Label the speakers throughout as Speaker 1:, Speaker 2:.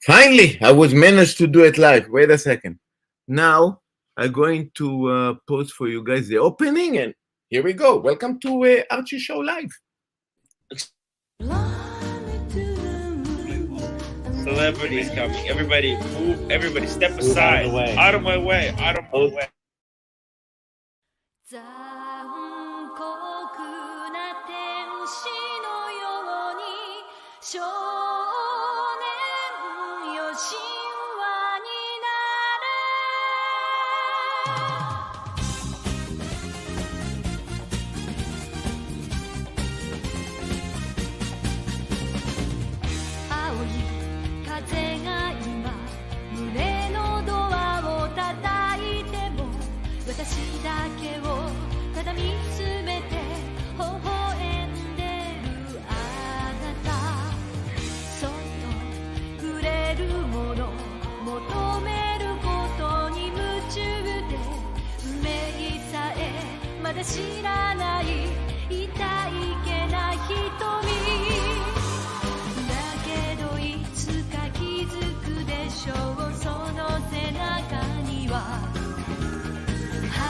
Speaker 1: Finally, I was managed to do it live. Wait a second. Now I'm going to post for you guys the opening, and here we go. Welcome to Archie Show Live.
Speaker 2: Celebrities coming. Everybody move. Everybody step aside. Out of my way. Out of my way.
Speaker 3: 残酷な天使のように少年よ神話になれ青い風が今胸のドアを叩いても私だけをただ見つめて微笑んでるあなたそっとくれるもの求めることに夢中で運命さえまだ知らない痛いけな瞳だけどいつか気づくでしょうその背中には遥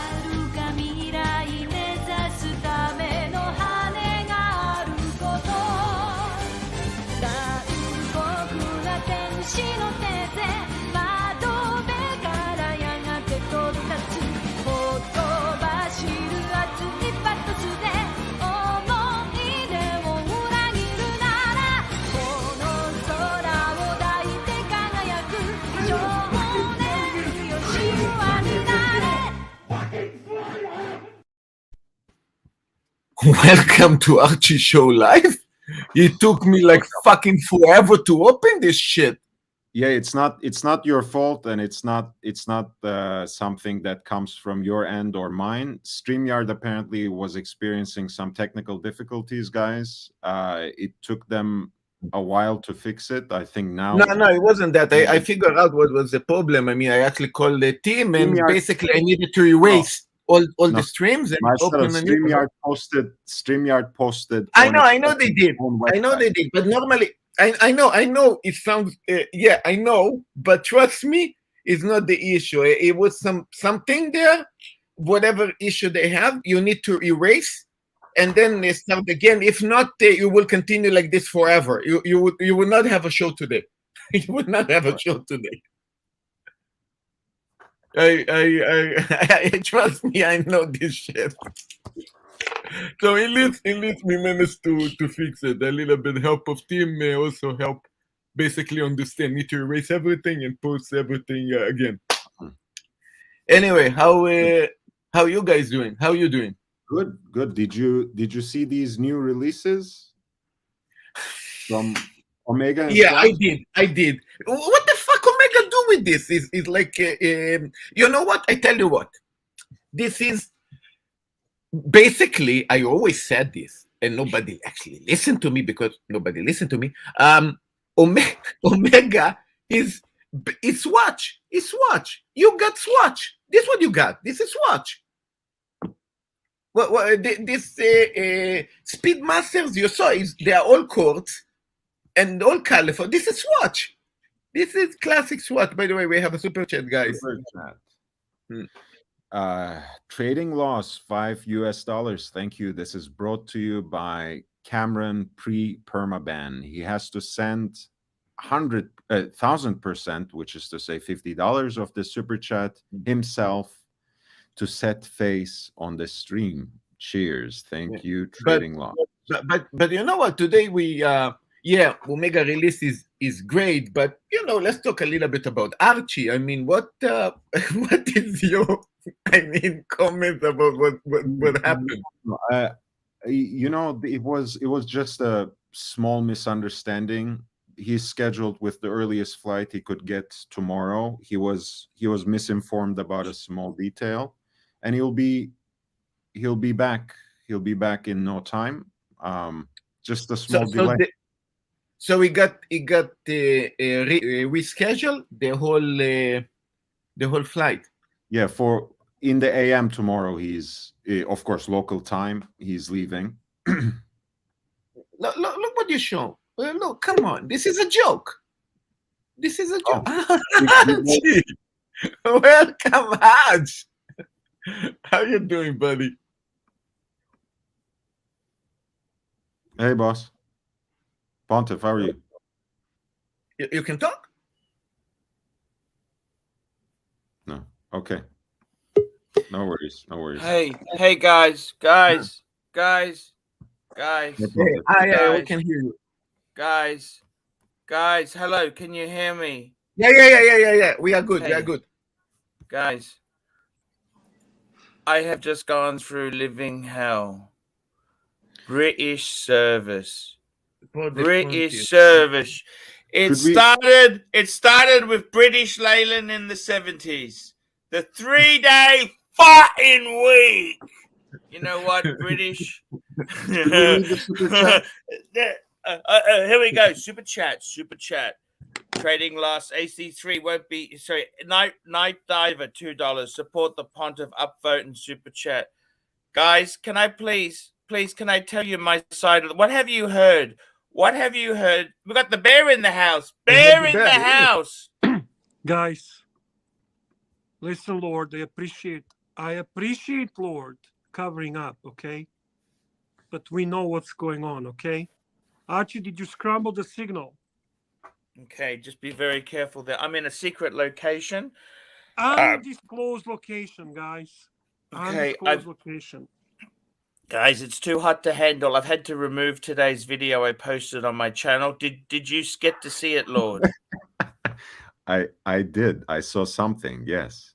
Speaker 3: か未来目指すための羽があること残酷な天使の手で窓辺からやがて飛び立つほとばしる熱いパトスで思い出を裏切るならこの空を抱いて輝く少年よ神話になれ
Speaker 1: Welcome to Archie Show Live. It took me like fucking forever to open this shit.
Speaker 4: Yeah, it's not your fault, and it's not something that comes from your end or mine. StreamYard apparently was experiencing some technical difficulties, guys. It took them a while to fix it. I think now.
Speaker 1: No, it wasn't that. I figured out what was the problem. I mean, I actually called the team, and
Speaker 4: StreamYard-
Speaker 1: basically I needed to erase all the streams and open a new one.
Speaker 4: StreamYard posted.
Speaker 1: I know they did. I know they did. But normally, I know it sounds. Yeah, I know. But trust me, it's not the issue. It was something there. Whatever issue they have, you need to erase, and then they start again. If not, you will continue like this forever. You would not have a show today. You would not have a show today. I trust me. I know this shit. So at least we managed to fix it. A little bit help of team may also help. Basically, understand. Need to erase everything and post everything again. Anyway, how you guys doing? How you doing?
Speaker 4: Good. Did you see these new releases from Omega? And
Speaker 1: Yeah,
Speaker 4: Swatch?
Speaker 1: I did. What the fuck Omega do with this? Is like, you know what? I tell you what. This is basically, I always said this, and nobody actually listened to me because nobody listened to me. Omega is Swatch. It's Swatch. You got Swatch. This is what you got. This is Swatch. This Speedmasters you saw they are all quartz and all colorful. This is Swatch. This is classic Swatch. By the way, we have a super chat, guys.
Speaker 4: Super chat. Trading loss $5. Thank you. This is brought to you by Cameron pre-permaban. He has to send 1,000%, which is to say $50 of the super chat himself to set face on the stream. Cheers. Thank you. Trading loss.
Speaker 1: But you know what? Today we Omega release is great, but let's talk a little bit about Archie. I mean, what is your comment about what happened?
Speaker 4: It was just a small misunderstanding. He's scheduled with the earliest flight he could get tomorrow. He was misinformed about a small detail, and he'll be back. He'll be back in no time. Just a small delay.
Speaker 1: So he got rescheduled the whole flight.
Speaker 4: Yeah, for in the AM tomorrow. He's of course local time. He's leaving.
Speaker 1: Look what you show. Look, come on, this is a joke. This is a
Speaker 4: Oh.
Speaker 1: joke. Welcome, Haj. How you doing, buddy?
Speaker 4: Hey, boss. Pontiff, how are you?
Speaker 1: You can talk?
Speaker 4: No. Okay. No worries. No worries.
Speaker 2: Hey, guys.
Speaker 1: Hey, we can hear you.
Speaker 2: Guys, hello, can you hear me?
Speaker 1: Yeah. We are good. We are
Speaker 2: Hey.
Speaker 1: good.
Speaker 2: Guys, I have just gone through living hell. British service. British service. It started with British Leyland in the 70s. The 3-day fighting week. You know what, British?
Speaker 1: Here
Speaker 2: we go. Super chat. Trading loss. AC3 won't be. Sorry. Night Diver $2. Support the Pontiff. Upvote and super chat. Guys, can I please, can I tell you my side of what have you heard? What have you heard? We got the bear in the house. Bear in the house.
Speaker 5: Guys, listen, Lord, I appreciate Lord covering up, okay? But we know what's going on, okay? Archie, did you scramble the signal?
Speaker 2: Okay, just be very careful there. I'm in a secret location.
Speaker 5: Undisclosed location, guys.
Speaker 2: Okay,
Speaker 5: Undisclosed location.
Speaker 2: Guys, it's too hot to handle. I've had to remove today's video I posted on my channel. Did you get to see it, Lord?
Speaker 4: I did. I saw something. Yes.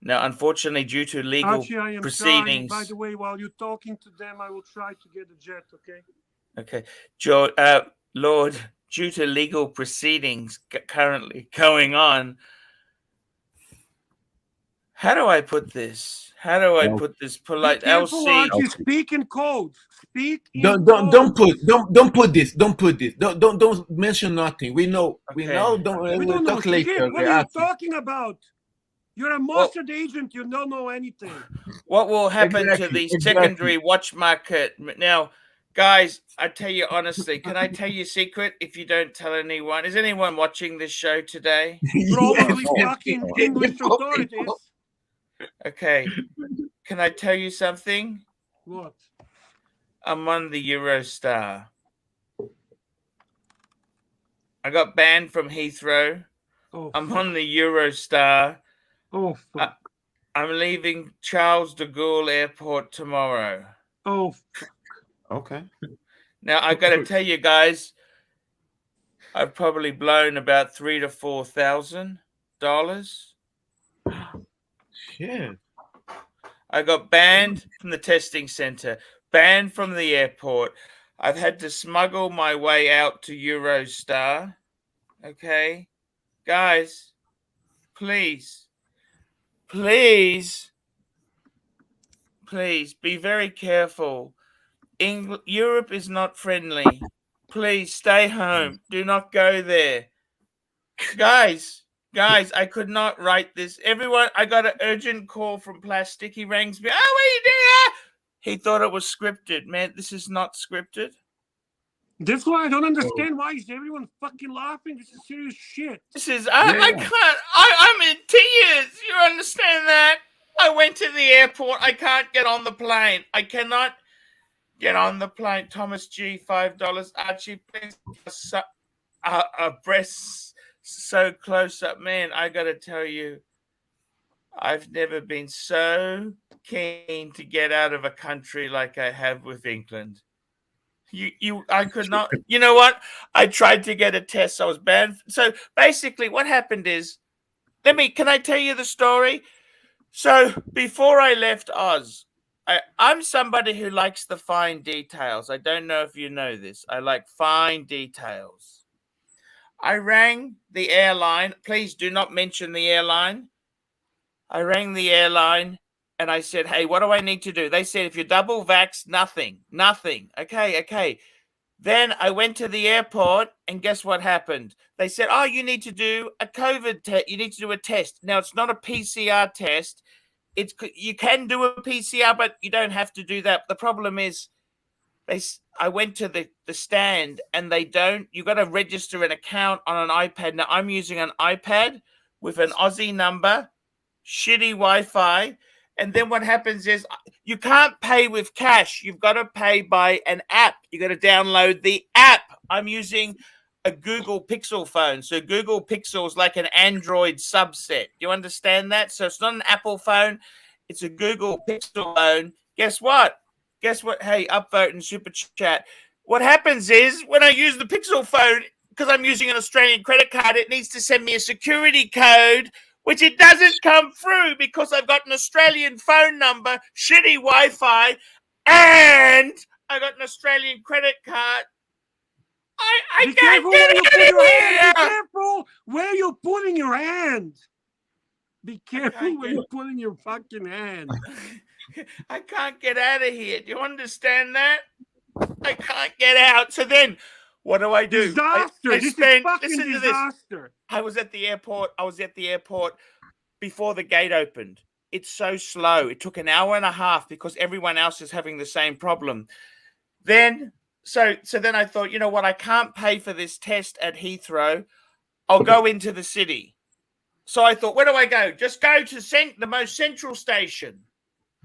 Speaker 2: Now, unfortunately, due to legal
Speaker 5: Archie, I am
Speaker 2: proceedings.
Speaker 5: trying. By the way, while you're talking to them, I will try to get a jet, okay?
Speaker 2: Okay. Lord, due to legal proceedings currently going on, how do I put this? How do I put this polite?
Speaker 5: Be careful, Archie. Speak in code.
Speaker 1: Don't put this. Don't mention nothing. We know.
Speaker 2: Okay.
Speaker 1: We know. We'll talk later.
Speaker 5: What are you talking about? You're a mustard agent. You don't know anything.
Speaker 2: What will happen to the secondary watch market now? Guys, I tell you honestly, can I tell you a secret if you don't tell anyone? Is anyone watching this show today?
Speaker 5: Probably fucking English authorities.
Speaker 2: Okay. Can I tell you something?
Speaker 5: What?
Speaker 2: I'm on the Eurostar. I got banned from Heathrow.
Speaker 5: Oh,
Speaker 2: I'm on the Eurostar.
Speaker 5: Oh, fuck.
Speaker 2: I'm leaving Charles de Gaulle Airport tomorrow.
Speaker 5: Oh, fuck.
Speaker 4: Okay.
Speaker 2: Now, I got to tell you guys, I've probably blown about $3,000 to $4,000.
Speaker 1: Yeah.
Speaker 2: I got banned from the testing center, banned from the airport. I've had to smuggle my way out to Eurostar. Okay? Guys, please be very careful. Europe is not friendly. Please stay home. Do not go there. Guys, I could not write this. Everyone, I got an urgent call from Plastic. He rings me. Oh, what are you doing? He thought it was scripted. Man, this is not scripted.
Speaker 5: That's why I don't understand. Why is everyone fucking laughing? This is serious shit.
Speaker 2: This is, I can't, I'm in tears. You understand that? I went to the airport. I can't get on the plane. I cannot get on the plane. Thomas G, $5. Archie, please. Breasts so close up. Man, I got to tell you, I've never been so keen to get out of a country like I have with England. I could not. You know what? I tried to get a test. I was banned. So basically, what happened is, can I tell you the story? So before I left Oz, I'm somebody who likes the fine details. I don't know if you know this. I like fine details. I rang the airline. Please do not mention the airline. I rang the airline. And I said, hey, what do I need to do? They said, if you're double vaxxed, nothing. Okay. Then I went to the airport, and guess what happened? They said, oh, you need to do a COVID test. You need to do a test. Now, it's not a PCR test. You can do a PCR, but you don't have to do that. The problem is I went to the stand and they don't. You got to register an account on an iPad. Now I'm using an iPad with an Aussie number, shitty Wi-Fi, and then what happens is you can't pay with cash. You've got to pay by an app. You got to download the app. I'm using a Google Pixel phone, so Google Pixel is like an Android subset. You understand that? So it's not an Apple phone; it's a Google Pixel phone. Guess what? Guess what? Hey, upvote and super chat. What happens is when I use the Pixel phone, because I'm using an Australian credit card, it needs to send me a security code, which it doesn't come through because I've got an Australian phone number, shitty Wi-Fi, and I got an Australian credit card. I
Speaker 5: Be
Speaker 2: can't
Speaker 5: careful
Speaker 2: get
Speaker 5: where you
Speaker 2: out
Speaker 5: put
Speaker 2: of
Speaker 5: your hand.
Speaker 2: here.
Speaker 5: Be careful where you're putting your hand. Be careful
Speaker 2: can't
Speaker 5: where
Speaker 2: get-
Speaker 5: you're putting your fucking hand.
Speaker 2: I can't get out of here. Do you understand that? I can't get out. So then, what do?
Speaker 5: Disaster.
Speaker 2: I
Speaker 5: This
Speaker 2: spent,
Speaker 5: is fucking
Speaker 2: listen to this.
Speaker 5: disaster.
Speaker 2: I was at the airport before the gate opened. It's so slow. It took an hour and a half because everyone else is having the same problem. Then, so then I thought, you know what? I can't pay for this test at Heathrow. I'll go into the city. So I thought, where do I go? Just go to the most central station.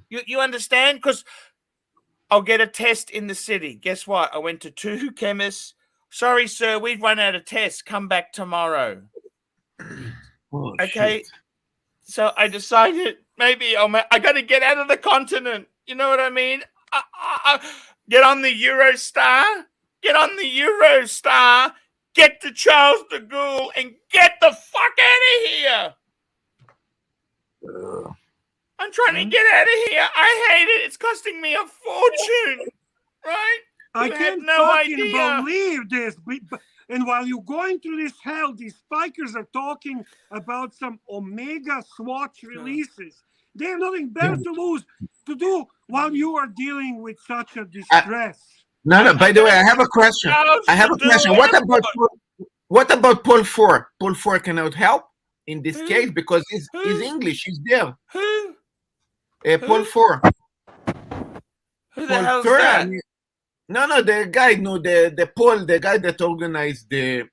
Speaker 2: You understand? Because I'll get a test in the city. Guess what? I went to 2 chemists. Sorry, sir, we've run out of tests. Come back tomorrow.
Speaker 1: Oh,
Speaker 2: Okay.
Speaker 1: shit.
Speaker 2: So I decided maybe I got to get out of the continent. You know what I mean? Get on the Eurostar. Get on the Eurostar. Get to Charles de Gaulle and get the fuck out of here. I'm trying to get out of here. I hate it. It's costing me a fortune. Right?
Speaker 5: I
Speaker 2: You have
Speaker 5: can't
Speaker 2: no
Speaker 5: fucking
Speaker 2: idea.
Speaker 5: believe this. And while you're going through this hell, these spikers are talking about some Omega Swatch releases. They have nothing better to do while you are dealing with such a distress.
Speaker 1: No. By the way, I have a question. What about Paul 4? Paul 4 cannot help in this case because he's English. He's there.
Speaker 2: Who?
Speaker 1: Paul 4.
Speaker 2: Who the
Speaker 1: Paul
Speaker 2: hell's
Speaker 1: 4,
Speaker 2: that?
Speaker 1: I mean, no, the guy, no, the Paul, the guy that organized the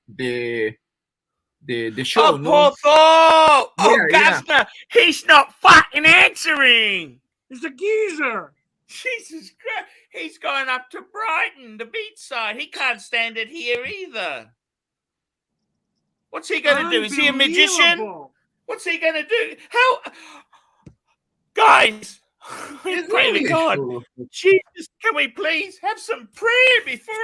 Speaker 1: show.
Speaker 2: Oh, Paul Thor! Oh,
Speaker 1: Yeah.
Speaker 2: Gassner! He's not fucking answering!
Speaker 5: It's a geezer.
Speaker 2: Jesus Christ! He's going up to Brighton, the beachside. He can't stand it here either. What's he going to do? Is he a magician?
Speaker 5: Unbelievable.
Speaker 2: What's he going to do? How? Guys, we pray to God. Jesus, can we please have some prayer before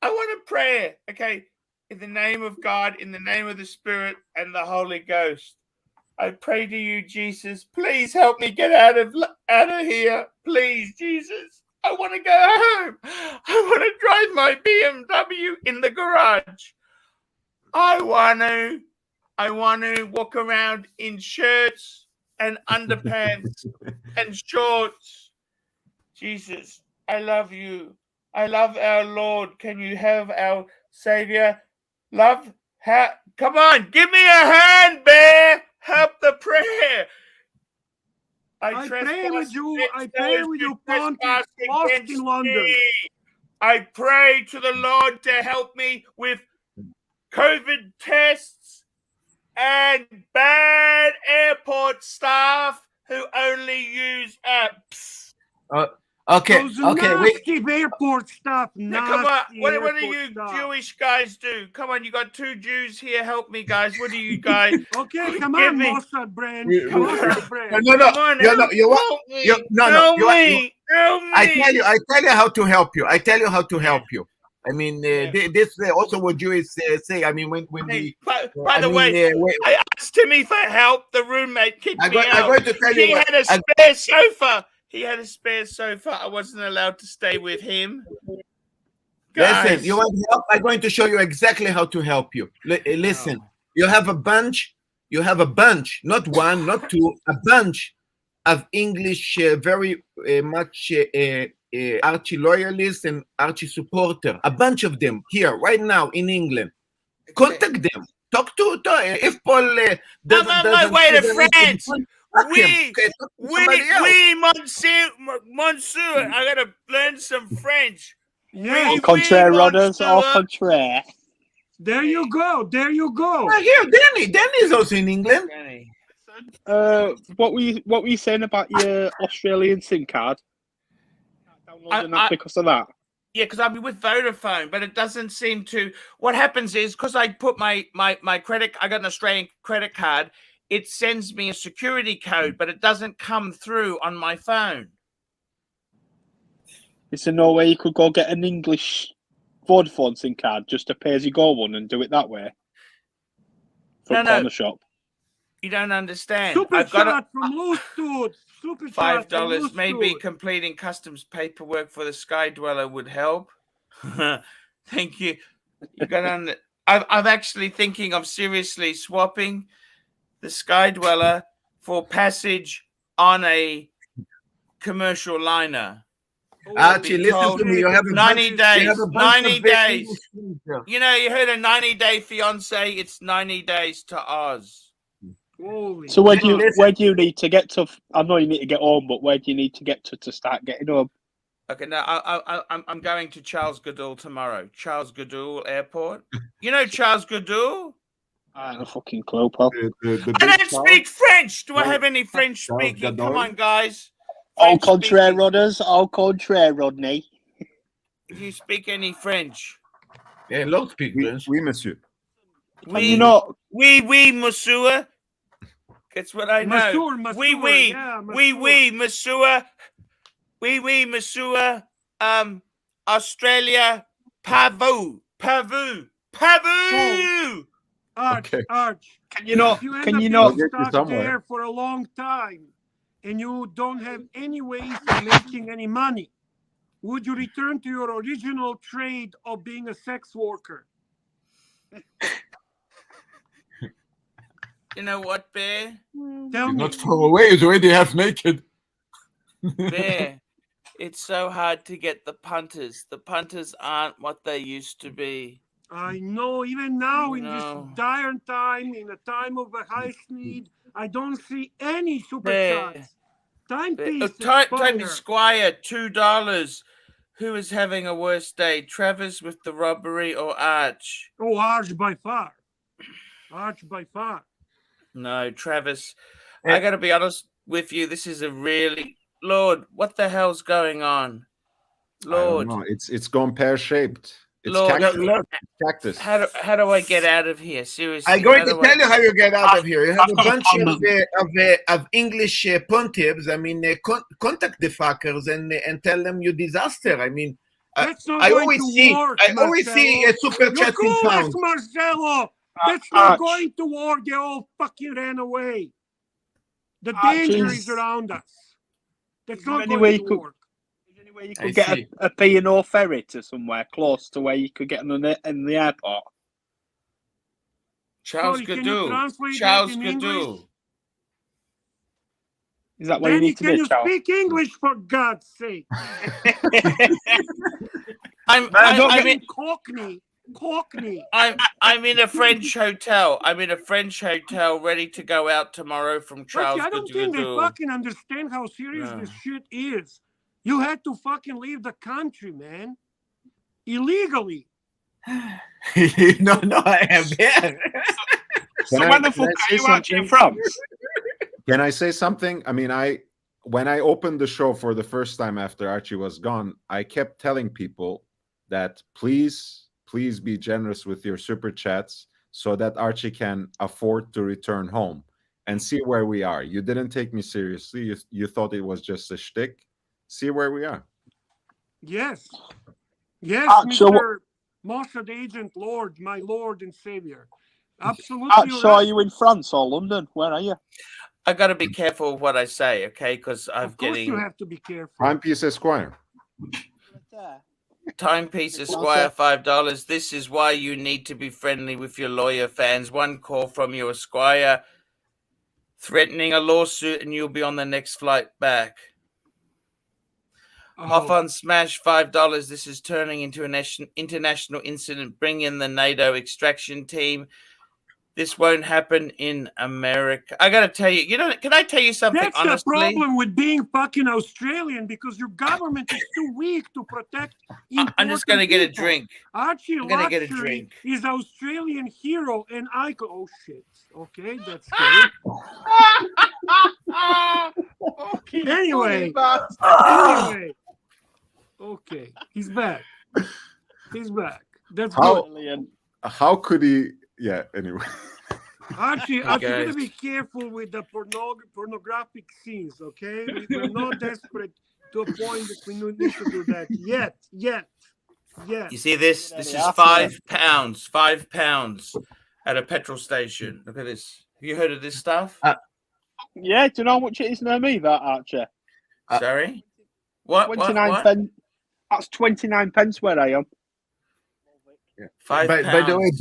Speaker 2: I want a prayer, okay? In the name of God, in the name of the Spirit and the Holy Ghost, I pray to you, Jesus. Please help me get out of here, please, Jesus. I want to go home. I want to drive my BMW in the garage. I want to walk around in shirts and underpants and shorts. Jesus, I love you. I love our Lord. Can you have our Savior? Come on, give me a hand, Bear. Help the prayer.
Speaker 5: I pray with you. I pray with you, Pontiff, lost in London.
Speaker 2: I pray to the Lord to help me with COVID tests and bad airport staff who only use apps.
Speaker 1: Okay,
Speaker 5: Those
Speaker 1: wait.
Speaker 5: nasty airport stuff.
Speaker 2: Now, come on, what do
Speaker 5: airport
Speaker 2: you
Speaker 5: stuff.
Speaker 2: Jewish guys do? Come on, you got 2 Jews here. Help me, guys. What do you guys?
Speaker 5: Okay, come
Speaker 2: Give
Speaker 5: on,
Speaker 2: me-
Speaker 5: Mossad brand.
Speaker 2: Come on.
Speaker 5: Mossad brand.
Speaker 1: No,
Speaker 2: Come on, help me. Help me.
Speaker 1: I tell you how to help you. I mean, this also what Jews say. I mean, when we.
Speaker 2: By the way, I asked Timmy for help. The roommate kicked me out.
Speaker 1: I'm going to tell you.
Speaker 2: He had a spare sofa. He had a spare sofa. I wasn't allowed to stay with him. Guys.
Speaker 1: Listen, you want help? I'm going to show you exactly how to help you. Listen, you have a bunch, not one, not two, a bunch of English, very much Archie loyalists and Archie supporter. A bunch of them here right now in England. Contact them. Talk to if Paul
Speaker 2: I'm on my way to France. Monsieur, I gotta learn some French.
Speaker 5: Yes.
Speaker 2: We
Speaker 6: Contraire,
Speaker 2: want
Speaker 6: Rodders, au
Speaker 2: to-
Speaker 6: contraire.
Speaker 5: There you go. There you go.
Speaker 1: Here, Danny's also in England.
Speaker 2: Danny.
Speaker 6: What were you saying about your Australian SIM card? Downloading that because of that.
Speaker 2: Yeah, because I'll be with Vodafone, but it doesn't seem to. What happens is because I put my credit. I got an Australian credit card. It sends me a security code, but it doesn't come through on my phone.
Speaker 6: Is there no way you could go get an English Vodafone SIM card, just a pay-as-you-go one, and do it that way? From
Speaker 2: No.
Speaker 6: corner shop.
Speaker 2: You don't understand.
Speaker 5: Super
Speaker 2: I've got
Speaker 5: chat from Loose Dude. Super chat from
Speaker 2: $5.
Speaker 5: Loose
Speaker 2: Maybe
Speaker 5: Dude.
Speaker 2: completing customs paperwork for the Sky Dweller would help. Thank you. You got I'm actually thinking of seriously swapping the Sky Dweller for passage on a commercial liner.
Speaker 1: Archie, listen
Speaker 2: told
Speaker 1: to me. You have a
Speaker 2: 90
Speaker 1: bunch,
Speaker 2: days.
Speaker 1: You have a bunch
Speaker 2: 90
Speaker 1: of
Speaker 2: days.
Speaker 1: English friends here.
Speaker 2: You know, you heard a 90-day fiance. It's 90 days to Oz.
Speaker 5: Holy
Speaker 6: So where
Speaker 5: fuck.
Speaker 6: do you need to get to? I know you need to get home, but where do you need to get to start getting home?
Speaker 2: Okay, now I'm going to Charles Goodall tomorrow. Charles Goodall Airport. You know Charles Goodall?
Speaker 6: I have a fucking clue, pal.
Speaker 4: The
Speaker 2: I
Speaker 4: big
Speaker 2: don't
Speaker 4: Charles?
Speaker 2: speak French. Do I
Speaker 4: Charles-
Speaker 2: have any French
Speaker 4: Charles
Speaker 2: speaking? Come
Speaker 4: Goodall?
Speaker 2: on, guys.
Speaker 6: Au
Speaker 2: French
Speaker 6: contraire,
Speaker 2: speaking.
Speaker 6: Rodders. Au contraire, Rodney.
Speaker 2: Do you speak any French?
Speaker 1: Yeah, lots speak French.
Speaker 4: Oui, monsieur.
Speaker 6: And you know,
Speaker 2: Oui, monsieur. That's what I know.
Speaker 5: Monsieur,
Speaker 2: Oui,
Speaker 5: yeah,
Speaker 2: oui, monsieur. Oui, monsieur. Australia. Pavu.
Speaker 5: Arch,
Speaker 4: Okay.
Speaker 5: Arch.
Speaker 6: can you not?
Speaker 5: If you end
Speaker 6: Can
Speaker 5: up
Speaker 6: you
Speaker 5: getting
Speaker 6: not?
Speaker 4: I'll get you
Speaker 5: stuck
Speaker 4: somewhere.
Speaker 5: there for a long time and you don't have any ways of making any money, would you return to your original trade of being a sex worker?
Speaker 2: You know what, Bear?
Speaker 5: Tell
Speaker 1: He's
Speaker 5: me.
Speaker 1: not far away. He's already half naked.
Speaker 2: Bear. It's so hard to get the punters. The punters aren't what they used to be.
Speaker 5: I know, even now in
Speaker 2: No.
Speaker 5: this dire time, in a time of a high need, I don't see any super
Speaker 2: Bear.
Speaker 5: chats. Timepiece is
Speaker 2: Time
Speaker 5: fire.
Speaker 2: Squire, $2. Who is having a worse day, Travis with the robbery or Arch?
Speaker 5: Oh, Arch by far. Arch by far.
Speaker 2: No, Travis. I got to be honest with you. This is a really Lord. What the hell's going on, Lord?
Speaker 4: I don't know. It's gone pear-shaped. It's
Speaker 2: Lord,
Speaker 4: cactus.
Speaker 2: how do I get out of here? Seriously,
Speaker 1: I'm going
Speaker 2: how
Speaker 1: to
Speaker 2: do
Speaker 1: tell
Speaker 2: I-
Speaker 1: you how you get out of here. You have a
Speaker 6: I've got a
Speaker 1: bunch of English pontiffs. I mean, contact the fuckers and tell them you disaster. I mean,
Speaker 5: That's not
Speaker 1: I
Speaker 5: going
Speaker 1: always
Speaker 5: to
Speaker 1: see
Speaker 5: work,
Speaker 1: I always see a super
Speaker 5: You're
Speaker 1: chat in
Speaker 5: clueless,
Speaker 1: pounds.
Speaker 5: Marcelo. That's not
Speaker 6: Arch.
Speaker 5: going to work. They all fucking ran away. The
Speaker 6: Arch
Speaker 5: danger
Speaker 6: is-
Speaker 5: is around us. That's
Speaker 6: Is there
Speaker 5: not
Speaker 6: any way
Speaker 5: going
Speaker 6: you
Speaker 5: to
Speaker 6: could-
Speaker 5: work.
Speaker 6: Is there any way you
Speaker 1: I
Speaker 6: could get
Speaker 1: see.
Speaker 6: a P&O ferry to somewhere close to where you could get in the airport?
Speaker 2: Charles
Speaker 5: Sorry, can you
Speaker 2: Goodall.
Speaker 5: translate
Speaker 2: Charles
Speaker 5: that in English?
Speaker 2: Goodall.
Speaker 6: Is that what you
Speaker 5: Danny,
Speaker 6: need to
Speaker 5: can
Speaker 6: do,
Speaker 5: you
Speaker 6: Charles?
Speaker 5: speak English for God's sake?
Speaker 2: I mean,
Speaker 5: Cockney.
Speaker 2: I'm in a French hotel. I'm in a French hotel, ready to go out tomorrow from Charles
Speaker 5: But I don't think they
Speaker 2: Goodall.
Speaker 5: fucking understand how serious
Speaker 2: No.
Speaker 5: this shit is. You had to fucking leave the country, man. Illegally.
Speaker 1: no, I have been.
Speaker 6: So
Speaker 4: Can
Speaker 6: when
Speaker 4: I
Speaker 6: the fuck
Speaker 4: say
Speaker 6: are you actually in
Speaker 4: something?
Speaker 6: France?
Speaker 4: Can I say something? I mean, when I opened the show for the first time after Archie was gone, I kept telling people that please be generous with your super chats so that Archie can afford to return home and see where we are. You didn't take me seriously. You thought it was just a shtick. See where we are.
Speaker 5: Yes. Yes,
Speaker 6: So-
Speaker 5: Mr. Mossad Agent Lord, my Lord and Savior. Absolutely. you're
Speaker 6: So are
Speaker 5: right.
Speaker 6: you in France or London? Where are you?
Speaker 2: I got to be careful what I say, okay? Because I'm
Speaker 5: Of course
Speaker 2: getting
Speaker 5: you have to be careful.
Speaker 4: Timepiece Esquire.
Speaker 2: Timepiece Esquire $5. This is why you need to be friendly with your lawyer fans. One call from your Esquire threatening a lawsuit, and you'll be on the next flight back. Hoff
Speaker 5: Oh,
Speaker 2: on Smash $5. This is turning into an international incident. Bring in the NATO extraction team. This won't happen in America. I gotta tell you, can I tell you something
Speaker 5: That's
Speaker 2: honestly?
Speaker 5: the problem with being fucking Australian, because your government is too weak to protect
Speaker 2: I'm just gonna get a
Speaker 5: people.
Speaker 2: drink.
Speaker 5: Archie
Speaker 2: I'm gonna get a
Speaker 5: Luxury
Speaker 2: drink.
Speaker 5: is Australian hero and icon. Oh shit. Okay, that's good.
Speaker 6: Okay,
Speaker 5: Anyway.
Speaker 6: funny
Speaker 5: Anyway. Okay, he's back. He's back. That's
Speaker 4: How-
Speaker 5: good.
Speaker 6: brilliant.
Speaker 4: How could he? Yeah. Anyway.
Speaker 5: Archie, you
Speaker 2: guys.
Speaker 5: gotta be careful with the pornographic scenes, okay? We're not desperate to a point that we need to do that yet.
Speaker 2: You see this? This is
Speaker 6: Yeah.
Speaker 2: £5. £5 at a petrol station. Look at this. Have you heard of this stuff?
Speaker 6: Yeah, do you know how much it is near me, that, Archer?
Speaker 2: Sorry? What?
Speaker 6: 29 pence. That's 29 pence where I am.
Speaker 2: £5.
Speaker 1: By the way,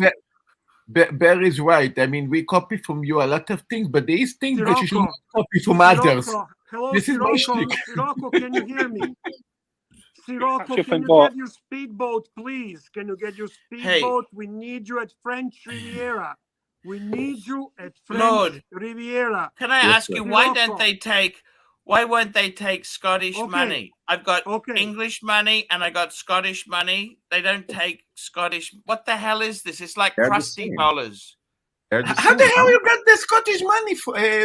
Speaker 1: Bear is right. I mean, we copy from you a lot of things, but there is things that you should not copy from others.
Speaker 5: Hello,
Speaker 1: This is my
Speaker 5: Sirocco.
Speaker 1: shtick.
Speaker 5: Sirocco, can you hear me? Sirocco,
Speaker 6: Catch up
Speaker 5: can
Speaker 6: and
Speaker 5: you
Speaker 6: go.
Speaker 5: get your speedboat, please? Can you get your speedboat? We need you at French Riviera. We need you at French
Speaker 2: Lord.
Speaker 5: Riviera.
Speaker 2: Can I
Speaker 4: Yes,
Speaker 2: ask
Speaker 4: sir.
Speaker 2: you, why won't they take Scottish
Speaker 5: Okay.
Speaker 2: money? I've got
Speaker 5: Okay.
Speaker 2: English money and I got Scottish money. They don't take Scottish. What the hell is this? It's like
Speaker 4: They're the
Speaker 2: crusty
Speaker 4: same.
Speaker 2: dollars.
Speaker 4: They're the
Speaker 1: How the
Speaker 4: same.
Speaker 1: hell you got the Scottish money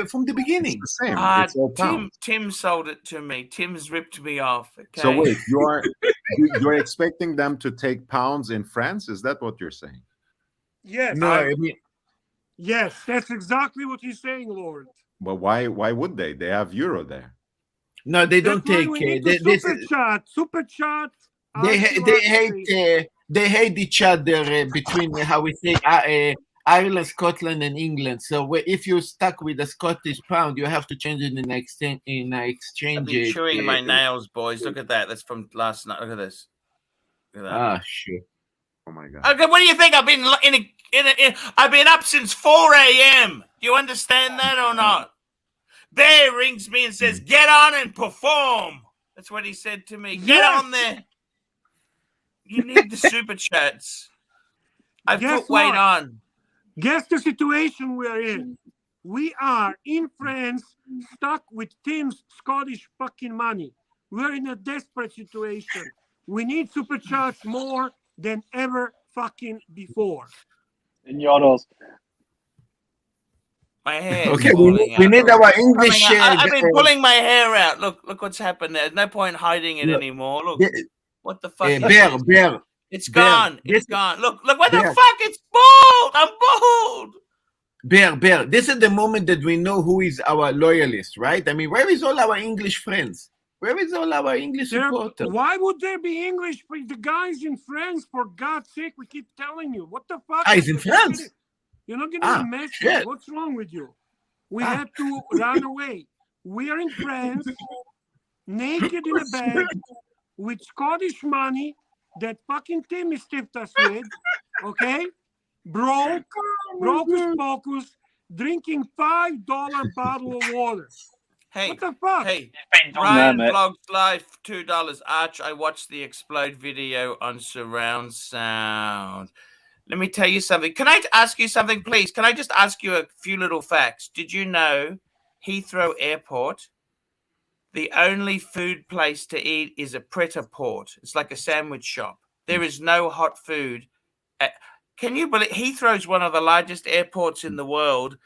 Speaker 1: from the beginning?
Speaker 4: It's the same.
Speaker 2: Ah,
Speaker 4: It's all pounds.
Speaker 2: Tim sold it to me. Tim's ripped me off. Okay.
Speaker 4: So wait, you're expecting them to take pounds in France? Is that what you're saying?
Speaker 5: Yes.
Speaker 1: No, I mean,
Speaker 5: Yes, that's exactly what he's saying, Lord.
Speaker 4: But why would they? They have euro there.
Speaker 1: no, they don't
Speaker 5: That's why
Speaker 1: take.
Speaker 5: we need
Speaker 1: They,
Speaker 5: to
Speaker 1: they,
Speaker 5: super chat.
Speaker 1: they hate. They hate each other between how we say Ireland, Scotland, and England. So if you're stuck with a Scottish pound, you have to change it in exchange.
Speaker 2: I've been chewing my nails, boys. Look at that. That's from last night. Look at this. Look at that.
Speaker 1: Ah, sure.
Speaker 4: Oh my god.
Speaker 2: Okay, what do you think? I've been I've been up since 4 a.m. Do you understand that or not? Bear rings me and says, "Get on and perform." That's what he said to me. Get
Speaker 5: Yes.
Speaker 2: on there. You need the super chats. I
Speaker 5: Guess
Speaker 2: put weight
Speaker 5: what?
Speaker 2: on.
Speaker 5: Guess the situation we're in. We are in France, stuck with Tim's Scottish fucking money. We're in a desperate situation. We need super chats more than ever fucking before.
Speaker 6: In euros.
Speaker 2: My hair.
Speaker 1: Okay, we need our English.
Speaker 2: I've been pulling my hair out. Look what's happened there. There's no point hiding it
Speaker 1: Look,
Speaker 2: anymore. Look.
Speaker 1: the-
Speaker 2: What the fuck? is
Speaker 1: Bear,
Speaker 2: this?
Speaker 1: Bear.
Speaker 2: It's
Speaker 1: Bear,
Speaker 2: gone.
Speaker 1: this-
Speaker 2: It's gone. Look what the
Speaker 1: Bear.
Speaker 2: fuck? It's bald. I'm bald.
Speaker 1: Bear, this is the moment that we know who is our loyalist, right? I mean, where is all our English friends? Where is all our English supporters?
Speaker 5: Why would there be English for the guys in France? For God's sake, we keep telling you. What the fuck?
Speaker 1: Ah, he's in France.
Speaker 5: You're not getting
Speaker 1: Ah,
Speaker 5: the message.
Speaker 1: shit.
Speaker 5: What's wrong with you? We
Speaker 1: Ah.
Speaker 5: had to run away. We are in France, naked in a bed, with Scottish money that fucking Timmy stiffed us with, okay? Broke as focus, drinking $5 bottle of water.
Speaker 2: Hey,
Speaker 5: What the fuck?
Speaker 2: hey,
Speaker 6: Depends on
Speaker 2: Ryan
Speaker 6: them, mate.
Speaker 2: Vlogs Live, $2. Arch, I watched the Explode video on surround sound. Let me tell you something. Can I ask you something, please? Can I just ask you a few little facts? Did you know Heathrow Airport, the only food place to eat is a pret-a-port? It's like a sandwich shop. There is no hot food. Can you believe Heathrow's one of the largest airports in the world?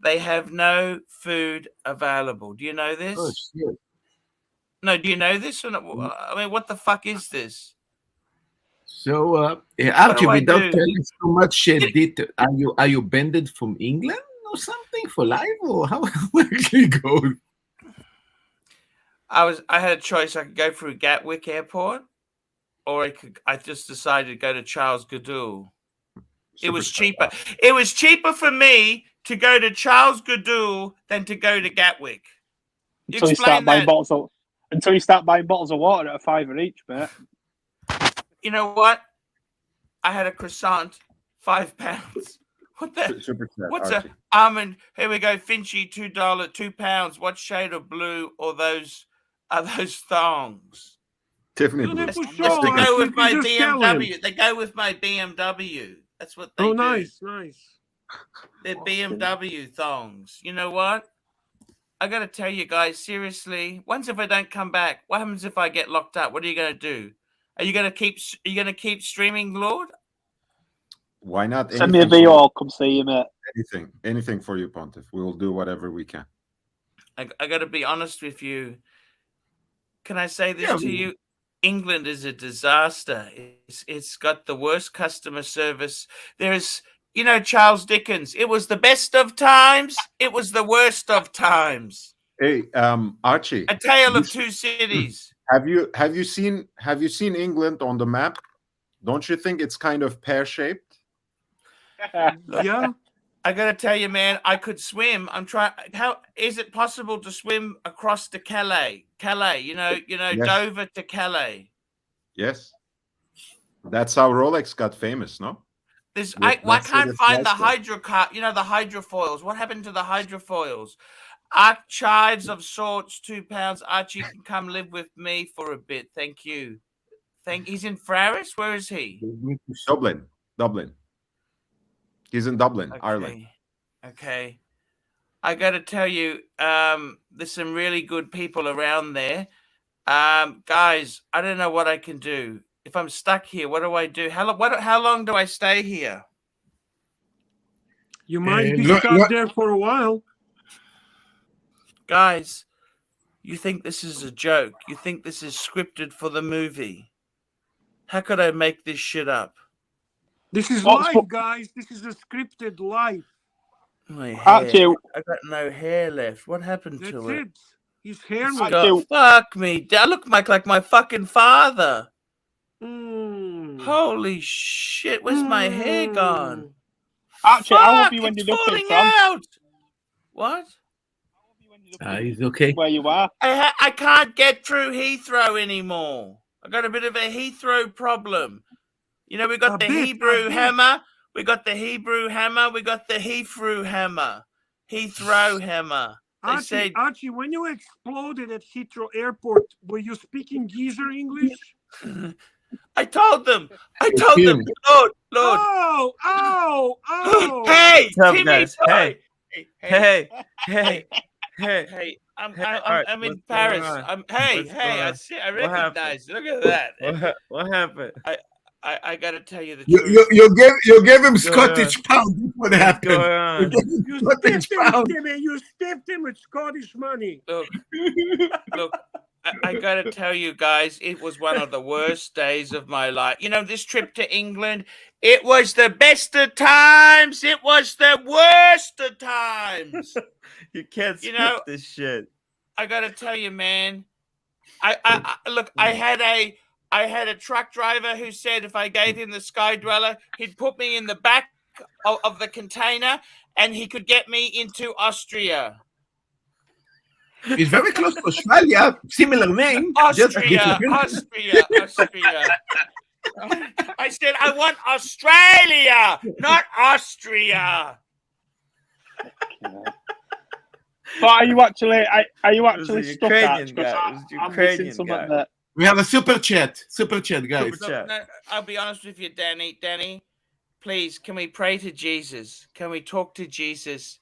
Speaker 2: They have no food available. Do you know this?
Speaker 1: Oh, shit.
Speaker 2: No, do you know this? Or not? I mean, what the fuck is this?
Speaker 1: So, Archie,
Speaker 2: do I
Speaker 1: without
Speaker 2: do?
Speaker 1: telling so much detail, are you banned from England or something for life, or how actually goes?
Speaker 2: I had a choice. I could go through Gatwick Airport, or I just decided to go to Charles Gaudoul. It was cheaper. It was cheaper for me to go to Charles Gaudoul than to go to Gatwick.
Speaker 6: Until you start buying bottles of water at $5 each, mate.
Speaker 2: You know what? I had a croissant, £5. What the?
Speaker 4: Super chat,
Speaker 2: What's
Speaker 4: Archie.
Speaker 2: a almond? Here we go. Finchy, $2, £2. What shade of blue are those thongs?
Speaker 4: Tiffany
Speaker 5: You
Speaker 4: Blue.
Speaker 5: don't have to
Speaker 2: They
Speaker 5: show
Speaker 2: go
Speaker 5: us.
Speaker 2: with
Speaker 5: You
Speaker 2: my
Speaker 5: can just tell him.
Speaker 2: BMW. They go with my BMW. That's what they
Speaker 5: Oh,
Speaker 2: do.
Speaker 5: nice.
Speaker 2: You They're BMW thongs. You know what? I got to tell you guys, seriously, once if I don't come back, what happens if I get locked up? What are you going to do? Are you going to keep streaming, Lord?
Speaker 4: Why not?
Speaker 6: Send me a VO, I'll come see you, mate.
Speaker 4: Anything for you, Pontiff. We will do whatever we can.
Speaker 2: I got to be honest with you. Can I say this to you? England is a disaster. It's got the worst customer service. There's, you know, Charles Dickens. It was the best of times. It was the worst of times.
Speaker 4: Hey, Archie.
Speaker 2: A Tale of Two Cities.
Speaker 4: Have you seen England on the map? Don't you think it's kind of pear-shaped?
Speaker 5: Yeah.
Speaker 2: I gotta tell you, man, I could swim. I'm trying. How is it possible to swim across to Calais? You know, yes. Dover to Calais.
Speaker 4: Yes, that's how Rolex got famous, no?
Speaker 2: I can't find the hydrocar. You know, the hydrofoils. What happened to the hydrofoils? Archives of sorts, £2. Archie can come live with me for a bit. Thank you. He's in Ferris. Where is he?
Speaker 4: Dublin. He's in Dublin,
Speaker 2: okay.
Speaker 4: Ireland.
Speaker 2: Okay. I got to tell you, there's some really good people around there. Guys, I don't know what I can do. If I'm stuck here, what do I do? How long do I stay here?
Speaker 5: You might be stuck there for a while.
Speaker 2: Guys, you think this is a joke? You think this is scripted for the movie? How could I make this shit up?
Speaker 5: This is live, guys. This is a scripted live.
Speaker 2: My hair. I got no hair left. What happened to it?
Speaker 5: His hair
Speaker 2: was fuck me. I look like my fucking father. Holy shit. Where's my hair gone?
Speaker 6: Actually, how have you ended up in France?
Speaker 2: What?
Speaker 1: He's okay.
Speaker 6: Where you are?
Speaker 2: I can't get through Heathrow anymore. I got a bit of a Heathrow problem. You know, we got the Hebrew hammer. We got the Hebrew hammer. We got the Heathrow hammer. Heathrow hammer.
Speaker 5: Archie, when you exploded at Heathrow Airport, were you speaking geezer English?
Speaker 2: I told them, Lord.
Speaker 5: Oh.
Speaker 2: Hey,
Speaker 7: Timmy,
Speaker 2: hey. I'm in Paris. I recognize. Look at that.
Speaker 7: What happened?
Speaker 2: I gotta tell you the truth.
Speaker 1: You gave him Scottish pound. What happened?
Speaker 5: You stiffed him with Scottish money.
Speaker 2: Look. I gotta tell you guys, it was one of the worst days of my life. You know, this trip to England, it was the best of times. It was the worst of times.
Speaker 7: You can't skip this shit.
Speaker 2: I gotta tell you, man. I had a truck driver who said if I gave him the Sky Dweller, he'd put me in the back of the container and he could get me into Austria.
Speaker 1: It's very close to Australia. Similar name.
Speaker 2: Austria. I said I want Australia, not Austria.
Speaker 6: But are you actually stuck at? I'm missing something there.
Speaker 1: We have a super chat, guys.
Speaker 2: No, I'll be honest with you, Danny. Danny, please, can we pray to Jesus? Can we talk to Jesus?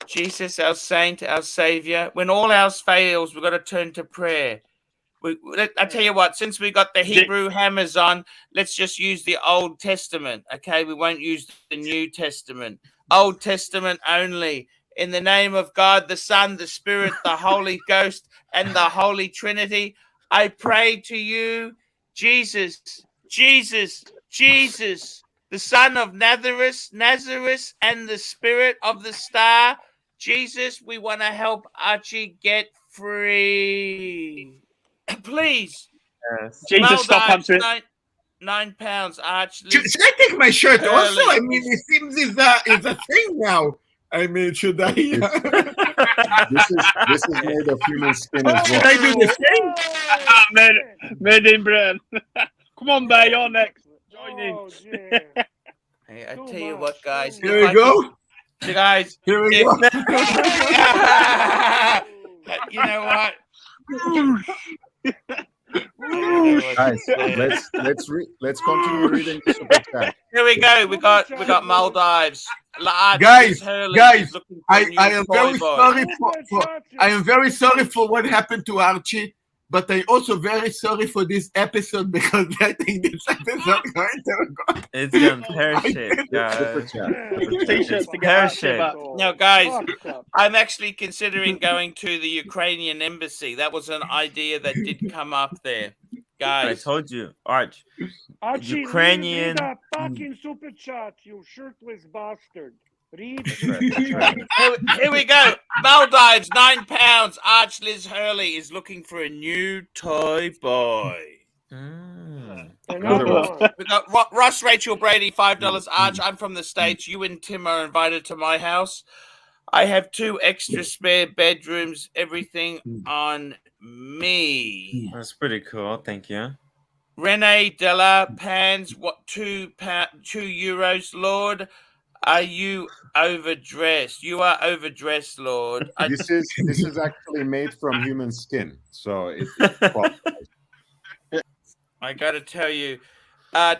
Speaker 2: Jesus, our saint, our savior. When all else fails, we've got to turn to prayer. I tell you what, since we got the Hebrew hammers on, let's just use the Old Testament, okay? We won't use the New Testament. Old Testament only. In the name of God, the Son, the Spirit, the Holy Ghost, and the Holy Trinity, I pray to you, Jesus, the Son of Nazareth, and the Spirit of the Star. Jesus, we want to help Archie get free. Please.
Speaker 6: Yes. Jesus, stop answering.
Speaker 2: £9, Arch.
Speaker 1: Should I take my shirt also? I mean, it seems it's a thing now. I mean, should I?
Speaker 4: This is made of human skin as well.
Speaker 1: Should I do the same?
Speaker 6: Made in Britain. Come on, Bear, you're next. Join in.
Speaker 2: Hey, I tell you what, guys.
Speaker 1: Here we go.
Speaker 2: Guys,
Speaker 1: here we go.
Speaker 2: You know what?
Speaker 4: Guys, let's continue reading the super chat.
Speaker 2: Here we go. We got Maldives.
Speaker 1: Guys,
Speaker 2: is looking for a new
Speaker 1: I am
Speaker 2: toy
Speaker 1: very
Speaker 2: boy.
Speaker 1: sorry I am very sorry for what happened to Archie, but I'm also very sorry for this episode because I think this episode going to go.
Speaker 7: It's gonna pear-shaped, guys.
Speaker 6: T-shirts to get
Speaker 7: Pear-shaped.
Speaker 6: back.
Speaker 2: Now, guys, I'm actually considering going to the Ukrainian embassy. That was an idea that did come up there,
Speaker 7: I
Speaker 2: guys.
Speaker 7: told you, Arch.
Speaker 5: Archie,
Speaker 7: Ukrainian-
Speaker 5: read the fucking super chat, you shirtless bastard. Read.
Speaker 2: Here we go. Maldives, £9. Arch Liz Hurley is looking for a new toy boy.
Speaker 5: Another one.
Speaker 2: We got Ross Rachel Brady, $5. Arch, I'm from the States. You and Tim are invited to my house. I have 2 extra spare bedrooms. Everything on me.
Speaker 7: That's pretty cool. Thank you.
Speaker 2: Rene Della Pans, what €2, Lord? Are you overdressed? You are overdressed, Lord.
Speaker 4: This is actually made from human skin, so it
Speaker 2: I got to tell you,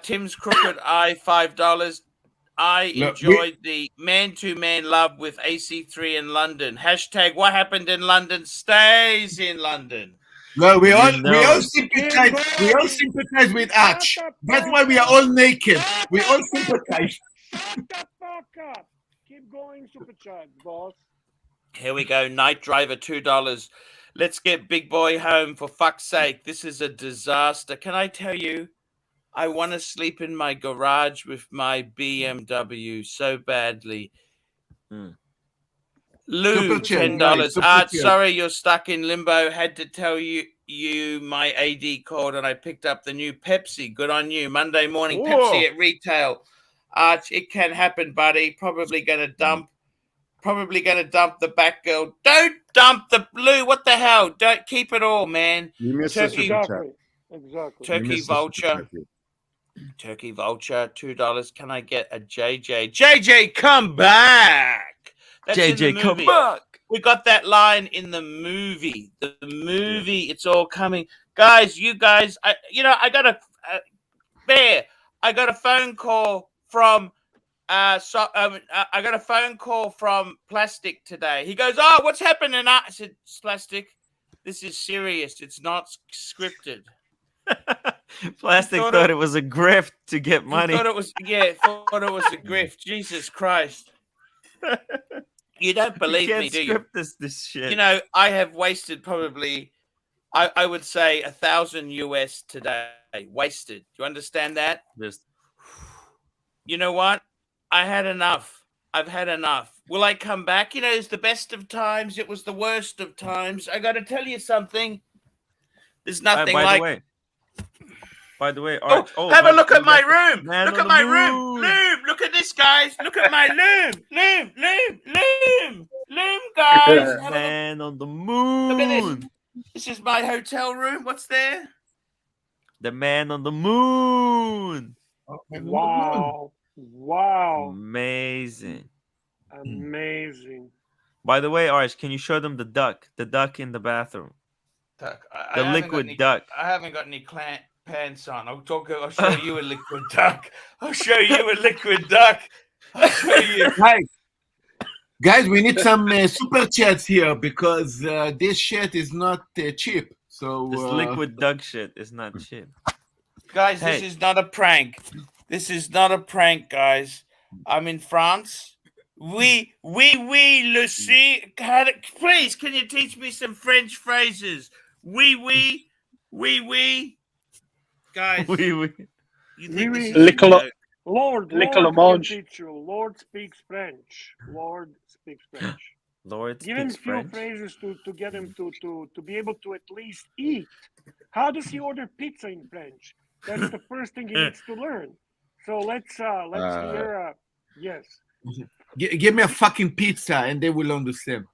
Speaker 2: Tim's Crooked Eye, $5. I enjoyed the man-to-man love with AC3 in London. Hashtag what happened in London stays in London.
Speaker 1: No, we all sympathize with Arch. That's why we are all naked. We all sympathize.
Speaker 5: Shut the fuck up. Keep going, super chat, boss.
Speaker 2: Here we go. Night Driver, $2. Let's get Big Boy home, for fuck's sake. This is a disaster. Can I tell you, I want to sleep in my garage with my BMW so badly. Lou, $10. Sorry, you're stuck in limbo. Had to tell you my AD called, and I picked up the new Pepsi. Good on you. Monday morning, Pepsi at retail. Arch, it can happen, buddy. Probably gonna dump the back girl. Don't dump the Lou. What the hell? Don't keep it all, man.
Speaker 4: You missed
Speaker 5: Exactly.
Speaker 2: Turkey Vulture. Turkey Vulture, $2. Can I get a JJ? JJ, come back. That's
Speaker 7: JJ, come back.
Speaker 2: We got that line in the movie. The movie, it's all coming. Guys, I got a phone call from I got a phone call from Plastic today. He goes, "Oh, what's happening?" I said, "Plastic, this is serious. It's not scripted."
Speaker 7: Plastic thought it was a grift to get money.
Speaker 2: Thought it was a grift. Jesus Christ. You don't believe me, do you?
Speaker 7: This shit.
Speaker 2: You know, I have wasted probably, I would say, $1,000 today. Wasted. Do you understand that? You know what? I had enough. I've had enough. Will I come back? You know, it's the best of times. It was the worst of times. I got to tell you something. There's nothing
Speaker 7: By the way, Arch,
Speaker 2: have a look at my room. Look at my room. Loom. Look at this, guys. Look at my loom. Loom, guys.
Speaker 7: Man on the moon.
Speaker 2: Look at this. This is my hotel room. What's there?
Speaker 7: The man on the moon.
Speaker 5: Wow.
Speaker 7: Amazing.
Speaker 5: By
Speaker 7: the way, Arch, can you show them the duck in the bathroom?
Speaker 2: Duck.
Speaker 7: The liquid duck.
Speaker 2: I haven't got any pants on. I'll show you a liquid duck. I'll show you a liquid duck. I'll show you.
Speaker 1: Guys, we need some super chats here because this shit is not cheap. So
Speaker 7: this liquid duck shit is not cheap.
Speaker 2: Guys, this is not a prank. This is not a prank, guys. I'm in France. Oui, Lucie. Please, can you teach me some French phrases? Oui. Guys, you think this is
Speaker 5: Lord teach you. Lord speaks French. Give him a few phrases to get him to be able to at least eat. How does he order pizza in French? That's the first thing he needs to learn. So let's hear. Yes.
Speaker 1: Give me a fucking pizza, and they will understand.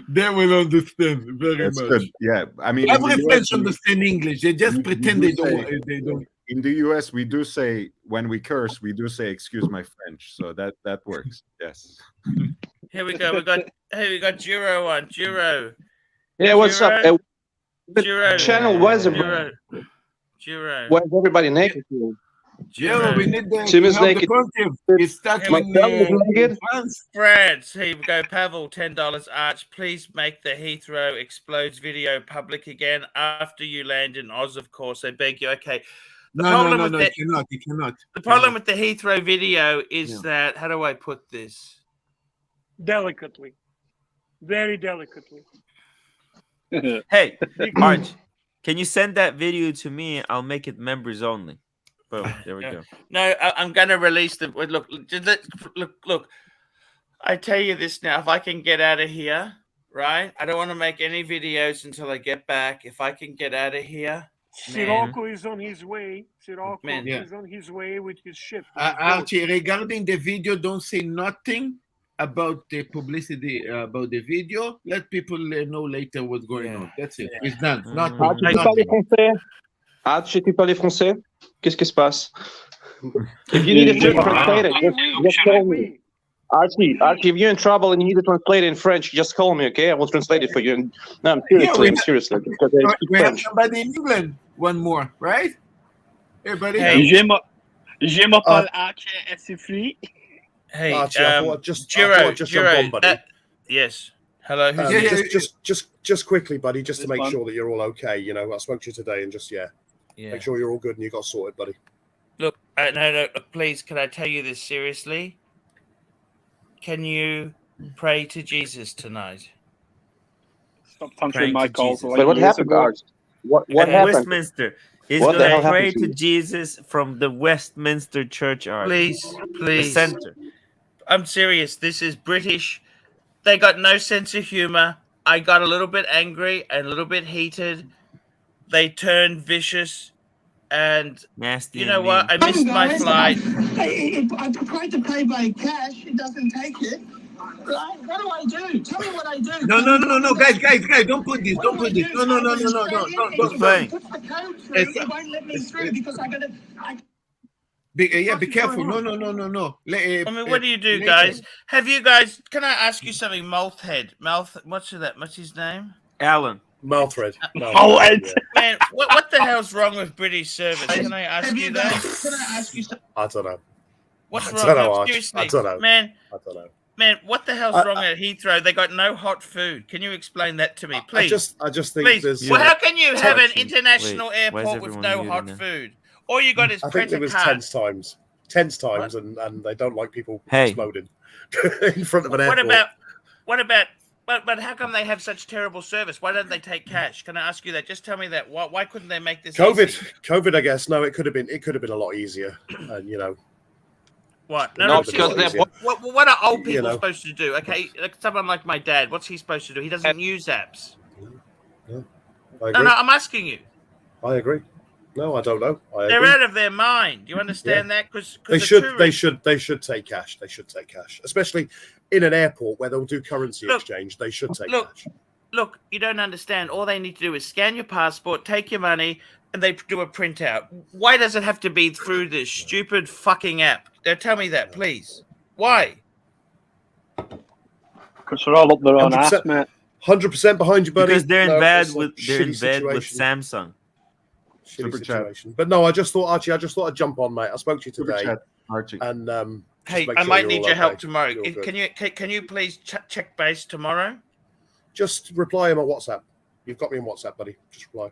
Speaker 1: They will understand very much. Good.
Speaker 4: Yeah, I mean,
Speaker 1: every French understand English. They just pretend they don't.
Speaker 4: In the US, we do say, when we curse, we do say "excuse my French," so that works. Yes.
Speaker 2: Here we go. We got Juro on. Juro.
Speaker 8: Yeah, what's up?
Speaker 2: Juro.
Speaker 8: Channel was about.
Speaker 2: Juro.
Speaker 8: Where's everybody naked?
Speaker 1: Yeah, we need the,
Speaker 8: Tim
Speaker 1: to
Speaker 8: is
Speaker 1: help the
Speaker 8: naked.
Speaker 1: pontiff. He's stuck
Speaker 8: My
Speaker 1: in
Speaker 8: son is naked.
Speaker 1: France.
Speaker 2: France, here we go. Pavel, $10. Arch, please make the Heathrow explodes video public again after you land in Oz, of course. I beg you. Okay.
Speaker 1: No, he cannot.
Speaker 2: The problem with the Heathrow video is that, how do I put this?
Speaker 5: Delicately. Very delicately.
Speaker 7: Hey, Arch, can you send that video to me? I'll make it members only. Boom. There we go.
Speaker 2: No, I'm going to release the look. I tell you this now. If I can get out of here, right? I don't want to make any videos until I get back. If I can get out of here,
Speaker 5: Sirocco is on his way. Sirocco
Speaker 2: Man.
Speaker 5: is on his way with his ship.
Speaker 1: Archie, regarding the video, don't say nothing about the publicity about the video. Let people know later what's going on. That's it. It's done. Nothing.
Speaker 8: Archie, tu parles français? Archie, tu parles français? Qu'est-ce qui se passe? If you need to translate it, just call me. Archie, if you're in trouble and you need to translate it in French, just call me, okay? I will translate it for you. No, I'm seriously. Because I speak
Speaker 1: We have
Speaker 8: French.
Speaker 1: somebody in England. One more, right? Everybody.
Speaker 2: Hey.
Speaker 6: Je m'appelle Archie et c'est free.
Speaker 2: hey,
Speaker 9: Archie, I thought I'd just
Speaker 2: Giro,
Speaker 9: jump on, buddy.
Speaker 2: yes. Hello. Who's
Speaker 9: Just quickly, buddy, just to
Speaker 6: This
Speaker 9: make
Speaker 6: one.
Speaker 9: sure that you're all okay. You know, I spoke to you today, and just make sure you're all good and you got sorted, buddy.
Speaker 2: Look, no, please, can I tell you this seriously? Can you pray to Jesus tonight?
Speaker 6: Stop answering my calls.
Speaker 7: Jesus.
Speaker 6: Like
Speaker 8: But what
Speaker 6: years
Speaker 8: happened,
Speaker 6: ago.
Speaker 8: Arch? What
Speaker 7: At
Speaker 8: happened?
Speaker 7: Westminster. He's
Speaker 8: What the
Speaker 7: going
Speaker 8: hell
Speaker 7: to pray
Speaker 8: happened to
Speaker 7: to
Speaker 8: you?
Speaker 7: Jesus from the Westminster Church Arch.
Speaker 2: Please,
Speaker 7: The
Speaker 2: please.
Speaker 7: center.
Speaker 2: I'm serious. This is British. They got no sense of humor. I got a little bit angry and a little bit heated. They turned vicious. And
Speaker 7: Nasty.
Speaker 2: you know what? I missed my flight.
Speaker 10: I tried to pay by cash. It doesn't take it. Right? What do I do? Tell me what I do.
Speaker 1: No, guys, don't put this. Don't put this. No.
Speaker 7: It's fine.
Speaker 10: Put the code through. It won't let me through because I gotta.
Speaker 1: Be careful. No.
Speaker 2: I mean, what do you do, guys? Have you guys? Can I ask you something? Mouthhead. What's that? What's his name?
Speaker 7: Alan.
Speaker 9: Malthred.
Speaker 2: Man, what the hell's wrong with British service? Can I ask you that?
Speaker 10: Can I ask you something?
Speaker 9: I don't know.
Speaker 2: What's
Speaker 9: I
Speaker 2: wrong?
Speaker 9: don't know,
Speaker 2: No,
Speaker 9: Arch.
Speaker 2: seriously,
Speaker 9: I don't know.
Speaker 2: man.
Speaker 9: I don't know.
Speaker 2: Man, what the hell's wrong at Heathrow? They got no hot food. Can you explain that to me, please?
Speaker 9: I just think
Speaker 2: Please.
Speaker 9: there's.
Speaker 2: Well, how can you have an
Speaker 7: Wait,
Speaker 2: international
Speaker 7: why is
Speaker 2: airport with
Speaker 7: everyone
Speaker 2: no
Speaker 7: muted
Speaker 2: hot
Speaker 7: now?
Speaker 2: food? All you got is
Speaker 9: I think there was tense times, and they don't like people exploding in front of an airport.
Speaker 2: What about? But how come they have such terrible service? Why don't they take cash? Can I ask you that? Just tell me that. Why couldn't they make this? easy?
Speaker 9: COVID, I guess. No, it could have been a lot easier, and you know.
Speaker 2: What?
Speaker 8: No,
Speaker 2: No,
Speaker 8: because they're
Speaker 2: what are old people
Speaker 9: You know.
Speaker 2: supposed to do? Okay, like someone like my dad, what's he supposed to do? He doesn't use apps.
Speaker 9: I agree.
Speaker 2: No, I'm asking you.
Speaker 9: I agree. No, I don't know.
Speaker 2: They're out of their mind. You understand that? Because
Speaker 9: They should take cash. They should take cash, especially in an airport where they'll do currency exchange. They should take cash.
Speaker 2: Look, you don't understand. All they need to do is scan your passport, take your money, and they do a printout. Why does it have to be through this stupid fucking app? Tell me that, please. Why?
Speaker 6: Because they're all up their own ass,
Speaker 9: 100%,
Speaker 6: mate.
Speaker 9: 100% behind you, buddy.
Speaker 7: Because they're in
Speaker 9: No,
Speaker 7: bed
Speaker 9: it's a
Speaker 7: with
Speaker 9: shitty
Speaker 7: Samsung.
Speaker 9: Shitty
Speaker 4: Super chat.
Speaker 9: situation. But no, I just thought I'd jump on, mate. I spoke to you
Speaker 4: Super
Speaker 9: today,
Speaker 4: chat, Archie.
Speaker 9: and
Speaker 2: Hey,
Speaker 9: make
Speaker 2: I
Speaker 9: sure
Speaker 2: might
Speaker 9: you're
Speaker 2: need
Speaker 9: all
Speaker 2: your help
Speaker 9: okay.
Speaker 2: tomorrow.
Speaker 9: You're good.
Speaker 2: Can you please check base tomorrow?
Speaker 9: Just reply him on WhatsApp. You've got me on WhatsApp, buddy. Just reply.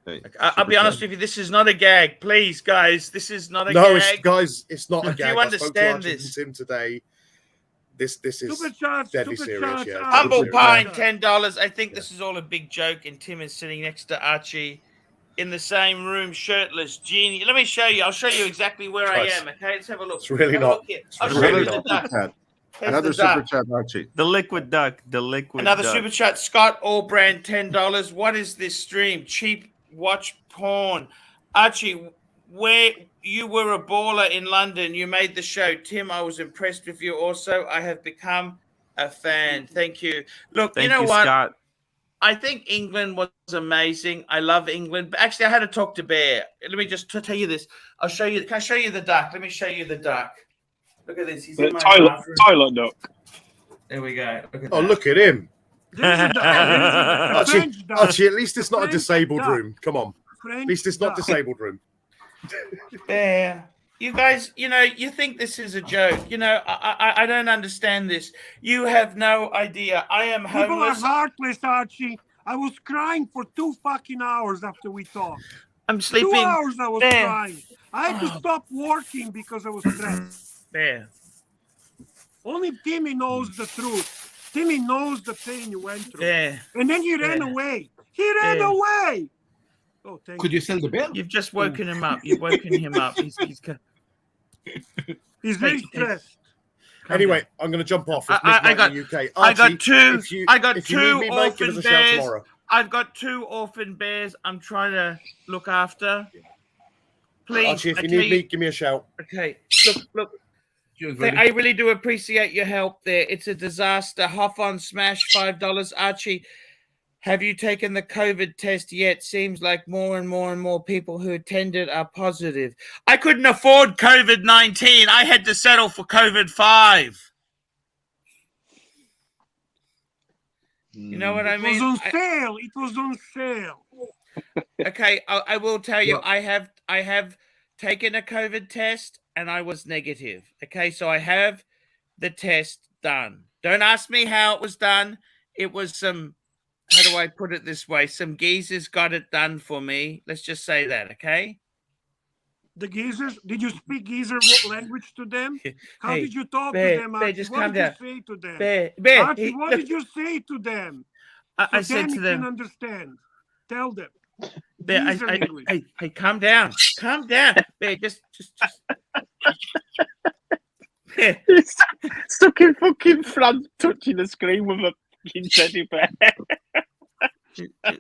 Speaker 4: Hey,
Speaker 2: I'll be honest with you. This is not a gag, please, guys. This is not a
Speaker 9: No,
Speaker 2: gag.
Speaker 9: it's not a
Speaker 2: Do
Speaker 9: gag.
Speaker 2: you
Speaker 9: I
Speaker 2: understand
Speaker 9: spoke to Archie
Speaker 2: this?
Speaker 9: and Tim today. This is
Speaker 5: Super chat,
Speaker 9: deadly
Speaker 5: super
Speaker 9: serious.
Speaker 5: chat.
Speaker 9: Yeah,
Speaker 2: Humble
Speaker 9: Super
Speaker 2: Pine,
Speaker 9: serious.
Speaker 2: $10. I think this is all a big joke, and Tim is sitting next to Archie in the same room, shirtless. Genie. Let me show you. I'll show you exactly where I
Speaker 9: Nice.
Speaker 2: am. Okay, let's have a look.
Speaker 9: It's really
Speaker 2: Have a
Speaker 9: not.
Speaker 2: look here.
Speaker 9: It's
Speaker 2: I'll show
Speaker 9: really
Speaker 2: you
Speaker 9: not.
Speaker 2: the duck.
Speaker 4: Chat.
Speaker 2: Here's
Speaker 4: Another
Speaker 2: the
Speaker 4: super
Speaker 2: duck.
Speaker 4: chat, Archie.
Speaker 7: The liquid duck. The liquid
Speaker 2: Another
Speaker 7: duck.
Speaker 2: super chat. Scott Allbrand, $10. What is this stream? Cheap watch porn. Archie, where you were a baller in London, you made the show. Tim, I was impressed with you also. I have become a fan. Thank you. Look,
Speaker 7: Thank
Speaker 2: you know
Speaker 7: you,
Speaker 2: what?
Speaker 7: Scott.
Speaker 2: I think England was amazing. I love England. But actually, I had to talk to Bear. Let me just tell you this. I'll show you. Can I show you the duck? Let me show you the duck. Look at this. He's in my bathroom.
Speaker 6: Toilet duck.
Speaker 2: There we go. Look at
Speaker 9: Oh,
Speaker 2: that.
Speaker 9: look at him.
Speaker 5: There's a duck. There's a French duck.
Speaker 9: Archie, at least it's not a
Speaker 5: French
Speaker 9: disabled
Speaker 5: duck.
Speaker 9: room. Come on. At
Speaker 5: French
Speaker 9: least it's not
Speaker 5: duck.
Speaker 9: disabled room.
Speaker 2: Bear, you guys, you think this is a joke. I don't understand this. You have no idea. I am
Speaker 5: People are
Speaker 2: homeless.
Speaker 5: heartless, Archie. I was crying for 2 fucking hours after we talked.
Speaker 2: I'm sleeping.
Speaker 5: 2 hours I was
Speaker 2: Bear.
Speaker 5: crying. I had to stop working because I was stressed.
Speaker 2: Bear.
Speaker 5: Only Timmy knows the truth. Timmy knows the pain you went through.
Speaker 2: Bear.
Speaker 5: And then he ran away. He ran away. Oh, thank
Speaker 1: Could you sell the bear?
Speaker 2: You've just woken him up. You've woken him up. He's
Speaker 5: very stressed.
Speaker 9: Anyway, I'm going to jump off. It's
Speaker 2: I got
Speaker 9: midnight in the UK.
Speaker 2: I got
Speaker 9: Archie,
Speaker 2: two.
Speaker 9: if you-
Speaker 2: I got
Speaker 9: if you need
Speaker 2: two
Speaker 9: me, mate, give us
Speaker 2: orphan
Speaker 9: a shout
Speaker 2: bears.
Speaker 9: tomorrow.
Speaker 2: I've got 2 orphan bears. I'm trying to look after. Please,
Speaker 9: Archie, if
Speaker 2: I
Speaker 9: you
Speaker 2: tell
Speaker 9: need me, give me a shout.
Speaker 2: Okay, look. I really do appreciate your help there. It's a disaster. Hop on Smash, $5. Archie, have you taken the COVID test yet? Seems like more and more people who attended are positive. I couldn't afford COVID-19. I had to settle for COVID-5. You know what I mean?
Speaker 5: It was on sale. It was on sale.
Speaker 2: Okay, I will tell you, I have taken a COVID test and I was negative. Okay, so I have the test done. Don't ask me how it was done. It was some, how do I put it this way? Some geezers got it done for me. Let's just say that, okay?
Speaker 5: The geezers? Did you speak geezer language to them? How
Speaker 2: Hey,
Speaker 5: did you talk
Speaker 2: Bear,
Speaker 5: to them,
Speaker 2: Bear,
Speaker 5: Archie?
Speaker 2: just
Speaker 5: What
Speaker 2: calm
Speaker 5: did
Speaker 2: down.
Speaker 5: you say to them?
Speaker 2: Bear,
Speaker 5: Archie, what did you say to them?
Speaker 2: I said to
Speaker 5: Can
Speaker 2: them,
Speaker 5: understand. Tell them.
Speaker 2: Bear,
Speaker 5: Geezer English.
Speaker 2: hey, calm down. Calm down. Bear, just. Bear.
Speaker 6: Stuck in fucking France, touching the screen with a fucking teddy bear.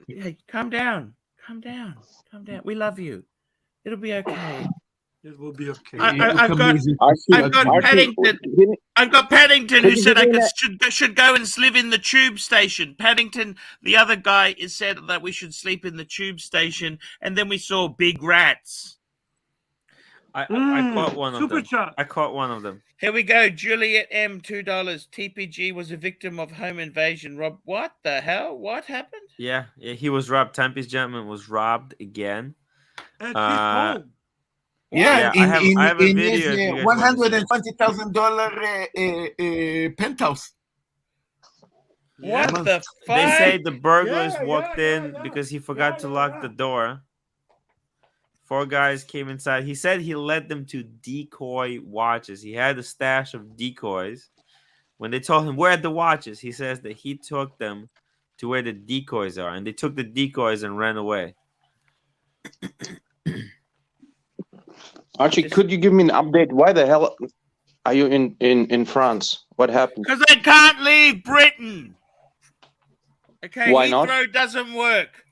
Speaker 2: Hey, calm down. Calm down. Calm down. We love you. It'll be okay.
Speaker 5: It will be okay.
Speaker 2: I've got Paddington. I've got Paddington who said I should go and sleep in the tube station. Paddington, the other guy, is said that we should sleep in the tube station, and then we saw big rats.
Speaker 7: I caught one of them.
Speaker 5: Chat.
Speaker 7: I caught one of them.
Speaker 2: Here we go. Juliet M, $2. TPG was a victim of home invasion. Rob, what the hell? What happened?
Speaker 7: Yeah, he was robbed. Tempe's gentleman was robbed again.
Speaker 5: At his home.
Speaker 1: Yeah,
Speaker 7: I have a video.
Speaker 1: in his $120,000 penthouse.
Speaker 2: What the fuck?
Speaker 7: They say the burglars walked in because he forgot to lock the door. 4 guys came inside. He said he led them to decoy watches. He had a stash of decoys. When they told him where are the watches, he says that he took them to where the decoys are, and they took the decoys and ran away.
Speaker 8: Archie, could you give me an update? Why the hell are you in France? What happened?
Speaker 2: Because I can't leave Britain. Okay,
Speaker 8: Why not?
Speaker 2: Heathrow doesn't work.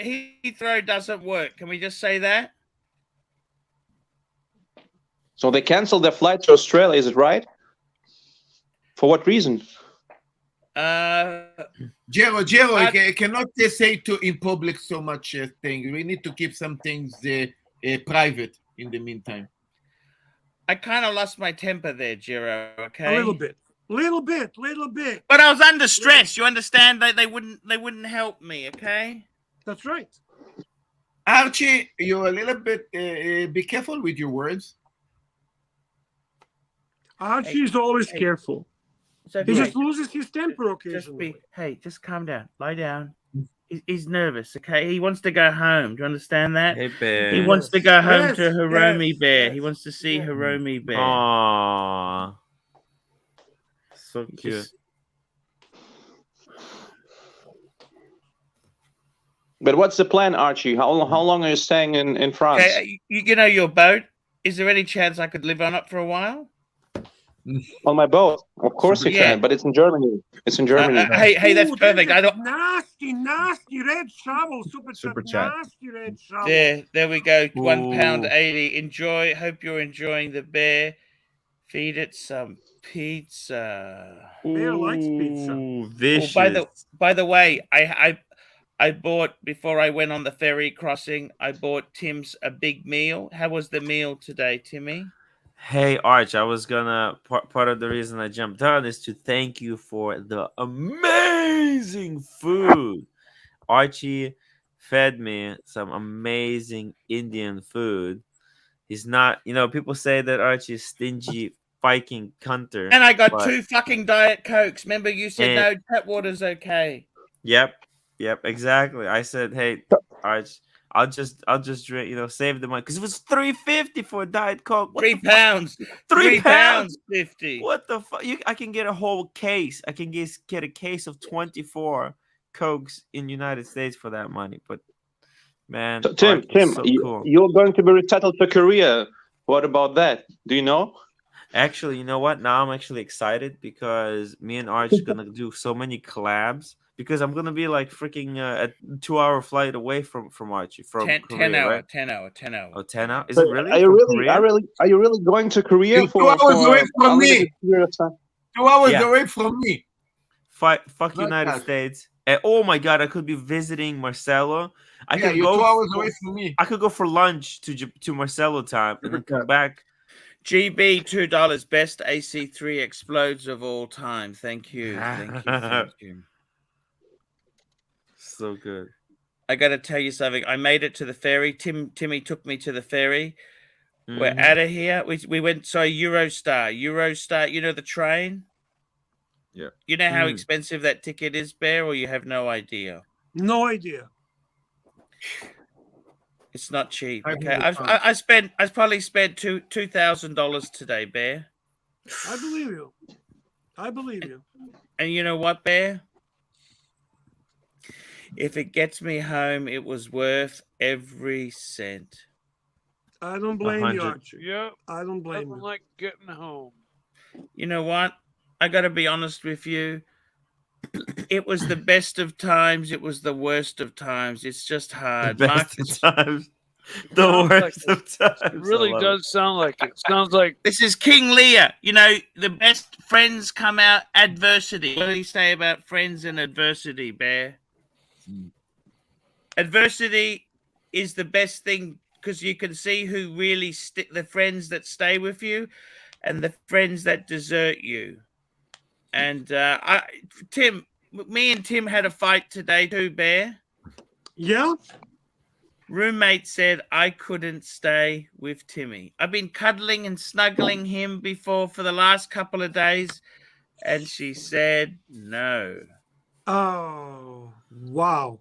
Speaker 2: Heathrow doesn't work. Can we just say that?
Speaker 8: So they canceled their flight to Australia, is it right? For what reason?
Speaker 1: Jero, cannot say to in public so much things. We need to keep some things private in the meantime.
Speaker 2: I kind of lost my temper there, Jero. Okay,
Speaker 5: A little bit.
Speaker 2: But I was under stress. You understand? They wouldn't help me. Okay.
Speaker 5: That's right.
Speaker 1: Archie, you're a little bit. Be careful with your words.
Speaker 5: Archie is always careful.
Speaker 2: Okay.
Speaker 5: He just loses his temper occasionally.
Speaker 2: Just calm down. Lie down. He's nervous, okay? He wants to go home. Do you understand that?
Speaker 7: Hey, Bear.
Speaker 2: He wants to go home
Speaker 5: Yes,
Speaker 2: to Hiromi
Speaker 5: yes,
Speaker 2: Bear.
Speaker 5: yes.
Speaker 2: He wants to see Hiromi Bear.
Speaker 7: Aww. So cute.
Speaker 8: But what's the plan, Archie? How long are you staying in France?
Speaker 2: Okay, you know your boat. Is there any chance I could live on it for a while?
Speaker 8: On my boat? Of course you
Speaker 2: Yeah.
Speaker 8: can, but it's in Germany. It's in Germany.
Speaker 2: Hey, that's
Speaker 5: Ooh,
Speaker 2: perfect. I
Speaker 5: there's
Speaker 2: don't.
Speaker 5: a nasty red shovel. Super chat. Nasty red shovel.
Speaker 2: There we go.
Speaker 7: Ooh.
Speaker 2: £1.80. Enjoy. Hope you're enjoying the bear. Feed it some pizza.
Speaker 5: Bear likes pizza.
Speaker 7: Ooh,
Speaker 2: Oh,
Speaker 7: vicious.
Speaker 2: by the way, I bought before I went on the ferry crossing. I bought Tim's a big meal. How was the meal today, Timmy?
Speaker 7: Hey, Arch, I was gonna part of the reason I jumped on is to thank you for the amazing food. Archie fed me some amazing Indian food. He's not, people say that Archie is stingy Viking hunter.
Speaker 2: And I got 2 fucking Diet Cokes. Remember, you said no, tap water's okay.
Speaker 7: Yep, exactly. I said, hey, Arch, I'll just drink, save the money, because it was $3.50 for a Diet Coke. What
Speaker 2: £3. £3.50.
Speaker 7: What the fuck? I can get a whole case. I can get a case of 24 Cokes in United States for that money. But man,
Speaker 8: so, Tim,
Speaker 7: so cool.
Speaker 8: You're going to be resettled to Korea. What about that? Do you know?
Speaker 7: Actually, you know what? Now I'm actually excited because me and Arch are gonna do so many collabs. Because I'm gonna be like freaking a 2-hour flight away from Archie, from
Speaker 2: 10
Speaker 7: Korea,
Speaker 2: hour,
Speaker 7: right?
Speaker 2: 10 hour.
Speaker 7: Oh, 10 hours? Is
Speaker 8: So
Speaker 7: it really?
Speaker 8: Are you really going to Korea
Speaker 1: You're 2 hours away from me. 2 hours away from me.
Speaker 7: Fuck United States. And, oh my god, I could be visiting Marcelo.
Speaker 1: You're 2 hours away from me.
Speaker 7: I could go for lunch to Marcelo time and then come back.
Speaker 2: GB $2. Best AC3 explodes of all time. Thank you. Thank you.
Speaker 7: So good.
Speaker 2: I got to tell you something. I made it to the ferry. Timmy took me to the ferry. We're out of here. We went. Eurostar. You know the train.
Speaker 4: Yeah.
Speaker 2: You know how expensive that ticket is, Bear, or you have no idea?
Speaker 5: No idea.
Speaker 2: It's not cheap. Okay, I probably spent $2,000 today, Bear.
Speaker 5: I believe you. I believe you.
Speaker 2: And you know what, Bear? If it gets me home, it was worth every cent.
Speaker 5: I don't blame you, Archie.
Speaker 11: Yeah,
Speaker 5: I don't blame you.
Speaker 11: Like getting home.
Speaker 2: You know what? I got to be honest with you. It was the best of times. It was the worst of times. It's just hard.
Speaker 7: The best of times. The worst of times.
Speaker 11: It really does sound like it. Sounds like
Speaker 2: this is King Lear. You know, the best friends come out adversity. What do you say about friends and adversity, Bear? Adversity is the best thing because you can see who really the friends that stay with you and the friends that desert you. And me and Tim had a fight today too, Bear.
Speaker 5: Yeah?
Speaker 2: Roommate said I couldn't stay with Timmy. I've been cuddling and snuggling him before for the last couple of days, and she said no.
Speaker 5: Oh, wow.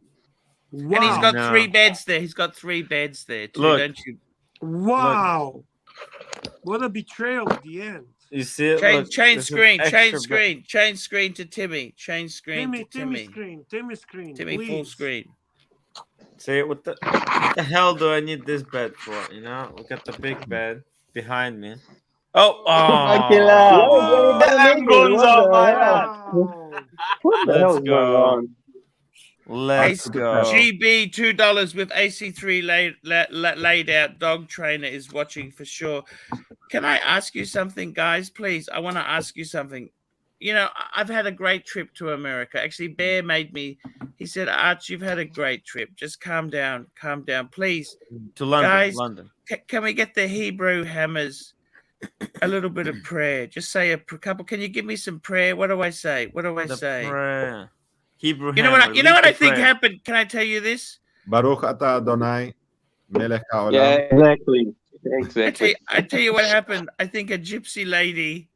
Speaker 2: And he's got 3 beds there. He's got 3 beds there too, don't you?
Speaker 5: Wow. What a betrayal at the end.
Speaker 7: You see it?
Speaker 2: Change screen to Timmy. Change screen to Timmy.
Speaker 5: Timmy screen.
Speaker 2: Timmy
Speaker 5: please.
Speaker 2: full screen.
Speaker 7: See, what the hell do I need this bed for? You know, we got the big bed behind me.
Speaker 2: Oh,
Speaker 7: let's go. Let's go.
Speaker 2: GB $2 with AC3 laid out. Dog trainer is watching for sure. Can I ask you something, guys? Please, I want to ask you something. You know, I've had a great trip to America. Actually, Bear made me. He said, "Arch, you've had a great trip. Just calm down, please."
Speaker 7: To London,
Speaker 2: guys,
Speaker 7: London.
Speaker 2: Can we get the Hebrew hammers? A little bit of prayer. Just say a couple. Can you give me some prayer? What do I say? What do I say?
Speaker 7: Prayer. Hebrew.
Speaker 2: You know what I think happened? Can I tell you this?
Speaker 4: Baruch atah Adonai, melech haolam.
Speaker 8: Yeah, exactly.
Speaker 2: I tell you what happened. I think a gypsy lady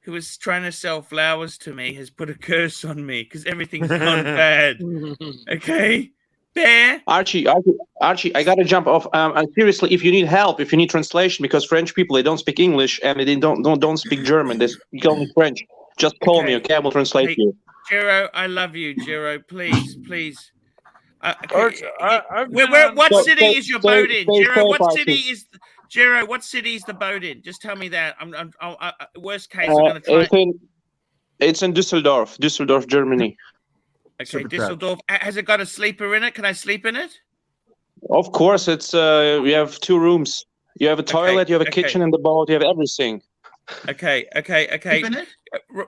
Speaker 2: who was trying to sell flowers to me has put a curse on me because everything's gone bad. Okay, Bear.
Speaker 8: Archie, I gotta jump off. And seriously, if you need help, if you need translation, because French people they don't speak English and they don't speak German. They speak only French. Just call me, okay? I will translate you.
Speaker 2: Jero, I love you, Jero. Please.
Speaker 11: What
Speaker 2: What city is your boat in, Jero? What city is the boat in? Just tell me that. Worst case, I'm gonna try.
Speaker 8: It's in Düsseldorf, Germany.
Speaker 2: Okay, Düsseldorf. Has it got a sleeper in it? Can I sleep in it?
Speaker 8: Of course, it's we have 2 rooms. You have a toilet, you have a kitchen in the boat, you have everything.
Speaker 2: Okay.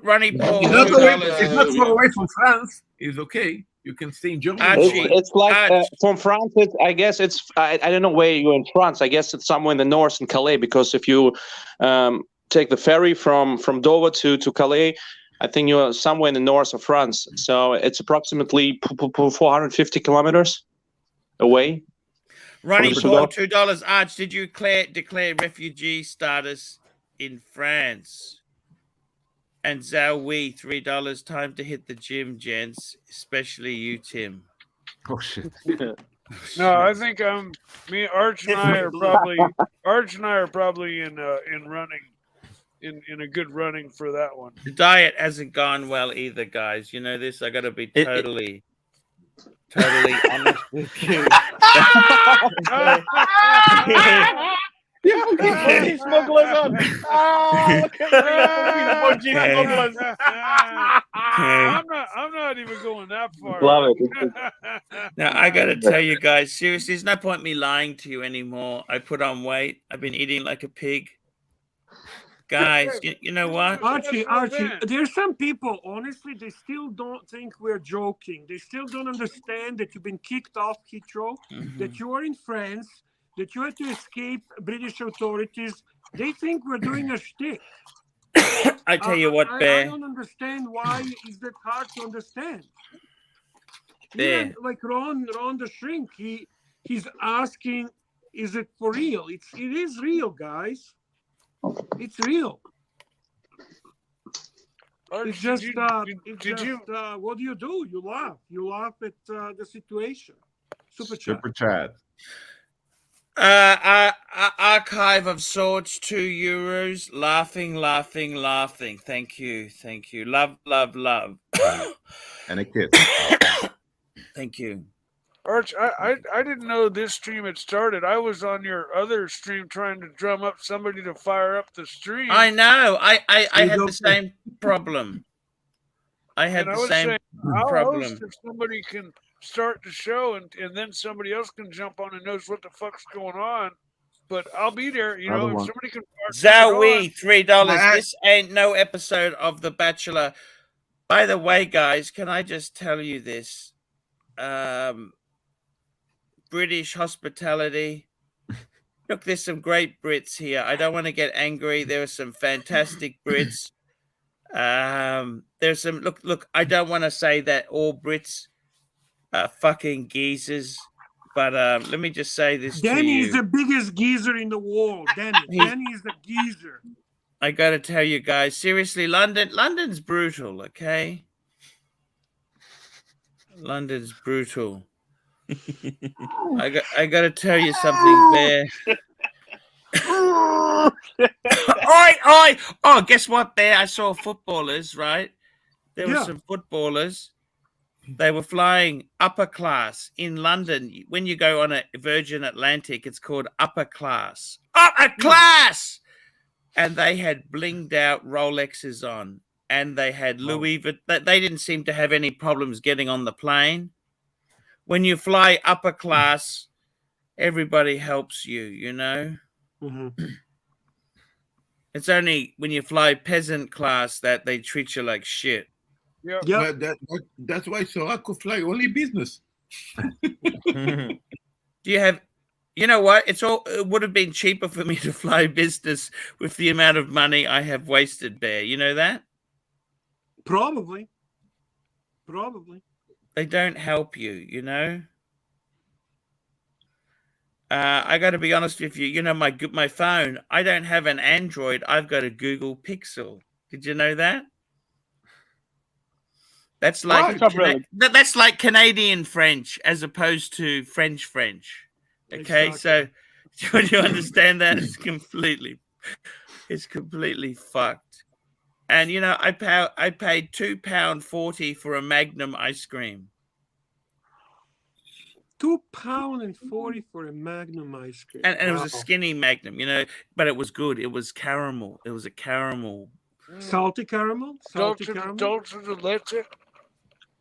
Speaker 2: Ronnie Paul.
Speaker 1: It's not far away from France. It's okay. You can stay in Germany.
Speaker 8: It's like from France. I guess it's. I don't know where you're in France. I guess it's somewhere in the north in Calais. Because if you take the ferry from Dover to Calais, I think you're somewhere in the north of France. So it's approximately 450 kilometers. away.
Speaker 2: Ronnie
Speaker 8: From
Speaker 2: Paul,
Speaker 8: Sudan.
Speaker 2: $2. Arch, did you declare refugee status in France? And Zhao Wei, $3. Time to hit the gym, gents, especially you, Tim.
Speaker 4: Oh shit.
Speaker 11: No, I think me, Arch and I are probably in running, in a good running for that one.
Speaker 2: The diet hasn't gone well either, guys. You know this. I got to be totally honest with you.
Speaker 6: Emoji smugglers on. Oh, look at the emoji smugglers.
Speaker 11: I'm not even going that far.
Speaker 8: Love it.
Speaker 2: Now I gotta tell you guys, seriously, there's no point me lying to you anymore. I put on weight. I've been eating like a pig. Guys, you know what?
Speaker 5: Archie, there's some people, honestly, they still don't think we're joking. They still don't understand that you've been kicked off Heathrow, that you are in France, that you had to escape British authorities. They think we're doing a shtick.
Speaker 2: I tell you what, Bear.
Speaker 5: I don't understand why is that hard to understand.
Speaker 2: Bear.
Speaker 5: Even like Ron the Shrink, he's asking, is it for real? It is real, guys. It's real. It's just, what do? You laugh. You laugh at the situation. Super
Speaker 4: chat.
Speaker 2: Archive of Swords, €2. Laughing. Thank you. Love.
Speaker 4: And a kiss.
Speaker 2: Thank you.
Speaker 11: Arch, I didn't know this stream had started. I was on your other stream trying to drum up somebody to fire up the stream.
Speaker 2: I know. I had the same problem. I had the same problem.
Speaker 11: If somebody can start the show and then somebody else can jump on and knows what the fuck's going on. But I'll be there, if somebody can.
Speaker 2: Zowie, $3. This ain't no episode of The Bachelor. By the way, guys, can I just tell you this? British hospitality. Look, there's some great Brits here. I don't want to get angry. There are some fantastic Brits. There's some look. I don't want to say that all Brits are fucking geezers, but let me just say this.
Speaker 5: Danny is the biggest geezer in the world. Danny is the geezer.
Speaker 2: I got to tell you guys, seriously, London's brutal. Okay, London's brutal. I got to tell you something, Bear. Oi! Oh, guess what, Bear? I saw footballers, right? There were some footballers. They were flying upper class in London. When you go on a Virgin Atlantic, it's called upper class. Upper class! And they had blinged out Rolexes on. And they had Louis Vuitton. They didn't seem to have any problems getting on the plane. When you fly upper class, everybody helps you, you know? It's only when you fly peasant class that they treat you like shit.
Speaker 1: Yeah. That's why Sorako fly only business.
Speaker 2: Do you have, you know what? It would have been cheaper for me to fly business with the amount of money I have wasted, Bear. You know that?
Speaker 5: Probably.
Speaker 2: They don't help you, you know? I got to be honest with you. You know, my phone, I don't have an Android. I've got a Google Pixel. Did you know that? That's like that's like Canadian French as opposed to French. Okay, exactly. So do you understand that? It's completely fucked. And you know, I paid £2.40 for a Magnum ice cream.
Speaker 5: £2.40 for a Magnum ice cream.
Speaker 2: And it was a skinny Magnum, you know, but it was good. It was caramel. It was a caramel.
Speaker 5: Salty caramel?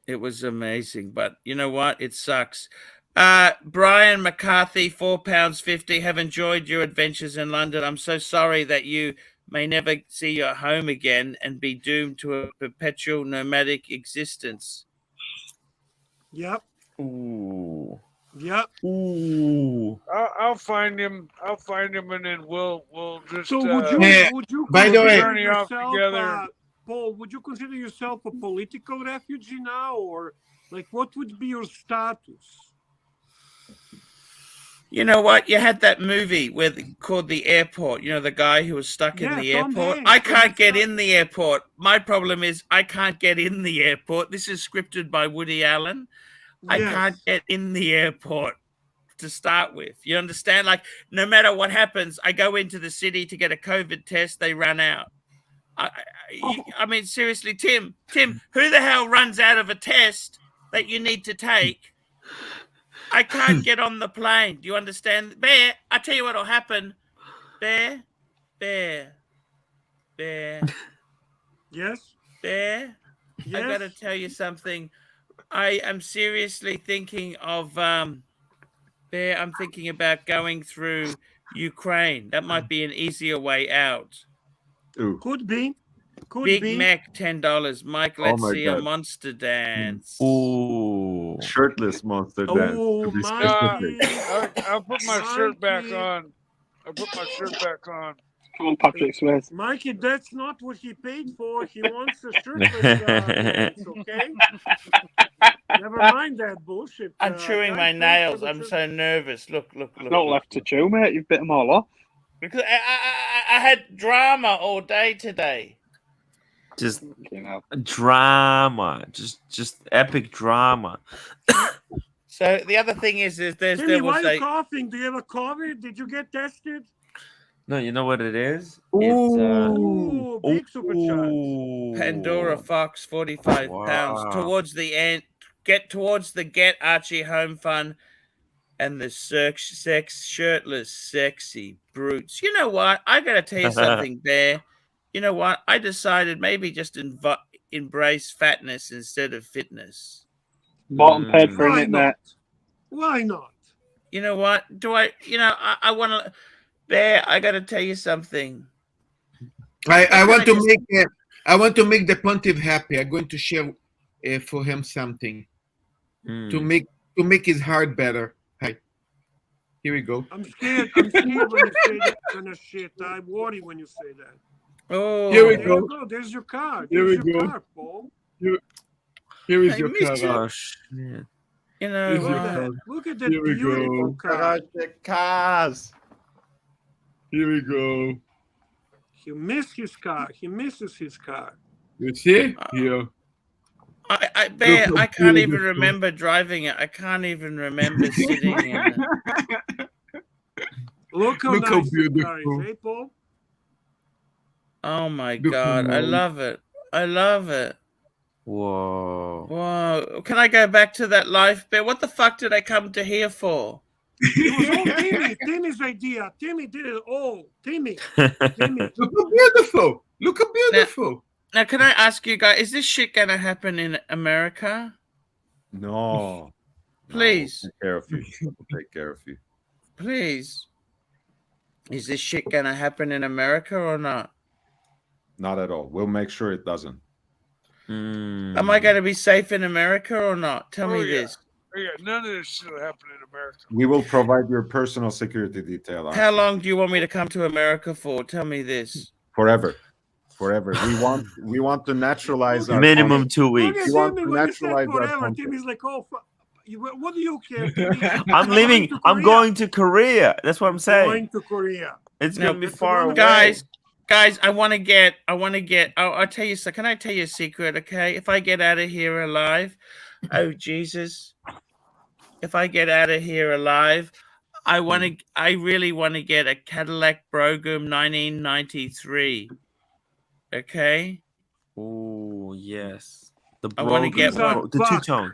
Speaker 2: It was amazing. But you know what? It sucks. Brian McCarthy, £4.50. Have enjoyed your adventures in London. I'm so sorry that you may never see your home again and be doomed to a perpetual nomadic existence.
Speaker 5: Yep.
Speaker 2: Ooh.
Speaker 5: Yep.
Speaker 2: Ooh.
Speaker 11: I'll find him. and then we'll just.
Speaker 5: So would you
Speaker 1: by the way,
Speaker 11: journey off together.
Speaker 5: Paul, would you consider yourself a political refugee now, or like what would be your status?
Speaker 2: You know what? You had that movie called The Airport. You know, the guy who was stuck in
Speaker 5: Yeah,
Speaker 2: the
Speaker 5: Tom
Speaker 2: airport.
Speaker 5: Hanks,
Speaker 2: I
Speaker 5: when
Speaker 2: can't
Speaker 5: he's
Speaker 2: get
Speaker 5: stuck-
Speaker 2: in the airport. My problem is I can't get in the airport. This is scripted by Woody Allen. I can't
Speaker 5: Yes.
Speaker 2: get in the airport to start with. You understand? Like, no matter what happens, I go into the city to get a COVID test, they run out. I mean, seriously, Tim, who the hell runs out of a test that you need to take? I can't get on the plane. Do you understand? Bear, I tell you what'll happen. Bear.
Speaker 5: Yes.
Speaker 2: Bear.
Speaker 5: Yes.
Speaker 2: I gotta tell you something. I am seriously thinking of Bear, I'm thinking about going through Ukraine. That might be an easier way out.
Speaker 4: Ooh.
Speaker 5: Could be.
Speaker 2: Big Mac, $10. Mike,
Speaker 4: Oh
Speaker 2: let's
Speaker 4: my
Speaker 2: see a
Speaker 4: God.
Speaker 2: monster dance.
Speaker 7: Ooh.
Speaker 4: Shirtless monster dance.
Speaker 5: Oh,
Speaker 4: To be
Speaker 5: Mikey.
Speaker 4: specific.
Speaker 11: I'll put my shirt back
Speaker 5: Mikey.
Speaker 11: on. I'll put my shirt back on.
Speaker 6: Come on, Patrick Smith.
Speaker 5: Mikey, that's not what he paid for. He wants a shirtless dance, okay? Never mind that bullshit.
Speaker 2: I'm chewing my nails. I'm so nervous. Look.
Speaker 6: Not left to chew, mate. You've bit them all off.
Speaker 2: Because I had drama all day today.
Speaker 7: Just
Speaker 6: You know.
Speaker 7: drama. Just epic drama.
Speaker 2: So the other thing is
Speaker 5: Timmy,
Speaker 2: there
Speaker 5: why
Speaker 2: was
Speaker 5: are you
Speaker 2: a
Speaker 5: coughing? Do you have a COVID? Did you get tested?
Speaker 7: No, you know what it is?
Speaker 5: Ooh, big super chat.
Speaker 7: Ooh.
Speaker 2: Pandora Fox, 45 pounds.
Speaker 7: Wow.
Speaker 2: Towards the end, towards the Get Archie Home Fun and the sex shirtless sexy brutes. You know what? I gotta tell you something, Bear. You know what? I decided maybe just embrace fatness instead of fitness.
Speaker 6: Bottom paid for
Speaker 5: Why
Speaker 6: it,
Speaker 5: not?
Speaker 6: mate.
Speaker 5: Why not?
Speaker 2: You know what? I want to, Bear, I gotta tell you something.
Speaker 1: I want to make the pontiff happy. I'm going to share for him something to make his heart better. Hi, here we go.
Speaker 5: I'm scared when you say that kind of shit. I worry when you say that.
Speaker 2: Oh,
Speaker 1: Here we
Speaker 5: There
Speaker 1: go.
Speaker 5: you go. There's your card.
Speaker 1: Here
Speaker 5: There's
Speaker 1: we
Speaker 5: your
Speaker 1: go.
Speaker 5: card, Paul.
Speaker 1: Here is
Speaker 2: I
Speaker 1: your
Speaker 2: miss
Speaker 1: card.
Speaker 7: Oh shit.
Speaker 2: You know,
Speaker 1: Here's your
Speaker 5: Look at that.
Speaker 1: card.
Speaker 5: Look at that
Speaker 1: Here we
Speaker 5: beautiful
Speaker 1: go.
Speaker 5: card.
Speaker 4: Cars.
Speaker 1: Here we go.
Speaker 5: He missed his car. He misses his car.
Speaker 1: You see? Here.
Speaker 2: Bear,
Speaker 1: Look how
Speaker 2: I can't even
Speaker 1: beautiful.
Speaker 2: remember driving it. I can't even remember sitting in it.
Speaker 5: Look how
Speaker 1: Look how
Speaker 5: nice the car is,
Speaker 1: beautiful.
Speaker 5: eh, Paul?
Speaker 2: Oh my
Speaker 1: Look how
Speaker 2: God, I
Speaker 1: nice.
Speaker 2: love it. I love it.
Speaker 7: Whoa.
Speaker 2: Whoa. Can I go back to that life, Bear? What the fuck did I come to here for?
Speaker 5: It was all Timmy. Timmy's idea. Timmy did it all. Timmy. Timmy.
Speaker 1: Look how beautiful. Look how beautiful.
Speaker 2: Now, can I ask you guys, is this shit gonna happen in America?
Speaker 4: No.
Speaker 2: Please.
Speaker 4: We'll take care of you. We'll take care of you.
Speaker 2: Please. Is this shit gonna happen in America or not?
Speaker 4: Not at all. We'll make sure it doesn't.
Speaker 2: Am I gonna be safe in America or not? Tell me
Speaker 11: yeah.
Speaker 2: this.
Speaker 11: Oh, yeah, none of this shit will happen in America.
Speaker 4: We will provide your personal security detail.
Speaker 2: How long do you want me to come to America for? Tell me this.
Speaker 4: Forever. Forever. We want to naturalize our
Speaker 7: Minimum
Speaker 4: contact.
Speaker 7: 2
Speaker 5: Look
Speaker 7: weeks.
Speaker 5: at
Speaker 4: You want
Speaker 5: Timmy
Speaker 4: to
Speaker 5: when you said
Speaker 4: naturalize our
Speaker 5: forever.
Speaker 4: contact.
Speaker 5: Timmy's like, oh, what do you care, Timmy?
Speaker 7: I'm leaving.
Speaker 5: to
Speaker 7: I'm
Speaker 5: Korea.
Speaker 7: going to Korea. That's what I'm saying.
Speaker 5: Going to Korea.
Speaker 7: It's
Speaker 2: No,
Speaker 7: gonna be
Speaker 5: but
Speaker 7: far away.
Speaker 2: Guys, I want to get. I'll tell you. So, can I tell you a secret? Okay, if I get out of here alive, oh Jesus! If I get out of here alive, I really want to get a Cadillac Brougham 1993. Okay.
Speaker 7: Oh yes. The
Speaker 2: I wanna get
Speaker 7: Brougham,
Speaker 2: one.
Speaker 7: the two-tone.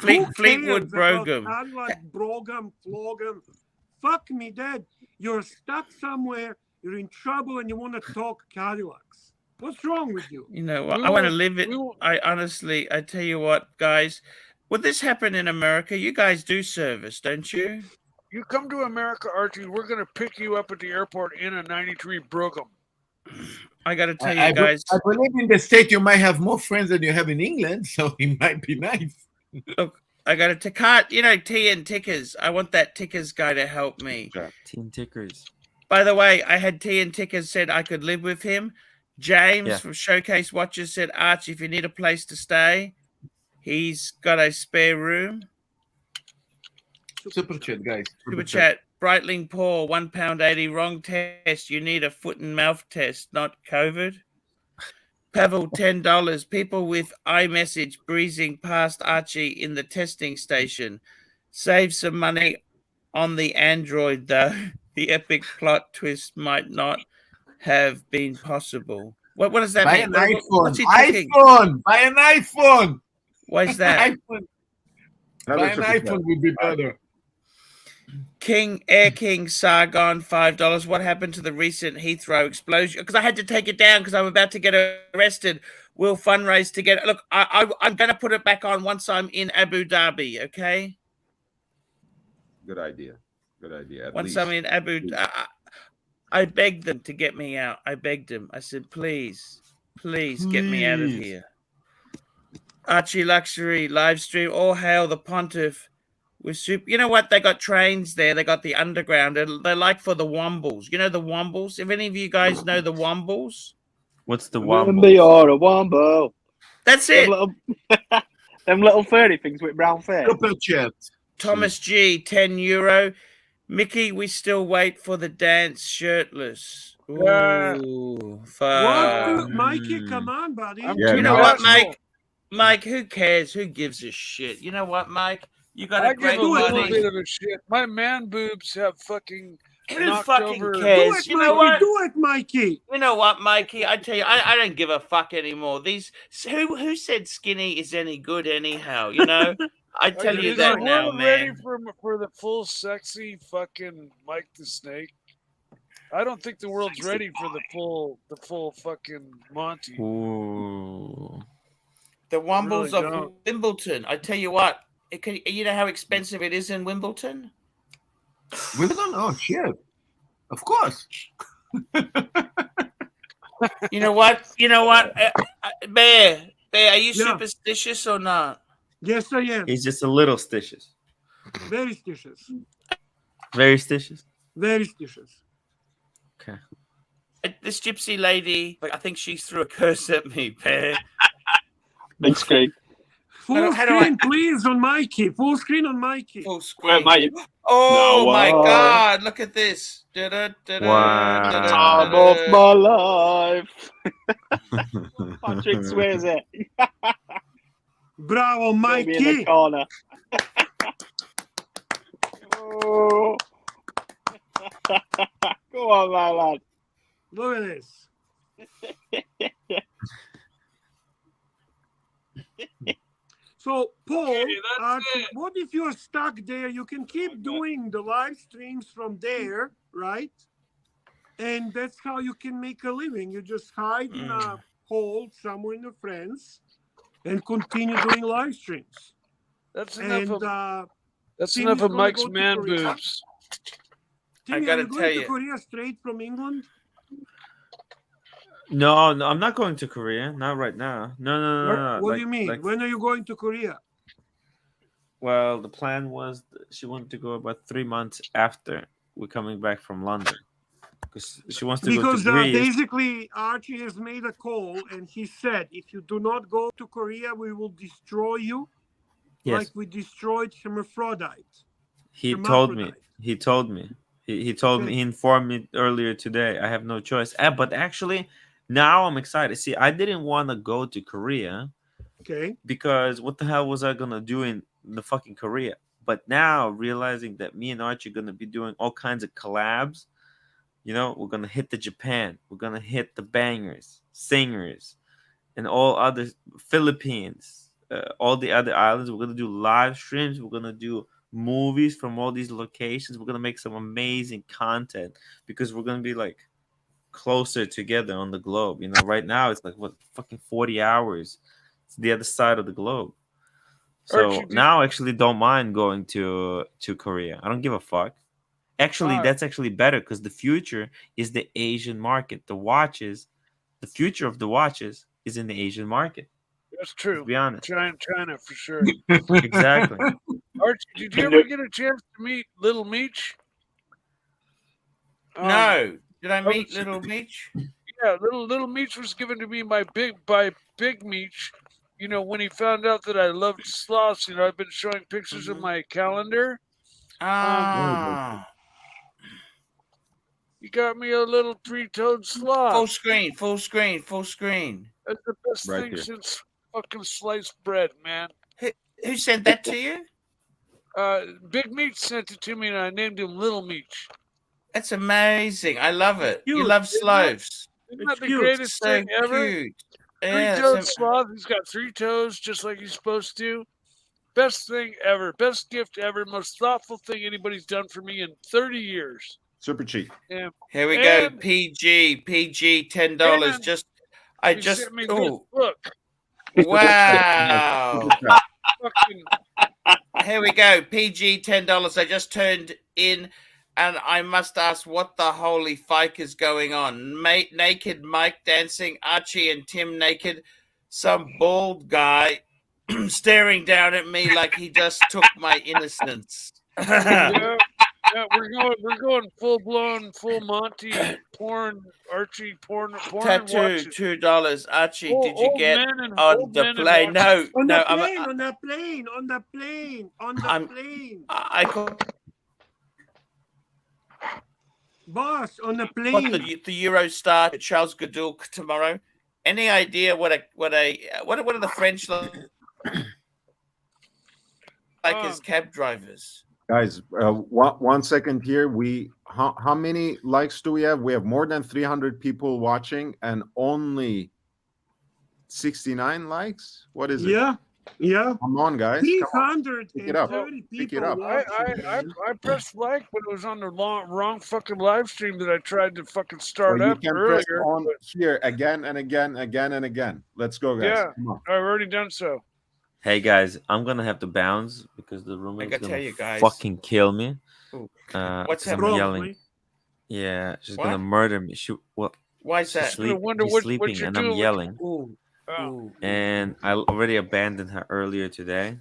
Speaker 2: Fleetwood Brougham.
Speaker 5: Brougham. Fuck me, Dad. You're stuck somewhere. You're in trouble, and you want to talk Cadillacs. What's wrong with you?
Speaker 2: You know what? I want to live it. I tell you what, guys. Would this happen in America? You guys do service, don't you?
Speaker 11: You come to America, Archie, we're going to pick you up at the airport in a 93 Brougham.
Speaker 2: I got to tell you guys.
Speaker 1: I believe in the state you might have more friends than you have in England, so it might be nice.
Speaker 2: Look, I got to cut. You know, T and Tickers. I want that Tickers guy to help me.
Speaker 7: T and Tickers.
Speaker 2: By the way, I had T and Tickers said I could live with him. James from Showcase Watches said, Arch, if you need a place to stay, he's got a spare room.
Speaker 1: Super chat, guys.
Speaker 2: Super chat. Breitling Paul, £1.80. Wrong test. You need a foot and mouth test, not COVID. Pavel, $10. People with iMessage breezing past Archie in the testing station. Save some money on the Android, though. The epic plot twist might not have been possible. What does that
Speaker 1: Buy
Speaker 2: mean?
Speaker 1: an iPhone.
Speaker 2: What's he talking?
Speaker 1: iPhone. Buy an iPhone.
Speaker 2: Why is that?
Speaker 1: iPhone. Buy an iPhone would be better.
Speaker 2: Air King Sargon, $5. What happened to the recent Heathrow explosion? Because I had to take it down because I'm about to get arrested. We'll fundraise together. Look, I'm going to put it back on once I'm in Abu Dhabi, okay?
Speaker 4: Good idea. Good idea.
Speaker 2: Once I'm in Abu Dhabi, I begged them to get me out. I begged them. I said, please get me out of here. Archie Luxury live stream. All hail the pontiff. With super. You know what? They got trains there. They got the underground. They're like for the Wombles. You know the Wombles? If any of you guys know the Wombles?
Speaker 7: What's the
Speaker 6: Remember
Speaker 7: Womble?
Speaker 6: you're a Wombo.
Speaker 2: That's it.
Speaker 6: Them little furry things with brown fur.
Speaker 1: Super chat.
Speaker 2: Thomas G, €10. Mickey, we still wait for the dance shirtless. Ooh, fuck.
Speaker 5: Mikey, come on, buddy.
Speaker 2: You know what, Mike? Mike, who cares? Who gives a shit? You know what, Mike? You got
Speaker 11: I
Speaker 2: a great
Speaker 11: give a little
Speaker 2: body.
Speaker 11: bit of a shit. My man boobs have fucking
Speaker 2: Who
Speaker 11: knocked
Speaker 2: fucking
Speaker 11: over.
Speaker 2: cares? You know what?
Speaker 5: Do it, Mikey.
Speaker 2: You know what, Mikey? I tell you, I don't give a fuck anymore. These who said skinny is any good anyhow? You know, I tell you
Speaker 11: Is
Speaker 2: that
Speaker 11: the
Speaker 2: now,
Speaker 11: world ready
Speaker 2: man.
Speaker 11: for the full sexy fucking Mike the Snake? I don't think the world's ready for the full fucking Monty.
Speaker 7: Ooh.
Speaker 2: The Wombles
Speaker 11: Really
Speaker 2: of
Speaker 11: don't.
Speaker 2: Wimbledon. I tell you what, you know how expensive it is in Wimbledon?
Speaker 1: Wimbledon? Oh, shit. Of course.
Speaker 2: You know what? Bear, are you superstitious or not?
Speaker 5: Yes, I am.
Speaker 7: He's just a little stitious.
Speaker 5: Very stitious.
Speaker 7: Very stitious.
Speaker 5: Very stitious.
Speaker 7: Okay.
Speaker 2: This gypsy lady, I think she threw a curse at me, Bear.
Speaker 6: Big screen.
Speaker 5: Full
Speaker 2: How do
Speaker 5: screen, please, on Mikey. Full screen on Mikey.
Speaker 2: Full screen.
Speaker 6: Mate.
Speaker 2: Oh
Speaker 6: No,
Speaker 2: my God! Look at this.
Speaker 7: Wow.
Speaker 6: Time of my life. Patrick swears it.
Speaker 5: Bravo,
Speaker 6: Be in
Speaker 5: Mikey.
Speaker 6: the corner. Oh. Go on, my lad.
Speaker 5: Look at this. So, Paul, what if you're stuck there? You can keep doing the live streams from there, right? And that's how you can make a living. You just hide in a hole somewhere in the France and continue doing live streams.
Speaker 11: That's enough
Speaker 5: And
Speaker 11: that's
Speaker 5: Tim
Speaker 11: enough
Speaker 5: is
Speaker 11: of
Speaker 5: gonna
Speaker 11: Mike's
Speaker 5: go to
Speaker 11: man
Speaker 5: Korea.
Speaker 11: boobs.
Speaker 5: Timmy,
Speaker 2: gotta
Speaker 5: are you
Speaker 2: tell
Speaker 5: going
Speaker 2: you.
Speaker 5: to Korea straight from England?
Speaker 7: No, I'm not going to Korea. Not right now. No.
Speaker 5: What do you mean? When are you going to Korea?
Speaker 7: Well, the plan was she wanted to go about 3 months after we're coming back from London, because she wants to
Speaker 5: Because
Speaker 7: go to Greece.
Speaker 5: basically Archie has made a call and he said, if you do not go to Korea, we will destroy you
Speaker 7: Yes,
Speaker 5: like we destroyed Hermaphrodite.
Speaker 7: he told me.
Speaker 5: Hermaphrodite.
Speaker 7: He told me. He told me.
Speaker 5: Okay.
Speaker 7: He informed me earlier today. I have no choice. But actually, now I'm excited. See, I didn't want to go to Korea
Speaker 5: Okay.
Speaker 7: because what the hell was I gonna do in the fucking Korea? But now realizing that me and Archie are gonna be doing all kinds of collabs, you know, we're gonna hit the Japan, we're gonna hit the bangers, singers, and all other Philippines, all the other islands. We're gonna do live streams. We're gonna do movies from all these locations. We're gonna make some amazing content because we're gonna be like closer together on the globe. You know, right now it's like what fucking 40 hours. It's the other side of the globe. So
Speaker 11: Archie,
Speaker 7: now I actually don't mind going to Korea. I don't give a fuck. Actually, that's actually better because the future is the Asian market. The future of the watches is in the Asian market.
Speaker 11: That's true.
Speaker 7: To be honest.
Speaker 11: China for sure.
Speaker 7: Exactly.
Speaker 11: Archie, did you ever get a chance to meet Little Meech?
Speaker 2: No. Did I meet Little Meech?
Speaker 11: Yeah, little Meech was given to me by Big Meech. You know, when he found out that I loved sloths, you know, I've been showing pictures of my calendar.
Speaker 2: Ah.
Speaker 11: You got me a little three-toed sloth.
Speaker 2: Full screen, full screen, full screen.
Speaker 11: That's the best
Speaker 4: Right
Speaker 11: thing
Speaker 4: here.
Speaker 11: since fucking sliced bread, man.
Speaker 2: Who sent that to you?
Speaker 11: Big Meat sent it to me, and I named him Little Meat.
Speaker 2: That's amazing. I love it. You
Speaker 5: Cute.
Speaker 2: love
Speaker 11: Isn't
Speaker 2: sloves.
Speaker 11: Isn't that the
Speaker 5: cute.
Speaker 11: greatest
Speaker 2: So
Speaker 11: thing ever?
Speaker 2: cute. Yeah,
Speaker 11: Three-toed
Speaker 2: that's
Speaker 11: sloth. He's got 3 toes, just like he's supposed to. Best thing ever. Best gift ever. Most thoughtful thing anybody's done for me in 30 years.
Speaker 4: Super cheap.
Speaker 11: And
Speaker 2: here we go.
Speaker 11: And-
Speaker 2: PG, $10.
Speaker 11: and
Speaker 2: I
Speaker 11: he
Speaker 2: just
Speaker 11: sent me this
Speaker 2: oh
Speaker 11: book.
Speaker 2: wow.
Speaker 11: Fucking
Speaker 2: Here we go. PG $10. I just turned in, and I must ask, what the holy fike is going on? Naked Mike dancing, Archie and Tim naked, some bald guy staring down at me like he just took my innocence.
Speaker 11: yeah, we're going full blown, full Monty porn, Archie porn and
Speaker 2: Tattoo
Speaker 11: watches.
Speaker 2: $2. Archie,
Speaker 11: Old-
Speaker 2: did you
Speaker 11: old
Speaker 2: get
Speaker 11: men and-
Speaker 2: on
Speaker 11: old
Speaker 2: the
Speaker 11: men and
Speaker 2: plane? No,
Speaker 11: watches.
Speaker 5: On
Speaker 2: no.
Speaker 5: the plane, on the plane, on the plane, on the plane.
Speaker 2: I call
Speaker 5: Boss, on the
Speaker 2: what
Speaker 5: plane.
Speaker 2: the Eurostar at Charles Goudou tomorrow. Any idea what are the French like as cab drivers?
Speaker 4: Guys, 1 second here. How many likes do we have? We have more than 300 people watching and only 69 likes. What is it?
Speaker 5: Yeah.
Speaker 4: Come on, guys. Come on.
Speaker 5: 330
Speaker 4: Pick it
Speaker 5: people
Speaker 4: up.
Speaker 5: watching.
Speaker 11: I pressed like when it was on the wrong fucking live stream that I tried to fucking
Speaker 4: Or
Speaker 11: start
Speaker 4: you
Speaker 11: up
Speaker 4: can press
Speaker 11: earlier.
Speaker 4: on here again and again, again and again. Let's go, guys.
Speaker 11: Yeah,
Speaker 4: Come on.
Speaker 11: I've already done so.
Speaker 7: Hey guys, I'm gonna have to bounce because the roommate's
Speaker 2: gotta
Speaker 7: gonna
Speaker 2: tell you guys.
Speaker 7: fucking kill me.
Speaker 2: Ooh.
Speaker 7: What's
Speaker 2: What's
Speaker 7: I'm
Speaker 2: happening?
Speaker 7: yelling. Yeah, she's
Speaker 2: What?
Speaker 7: gonna murder me.
Speaker 2: Why is
Speaker 7: She's,
Speaker 2: that?
Speaker 7: sleep,
Speaker 11: wonder
Speaker 7: she's
Speaker 11: what
Speaker 7: sleeping
Speaker 11: you're
Speaker 7: and
Speaker 11: doing
Speaker 7: I'm
Speaker 11: with-
Speaker 7: yelling.
Speaker 2: Ooh.
Speaker 11: Oh.
Speaker 7: And I already abandoned her earlier today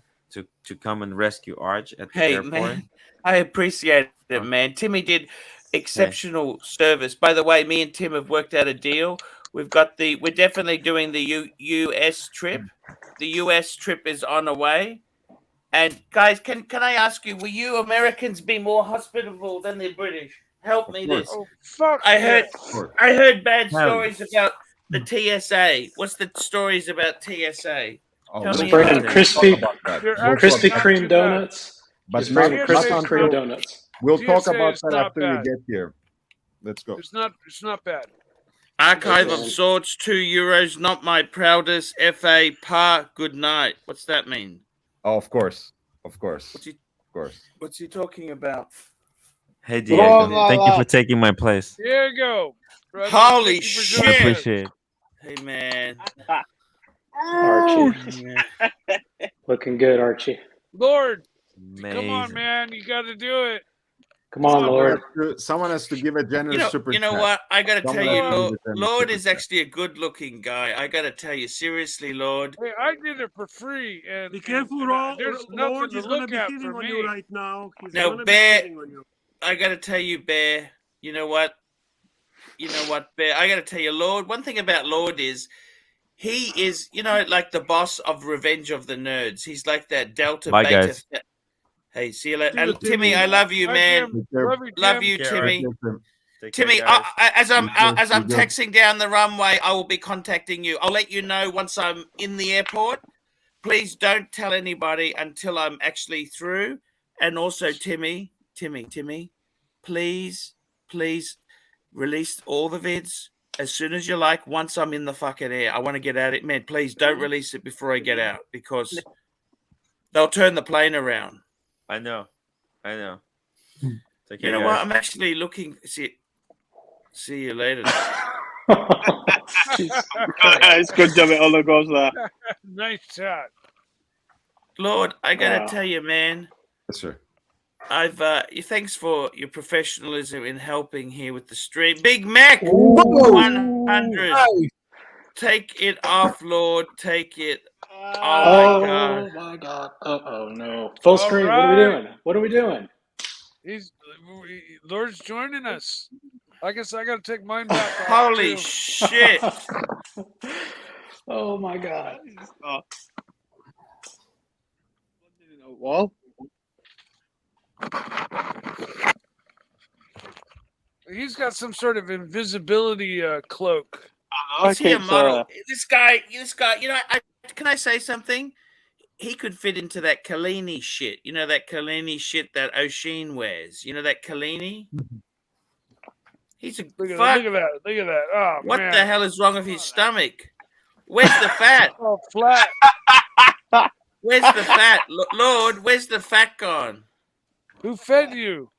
Speaker 7: to come and rescue Arch at the
Speaker 2: Hey
Speaker 7: airport.
Speaker 2: man, I appreciate it, man. Timmy did exceptional service. By the way, me and Tim have worked out a deal. We're definitely doing the US trip. The US trip is on the way. And guys, can I ask you, will you Americans be more hospitable than the British? Help me this.
Speaker 11: Oh fuck!
Speaker 2: I heard bad
Speaker 7: Hell.
Speaker 2: stories about the TSA. What's the stories about TSA?
Speaker 4: Oh,
Speaker 2: Tell
Speaker 4: we'll
Speaker 2: me
Speaker 4: talk
Speaker 2: about
Speaker 12: Brandon,
Speaker 2: it.
Speaker 12: crispy,
Speaker 4: about that.
Speaker 11: You're
Speaker 4: We'll
Speaker 12: Krispy
Speaker 4: talk about
Speaker 12: Kreme
Speaker 11: too bad.
Speaker 12: donuts.
Speaker 4: But
Speaker 12: He's
Speaker 4: not,
Speaker 12: bringing
Speaker 11: TSA
Speaker 4: not
Speaker 12: Krispy
Speaker 11: is
Speaker 12: Kreme
Speaker 11: not-
Speaker 12: donuts.
Speaker 4: We'll talk
Speaker 11: TSA
Speaker 4: about
Speaker 11: is
Speaker 4: that
Speaker 11: not
Speaker 4: after you
Speaker 11: bad.
Speaker 4: get here. Let's go.
Speaker 11: It's not bad.
Speaker 2: Archive of
Speaker 12: Okay.
Speaker 2: Sorts, €2. Not my proudest. FA par. Good night. What's that mean?
Speaker 4: Oh, of course. Of course.
Speaker 2: What's he?
Speaker 4: Of course.
Speaker 2: What's he talking about?
Speaker 7: Hey Diego,
Speaker 12: Blah,
Speaker 7: thank you
Speaker 12: blah.
Speaker 7: for taking my place.
Speaker 11: There you go. Brother,
Speaker 2: Holy
Speaker 11: thank you for
Speaker 2: shit.
Speaker 7: I
Speaker 11: joining us.
Speaker 7: appreciate it.
Speaker 2: Hey man.
Speaker 12: Archie, looking good, Archie.
Speaker 11: Lord,
Speaker 7: Amazing.
Speaker 11: come on, man, you got to do it.
Speaker 12: Come on, Lord.
Speaker 4: Someone has to give a generous super
Speaker 2: You know
Speaker 4: chat.
Speaker 2: what? I gotta tell
Speaker 4: Someone
Speaker 2: you,
Speaker 4: has to
Speaker 2: Lord,
Speaker 4: give a generous
Speaker 2: Lord
Speaker 4: super
Speaker 2: is
Speaker 4: chat.
Speaker 2: actually a good-looking guy. I gotta tell you, seriously, Lord.
Speaker 11: Hey, I did it for free, and
Speaker 5: Be careful,
Speaker 11: and,
Speaker 5: Ro.
Speaker 11: there's
Speaker 5: Lord
Speaker 11: nothing
Speaker 5: is
Speaker 11: to
Speaker 5: going to
Speaker 11: look
Speaker 5: be
Speaker 11: at
Speaker 5: hitting
Speaker 11: for
Speaker 5: on
Speaker 11: me.
Speaker 5: you right now. He's
Speaker 2: Now,
Speaker 5: going to be
Speaker 2: Bear,
Speaker 5: hitting on you.
Speaker 2: I gotta tell you, Bear. You know what? Bear? I gotta tell you, Lord. One thing about Lord is he is, like the boss of Revenge of the Nerds. He's like that Delta
Speaker 7: Bye,
Speaker 2: Beta.
Speaker 7: guys.
Speaker 2: Hey, see you later.
Speaker 5: See you,
Speaker 2: And Timmy,
Speaker 5: Timmy.
Speaker 2: I love you,
Speaker 11: Bye,
Speaker 2: man.
Speaker 11: Tim.
Speaker 4: Care.
Speaker 11: Love you, Tim.
Speaker 2: Love you,
Speaker 7: Care,
Speaker 2: Timmy.
Speaker 7: Take care,
Speaker 2: Timmy,
Speaker 7: guys.
Speaker 2: as I'm
Speaker 4: You too.
Speaker 2: texting down the runway, I will be contacting you. I'll let you know once I'm in the airport. Please don't tell anybody until I'm actually through. And also, Timmy, please release all the vids as soon as you like. Once I'm in the fucking air, I want to get out of it, man. Please don't release it before I get out because they'll turn the plane around.
Speaker 7: I know. Take
Speaker 2: You
Speaker 7: care,
Speaker 2: know
Speaker 7: guys.
Speaker 2: what? I'm actually looking. See you later.
Speaker 6: It's good job it all goes there.
Speaker 11: Nice shot.
Speaker 2: Lord, I gotta
Speaker 12: Wow.
Speaker 2: tell you, man.
Speaker 4: Yes, sir.
Speaker 2: Thanks for your professionalism in helping here with the stream. Big Mac,
Speaker 12: Ooh.
Speaker 2: 100. Take it off, Lord. Take it. Oh my God.
Speaker 12: Oh my God. Oh no. Full
Speaker 11: All
Speaker 12: screen.
Speaker 11: right.
Speaker 12: What are we doing?
Speaker 11: Lord's joining us. I guess I got to take mine back. off,
Speaker 2: Holy
Speaker 11: too.
Speaker 2: shit.
Speaker 12: Oh my God.
Speaker 6: Wall.
Speaker 11: He's got some sort of invisibility cloak.
Speaker 2: Is he a model? This guy. You know, can I say something? He could fit into that Kalini shit. You know that Kalini shit that O'Sheen wears. You know that Kalini. He's a
Speaker 11: Look at
Speaker 2: fuck.
Speaker 11: that! Look at that! Oh
Speaker 2: What
Speaker 11: man!
Speaker 2: the hell is wrong with his stomach? Where's the fat?
Speaker 11: Oh, flat.
Speaker 2: Where's the fat, Lord? Where's the fat gone?
Speaker 11: Who fed you?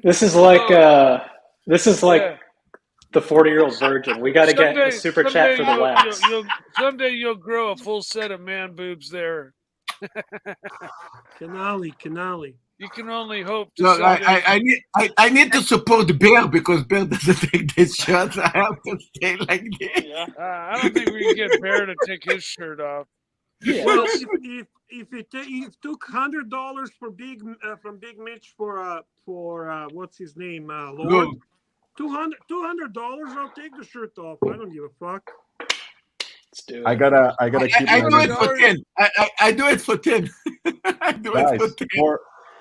Speaker 12: This is like
Speaker 11: Yeah.
Speaker 12: the 40-year-old virgin. We got to get a super chat for the wax.
Speaker 11: Someday you'll grow a full set of man boobs there.
Speaker 5: Canali.
Speaker 11: You can only hope to.
Speaker 1: No, I need to support Bear because Bear doesn't take this shots. I have to stay like this.
Speaker 11: I don't think we can get Bear to take his shirt off.
Speaker 5: Well, if he took $100 for from Big Mitch for what's his name, Lord, $200, I'll take the shirt off. I don't give a fuck.
Speaker 12: Let's do it.
Speaker 4: I gotta keep.
Speaker 1: I do it for 10. I do it for 10. I do it for 10.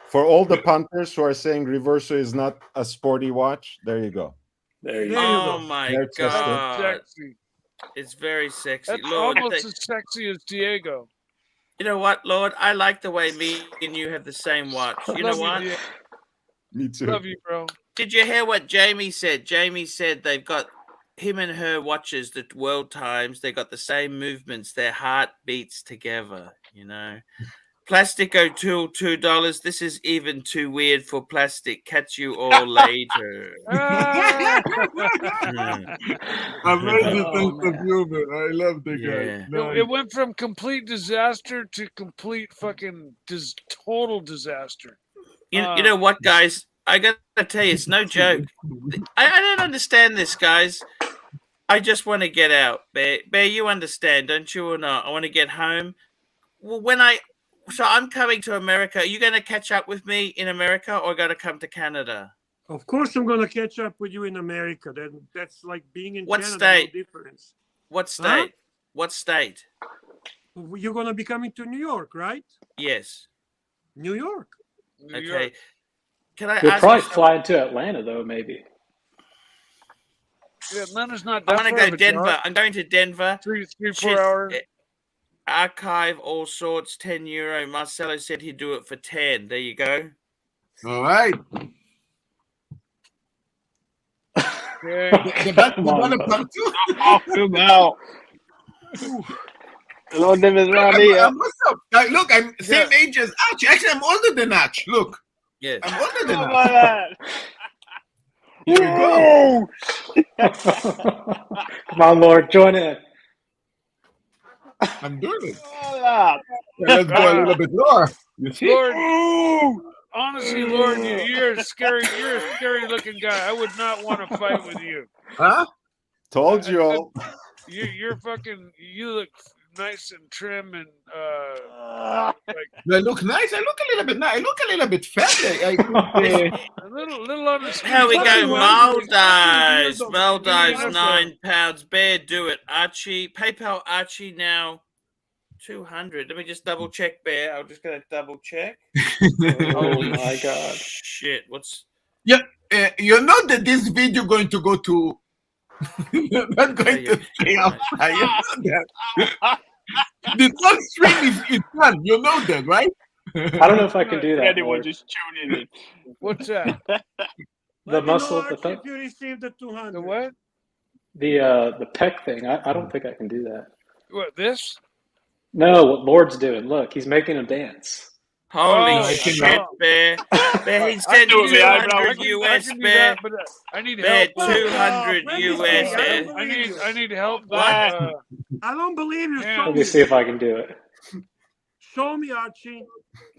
Speaker 4: For all the punters who are saying Reverso is not a sporty watch, there you go.
Speaker 12: There you
Speaker 2: Oh
Speaker 12: go.
Speaker 2: my
Speaker 4: They're
Speaker 2: god,
Speaker 11: Sexy.
Speaker 2: it's very sexy.
Speaker 11: That's
Speaker 2: Lord,
Speaker 11: almost as sexy as Diego.
Speaker 2: you know what, Lord? I like the way me and you have the same watch. You know
Speaker 11: Love
Speaker 2: what?
Speaker 11: Diego.
Speaker 4: Me too.
Speaker 11: Love you, bro.
Speaker 2: Did you hear what Jamie said? Jamie said they've got him and her watches, the world times. They got the same movements. Their heart beats together. You know. Plastic O'Toole, $2. This is even too weird for plastic. Catch you all later.
Speaker 1: I love the sense of humor. I love the guy.
Speaker 2: Yeah.
Speaker 11: It went from complete disaster to complete fucking total disaster.
Speaker 2: You know what, guys? I gotta tell you, it's no joke. I don't understand this, guys. I just want to get out. Bear, you understand, don't you, or not? I want to get home. Well, so I'm coming to America. Are you going to catch up with me in America, or going to come to Canada?
Speaker 5: Of course, I'm going to catch up with you in America. That's like being in
Speaker 2: What
Speaker 5: Canada.
Speaker 2: state?
Speaker 5: No difference.
Speaker 2: What state?
Speaker 5: Huh?
Speaker 2: What state?
Speaker 5: You're going to be coming to New York, right?
Speaker 2: Yes.
Speaker 5: New York.
Speaker 2: Okay. Can I
Speaker 12: You'll
Speaker 2: ask
Speaker 12: probably
Speaker 2: you
Speaker 12: fly into Atlanta, though, maybe.
Speaker 11: Yeah, Atlanta's not
Speaker 2: I
Speaker 11: that
Speaker 2: want to
Speaker 11: far
Speaker 2: go
Speaker 11: of a
Speaker 2: Denver.
Speaker 11: drive.
Speaker 2: I'm going to Denver.
Speaker 11: 3-4 hours.
Speaker 2: Archive all sorts, €10. Marcelo said he'd do it for 10. There you go.
Speaker 1: All right.
Speaker 11: Okay.
Speaker 1: The back one part two.
Speaker 6: Now. Hello, name is Ronnie.
Speaker 1: What's up? Look, I'm same age as Arch. Actually, I'm older than Arch. Look.
Speaker 2: Yes.
Speaker 1: I'm older than
Speaker 6: How
Speaker 1: Arch.
Speaker 6: about that?
Speaker 1: Here we go.
Speaker 12: Come on, Lord, join in.
Speaker 1: I'm doing it.
Speaker 6: Hola.
Speaker 1: Yeah, let's go a little bit lower. You see?
Speaker 11: Lord, honestly, Lord, you're a scary looking guy. I would not want to fight with you.
Speaker 1: Huh?
Speaker 4: Told you all.
Speaker 11: You're fucking. You look nice and trim and
Speaker 1: Do I look nice? I look a little bit nice. I look a little bit fat.
Speaker 11: a little on the
Speaker 2: Here we go. Maldives. Maldives,
Speaker 11: Maldives,
Speaker 2: 9 pounds. Bear, do it. Archie. PayPal Archie now. 200. Let me just double check, Bear. I'm just going to double check.
Speaker 12: Oh my God.
Speaker 2: Shit. What's.
Speaker 1: Yeah. You know that this video going to go to. You're not going to stay outside. You know that. The whole stream is done. You know that, right?
Speaker 12: I don't know if I can do that.
Speaker 6: Anyone
Speaker 12: Lord.
Speaker 6: just tuning in.
Speaker 11: What's that?
Speaker 12: The muscle,
Speaker 5: Archie,
Speaker 12: the thing,
Speaker 5: if you received the 200.
Speaker 11: The what?
Speaker 12: the pec thing. I don't think I can do that.
Speaker 11: What, this?
Speaker 12: No, what Lord's doing. Look, he's making a dance.
Speaker 2: Holy
Speaker 11: Oh,
Speaker 2: shit,
Speaker 11: no.
Speaker 2: Bear. Bear, he
Speaker 11: I
Speaker 2: said
Speaker 6: do it, man. I
Speaker 2: 200
Speaker 6: can
Speaker 2: US,
Speaker 11: do
Speaker 2: Bear.
Speaker 11: that, but I need
Speaker 2: Bear,
Speaker 11: help.
Speaker 2: 200
Speaker 5: let me
Speaker 2: US,
Speaker 5: see.
Speaker 2: Bear.
Speaker 11: I need help.
Speaker 5: I don't believe you.
Speaker 11: Yeah.
Speaker 5: Show
Speaker 12: Let
Speaker 5: me.
Speaker 12: me see if I can do it.
Speaker 5: Show me, Archie.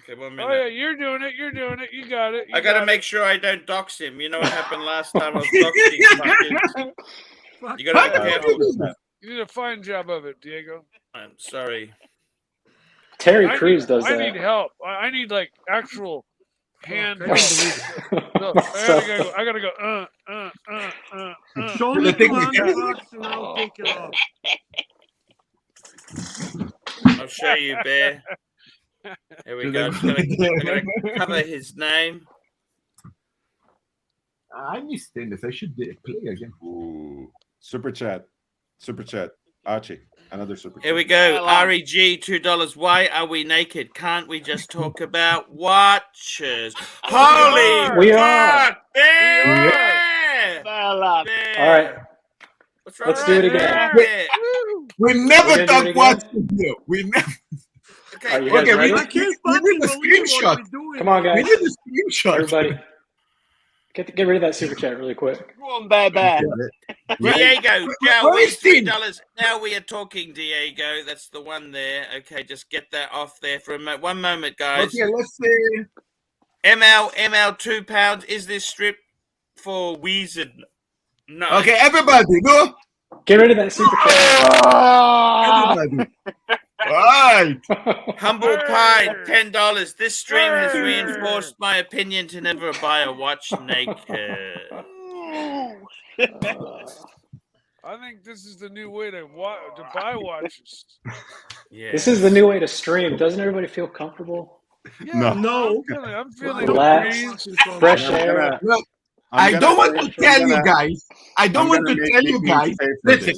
Speaker 2: Okay, 1
Speaker 11: Oh yeah,
Speaker 2: minute.
Speaker 11: you're doing it. You're doing it. You got it.
Speaker 2: I got to make sure I don't dox him. You know what happened last time? I was doxing fuckers. You got to be careful.
Speaker 11: You did a fine job of it, Diego.
Speaker 2: I'm sorry.
Speaker 12: Terry Crews does
Speaker 11: I
Speaker 12: that.
Speaker 11: need help. I need like actual hand
Speaker 5: I
Speaker 11: help.
Speaker 5: don't believe
Speaker 11: No, I gotta go.
Speaker 5: Show me 200 bucks and I'll take it off.
Speaker 2: I'll show you, Bear. Here we go. I'm gonna cover his name.
Speaker 1: I missed this. I should play again.
Speaker 4: Ooh. Super chat. Archie, another super chat.
Speaker 2: Here we go. REG, $2. Why are we naked? Can't we just talk about watches? Holy
Speaker 12: We
Speaker 2: fuck!
Speaker 12: are.
Speaker 2: Bear!
Speaker 12: All right.
Speaker 2: What's wrong?
Speaker 12: Let's do it again.
Speaker 1: We never
Speaker 12: do
Speaker 1: talk
Speaker 12: it
Speaker 1: watches here. We never.
Speaker 12: Are you guys ready?
Speaker 5: I can't
Speaker 1: We
Speaker 5: fucking
Speaker 1: need a
Speaker 5: believe what
Speaker 1: screenshot.
Speaker 5: we're doing.
Speaker 12: Come on,
Speaker 1: We
Speaker 12: guys.
Speaker 1: need a screenshot.
Speaker 12: Everybody, get rid of that super chat really quick.
Speaker 13: Go on, Bear.
Speaker 2: Diego, Joe,
Speaker 1: Where is Steve?
Speaker 2: $3. Now we are talking, Diego. That's the one there. Okay, just get that off there for a moment. 1 moment, guys.
Speaker 1: Okay, let's see.
Speaker 2: ML, £2. Is this strip for Wizard? No.
Speaker 1: Okay, everybody, go.
Speaker 12: Get rid of that super chat.
Speaker 1: Everybody. All right.
Speaker 2: Humble Pie, $10. This stream has reinforced my opinion to never buy a watch naked.
Speaker 11: I think this is the new way to buy watches.
Speaker 2: Yeah.
Speaker 12: This is the new way to stream. Doesn't everybody feel comfortable?
Speaker 11: Yeah,
Speaker 5: No.
Speaker 11: I'm feeling
Speaker 12: Relaxed, fresh air.
Speaker 1: Look, I don't want to tell you guys. I don't want to tell you guys. Listen.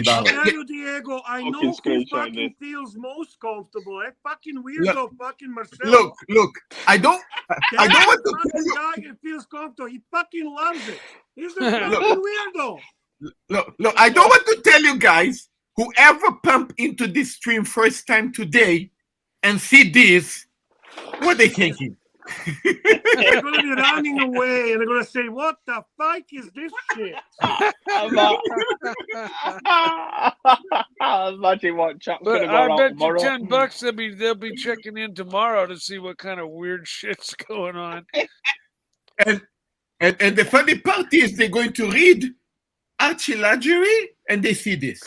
Speaker 5: I'll tell you, Diego, I know who fucking feels most comfortable. That fucking weirdo, fucking Marcelo.
Speaker 1: Look. I don't want to tell you.
Speaker 5: Guy that feels comfortable. He fucking loves it. He's a fucking weirdo.
Speaker 1: Look, I don't want to tell you guys, whoever pump into this stream first time today and see this, what they thinking?
Speaker 5: They're going to be running away and they're going to say, what the fuck is this shit?
Speaker 13: Imagine what chat's
Speaker 11: But
Speaker 13: going to
Speaker 11: I
Speaker 13: go
Speaker 11: bet
Speaker 13: on tomorrow.
Speaker 11: you $10 they'll be checking in tomorrow to see what kind of weird shit's going on.
Speaker 1: And the funny part is they're going to read ARCHIELUXURY and they see this.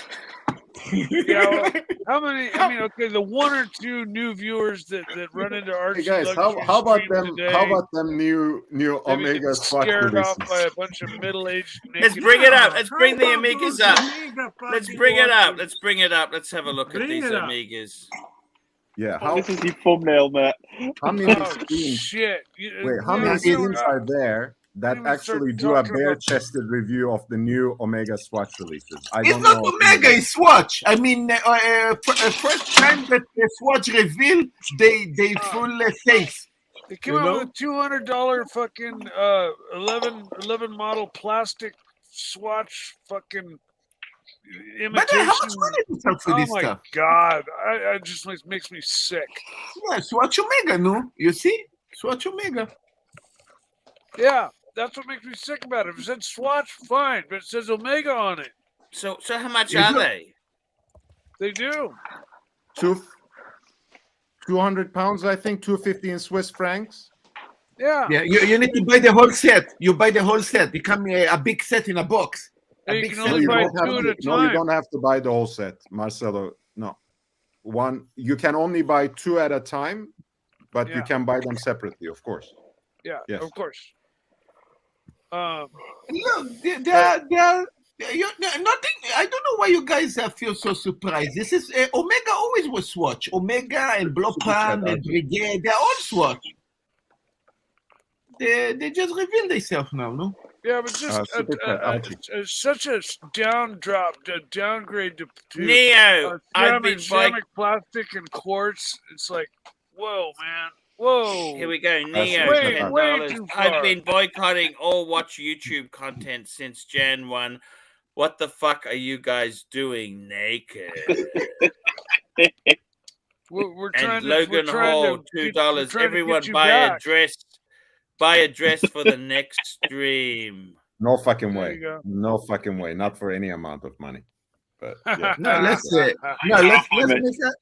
Speaker 11: Yeah, well, how many? I mean, okay, the 1 or 2 new viewers that run into
Speaker 4: Hey
Speaker 11: ARCHIELUXURY.
Speaker 4: guys, how about them?
Speaker 11: Today,
Speaker 4: How about them new Omega Swatch
Speaker 11: scared
Speaker 4: releases?
Speaker 11: off by a bunch of middle-aged.
Speaker 2: Let's
Speaker 11: naked
Speaker 2: bring it up.
Speaker 11: guys.
Speaker 2: Let's bring the Amigas up. Let's bring it up. Let's bring it up. Let's have a look at these Amigas.
Speaker 4: Yeah, how
Speaker 13: This is your thumbnail, mate.
Speaker 4: many
Speaker 11: Oh
Speaker 4: screens?
Speaker 11: shit!
Speaker 4: Wait, how many screens are there that
Speaker 11: even
Speaker 4: actually
Speaker 11: start
Speaker 4: do a
Speaker 11: talking about-
Speaker 4: bare-chested review of the new Omega Swatch releases? I
Speaker 1: It's
Speaker 4: don't
Speaker 1: not
Speaker 4: know.
Speaker 1: Omega, it's Swatch. I mean, first time that the Swatch revealed, they full face.
Speaker 11: They came
Speaker 1: You
Speaker 11: out
Speaker 1: know?
Speaker 11: with a $200 fucking 11 model plastic Swatch fucking
Speaker 1: But
Speaker 11: imitation.
Speaker 1: how much money do you sell for
Speaker 11: Oh
Speaker 1: this
Speaker 11: my
Speaker 1: stuff?
Speaker 11: god! I just makes me sick.
Speaker 1: Yeah, Swatch Omega, no? You see? Swatch Omega.
Speaker 11: Yeah, that's what makes me sick about it. If it said Swatch, fine, but it says Omega on it.
Speaker 2: So how much
Speaker 1: You
Speaker 2: are
Speaker 1: do-
Speaker 2: they?
Speaker 11: They do.
Speaker 4: 200 pounds, I think, 250 in Swiss francs.
Speaker 11: Yeah.
Speaker 1: Yeah, you need to buy the whole set. You buy the whole set. It comes a big set in a box. A
Speaker 11: And you
Speaker 1: big
Speaker 11: can
Speaker 1: set
Speaker 11: only
Speaker 1: in a
Speaker 11: buy
Speaker 1: box.
Speaker 11: 2 at a
Speaker 4: No, you
Speaker 11: time.
Speaker 4: don't have to buy the whole set, Marcelo. No, one. You can only buy 2 at a time, but you
Speaker 11: Yeah.
Speaker 4: can buy them separately, of course.
Speaker 11: Yeah,
Speaker 4: Yes.
Speaker 11: of course.
Speaker 1: Look, nothing. I don't know why you guys feel so surprised. This is Omega. Always was Swatch. Omega and Blopan and Brigade. They're all Swatch. They just reveal themselves now, no?
Speaker 11: Yeah, but just such a downgrade to
Speaker 2: Neo, I've been
Speaker 11: ceramic, plastic, and quartz. It's like, whoa, man, whoa.
Speaker 2: Here we go. Neo,
Speaker 11: way
Speaker 2: $10.
Speaker 11: too
Speaker 2: I've
Speaker 11: far.
Speaker 2: been boycotting all Watch YouTube content since Jan 1. What the fuck are you guys doing naked?
Speaker 11: We're
Speaker 2: And
Speaker 11: trying to.
Speaker 2: Logan
Speaker 11: we're trying
Speaker 2: Hall,
Speaker 11: to
Speaker 2: $2.
Speaker 11: we're trying to
Speaker 2: Everyone
Speaker 11: get you
Speaker 2: buy
Speaker 11: back.
Speaker 2: a dress. Buy a dress for the next stream.
Speaker 4: No fucking
Speaker 11: There
Speaker 4: way.
Speaker 11: you go.
Speaker 4: No fucking way. Not for any amount of money. But yeah.
Speaker 1: No, let's make that.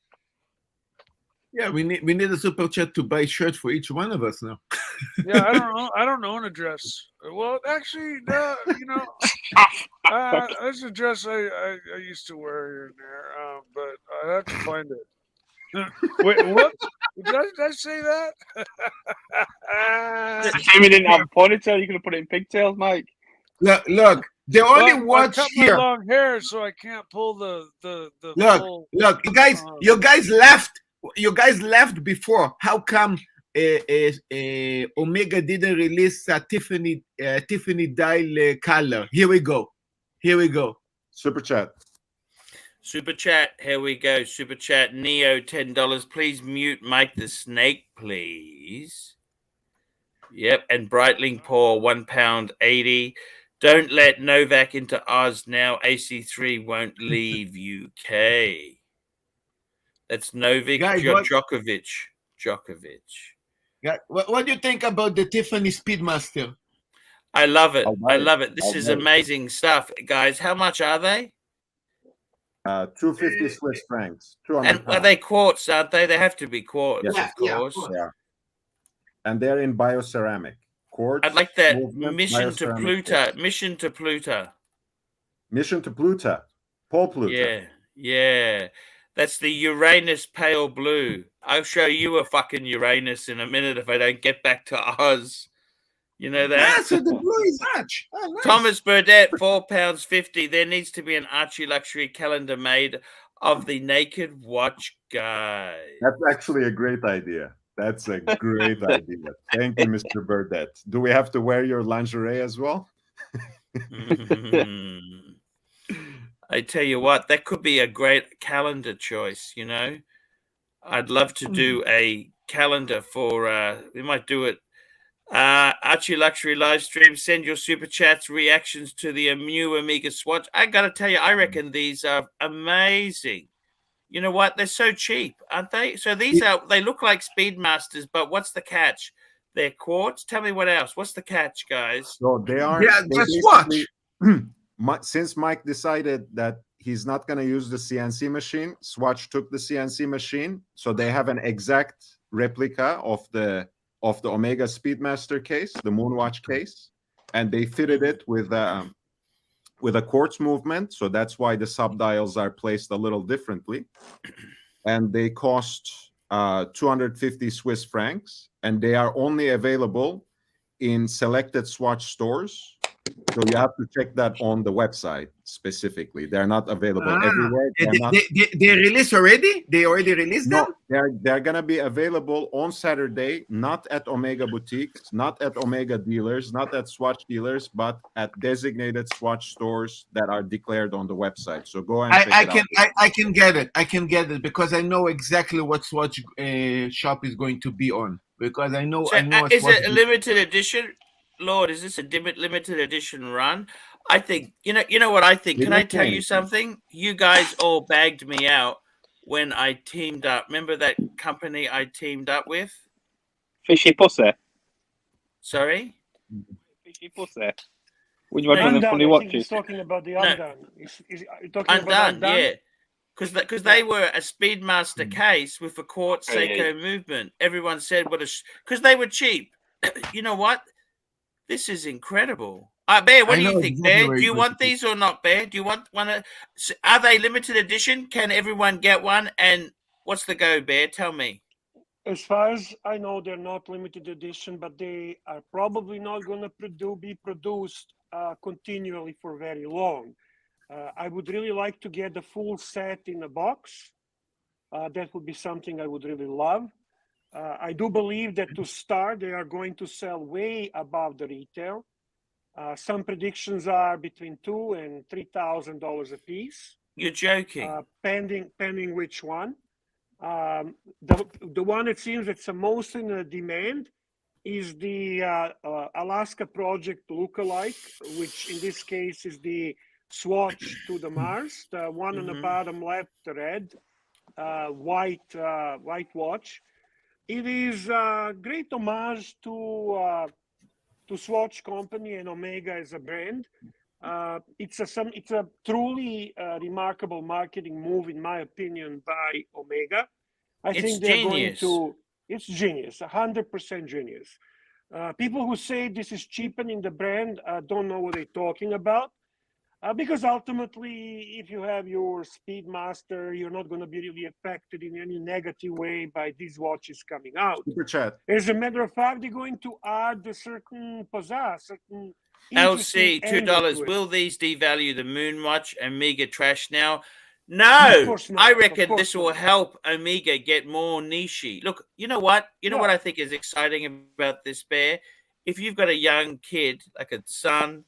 Speaker 1: Yeah, we need a super chat to buy shirts for each one of us now.
Speaker 11: Yeah, I don't own a dress. Well, actually, you know, there's a dress I used to wear here and there, but I have to find it. Wait, what? Did I say that?
Speaker 13: Jimmy didn't have a ponytail. You could have put it in pigtails, Mike.
Speaker 1: Look, the only
Speaker 11: Well, I
Speaker 1: watch
Speaker 11: cut
Speaker 1: here.
Speaker 11: my long hair, so I can't pull the
Speaker 1: Look,
Speaker 11: full.
Speaker 1: you guys left. You guys left before. How come Omega didn't release a Tiffany dial color. Here we go.
Speaker 4: Super chat.
Speaker 2: Super chat. Here we go. Super chat. Neo, $10. Please mute Mike the Snake, please. Yep. And Breitling Paul, £1.80. Don't let Novak into Oz now. AC3 won't leave UK. That's Novak Djokovic.
Speaker 1: Yeah. What do you think about the Tiffany Speedmaster?
Speaker 2: I love it. I love it. This is amazing stuff, guys. How much are they?
Speaker 4: 250 Swiss francs. 200
Speaker 2: And are they quartz, aren't they? They have to be quartz,
Speaker 4: Yes.
Speaker 2: of course.
Speaker 4: Yeah. And they're in bioceramic. Quartz.
Speaker 2: I'd like that
Speaker 4: movement,
Speaker 2: Mission to
Speaker 4: bioceramic
Speaker 2: Pluto.
Speaker 4: quartz.
Speaker 2: Mission to Pluto.
Speaker 4: Mission to Pluto. Paul Pluto.
Speaker 2: Yeah. That's the Uranus pale blue. I'll show you a fucking Uranus in a minute if I don't get back to Oz. You know that?
Speaker 1: Yeah, so the blue is Arch. Oh, nice.
Speaker 2: Thomas Burdett, £4.50. There needs to be an ARCHIELUXURY calendar made of the naked watch guy.
Speaker 4: That's actually a great idea. That's a great idea. Thank you, Mr. Burdett. Do we have to wear your lingerie as well?
Speaker 2: I tell you what, that could be a great calendar choice, you know. I'd love to do a calendar for, we might do it. ARCHIELUXURY live stream. Send your super chats, reactions to the new Omega Swatch. I got to tell you, I reckon these are amazing. You know what? They're so cheap, aren't they? So these they look like Speedmasters, but what's the catch? They're quartz. Tell me what else. What's the catch, guys?
Speaker 4: So they are.
Speaker 1: Yeah,
Speaker 4: they
Speaker 1: just watch.
Speaker 4: Since Mike decided that he's not going to use the CNC machine, Swatch took the CNC machine, so they have an exact replica of the Omega Speedmaster case, the Moonwatch case, and they fitted it with a quartz movement, so that's why the subdials are placed a little differently, and they cost 250 Swiss francs, and they are only available in selected Swatch stores. So you have to check that on the website specifically. They're not available everywhere.
Speaker 1: They released already? They already released them?
Speaker 4: No, they're going to be available on Saturday, not at Omega boutiques, not at Omega dealers, not at Swatch dealers, but at designated Swatch stores that are declared on the website. So go and check it out.
Speaker 1: I can get it. I can get it because I know exactly what Swatch shop is going to be on. Because I know.
Speaker 2: So, is it a limited edition? Lord, is this a limited edition run? I think you know what I think. Can I tell you something? You guys all bagged me out when I teamed up. Remember that company I teamed up with?
Speaker 13: Fishy Pussy.
Speaker 2: Sorry?
Speaker 13: Fishy Pussy. When you were doing the funny watches.
Speaker 5: He's talking about the Undone. Are you talking
Speaker 2: Undone,
Speaker 5: about Undone?
Speaker 2: yeah. Because they were a Speedmaster case with a quartz Seiko movement. Everyone said because they were cheap. You know what? This is incredible. Bear, what do you think, Bear? Do you want these or not, Bear? Do you want one? Are they limited edition? Can everyone get one? And what's the go, Bear? Tell me.
Speaker 5: As far as I know, they're not limited edition, but they are probably not going to be produced continually for very long. I would really like to get the full set in a box. That would be something I would really love. I do believe that to start, they are going to sell way above the retail. Some predictions are between $2,000 and $3,000 a piece.
Speaker 2: You're joking.
Speaker 5: Pending which one. The one it seems that's the most in demand is the Alaska Project lookalike, which in this case is the Swatch to the Mars. The one on the bottom left, the red, white watch. It is a great homage to Swatch Company and Omega as a brand. It's a truly remarkable marketing move, in my opinion, by Omega. I think they're
Speaker 2: genius.
Speaker 5: It's genius, 100% genius. People who say this is cheapening the brand don't know what they're talking about. Because ultimately, if you have your Speedmaster, you're not going to be really affected in any negative way by these watches coming out.
Speaker 4: Super chat.
Speaker 5: As a matter of fact, they're going to add a certain pizzazz, certain
Speaker 2: LC $2. Will these devalue the Moonwatch and Omega trash now? No,
Speaker 5: course not,
Speaker 2: I
Speaker 5: of
Speaker 2: reckon
Speaker 5: course
Speaker 2: this will
Speaker 5: not.
Speaker 2: help Omega get more niche. Look, you know what? You know what I think is exciting about this, Bear? If you've got a young kid, like a son,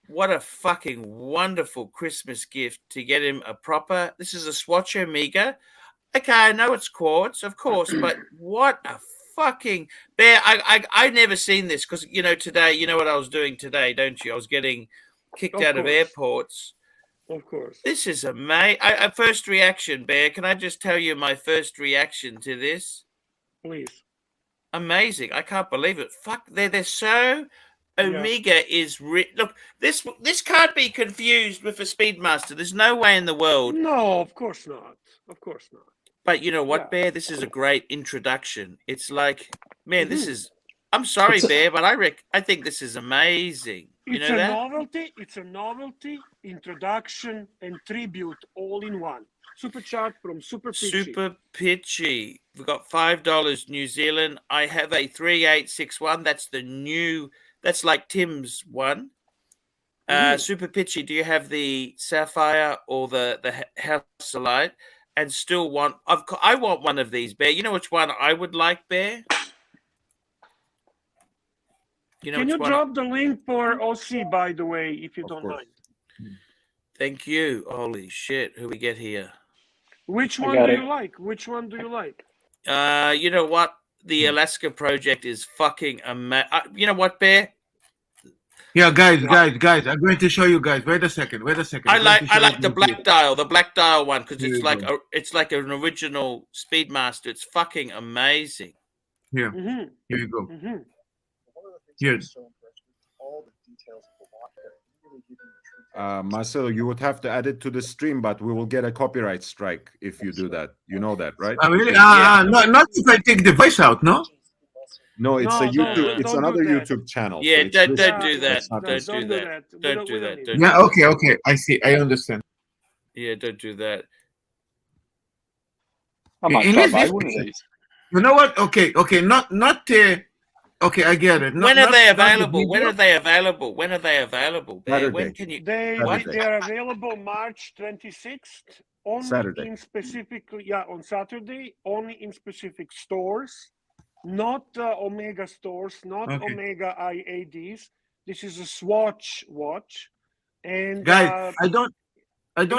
Speaker 2: what a fucking wonderful Christmas gift to get him a proper. This is a Swatch Omega. Okay, I know it's quartz, of course, but what a fucking Bear! I never seen this because today, you know what I was doing today, don't you? I was getting kicked out of airports.
Speaker 5: Of course.
Speaker 2: This is amazing. First reaction, Bear. Can I just tell you my first reaction to this?
Speaker 5: Please.
Speaker 2: Amazing. I can't believe it. Fuck, they're so. Omega is look. This can't be confused with a Speedmaster. There's no way in the world.
Speaker 5: No, of course not. Of course not.
Speaker 2: But you know what, Bear? This is a great introduction. It's like, man, this is. I'm sorry, Bear, but I think this is amazing. You know that?
Speaker 5: Novelty. It's a novelty, introduction, and tribute all in one. Super chat from Super Pitchy.
Speaker 2: Super Pitchy. We've got $5 New Zealand. I have a 3861. That's the new. That's like Tim's one. Super Pitchy. Do you have the Sapphire or the Halcylite? And still want. I want one of these, Bear. You know which one I would like, Bear?
Speaker 5: Can you drop the link for OC, by the way, if you don't mind?
Speaker 2: Thank you. Holy shit. Who we get here?
Speaker 5: Which one do you like? Which one do you like?
Speaker 2: You know what? The Alaska project is fucking amazing. You know what, Bear?
Speaker 1: Yeah, guys. I'm going to show you guys. Wait a second.
Speaker 2: I like the black dial one because it's like an original Speedmaster. It's fucking amazing.
Speaker 1: Here you go. Here.
Speaker 4: Marcelo, you would have to add it to the stream, but we will get a copyright strike if you do that. You know that, right?
Speaker 1: Really? Not if I take the voice out, no?
Speaker 4: No, it's a YouTube. It's another YouTube channel.
Speaker 2: Yeah,
Speaker 4: so
Speaker 2: don't do that. Don't do that.
Speaker 1: Yeah. Okay. I see. I understand.
Speaker 2: Yeah, don't do that.
Speaker 13: I might try buy one of these.
Speaker 1: You know what? Okay. Not. Okay, I get it.
Speaker 2: When are they available? When are they available?
Speaker 4: Saturday.
Speaker 2: When can you?
Speaker 5: They are available March 26th. Only in specifically, on Saturday. Only in specific stores. Not Omega stores, not Omega IADs. This is a Swatch watch. And
Speaker 1: guys, I don't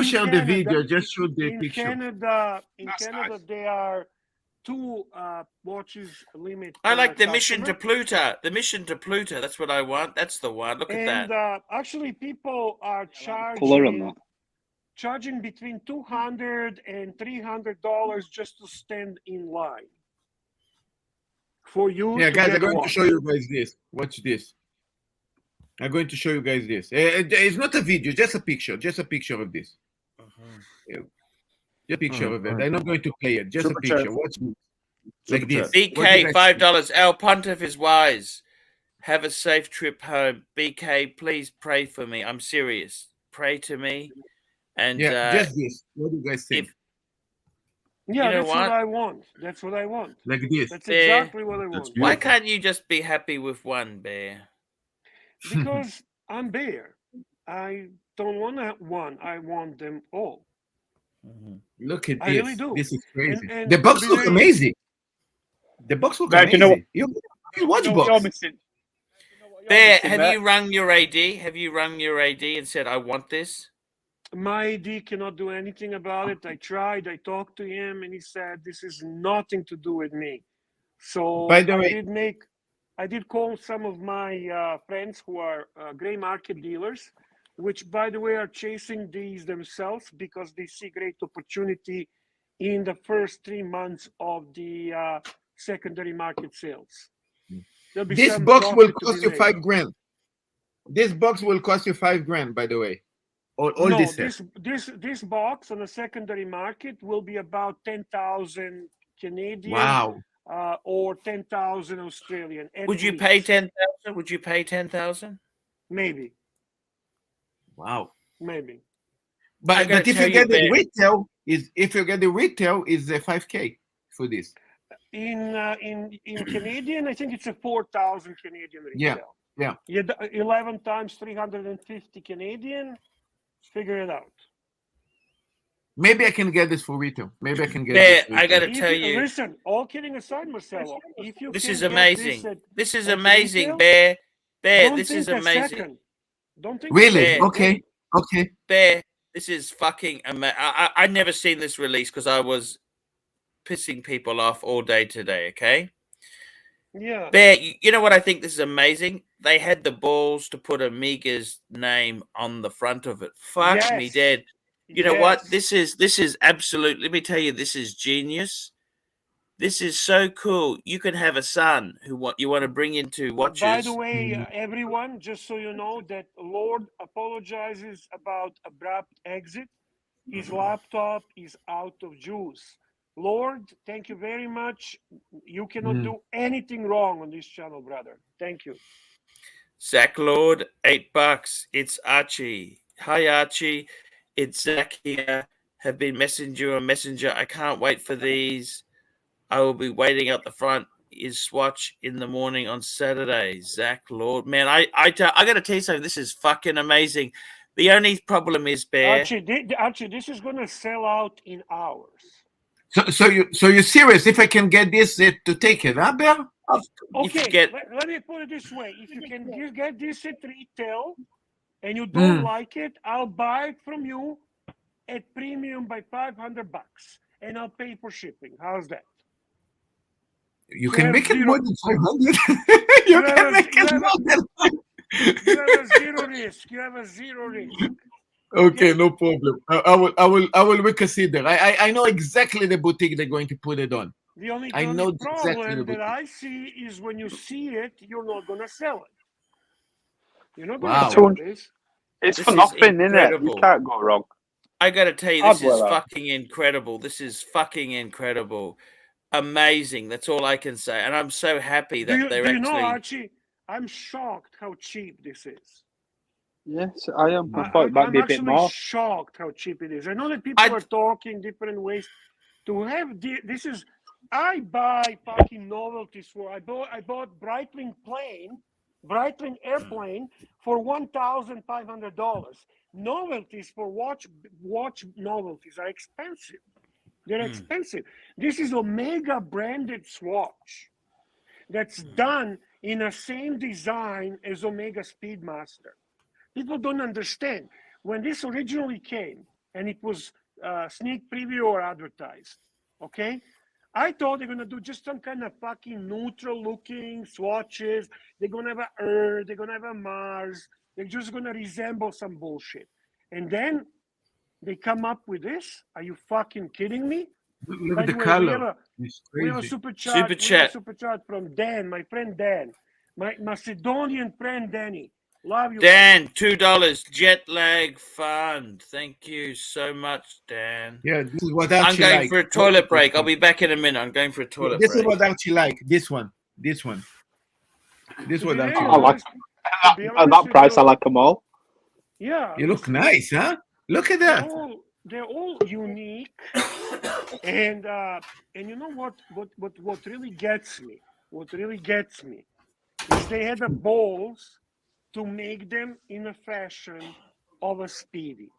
Speaker 1: show the video, just show the picture.
Speaker 5: In Canada, there are 2 watches limit.
Speaker 2: I like the Mission to Pluto. The Mission to Pluto. That's what I want. That's the one. Look at that.
Speaker 5: And actually, people are charging between $200 and $300 just to stand in line. For you,
Speaker 1: guys, I'm going to show you guys this. Watch this. I'm going to show you guys this. It's not a video, just a picture of this. Just a picture of it. I'm not going to play it. Just a picture. Watch like this.
Speaker 2: BK, $5. Our Pontiff is wise. Have a safe trip home. BK, please pray for me. I'm serious. Pray to me. And
Speaker 1: just this. What do you guys think?
Speaker 5: That's what I want. That's what I want.
Speaker 1: Like this.
Speaker 5: That's exactly what I want.
Speaker 2: Why can't you just be happy with one, Bear?
Speaker 5: Because I'm Bear. I don't want one. I want them all.
Speaker 1: Look at this.
Speaker 5: I really do.
Speaker 1: This is crazy.
Speaker 5: And
Speaker 1: the box looks amazing. The box looks amazing. You watch box.
Speaker 2: Bear, have you rung your AD? Have you rung your AD and said, I want this?
Speaker 5: My AD cannot do anything about it. I tried. I talked to him, and he said, this is nothing to do with me. So
Speaker 1: by the way,
Speaker 5: I did call some of my friends who are gray market dealers, which, by the way, are chasing these themselves because they see great opportunity in the first 3 months of the secondary market sales.
Speaker 1: This box will cost you $5,000. This box will cost you $5,000, by the way.
Speaker 5: This box on the secondary market will be about 10,000 Canadian.
Speaker 1: Wow.
Speaker 5: Or 10,000 Australian.
Speaker 2: Would you pay 10,000? Would you pay 10,000?
Speaker 5: Maybe.
Speaker 1: Wow.
Speaker 5: Maybe.
Speaker 1: But if you get the retail, is the $5,000 for this.
Speaker 5: In Canadian, I think it's a 4,000 Canadian retail.
Speaker 1: Yeah.
Speaker 5: 11 times 350 Canadian. Figure it out.
Speaker 1: Maybe I can get this for retail. Maybe I can get
Speaker 2: Bear,
Speaker 1: this.
Speaker 2: I gotta
Speaker 5: If
Speaker 2: tell you,
Speaker 5: listen, all kidding aside, Marcelo, if you
Speaker 2: this
Speaker 5: can
Speaker 2: is
Speaker 5: get
Speaker 2: amazing. This is
Speaker 5: at
Speaker 2: amazing,
Speaker 5: retail,
Speaker 2: Bear. Bear,
Speaker 5: don't
Speaker 2: this is
Speaker 5: think a
Speaker 2: amazing.
Speaker 5: second. Don't think
Speaker 1: Really?
Speaker 5: a second.
Speaker 1: Okay. Okay.
Speaker 2: Bear, this is fucking amazing. I never seen this release because I was pissing people off all day today. Okay.
Speaker 5: Yeah.
Speaker 2: Bear, you know what I think this is amazing? They had the balls to put Amiga's name on the front of it. Fuck me
Speaker 5: Yes.
Speaker 2: dead. You know what?
Speaker 5: Yes.
Speaker 2: This is absolute. Let me tell you, this is genius. This is so cool. You can have a son who you want to bring into watches.
Speaker 5: By the way, everyone, just so you know, that Lord apologizes about abrupt exit. His laptop is out of juice. Lord, thank you very much. You cannot do anything wrong on this channel, brother. Thank you.
Speaker 2: Zach Lord, $8. It's Archie. Hi, Archie. It's Zach here. Have been messenger on messenger. I can't wait for these. I will be waiting out the front. Is Swatch in the morning on Saturday. Zach Lord. Man, I got to tell you something. This is fucking amazing. The only problem is, Bear.
Speaker 5: Archie, this is going to sell out in hours.
Speaker 1: So you're serious? If I can get this to take it, huh, Bear?
Speaker 5: Okay, let me put it this way. If you can get this at retail and you don't like it, I'll buy it from you at premium by $500 and I'll pay for shipping. How's that?
Speaker 1: You can make it more than 500. You can make it more than.
Speaker 5: You have a zero risk. You have a zero risk.
Speaker 1: Okay, no problem. I will reconsider. I know exactly the boutique they're going to put it on.
Speaker 5: The only
Speaker 1: know
Speaker 5: problem
Speaker 1: exactly
Speaker 5: that I see is when you see it, you're not going to sell it. You're not going
Speaker 1: Wow.
Speaker 5: to sell this.
Speaker 13: It's for nothing, isn't it? You can't go wrong.
Speaker 2: I got to tell you, this is fucking incredible. This is fucking incredible. Amazing. That's all I can say. And I'm so happy that they're
Speaker 5: actually...
Speaker 2: you
Speaker 5: know, Archie, I'm shocked how cheap this is.
Speaker 13: Yes, I am. I thought it might be a bit more.
Speaker 5: I'm actually shocked how cheap it is. I know that people are talking different ways. To have this is... I buy fucking novelties for... I bought Breitling airplane for $1,500. Novelties for watch novelties are expensive. They're expensive. This is Omega branded Swatch that's done in the same design as Omega Speedmaster. People don't understand. When this originally came and it was sneak preview or advertised, okay? I thought they're going to do just some kind of fucking neutral looking swatches. They're going to have a Earth, they're going to have a Mars. They're just going to resemble some bullshit. And then they come up with this? Are you fucking kidding me?
Speaker 1: Look at the color.
Speaker 5: We have a super chat from Dan, my friend Dan, my Macedonian friend Danny. Love you,
Speaker 2: Dan. $2 jet lag fund. Thank you so much, Dan.
Speaker 1: Yeah, this is what
Speaker 2: I'm going for a toilet break. I'll be back in a minute. I'm going for a toilet break.
Speaker 1: This is what Archie like. This one. This what Archie
Speaker 13: I like. At that price, I like them all.
Speaker 5: Yeah.
Speaker 1: You look nice, huh? Look at that.
Speaker 5: They're all unique, and you know what really gets me? What really gets me is they had the balls to make them in a fashion of a Speedy,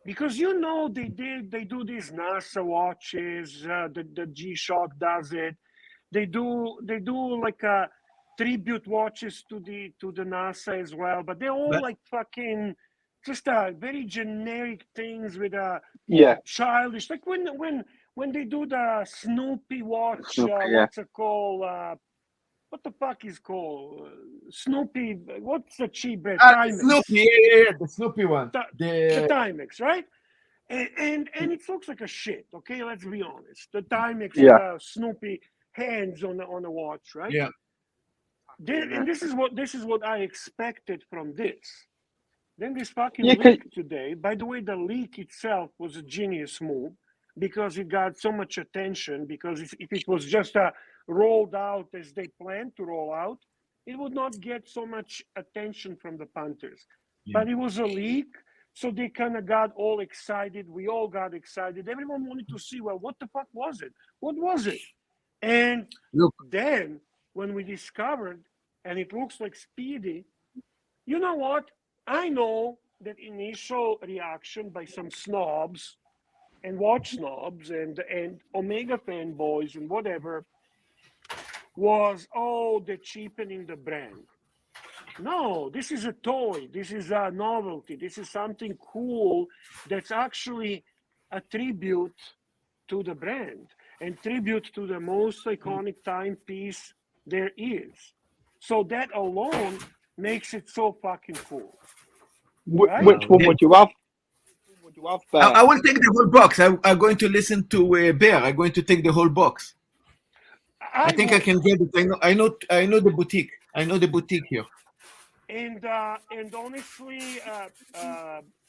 Speaker 5: because you know they do these NASA watches. The G-Shock does it. They do like a tribute watches to the NASA as well, but they're all like fucking. Just very generic things with childish, like when they do the Snoopy watch. What's it called? What the fuck is called? Snoopy. What's the cheap brand? Timex.
Speaker 1: Snoopy, the Snoopy one.
Speaker 5: The Timex, right? And it looks like a shit. Okay, let's be honest. The Timex, Snoopy hands on the watch, right?
Speaker 1: Yeah.
Speaker 5: And this is what I expected from this. Then this fucking leak today, by the way, the leak itself was a genius move because it got so much attention, because if it was just rolled out as they planned to roll out, it would not get so much attention from the punters. Yeah. But it was a leak, so they kind of got all excited. We all got excited. Everyone wanted to see, well, what the fuck was it? What was it? And then when we discovered, and it looks like Speedy, you know what? I know that initial reaction by some snobs and watch snobs and Omega fanboys and whatever was, oh, they're cheapening the brand. No, this is a toy. This is a novelty. This is something cool that's actually a tribute to the brand and tribute to the most iconic timepiece there is. So that alone makes it so fucking cool. Right?
Speaker 6: Which one would you have? Would you have Bear?
Speaker 1: I will take the whole box. I'm going to listen to Bear. I'm going to take the whole box. I think I can get it. I know the boutique. I know the boutique here.
Speaker 5: And honestly,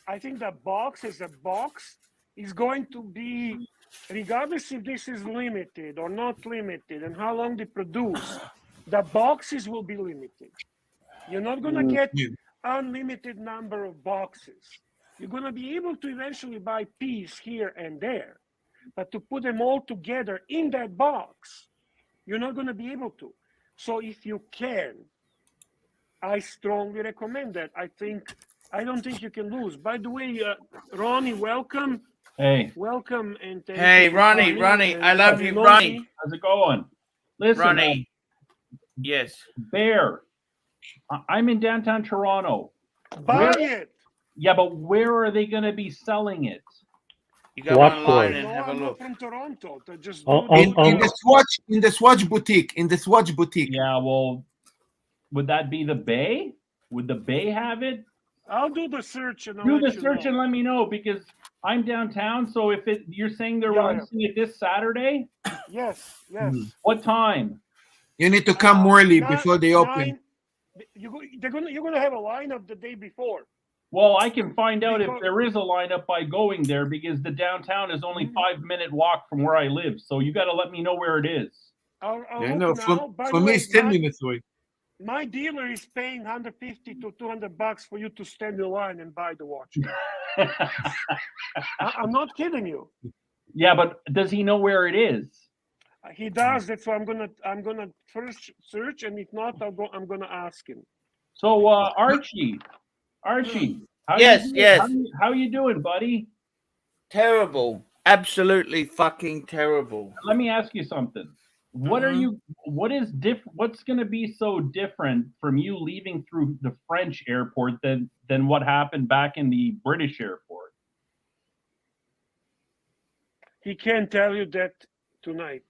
Speaker 5: I think the box as a box is going to be, regardless if this is limited or not limited and how long they produce, the boxes will be limited. You're not going to get unlimited number of boxes. You're going to be able to eventually buy piece here and there, but to put them all together in that box, you're not going to be able to. So if you can, I strongly recommend that. I don't think you can lose. By the way, Ronnie, welcome.
Speaker 14: Hey.
Speaker 5: Welcome and thank
Speaker 2: Hey,
Speaker 5: you for
Speaker 2: Ronnie,
Speaker 5: coming.
Speaker 2: Ronnie,
Speaker 5: And
Speaker 2: I love you, Ronnie.
Speaker 14: How's it going? Listen,
Speaker 2: Ronnie. Yes.
Speaker 14: Bear, I'm in downtown Toronto.
Speaker 5: Buy it.
Speaker 14: Yeah, but where are they going to be selling it?
Speaker 2: You go online and have a look.
Speaker 5: From Toronto. Just
Speaker 1: in the Swatch boutique. In the Swatch boutique.
Speaker 14: Yeah, well, would that be the Bay? Would the Bay have it?
Speaker 5: I'll do the search and
Speaker 14: do the search and let me know, because I'm downtown. So if you're saying they're releasing it this Saturday?
Speaker 5: Yes.
Speaker 14: What time?
Speaker 1: You need to come early before they open.
Speaker 5: You're gonna have a lineup the day before.
Speaker 14: Well, I can find out if there is a lineup by going there, because the downtown is only 5-minute walk from where I live. So you got to let me know where it is.
Speaker 5: I'll
Speaker 1: no, for me, it's 10 minutes away.
Speaker 5: My dealer is paying $150 to $200 for you to stand in line and buy the watch. I'm not kidding you.
Speaker 14: Yeah, but does he know where it is?
Speaker 5: He does. That's why I'm gonna first search, and if not, I'm gonna ask him.
Speaker 14: So Archie,
Speaker 2: Yes.
Speaker 14: How you doing, buddy?
Speaker 2: Terrible. Absolutely fucking terrible.
Speaker 14: Let me ask you something. What's going to be so different from you leaving through the French airport than what happened back in the British airport?
Speaker 5: He can't tell you that tonight.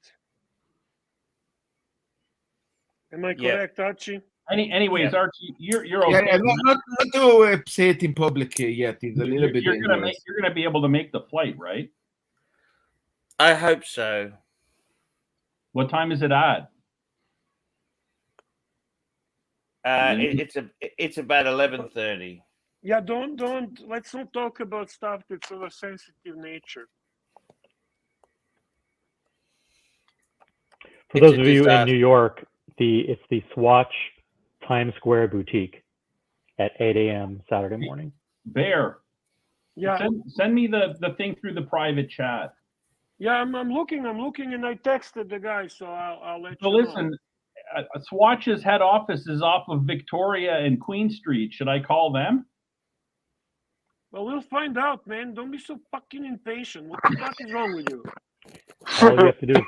Speaker 5: Am I correct, Archie?
Speaker 14: Anyways, Archie, you're okay.
Speaker 1: Yeah, not to say it in public yet. It's a little bit.
Speaker 14: You're gonna be able to make the flight, right?
Speaker 2: I hope so.
Speaker 14: What time is it at?
Speaker 2: It's about 11:30.
Speaker 5: Yeah, let's not talk about stuff that's of a sensitive nature.
Speaker 12: For those of you in New York, it's the Swatch Times Square boutique at 8 a.m. Saturday morning.
Speaker 14: Bear,
Speaker 5: yeah,
Speaker 14: send me the thing through the private chat.
Speaker 5: Yeah, I'm looking, and I texted the guy, so I'll let you know.
Speaker 14: Listen, Swatch's head office is off of Victoria and Queen Street. Should I call them?
Speaker 5: Well, we'll find out, man. Don't be so fucking impatient. What the fuck is wrong with you?
Speaker 12: All you have to do is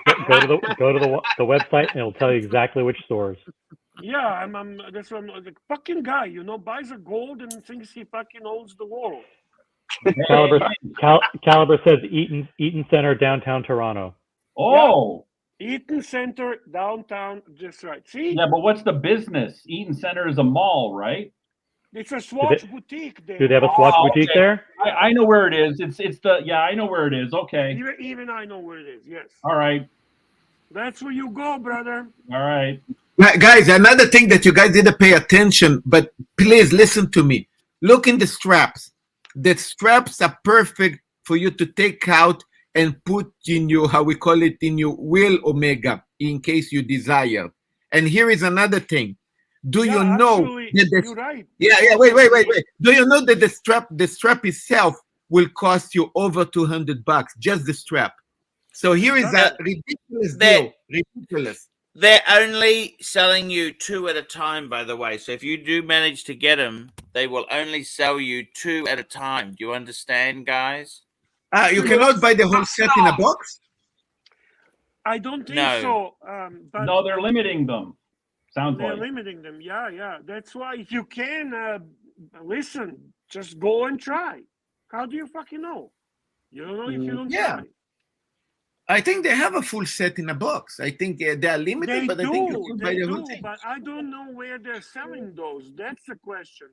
Speaker 12: go to the website, and it'll tell you exactly which stores.
Speaker 5: Yeah, that's what I'm the fucking guy, buys a gold and thinks he fucking owns the world.
Speaker 12: Caliber says Eaton Center, downtown Toronto.
Speaker 14: Oh,
Speaker 5: yeah. Eaton Center, downtown, just right. See?
Speaker 14: Yeah, but what's the business? Eaton Center is a mall, right?
Speaker 5: It's a Swatch boutique there.
Speaker 12: Do they have a Swatch boutique there?
Speaker 14: I know where it is. I know where it is. Okay.
Speaker 5: Even I know where it is. Yes.
Speaker 14: All right.
Speaker 5: That's where you go, brother.
Speaker 14: All right.
Speaker 1: Guys, another thing that you guys didn't pay attention, but please listen to me. Look in the straps. The straps are perfect for you to take out and put in your, how we call it, in your wheel Omega, in case you desire. And here is another thing. Do you know that
Speaker 5: you're right.
Speaker 1: Wait. Do you know that the strap itself will cost you over $200, just the strap? So here is a ridiculous deal. Ridiculous.
Speaker 2: They're only selling you 2 at a time, by the way. So if you do manage to get them, they will only sell you 2 at a time. Do you understand, guys?
Speaker 1: You cannot buy the whole set in a box?
Speaker 5: I don't think
Speaker 2: No.
Speaker 5: so. But
Speaker 14: No, they're limiting them. Sounds
Speaker 5: they're
Speaker 14: like.
Speaker 5: limiting them. Yeah. That's why if you can listen, just go and try. How do you fucking know? You don't know if you don't try.
Speaker 1: I think they have a full set in a box. I think they are limited, but I think you can buy the whole thing.
Speaker 5: But I don't know where they're selling those. That's the question.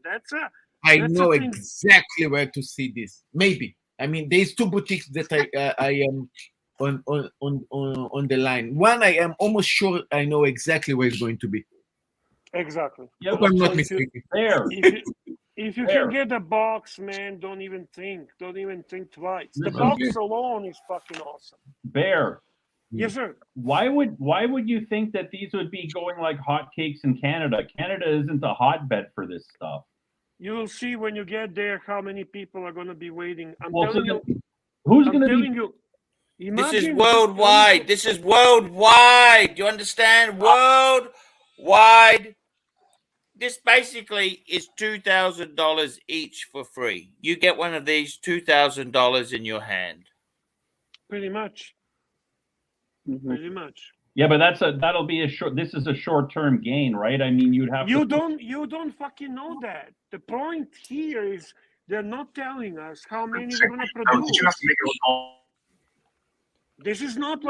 Speaker 1: I know exactly where to see this. Maybe. I mean, there's two boutiques that I am on the line. One, I am almost sure I know exactly where it's going to be.
Speaker 5: Exactly.
Speaker 14: Yeah,
Speaker 1: Hope I'm not mistaken.
Speaker 5: If you can get a box, man, don't even think twice. The box alone is fucking awesome.
Speaker 14: Bear.
Speaker 5: Yes, sir.
Speaker 14: Why would you think that these would be going like hotcakes in Canada? Canada isn't a hotbed for this stuff.
Speaker 5: You'll see when you get there how many people are going to be waiting.
Speaker 14: Who's going to be?
Speaker 2: This is worldwide. This is worldwide. You understand? Worldwide. This basically is $2,000 each for free. You get one of these, $2,000 in your hand.
Speaker 5: Pretty much. Pretty much.
Speaker 14: Yeah, but that'll be a short. This is a short-term gain, right? I mean, you'd have.
Speaker 5: You don't fucking know that. The point here is they're not telling us how many they're gonna produce. This is not.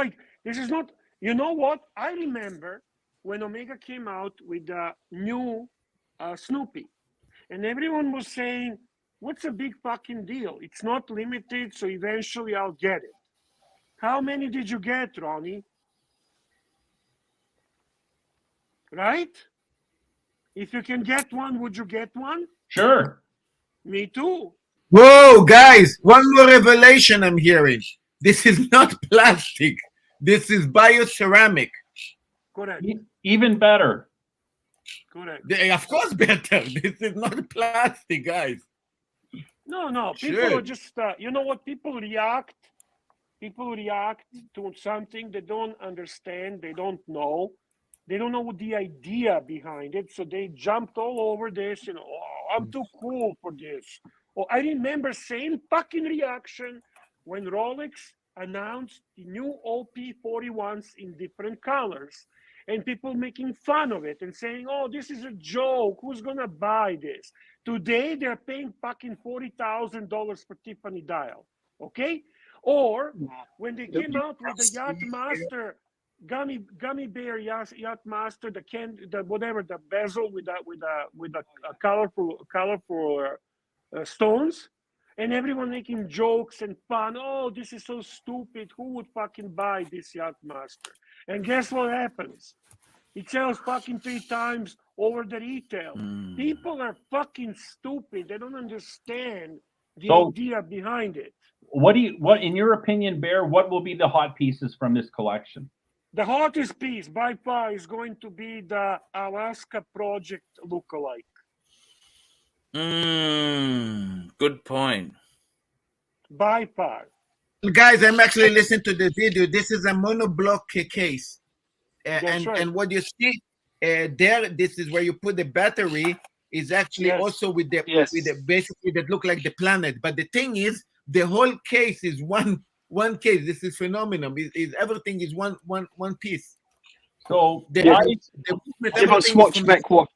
Speaker 5: You know what? I remember when Omega came out with the new Snoopy, and everyone was saying, "What's a big fucking deal? It's not limited, so eventually I'll get it." How many did you get, Ronnie? Right? If you can get one, would you get one?
Speaker 14: Sure.
Speaker 5: Me too.
Speaker 1: Whoa, guys, one more revelation I'm hearing. This is not plastic. This is bioceramic.
Speaker 5: Correct.
Speaker 14: Even better.
Speaker 5: Correct.
Speaker 1: Of course better. This is not plastic, guys.
Speaker 5: No. People are just, you know what? People react to something they don't understand. They don't know. They don't know the idea behind it, so they jumped all over this. Oh, I'm too cool for this. Oh, I remember same fucking reaction when Rolex announced the new OP41s in different colors, and people making fun of it and saying, "Oh, this is a joke. Who's gonna buy this?" Today they're paying fucking $40,000 for Tiffany dial. Okay, or when they came out with the Yachtmaster. Gummy bear Yachtmaster, the bezel with a colorful stones, and everyone making jokes and fun. Oh, this is so stupid. Who would fucking buy this Yachtmaster? And guess what happens? It sells fucking 3 times over the retail. People are fucking stupid. They don't understand the idea behind it.
Speaker 14: What in your opinion, Bear? What will be the hot pieces from this collection?
Speaker 5: The hottest piece by far is going to be the Alaska Project lookalike.
Speaker 2: Good point.
Speaker 5: By far.
Speaker 1: Guys, I'm actually listening to the video. This is a monoblock case.
Speaker 5: That's right.
Speaker 1: And what you see there, this is where you put the battery, is actually also with the basically that look like the planet. But the thing is, the whole case is one case. This is phenomenal. Everything is one piece.
Speaker 14: So
Speaker 6: Swatch make what?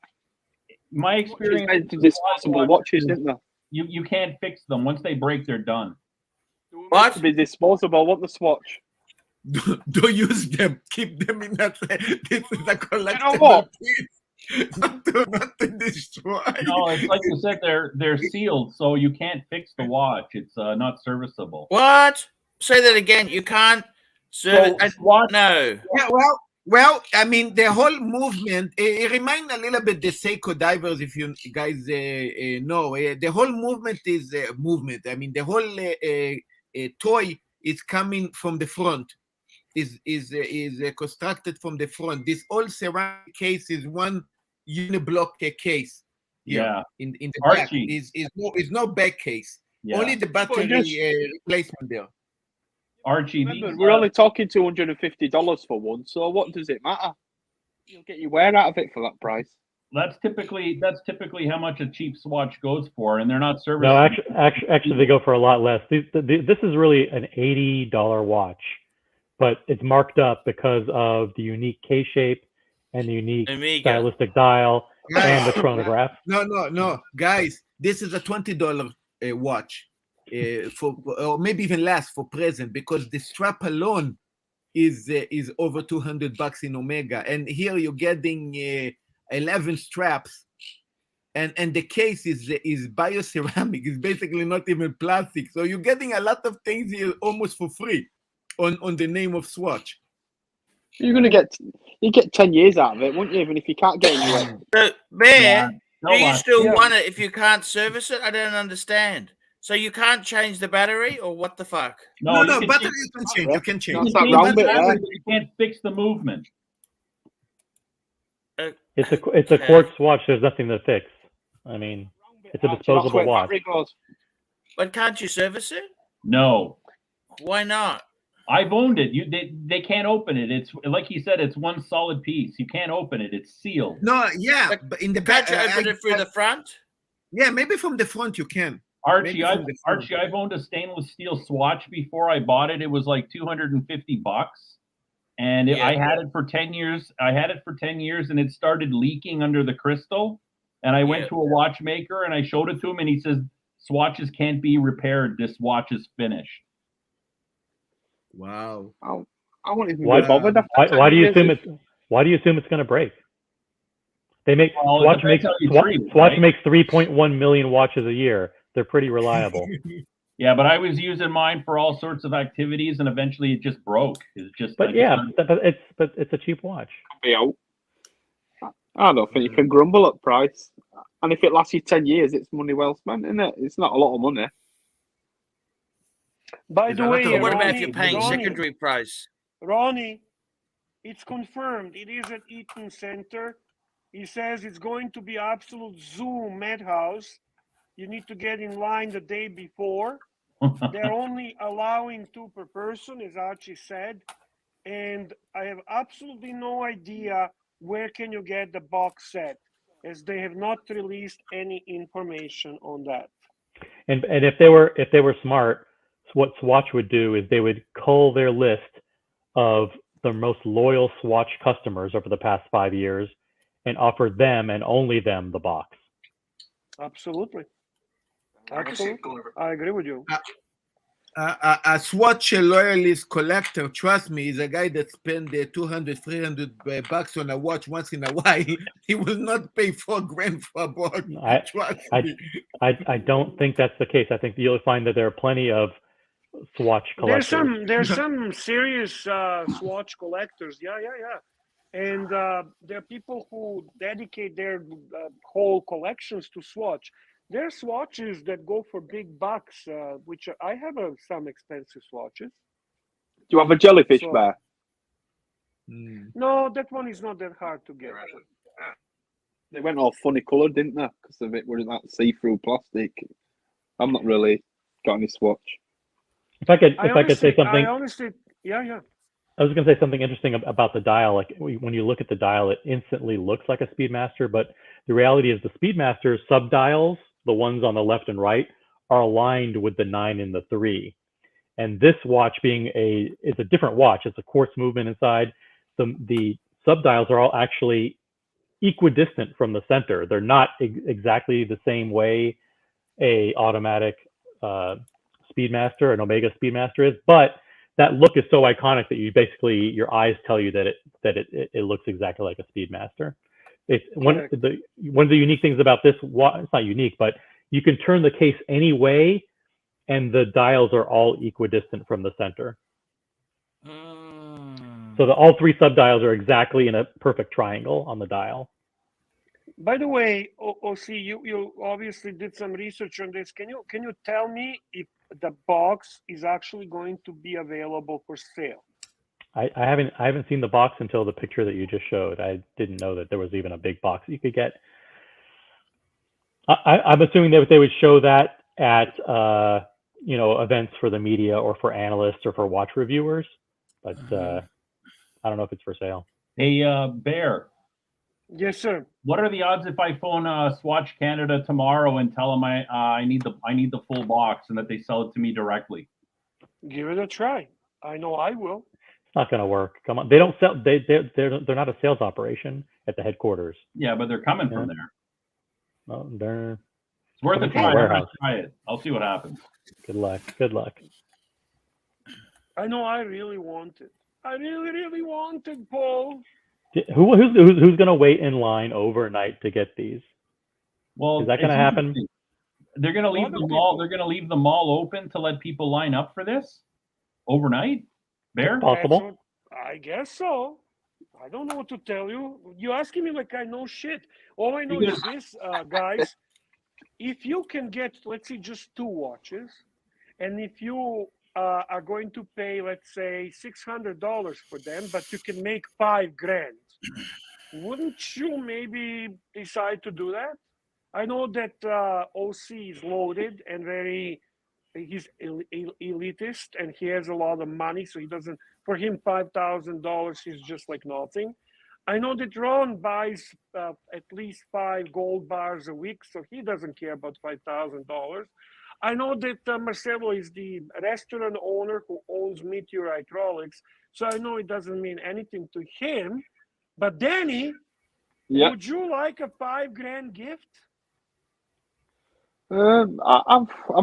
Speaker 14: My experience
Speaker 6: is disposable watches, isn't there?
Speaker 14: You can't fix them. Once they break, they're done.
Speaker 6: What? To be disposable. Want the Swatch?
Speaker 1: Don't use them. Keep them in that. This is a collectible
Speaker 6: You know what?
Speaker 1: piece. Not to destroy.
Speaker 14: No, it's like you said. They're sealed, so you can't fix the watch. It's not serviceable.
Speaker 2: What? Say that again. You can't. No.
Speaker 1: Yeah, well, I mean, the whole movement, it reminds a little bit the Seiko divers, if you guys know. The whole movement is movement. I mean, the whole toy is coming from the front, is constructed from the front. This all ceramic case is one uniblock case.
Speaker 14: Yeah.
Speaker 1: In the
Speaker 14: Archie.
Speaker 1: back is no back case.
Speaker 14: Yeah.
Speaker 1: Only the battery replacement there.
Speaker 14: Archie,
Speaker 6: Remember, we're only talking $250 for one, so what does it matter? You'll get your wear out of it for that price.
Speaker 14: that's typically how much a cheap Swatch goes for, and they're not servicing.
Speaker 12: No, actually, they go for a lot less. This is really an $80 watch, but it's marked up because of the unique K shape and the unique stylistic dial and the chronograph.
Speaker 1: No, guys, this is a $20 watch, for or maybe even less for present, because the strap alone is over $200 in Omega, and here you're getting 11 straps, and the case is bioceramic. It's basically not even plastic, so you're getting a lot of things here almost for free on the name of Swatch.
Speaker 6: You're gonna get 10 years out of it, wouldn't you? Even if you can't get anywhere.
Speaker 2: So, Bear, do you still want it if you can't service it? I don't understand. So you can't change the battery, or what the fuck?
Speaker 1: No, battery you can change. You can change.
Speaker 14: You can't fix the movement.
Speaker 12: It's a quartz watch. There's nothing to fix. I mean, it's a disposable watch.
Speaker 2: But can't you service it?
Speaker 14: No.
Speaker 2: Why not?
Speaker 14: I've owned it. They can't open it. It's like he said. It's one solid piece. You can't open it. It's sealed.
Speaker 1: No, yeah, but in the back,
Speaker 2: can't you open it through the front?
Speaker 1: Yeah, maybe from the front you can.
Speaker 14: Archie, I've owned a stainless steel Swatch before I bought it. It was like $250, and I had it for 10 years. I had it for 10 years, and it started leaking under the crystal. And I went to a watchmaker, and I showed it to him, and he says, "Swatches can't be repaired. This watch is finished."
Speaker 1: Wow.
Speaker 6: I won't even
Speaker 12: Why,
Speaker 6: be bothered.
Speaker 12: why do you assume it's going to break? They make Swatch makes 3.1 million watches a year. They're pretty reliable.
Speaker 14: Yeah, but I was using mine for all sorts of activities, and eventually it just broke. It's just.
Speaker 12: But it's a cheap watch.
Speaker 6: I don't think you can grumble at price, and if it lasts you 10 years, it's money well spent, isn't it? It's not a lot of money.
Speaker 5: By the way,
Speaker 2: what about if you're paying secondary price?
Speaker 5: Ronnie, it's confirmed. It is at Eaton Center. He says it's going to be absolute Zoom madhouse. You need to get in line the day before. They're only allowing 2 per person, as Archie said. And I have absolutely no idea where can you get the box set, as they have not released any information on that.
Speaker 12: And if they were smart, what Swatch would do is they would cull their list of the most loyal Swatch customers over the past 5 years and offer them and only them the box.
Speaker 5: Absolutely. I agree with you.
Speaker 1: A Swatch loyalist collector, trust me, is a guy that spend $200-300 on a watch once in a while. He will not pay $4,000 for a watch.
Speaker 12: I don't think that's the case. I think you'll find that there are plenty of Swatch collectors.
Speaker 5: There's some serious Swatch collectors. Yeah. And there are people who dedicate their whole collections to Swatch. There are Swatches that go for big bucks, which I have some expensive Swatches.
Speaker 6: Do you have a jellyfish bear?
Speaker 5: No, that one is not that hard to get.
Speaker 6: They went all funny coloured, didn't they? Because of it wasn't that see-through plastic. I'm not really got any Swatch.
Speaker 12: If I could say something.
Speaker 5: Yeah.
Speaker 12: I was going to say something interesting about the dial. Like when you look at the dial, it instantly looks like a Speedmaster, but the reality is the Speedmaster sub-dials, the ones on the left and right, are aligned with the 9 and the 3. And this watch is a different watch. It's a quartz movement inside. The sub-dials are all actually equidistant from the center. They're not exactly the same way a automatic Speedmaster, an Omega Speedmaster is, but that look is so iconic that your eyes tell you that it looks exactly like a Speedmaster. It's one of the unique things about this watch. It's not unique, but you can turn the case any way, and the dials are all equidistant from the center. So all 3 sub-dials are exactly in a perfect triangle on the dial.
Speaker 5: By the way, OC, you obviously did some research on this. Can you tell me if the box is actually going to be available for sale?
Speaker 12: I haven't seen the box until the picture that you just showed. I didn't know that there was even a big box you could get. I'm assuming that they would show that at events for the media or for analysts or for watch reviewers, but I don't know if it's for sale.
Speaker 14: Hey, Bear.
Speaker 5: Yes, sir.
Speaker 14: What are the odds if I phone Swatch Canada tomorrow and tell them I need the full box and that they sell it to me directly?
Speaker 5: Give it a try. I know I will.
Speaker 12: It's not going to work. Come on, they don't sell. They're not a sales operation at the headquarters.
Speaker 14: Yeah, but they're coming from there.
Speaker 12: Well, they're.
Speaker 14: It's worth a try. I'm gonna try it. I'll see what happens.
Speaker 12: Good luck. Good luck.
Speaker 5: I know I really want it. I really, really want it, Paul.
Speaker 12: Who's going to wait in line overnight to get these?
Speaker 14: Well,
Speaker 12: is that going to happen?
Speaker 14: They're going to leave the mall. They're going to leave the mall open to let people line up for this overnight. Bear?
Speaker 12: Possible.
Speaker 5: I guess so. I don't know what to tell you. You're asking me like I know shit. All I know is this, guys. If you can get, let's say, just 2 watches, and if you are going to pay, let's say, $600 for them, but you can make $5,000, wouldn't you maybe decide to do that? I know that OC is loaded and he's elitist and he has a lot of money, so he doesn't, for him, $5,000 is just like nothing. I know that Ron buys at least 5 gold bars a week, so he doesn't care about $5,000. I know that Marcelo is the restaurant owner who owns Meteor Hydraulics, so I know it doesn't mean anything to him. But Danny, would you like a $5,000 gift?
Speaker 13: I'm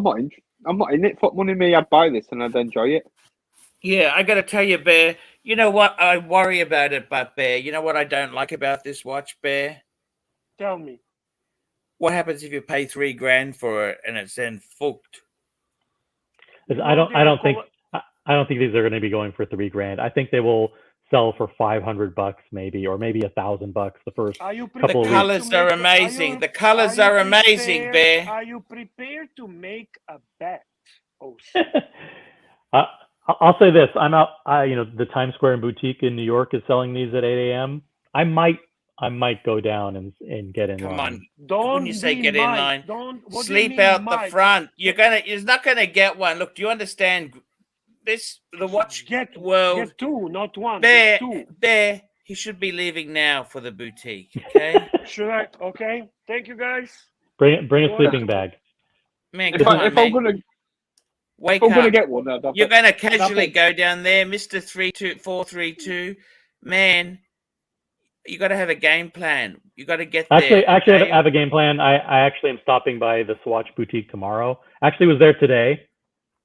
Speaker 13: not in it for money. Me, I'd buy this and I'd enjoy it.
Speaker 2: Yeah, I got to tell you, Bear. You know what? I worry about it, but Bear, you know what I don't like about this watch, Bear?
Speaker 5: Tell me.
Speaker 2: What happens if you pay $3,000 for it and it's then fucked?
Speaker 12: I don't think these are going to be going for $3,000. I think they will sell for $500 maybe, or maybe $1,000 the first couple of weeks.
Speaker 2: The colors are amazing. The colors are amazing, Bear.
Speaker 5: Are you prepared to make a bet? Oh,
Speaker 12: I'll say this: I'm out. The Times Square and Boutique in New York is selling these at 8 a.m. I might go down and get in line.
Speaker 2: Come on. When you say get in line, sleep
Speaker 5: mean,
Speaker 2: out
Speaker 5: Mike?
Speaker 2: the front. You're not gonna get one. Look, do you understand? The watch world.
Speaker 5: Get 2, not 1.
Speaker 2: Bear,
Speaker 5: get 2.
Speaker 2: Bear, he should be leaving now for the boutique. Okay.
Speaker 5: Should I? Okay. Thank you, guys.
Speaker 12: Bring a sleeping bag.
Speaker 2: Man,
Speaker 13: If I'm gonna get one,
Speaker 2: you're gonna casually go down there, Mr. 432. Man, you got to have a game plan. You got to get there.
Speaker 12: Actually, I have a game plan. I actually am stopping by the Swatch Boutique tomorrow. Actually, was there today.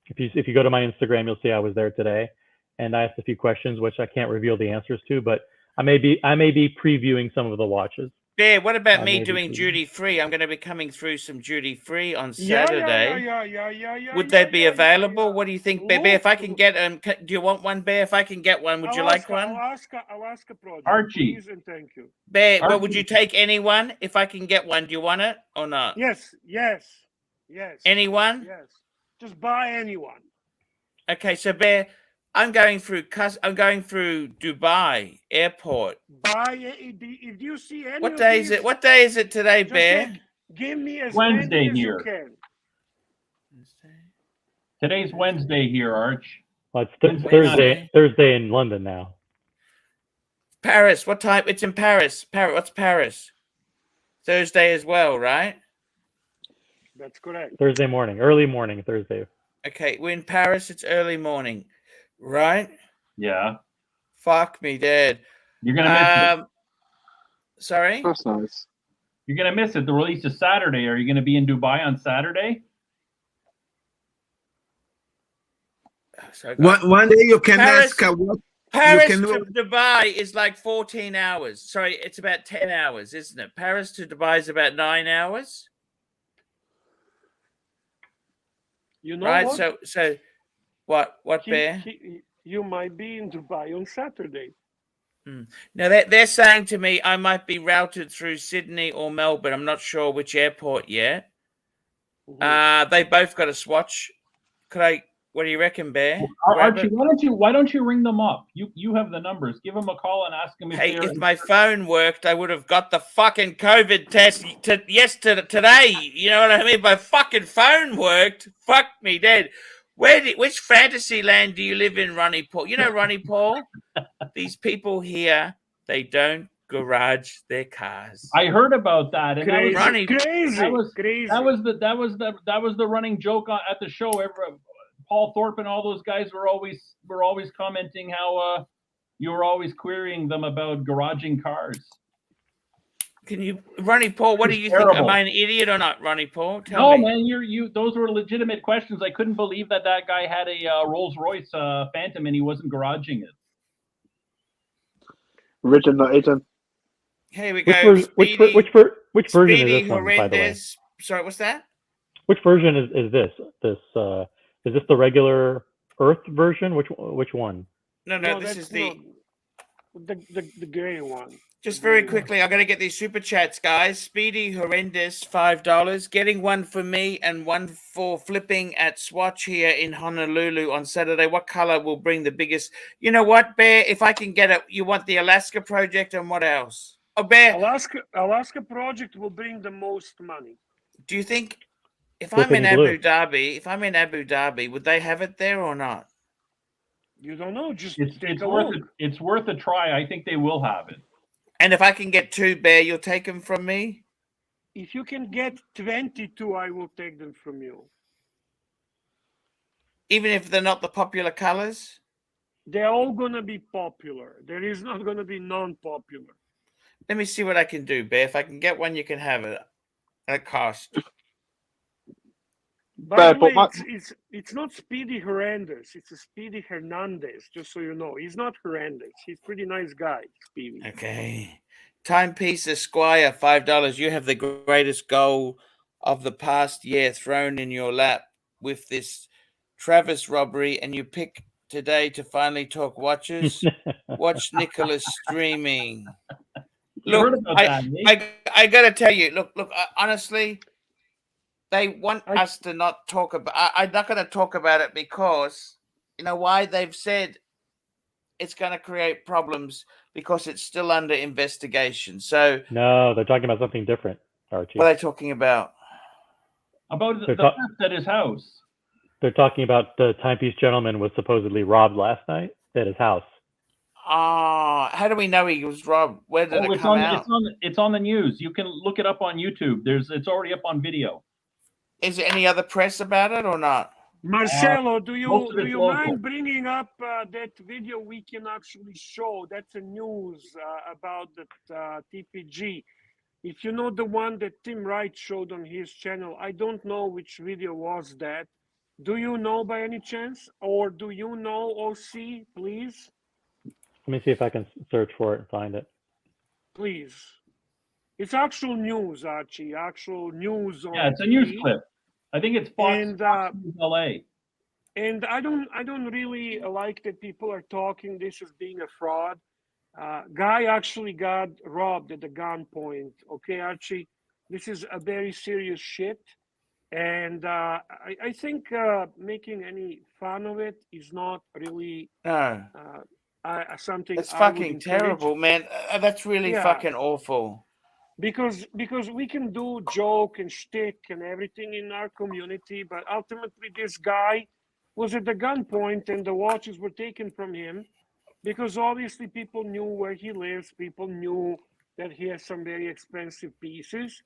Speaker 12: If you go to my Instagram, you'll see I was there today, and I asked a few questions which I can't reveal the answers to, but I may be previewing some of the watches.
Speaker 2: Bear, what about me doing duty free? I'm going to be coming through some duty free on Saturday.
Speaker 5: Yeah.
Speaker 2: Would they be available? What do you think, Bear? If I can get do you want one, Bear? If I can get one, would you like one?
Speaker 5: Alaska project.
Speaker 14: Archie.
Speaker 5: Please and thank you.
Speaker 2: Bear, but would you take anyone if I can get one? Do you want it or not?
Speaker 5: Yes.
Speaker 2: Anyone?
Speaker 5: Yes. Just buy anyone.
Speaker 2: Okay, so Bear, I'm going through Dubai airport.
Speaker 5: If you see any.
Speaker 2: What day is it? What day is it today, Bear?
Speaker 5: Give me as
Speaker 14: Wednesday
Speaker 5: many as
Speaker 14: here.
Speaker 5: you can.
Speaker 14: Today's Wednesday here, Arch.
Speaker 12: Well, it's Thursday in London now.
Speaker 2: Paris. What time? It's in Paris. What's Paris? Thursday as well, right?
Speaker 5: That's correct.
Speaker 12: Thursday morning, early morning, Thursday.
Speaker 2: Okay, we're in Paris. It's early morning, right?
Speaker 14: Yeah.
Speaker 2: Fuck me dead.
Speaker 14: You're gonna miss it.
Speaker 2: Sorry?
Speaker 13: That's nice.
Speaker 14: You're gonna miss it. The release is Saturday. Are you gonna be in Dubai on Saturday?
Speaker 1: One day you can ask what
Speaker 2: Paris to Dubai is like 14 hours. Sorry, it's about 10 hours, isn't it? Paris to Dubai is about 9 hours.
Speaker 5: You know
Speaker 2: right?
Speaker 5: what?
Speaker 2: So what, Bear?
Speaker 5: You might be in Dubai on Saturday.
Speaker 2: Now, they're saying to me I might be routed through Sydney or Melbourne. I'm not sure which airport yet. They both got a Swatch. What do you reckon, Bear?
Speaker 14: Archie, why don't you ring them up? You have the numbers. Give them a call and ask them
Speaker 2: if my phone worked, I would have got the fucking COVID test today. You know what I mean? My fucking phone worked. Fuck me dead. Which fantasy land do you live in, Ronnie Paul? You know Ronnie Paul? These people here, they don't garage their cars.
Speaker 14: I heard about that, and
Speaker 5: Crazy,
Speaker 2: Ronnie-
Speaker 5: crazy, crazy.
Speaker 14: that was the running joke at the show. Paul Thorpe and all those guys were always commenting how you were always querying them about garaging cars.
Speaker 2: Can you, Ronnie Paul? What do you think?
Speaker 14: Terrible.
Speaker 2: Am I an idiot or not, Ronnie Paul? Tell
Speaker 14: No,
Speaker 2: me.
Speaker 14: man, you. Those were legitimate questions. I couldn't believe that guy had a Rolls Royce Phantom and he wasn't garaging it.
Speaker 13: Written, not hidden.
Speaker 2: Here we
Speaker 12: Which,
Speaker 2: go.
Speaker 12: which version is
Speaker 2: Speedy
Speaker 12: this one, by the way?
Speaker 2: Horrendous. Sorry, what's that?
Speaker 12: Which version is this? Is this the regular Earth version? Which one?
Speaker 2: No, this is the
Speaker 5: gray one.
Speaker 2: Just very quickly, I'm going to get these super chats, guys. Speedy Horrendous, $5. Getting one for me and one for flipping at Swatch here in Honolulu on Saturday. What color will bring the biggest? You know what, Bear? If I can get it, you want the Alaska project and what else? Oh, Bear.
Speaker 5: Alaska project will bring the most money.
Speaker 2: Do you think if I'm in Abu Dhabi, would they have it there or not?
Speaker 5: You don't know. Just
Speaker 14: it's worth a try. I think they will have it.
Speaker 2: And if I can get 2, Bear, you'll take them from me?
Speaker 5: If you can get 22, I will take them from you.
Speaker 2: Even if they're not the popular colors?
Speaker 5: They're all going to be popular. There is not going to be non-popular.
Speaker 2: Let me see what I can do, Bear. If I can get one, you can have it at cost.
Speaker 5: By the way, it's not Speedy Horrendous. It's a Speedy Hernandez, just so you know. He's not horrendous. He's a pretty nice guy, Speedy.
Speaker 2: Okay. Timepiece Esquire, $5. You have the greatest goal of the past year thrown in your lap with this Travis robbery, and you pick today to finally talk watches. Watch Nicholas streaming. Look, I got to tell you, look, honestly, they want us to not talk about. I'm not going to talk about it because you know why? They've said it's going to create problems because it's still under investigation. So
Speaker 12: no, they're talking about something different, Archie.
Speaker 2: What are they talking about?
Speaker 14: About the theft at his house.
Speaker 12: They're talking about the timepiece gentleman was supposedly robbed last night at his house.
Speaker 2: How do we know he was robbed? Where did it come out?
Speaker 14: It's on the news. You can look it up on YouTube. It's already up on video.
Speaker 2: Is there any other press about it or not?
Speaker 5: Marcelo, do you mind bringing up that video we can actually show? That's a news about the TPG. If you know the one that Tim Wright showed on his channel, I don't know which video was that. Do you know by any chance? Or do you know, OC, please?
Speaker 12: Let me see if I can search for it and find it.
Speaker 5: Please. It's actual news, Archie. Actual news on
Speaker 14: it's a
Speaker 5: TV.
Speaker 14: news clip. I think it's Fox News LA.
Speaker 5: And I don't really like that people are talking this as being a fraud. Guy actually got robbed at the gunpoint. Okay, Archie, this is a very serious shit. And I think making any fun of it is not really something.
Speaker 2: It's fucking terrible, man. That's really fucking awful.
Speaker 5: Because we can do joke and shtick and everything in our community, but ultimately this guy was at the gunpoint and the watches were taken from him because obviously people knew where he lives. People knew that he has some very expensive pieces.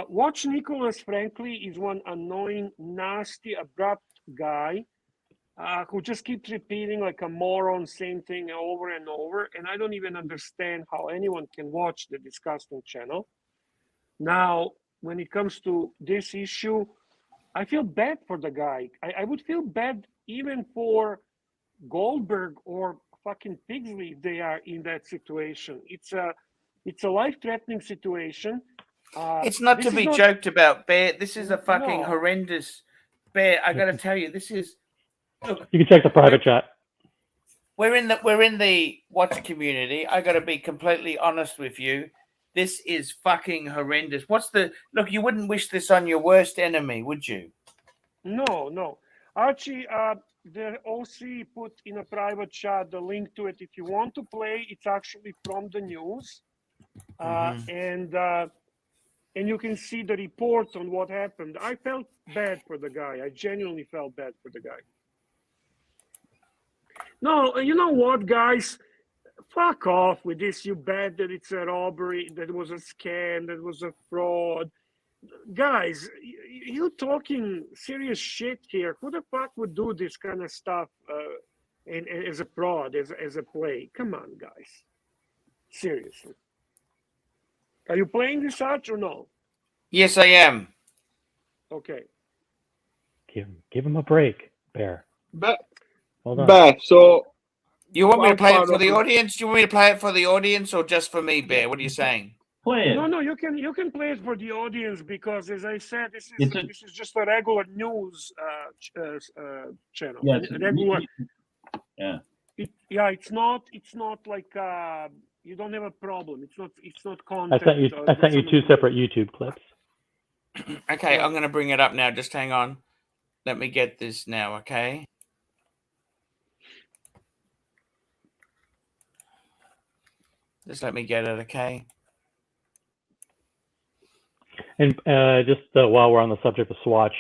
Speaker 5: Watch Nicholas, frankly, is one annoying, nasty, abrupt guy who just keeps repeating like a moron, same thing over and over. And I don't even understand how anyone can watch the disgusting channel. Now, when it comes to this issue, I feel bad for the guy. I would feel bad even for Goldberg or fucking Pigsley if they are in that situation. It's a life-threatening situation.
Speaker 2: It's not to be joked about, Bear. This is a fucking horrendous. Bear, I got to tell you, this is. Look,
Speaker 12: you can check the private chat.
Speaker 2: We're in the watch community. I got to be completely honest with you. This is fucking horrendous. Look? You wouldn't wish this on your worst enemy, would you?
Speaker 5: No. Archie, the OC put in a private chat the link to it. If you want to play, it's actually from the news, and you can see the report on what happened. I felt bad for the guy. I genuinely felt bad for the guy. No, you know what, guys? Fuck off with this. You bet that it's a robbery, that was a scam, that was a fraud. Guys, you talking serious shit here. Who the fuck would do this kind of stuff and as a fraud, as a play? Come on, guys. Seriously. Are you playing this Arch or no?
Speaker 2: Yes, I am.
Speaker 5: Okay.
Speaker 12: Give him a break, Bear. Hold on.
Speaker 13: Bear, so
Speaker 2: You want me to
Speaker 13: I'm
Speaker 2: play it
Speaker 13: part
Speaker 2: for
Speaker 13: of
Speaker 2: the
Speaker 13: the-
Speaker 2: audience? Do you want me to play it for the audience or just for me, Bear? What are you saying?
Speaker 14: Play it.
Speaker 5: No, you can play it for the audience because, as I said, this is just a regular news channel.
Speaker 14: Yeah,
Speaker 5: Regular.
Speaker 14: yeah.
Speaker 5: It's not like you don't have a problem. It's not content.
Speaker 12: I sent you two separate YouTube clips.
Speaker 2: Okay, I'm going to bring it up now. Just hang on. Let me get this now, okay? Just let me get it, okay?
Speaker 12: And just while we're on the subject of Swatch,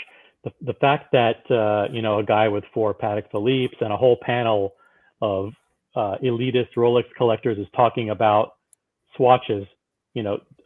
Speaker 12: the fact that a guy with 4 Patek Philippe's and a whole panel of elitist Rolex collectors is talking about Swatches.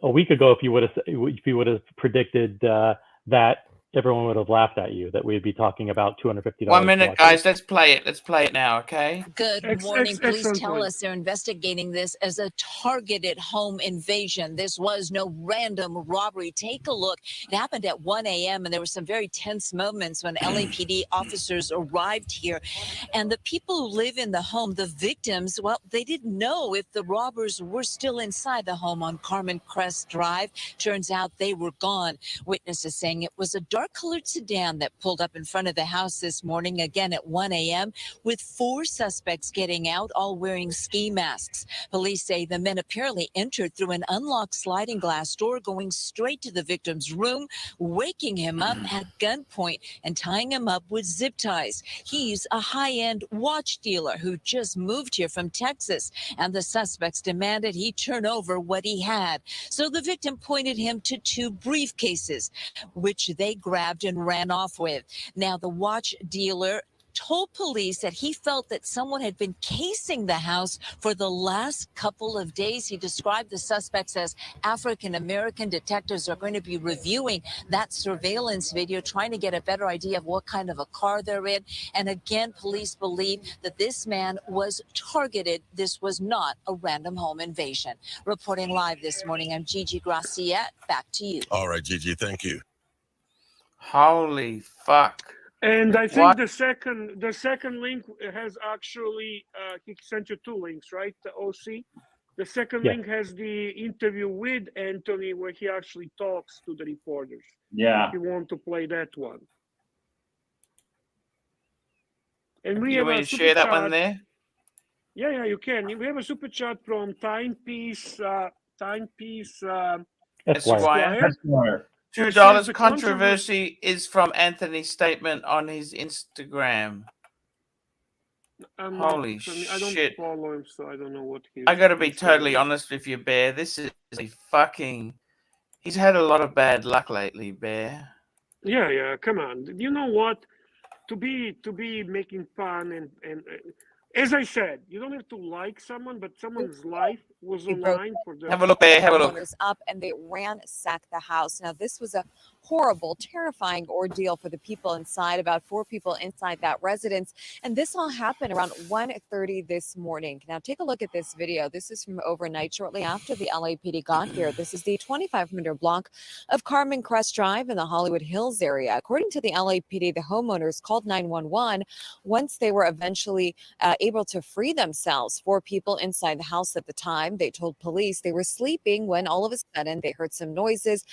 Speaker 12: A week ago, if you would have predicted that, everyone would have laughed at you. That we'd be talking about $250.
Speaker 2: 1 minute,
Speaker 12: Swatches.
Speaker 2: guys. Let's play it. Let's play it now, okay?
Speaker 3: Good morning. Police
Speaker 5: excellent
Speaker 3: tell
Speaker 5: point.
Speaker 3: us they're investigating this as a targeted home invasion. This was no random robbery. Take a look. It happened at 1 a.m. and there were some very tense moments when LAPD officers arrived here. And the people who live in the home, the victims, well, they didn't know if the robbers were still inside the home on Carmen Crest Drive. Turns out they were gone. Witnesses saying it was a dark-colored sedan that pulled up in front of the house this morning, again at 1 a.m., with 4 suspects getting out, all wearing ski masks. Police say the men apparently entered through an unlocked sliding glass door, going straight to the victim's room, waking him up at gunpoint and tying him up with zip ties. He's a high-end watch dealer who just moved here from Texas, and the suspects demanded he turn over what he had. So the victim pointed him to 2 briefcases, which they grabbed and ran off with. Now, the watch dealer told police that he felt that someone had been casing the house for the last couple of days. He described the suspects as African-American. Detectives are going to be reviewing that surveillance video, trying to get a better idea of what kind of a car they're in. And again, police believe that this man was targeted. This was not a random home invasion. Reporting live this morning, I'm Gigi Graciette. Back to you.
Speaker 15: All right, Gigi, thank you.
Speaker 2: Holy fuck.
Speaker 5: And I think
Speaker 2: What?
Speaker 5: the second link has actually he sent you 2 links, right? The OC. The second
Speaker 12: Yeah.
Speaker 5: link has the interview with Anthony where he actually talks to the reporters.
Speaker 14: Yeah.
Speaker 5: If you want to play that one. And we
Speaker 2: You
Speaker 5: have
Speaker 2: want
Speaker 5: a
Speaker 2: me to
Speaker 5: super
Speaker 2: share that
Speaker 5: chat.
Speaker 2: one there?
Speaker 5: Yeah, you can. We have a super chat from Timepiece
Speaker 2: Esquire.
Speaker 14: Esquire.
Speaker 5: It says
Speaker 2: $2
Speaker 5: the
Speaker 2: controversy is from Anthony's statement on his Instagram. Holy
Speaker 5: I don't
Speaker 2: shit.
Speaker 5: follow him, so I don't know what he.
Speaker 2: I gotta be totally honest with you, Bear. This is a fucking... He's had a lot of bad luck lately, Bear.
Speaker 5: Yeah. Come on. You know what? To be making fun and as I said, you don't have to like someone, but someone's life was on line for the.
Speaker 2: Have a look, Bear. Have a look.
Speaker 16: Homeowners up and they ransacked the house. Now, this was a horrible, terrifying ordeal for the people inside, about 4 people inside that residence. And this all happened around 1:30 this morning. Now, take a look at this video. This is from overnight, shortly after the LAPD got here. This is the 2500 block of Carmen Crest Drive in the Hollywood Hills area. According to the LAPD, the homeowners called 911 once they were eventually able to free themselves. 4 people inside the house at the time. They told police they were sleeping when all of a sudden they heard some noises.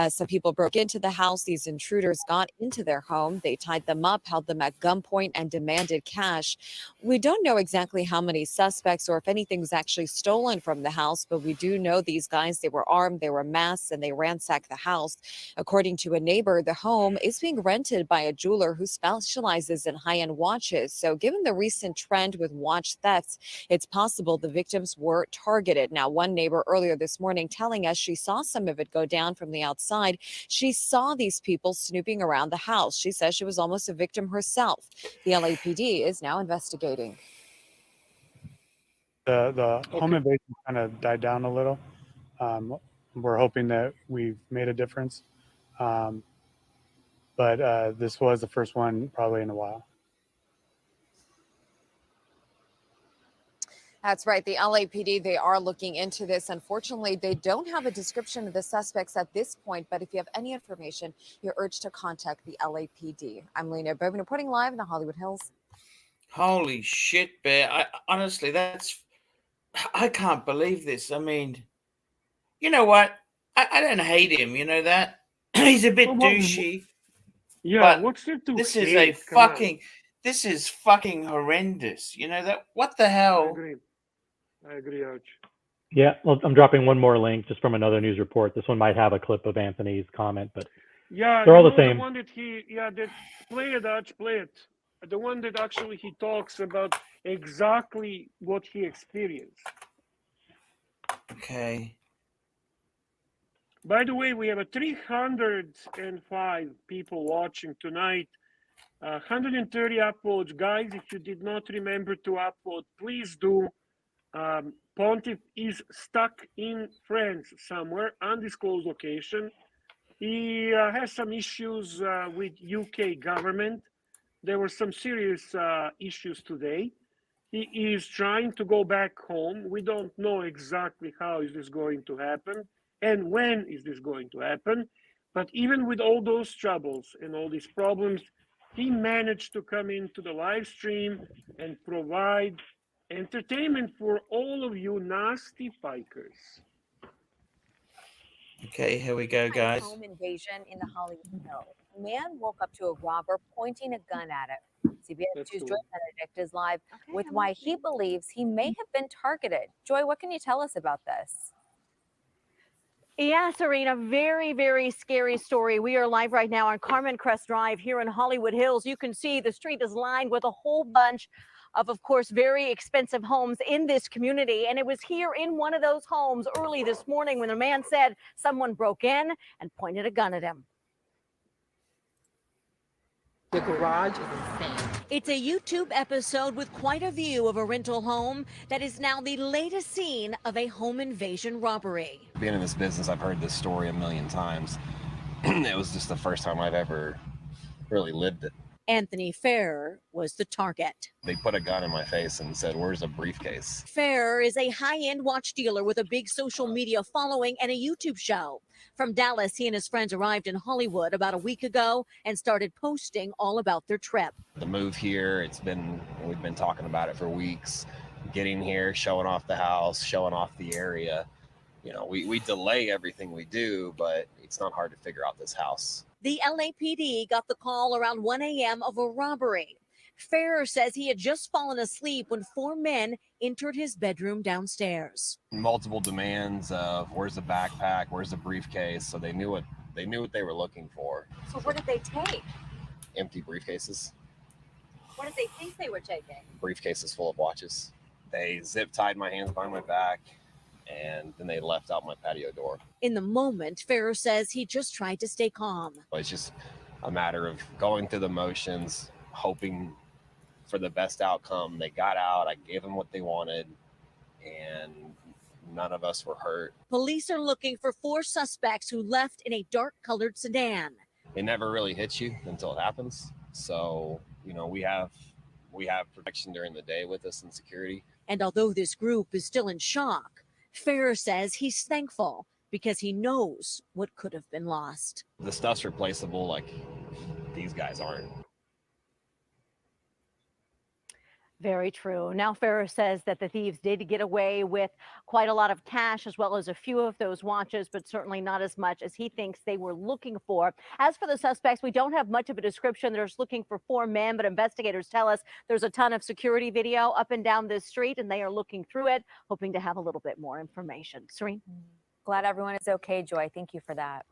Speaker 16: Some people broke into the house. These intruders got into their home. They tied them up, held them at gunpoint, and demanded cash. We don't know exactly how many suspects or if anything was actually stolen from the house, but we do know these guys, they were armed, they were masked, and they ransacked the house. According to a neighbor, the home is being rented by a jeweler who specializes in high-end watches. So given the recent trend with watch thefts, it's possible the victims were targeted. Now, one neighbor earlier this morning telling us she saw some of it go down from the outside. She saw these people snooping around the house. She says she was almost a victim herself. The LAPD is now investigating.
Speaker 15: The home invasion kind of died down a little. We're hoping that we've made a difference. But this was the first one probably in a while.
Speaker 16: That's right. The LAPD, they are looking into this. Unfortunately, they don't have a description of the suspects at this point, but if you have any information, you're urged to contact the LAPD. I'm Lena Bowman reporting live in the Hollywood Hills.
Speaker 2: Holy shit, Bear. Honestly, I can't believe this. I mean, you know what? I don't hate him, you know that? He's a bit douchey.
Speaker 5: Yeah,
Speaker 2: but
Speaker 5: what's there to
Speaker 2: this
Speaker 5: hate?
Speaker 2: is this is fucking horrendous. You know that? What the hell?
Speaker 5: I agree, Arch.
Speaker 12: Yeah, well, I'm dropping one more link just from another news report. This one might have a clip of Anthony's comment, but
Speaker 5: Yeah,
Speaker 12: they're all the same.
Speaker 5: The one that play it, Arch, play it. The one that actually he talks about exactly what he experienced.
Speaker 2: Okay.
Speaker 5: By the way, we have 305 people watching tonight. 130 uploads. Guys, if you did not remember to upload, please do. Pontiff is stuck in France somewhere, undisclosed location. He has some issues with UK government. There were some serious issues today. He is trying to go back home. We don't know exactly how is this going to happen and when is this going to happen. But even with all those troubles and all these problems, he managed to come into the live stream and provide entertainment for all of you nasty pikers.
Speaker 2: Okay, here we go, guys.
Speaker 16: Home invasion in the Hollywood Hills. A man woke up to a robber pointing a gun at him. CBS 2's Joy Benedict is live with why he believes he may have been targeted. Joy, what can you tell us about this?
Speaker 17: Yeah, Serena, very, very scary story. We are live right now on Carmen Crest Drive here in Hollywood Hills. You can see the street is lined with a whole bunch of course, very expensive homes in this community. And it was here in one of those homes early this morning when a man said someone broke in and pointed a gun at him.
Speaker 18: The garage is insane.
Speaker 17: It's a YouTube episode with quite a view of a rental home that is now the latest scene of a home invasion robbery.
Speaker 19: Being in this business, I've heard this story a million times. It was just the first time I've ever really lived it.
Speaker 17: Anthony Ferrer was the target.
Speaker 19: They put a gun in my face and said, "Where's a briefcase?"
Speaker 17: Ferrer is a high-end watch dealer with a big social media following and a YouTube show. From Dallas, he and his friends arrived in Hollywood about a week ago and started posting all about their trip.
Speaker 19: The move here, we've been talking about it for weeks. Getting here, showing off the house, showing off the area. You know, we delay everything we do, but it's not hard to figure out this house.
Speaker 17: The LAPD got the call around 1 a.m. of a robbery. Ferrer says he had just fallen asleep when 4 men entered his bedroom downstairs.
Speaker 19: Multiple demands of where's the backpack, where's the briefcase, so they knew what they were looking for.
Speaker 17: So what did they take?
Speaker 19: Empty briefcases.
Speaker 17: What did they think they were taking?
Speaker 19: Briefcases full of watches. They zip tied my hands behind my back, and then they left out my patio door.
Speaker 17: In the moment, Ferrer says he just tried to stay calm.
Speaker 19: It's just a matter of going through the motions, hoping for the best outcome. They got out, I gave them what they wanted, and none of us were hurt.
Speaker 17: Police are looking for 4 suspects who left in a dark-colored sedan.
Speaker 19: It never really hits you until it happens. So, you know, we have protection during the day with us in security.
Speaker 17: And although this group is still in shock, Ferrer says he's thankful because he knows what could have been lost.
Speaker 19: The stuff's replaceable, like these guys aren't.
Speaker 17: Very true. Now, Ferrer says that the thieves did get away with quite a lot of cash as well as a few of those watches, but certainly not as much as he thinks they were looking for. As for the suspects, we don't have much of a description. They're just looking for 4 men, but investigators tell us there's a ton of security video up and down this street, and they are looking through it, hoping to have a little bit more information. Serene?
Speaker 16: Glad everyone is okay, Joy. Thank you for that.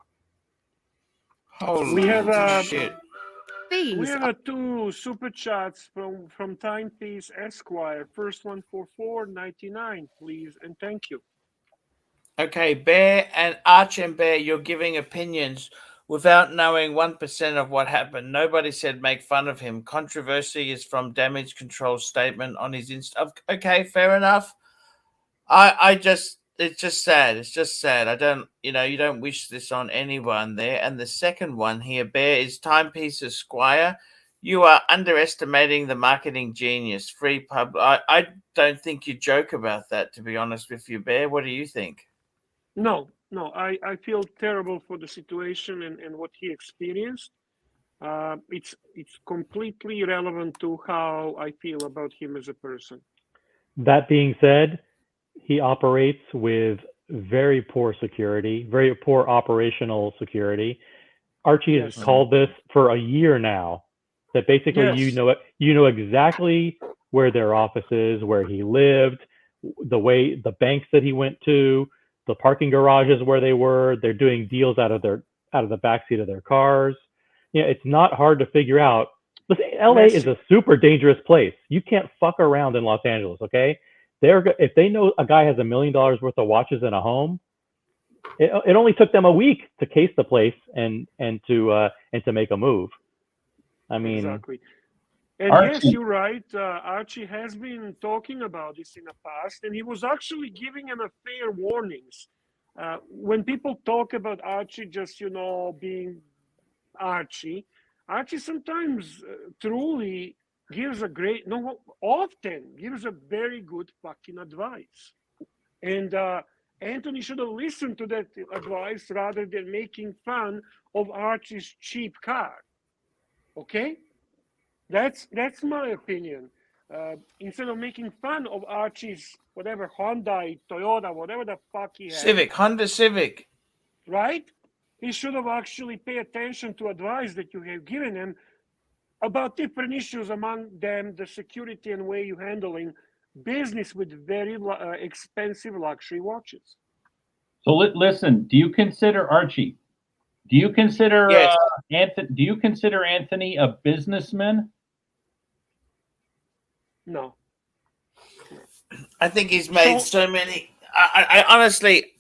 Speaker 2: Holy
Speaker 5: We have
Speaker 2: shit.
Speaker 5: We have 2 super chats from Timepiece Esquire. First one for $4.99, please, and thank you.
Speaker 2: Okay, Bear and Arch and Bear, you're giving opinions without knowing 1% of what happened. Nobody said make fun of him. Controversy is from damage control statement on his Insta. Okay, fair enough. It's just sad. It's just sad. I don't, you don't wish this on anyone there. And the second one here, Bear, is Timepiece Esquire. You are underestimating the marketing genius. Free pub. I don't think you joke about that, to be honest with you, Bear. What do you think?
Speaker 5: No, I feel terrible for the situation and what he experienced. It's completely irrelevant to how I feel about him as a person.
Speaker 12: That being said, he operates with very poor security, very poor operational security. Archie has called this for a year now. That basically you know exactly where their office is, where he lived, the banks that he went to, the parking garages where they were. They're doing deals out of the backseat of their cars. It's not hard to figure out. Listen, LA is a super dangerous place. You can't fuck around in Los Angeles, okay? If they know a guy has $1 million worth of watches in a home, it only took them a week to case the place and to make a move. I mean,
Speaker 5: exactly. And
Speaker 11: Archie.
Speaker 5: yes, you're right. Archie has been talking about this in the past, and he was actually giving him a fair warnings. When people talk about Archie just, being Archie sometimes truly gives often gives a very good fucking advice. And Anthony should have listened to that advice rather than making fun of Archie's cheap car. Okay? That's my opinion. Instead of making fun of Archie's whatever Hyundai, Toyota, whatever the fuck he has.
Speaker 2: Honda Civic.
Speaker 5: Right? He should have actually paid attention to advice that you have given him about different issues, among them the security and way you're handling business with very expensive luxury watches.
Speaker 14: So listen, do you consider Archie? Do you consider Anthony? Do you consider Anthony a businessman?
Speaker 5: No.
Speaker 2: I think he's made so many. I honestly,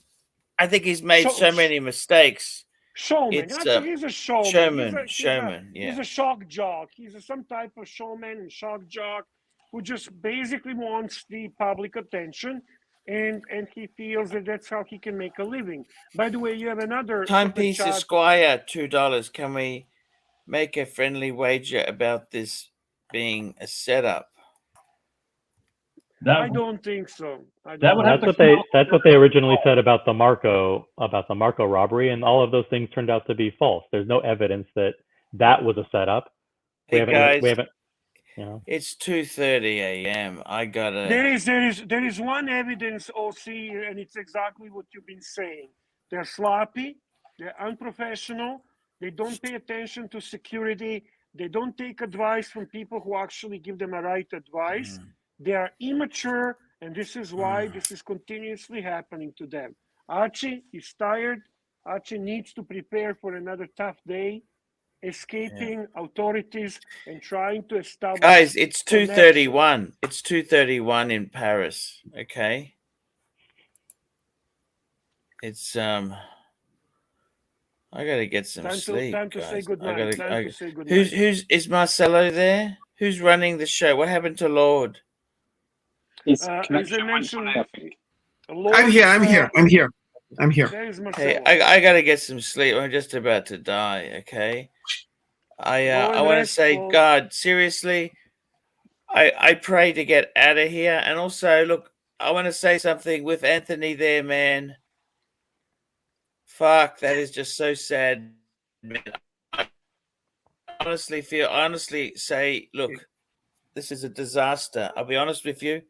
Speaker 2: I think he's made so many mistakes.
Speaker 5: Showman. Actually, he's a showman.
Speaker 2: Showman.
Speaker 5: He's a shock jock. He's some type of showman and shock jock who just basically wants the public attention, and he feels that that's how he can make a living. By the way, you have another
Speaker 2: Timepiece Esquire, $2. Can we make a friendly wager about this being a setup?
Speaker 5: I don't think so.
Speaker 12: That's what they originally said about the Marco robbery, and all of those things turned out to be false. There's no evidence that was a setup. We haven't.
Speaker 2: It's 2:30 a.m. I gotta.
Speaker 5: There is one evidence, OC, and it's exactly what you've been saying. They're sloppy. They're unprofessional. They don't pay attention to security. They don't take advice from people who actually give them a right advice. They are immature, and this is why this is continuously happening to them. Archie is tired. Archie needs to prepare for another tough day, escaping authorities and trying to establish.
Speaker 2: Guys, it's 2:31. It's 2:31 in Paris. Okay. It's I gotta get some sleep.
Speaker 5: Time to say goodnight.
Speaker 2: Is Marcelo there? Who's running the show? What happened to Lord?
Speaker 1: I'm here.
Speaker 2: Hey, I gotta get some sleep. I'm just about to die. Okay. I want to say, God, seriously, I pray to get out of here. And also, look, I want to say something with Anthony there, man. Fuck, that is just so sad. Man. I honestly say, look, this is a disaster. I'll be honest with you.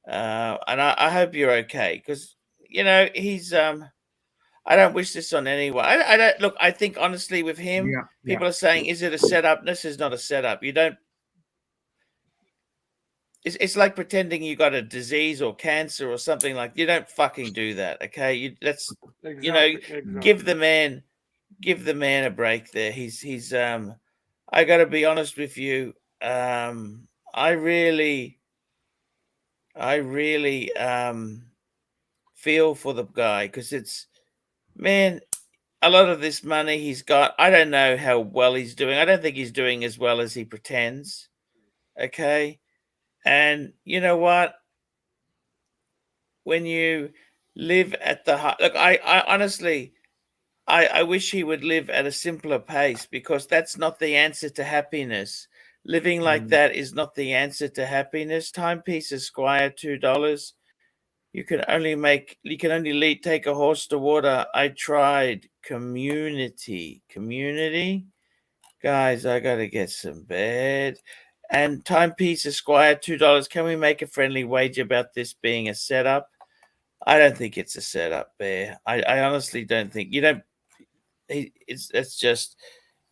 Speaker 2: And I hope you're okay, because he's I don't wish this on anyone. I don't look. I think honestly with him, people are saying, "Is it a setup?" This is not a setup. You don't. It's like pretending you got a disease or cancer or something like. You don't fucking do that, okay? Give the man a break there. He's. I got to be honest with you. I really feel for the guy, because it's, man, a lot of this money he's got, I don't know how well he's doing. I don't think he's doing as well as he pretends. Okay. And you know what? when you live at the heart. Look, I honestly, I wish he would live at a simpler pace, because that's not the answer to happiness. Living like that is not the answer to happiness. Timepiece Esquire, $2. You can only take a horse to water. I tried. Community. Guys, I gotta get some bed. And Timepiece Esquire, $2. Can we make a friendly wager about this being a setup? I don't think it's a setup, Bear. I honestly don't think. It's just,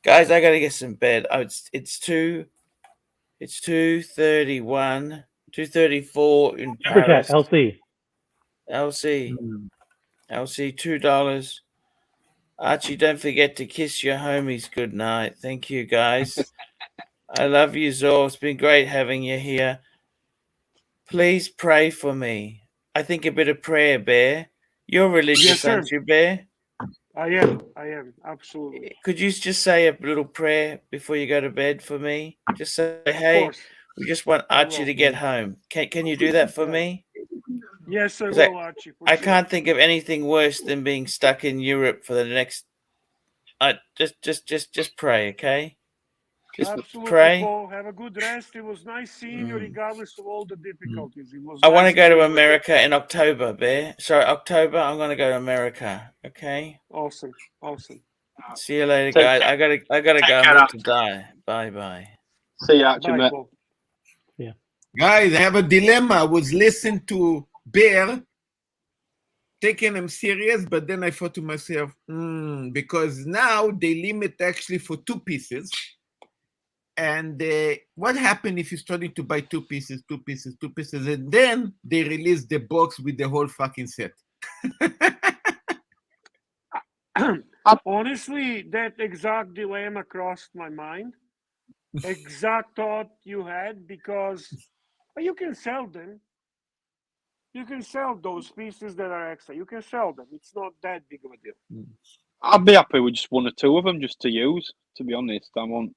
Speaker 2: guys, I gotta get some bed. Oh, it's 2:31, 2:34 in
Speaker 12: Super chat,
Speaker 2: Paris.
Speaker 12: LC.
Speaker 2: LC, $2. Archie, don't forget to kiss your homies good night. Thank you, guys. I love you, Zor. It's been great having you here. Please pray for me. I think a bit of prayer, Bear. You're religious,
Speaker 5: Yes, sir.
Speaker 2: aren't you, Bear?
Speaker 5: I am, absolutely.
Speaker 2: Could you just say a little prayer before you go to bed for me? Just say,
Speaker 5: Of
Speaker 2: hey,
Speaker 5: course.
Speaker 2: we just want
Speaker 5: I
Speaker 2: Archie
Speaker 5: will.
Speaker 2: to get home. Can you do that for me?
Speaker 5: Yes, I
Speaker 2: 'Cause
Speaker 5: will, Archie. For
Speaker 2: I
Speaker 5: sure.
Speaker 2: can't think of anything worse than being stuck in Europe for the next. Just pray, okay? Just
Speaker 5: Absolutely,
Speaker 2: pray.
Speaker 5: Paul. Have a good rest. It was nice seeing you, regardless of all the difficulties. It was.
Speaker 2: I want to
Speaker 5: nice
Speaker 2: go to
Speaker 5: meeting you.
Speaker 2: America in October, Bear. Sorry, October. I'm going to go to America. Okay.
Speaker 5: Awesome.
Speaker 2: See you later,
Speaker 6: Take
Speaker 2: guys.
Speaker 6: care.
Speaker 2: I gotta
Speaker 6: Take
Speaker 2: go.
Speaker 6: care,
Speaker 2: I'm about to
Speaker 6: Archie.
Speaker 2: die. Bye.
Speaker 6: See you, Archie,
Speaker 5: Bye,
Speaker 6: mate.
Speaker 5: Paul.
Speaker 1: Guys, I have a dilemma. I was listening to Bear, taking him serious, but then I thought to myself, because now they limit actually for 2 pieces. And what happened if you started to buy 2 pieces, and then they release the box with the whole fucking set?
Speaker 5: Honestly, that exact dilemma crossed my mind. Exact thought you had, because you can sell them. You can sell those pieces that are extra. You can sell them. It's not that big of a deal.
Speaker 6: I'd be happy with just 1 or 2 of them just to use. To be honest, I won't.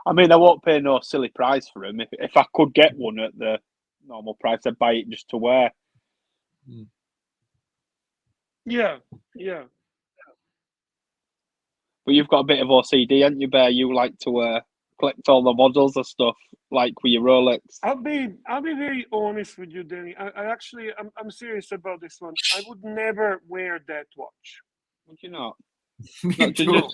Speaker 6: I mean, I won't pay no silly price for them. If I could get one at the normal price, I'd buy it just to wear.
Speaker 5: Yeah.
Speaker 6: But you've got a bit of OCD, haven't you, Bear? You like to collect all the models of stuff, like with your Rolex.
Speaker 5: I'll be very honest with you, Danny. I'm serious about this one. I would never wear that watch.
Speaker 6: Would you not?
Speaker 1: Me too.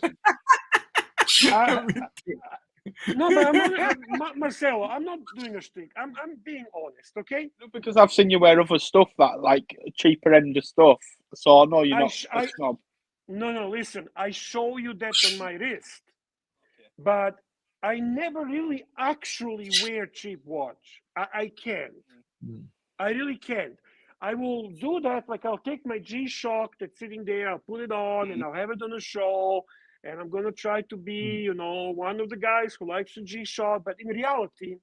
Speaker 5: No, but I'm not, Marcelo. I'm not doing a shtick. I'm being honest, okay?
Speaker 6: Because I've seen you wear other stuff that like cheaper end of stuff, so I know you're not a snob.
Speaker 5: No. Listen, I show you that on my wrist, but I never really actually wear cheap watch. I can't. I really can't. I will do that. Like, I'll take my G-Shock that's sitting there, I'll put it on, and I'll have it on a show. And I'm going to try to be, one of the guys who likes the G-Shock. But in reality,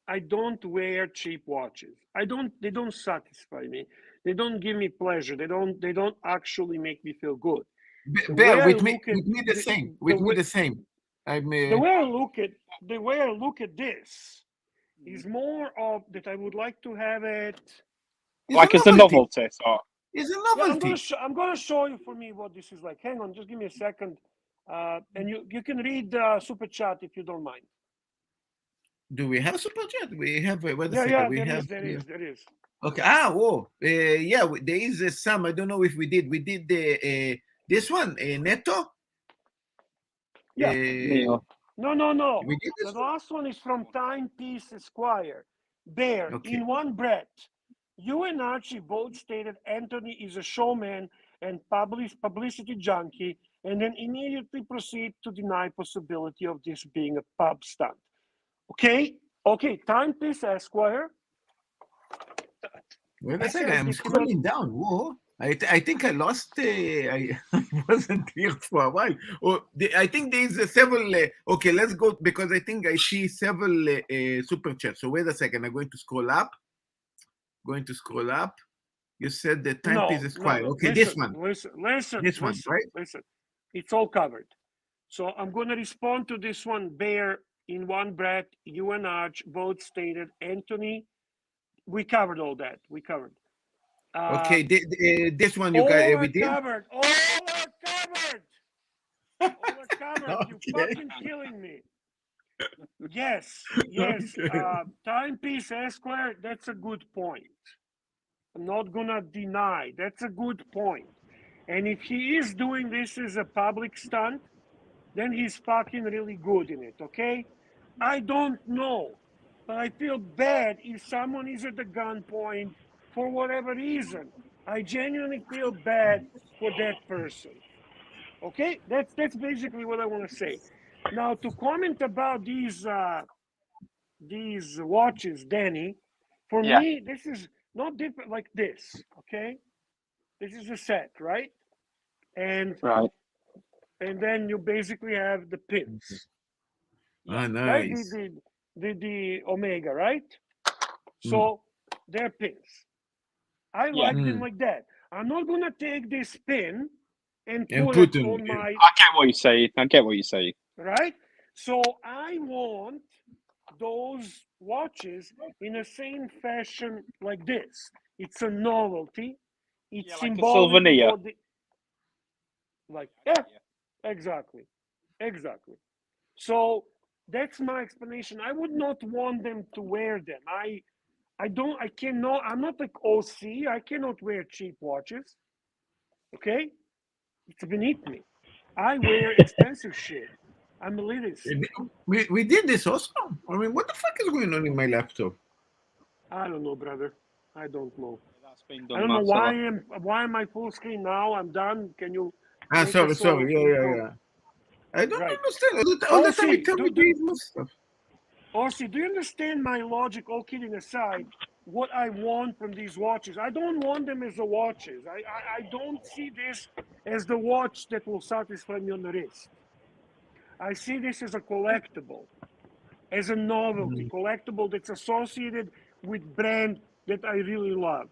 Speaker 5: I don't wear cheap watches. They don't satisfy me. They don't give me pleasure. They don't actually make me feel good.
Speaker 1: Bear, with me the same. The same.
Speaker 5: The way I look at this is more of that I would like to have it.
Speaker 6: Like it's a novelty, so.
Speaker 1: It's a novelty.
Speaker 5: I'm gonna show you for me what this is like. Hang on, just give me a second, and you can read super chat if you don't mind.
Speaker 1: Do we have super chat? We have. Wait a
Speaker 5: Yeah,
Speaker 1: second.
Speaker 5: there is.
Speaker 1: Okay. Yeah. There is some. I don't know if we did. We did the this one. Neto.
Speaker 5: Yeah. No.
Speaker 1: We did
Speaker 5: The last one is from Timepiece Esquire. Bear, in one breath, you and Archie both stated Anthony is a showman and publicity junkie, and then immediately proceed to deny possibility of this being a pub stunt. Okay, Timepiece Esquire.
Speaker 1: Wait a second. I'm scrolling down. Whoa. I think I lost. I wasn't here for a while. I think there is several. Okay, let's go because I think I see several super chats. So wait a second. I'm going to scroll up. You said the Timepiece Esquire. Okay, this one.
Speaker 5: Listen.
Speaker 1: This one, right?
Speaker 5: Listen. It's all covered. So I'm going to respond to this one. Bear, in one breath, you and Arch both stated Anthony We covered all that. We covered.
Speaker 1: Okay, this one you
Speaker 5: all
Speaker 1: got.
Speaker 5: are
Speaker 1: We did.
Speaker 5: covered. All are covered. All are covered. You fucking killing me. Yes, yes.
Speaker 1: Okay.
Speaker 5: Timepiece Esquire. That's a good point. I'm not gonna deny. That's a good point. And if he is doing this as a public stunt, then he's fucking really good in it. Okay. I don't know, but I feel bad if someone is at the gunpoint for whatever reason. I genuinely feel bad for that person. Okay, that's basically what I want to say. Now, to comment about these watches, Danny, for
Speaker 6: Yeah.
Speaker 5: me, this is not different like this. Okay, this is a set, right? And
Speaker 6: Right.
Speaker 5: and then you basically have the pins.
Speaker 1: Ah,
Speaker 5: Right?
Speaker 1: nice.
Speaker 5: The Omega, right? So they're pins. I like them like that. I'm not gonna take this pin and put it on my.
Speaker 6: I get what you're saying.
Speaker 5: Right? So I want those watches in the same fashion like this. It's a novelty. It's
Speaker 6: like a
Speaker 5: symbolic
Speaker 6: souvenir.
Speaker 5: for the. Yeah, exactly. So that's my explanation. I would not want them to wear them. I'm not like OC. I cannot wear cheap watches. Okay? It's beneath me. I wear expensive shit. I'm elitist.
Speaker 1: We did this also. I mean, what the fuck is going on in my laptop?
Speaker 5: I don't know, brother. I don't know.
Speaker 6: That's been
Speaker 5: I
Speaker 6: done,
Speaker 5: don't know
Speaker 6: Marcelo.
Speaker 5: why am I full screen now? I'm done. Can you?
Speaker 1: Sorry. Yeah. I don't understand. All the time you tell me this stuff.
Speaker 5: Orsi, do you understand my logic? All kidding aside, what I want from these watches. I don't want them as the watches. I don't see this as the watch that will satisfy me on the wrist. I see this as a collectible, as a novelty, collectible that's associated with brand that I really love.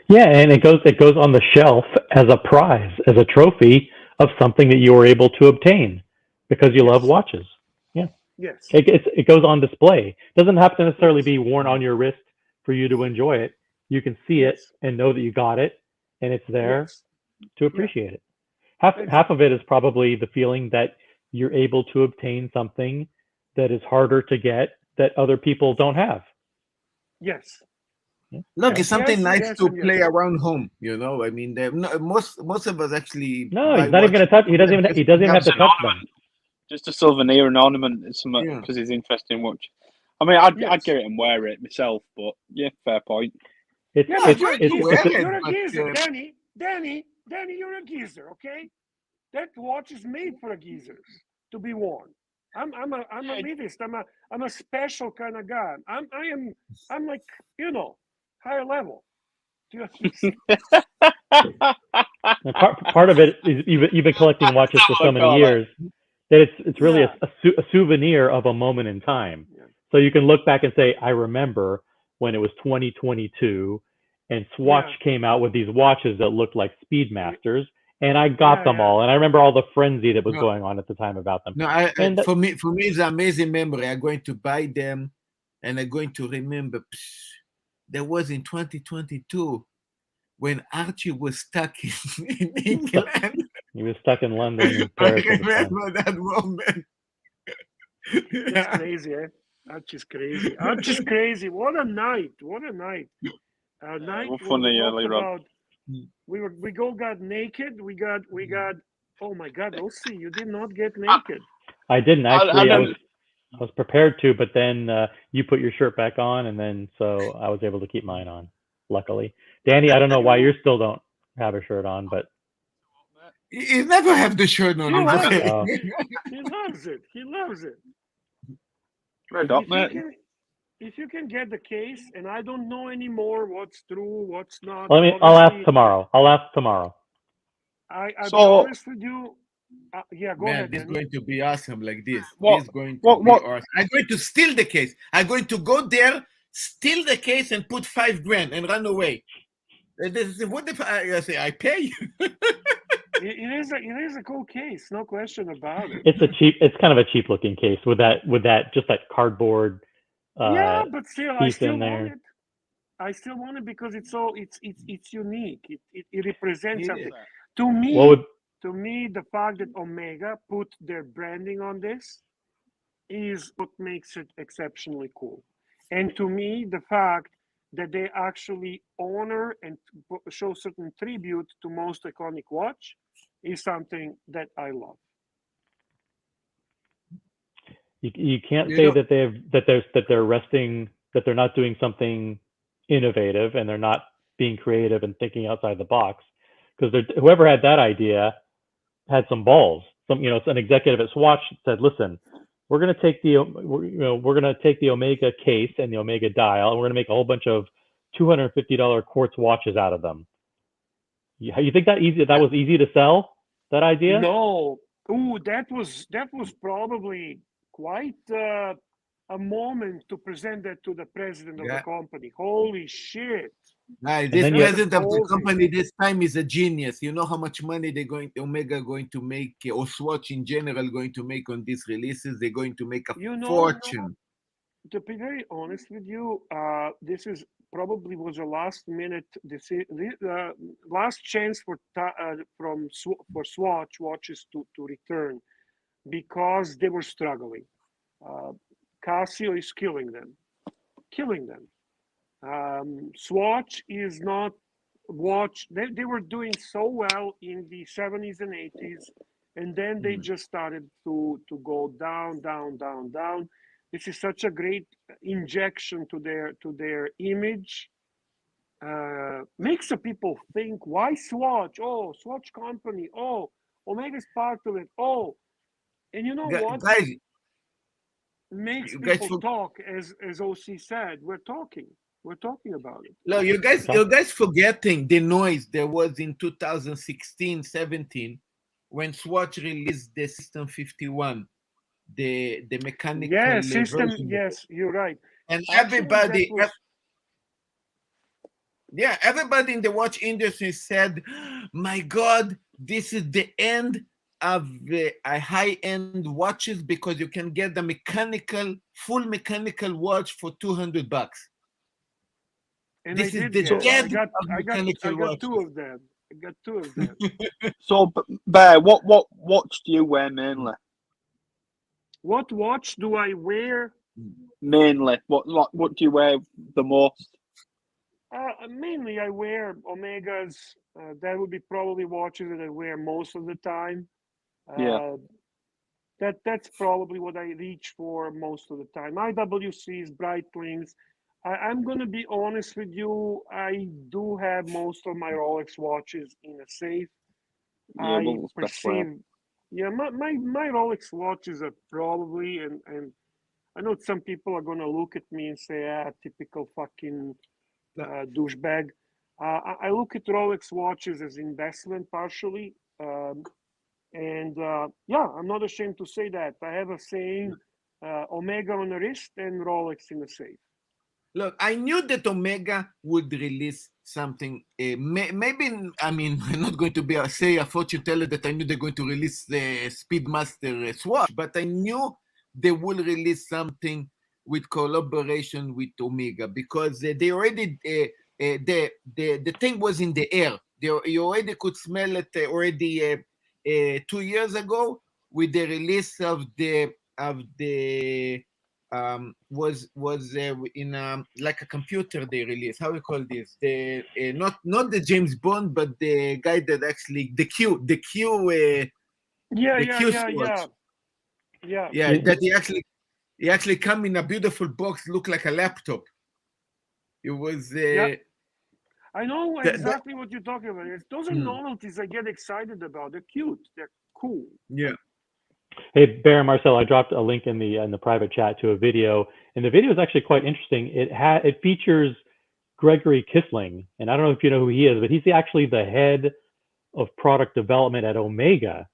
Speaker 12: Yeah, and it goes on the shelf as a prize, as a trophy of something that you were able to obtain because you love watches. Yeah.
Speaker 5: Yes.
Speaker 12: It goes on display. It doesn't have to necessarily be worn on your wrist for you to enjoy it. You can see it and know that you got it, and it's there to appreciate it. Half of it is probably the feeling that you're able to obtain something that is harder to get that other people don't have.
Speaker 5: Yes.
Speaker 1: Look, it's something nice to play around home. You know, I mean, most of us actually.
Speaker 12: No, he's not even going to touch. He doesn't even have to touch them.
Speaker 6: Just a souvenir, an ornament, because he's interested in watch. I mean, I'd get it and wear it myself, but yeah, fair point.
Speaker 5: You're a geezer, Danny, you're a geezer, okay? That watch is made for geezers to be worn. I'm a elitist. I'm a special kind of guy. I'm like, higher level.
Speaker 12: Part of it is you've been collecting watches for so many years that it's really a souvenir of a moment in time. Yeah. So you can look back and say, I remember when it was 2022 and Swatch came out with these watches that looked like Speedmasters, and I got them all. And I remember all the frenzy that was going on at the time about them.
Speaker 1: No, for me, it's an amazing memory. I'm going to buy them, and I'm going to remember. There was in 2022 when Archie was stuck in England.
Speaker 12: He was stuck in London and Paris.
Speaker 1: I remember that moment.
Speaker 5: That's crazy, eh? Archie's crazy. Archie's crazy. What a night! What a night! A night. We all got naked. We got. Oh my God! Osi, you did not get naked.
Speaker 12: I didn't actually. I was prepared to, but then you put your shirt back on, and then so I was able to keep mine on. Luckily, Danny, I don't know why you still don't have a shirt on, but
Speaker 1: he never have the shirt on.
Speaker 5: He loves it. He loves it.
Speaker 6: Right up, man.
Speaker 5: If you can get the case, and I don't know anymore what's true, what's not.
Speaker 12: I'll ask tomorrow. I'll
Speaker 5: be honest with you. Go ahead.
Speaker 1: This is going to be awesome like this. This is going to be awesome. I'm going to steal the case. I'm going to go there, steal the case, and put $5,000 and run away. What if I say I pay you?
Speaker 5: It is a cool case, no question about it.
Speaker 12: It's kind of a cheap looking case with that just that cardboard
Speaker 5: Yeah, but still, I
Speaker 12: piece
Speaker 5: still
Speaker 12: in
Speaker 5: want
Speaker 12: there.
Speaker 5: it. I still want it because it's so it's unique. It represents something. To me,
Speaker 12: What would
Speaker 5: the fact that Omega put their branding on this is what makes it exceptionally cool. And to me, the fact that they actually honor and show certain tribute to most iconic watch is something that I love.
Speaker 12: you can't
Speaker 1: You
Speaker 12: say
Speaker 1: know,
Speaker 12: that they're resting, that they're not doing something innovative and they're not being creative and thinking outside the box, because whoever had that idea had some balls. An executive at Swatch said, "Listen, we're going to take the Omega case and the Omega dial, and we're going to make a whole bunch of $250 quartz watches out of them." You think that was easy to sell, that idea?
Speaker 5: No, ooh, that was probably quite a moment to present that to the president of the
Speaker 1: yeah.
Speaker 5: company. Holy shit!
Speaker 1: This
Speaker 12: then you-
Speaker 1: president of the
Speaker 5: Ballsy.
Speaker 1: company this time is a genius. You know how much money Omega going to make, or Swatch in general going to make on these releases? They're going to make a fortune.
Speaker 5: To be very honest with you, this is probably was a last minute last chance for Swatch watches to return, because they were struggling. Casio is killing them. Swatch is not watch. They were doing so well in the 70s and 80s, and then they just started to go down. This is such a great injection to their image. Makes the people think, why Swatch? Oh, Swatch company. Oh, Omega's part of it. Oh, and you know what?
Speaker 1: Guys,
Speaker 5: Makes
Speaker 1: you guys
Speaker 5: people talk, as OC said. We're talking about it.
Speaker 1: No, you guys forgetting the noise there was in 2016-17 when Swatch released the System 51, the mechanical
Speaker 5: system.
Speaker 1: version.
Speaker 5: Yes, you're right.
Speaker 1: And
Speaker 5: Actually,
Speaker 1: everybody in the watch industry said, "My God, this is the end of a high-end watches, because you can get the full mechanical watch for $200."
Speaker 5: And
Speaker 1: This
Speaker 5: I
Speaker 1: is
Speaker 5: did
Speaker 1: the
Speaker 5: get.
Speaker 1: dead
Speaker 5: I
Speaker 1: of
Speaker 5: got
Speaker 1: mechanical watches.
Speaker 5: two of them.
Speaker 6: So, Bear, what watch do you wear mainly?
Speaker 5: What watch do I wear?
Speaker 6: Mainly, what do you wear the most?
Speaker 5: Mainly, I wear Omegas. That would be probably watches that I wear most of the time.
Speaker 6: Yeah.
Speaker 5: That's probably what I reach for most of the time. IWCs, Breitlings. I'm going to be honest with you. I do have most of my Rolex watches in a safe.
Speaker 6: Yeah,
Speaker 5: I
Speaker 6: well, that's best way.
Speaker 5: perceive, yeah, my Rolex watches are probably, and I know some people are going to look at me and say, typical fucking douchebag. I look at Rolex watches as investment partially. And I'm not ashamed to say that. I have a saying, Omega on the wrist and Rolex in the safe.
Speaker 1: Look, I knew that Omega would release something. Maybe, I mean, I'm not going to be a fortune teller that I knew they're going to release the Speedmaster Swatch, but I knew they will release something with collaboration with Omega, because they already the thing was in the air. You already could smell it already 2 years ago with the release of the was in like a computer they released. How we call this? The not the James Bond, but the guy that actually the Q Swatch.
Speaker 5: Yeah.
Speaker 1: That he actually come in a beautiful box, look like a laptop. It was
Speaker 5: I know exactly what you're talking about. Those are novelties I get excited about. They're cute. They're cool.
Speaker 1: Yeah.
Speaker 12: Hey, Bear and Marcel, I dropped a link in the private chat to a video, and the video is actually quite interesting. It features Gregory Kissling, and I don't know if you know who he is, but he's actually the head of product development at Omega,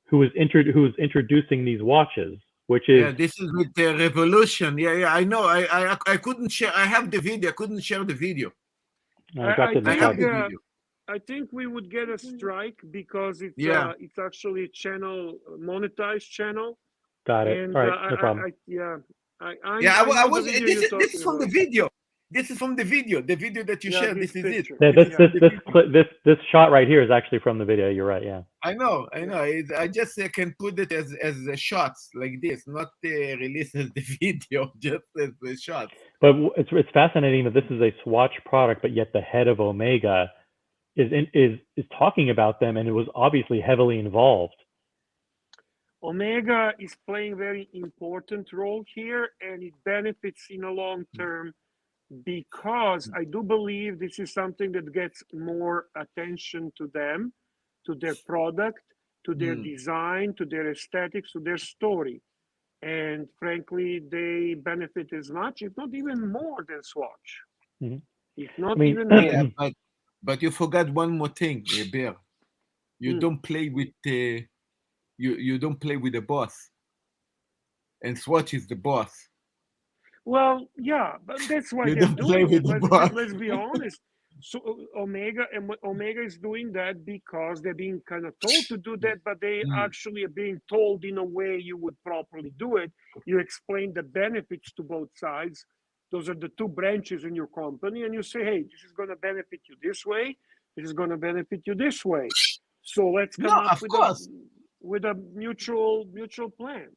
Speaker 12: who is introducing these watches, which is
Speaker 1: this is with the Revolution. Yeah, I know. I couldn't share. I have the video. I couldn't share the video.
Speaker 5: I think we would get a strike because it's actually a channel, monetized channel.
Speaker 12: Got it.
Speaker 5: And
Speaker 12: all right, no problem.
Speaker 1: Yeah,
Speaker 5: I know the
Speaker 1: was.
Speaker 5: video
Speaker 1: This
Speaker 5: you're
Speaker 1: is
Speaker 5: talking
Speaker 1: from the
Speaker 5: about.
Speaker 1: video. This is from the video. The video that you
Speaker 5: Yeah,
Speaker 1: shared.
Speaker 5: this
Speaker 1: This is it.
Speaker 5: picture.
Speaker 12: Yeah,
Speaker 1: This is from the video.
Speaker 12: this shot right here is actually from the video. You're right. Yeah.
Speaker 1: I know. I just can put it as shots like this, not release as the video, just as the shots.
Speaker 12: But it's fascinating that this is a Swatch product, but yet the head of Omega is talking about them, and it was obviously heavily involved.
Speaker 5: Omega is playing a very important role here, and it benefits in the long term because I do believe this is something that gets more attention to them, to their product, to their design, to their aesthetics, to their story. And frankly, they benefit as much, if not even more, than Swatch.
Speaker 12: Mm-hmm.
Speaker 5: If not
Speaker 12: I mean,
Speaker 5: even more.
Speaker 1: Yeah, but you forgot one more thing, Bear. You don't play with you don't play with the boss, and Swatch is the boss.
Speaker 5: Well, yeah, but that's why
Speaker 1: You
Speaker 5: they're
Speaker 1: don't play
Speaker 5: doing it.
Speaker 1: with the boss.
Speaker 5: Let's be honest. So Omega is doing that because they're being kind of told to do that, but they actually are being told in a way you would properly do it. You explain the benefits to both sides. Those are the two branches in your company, and you say, hey, this is going to benefit you this way. This is going to benefit you this way. So let's come up with a mutual plan.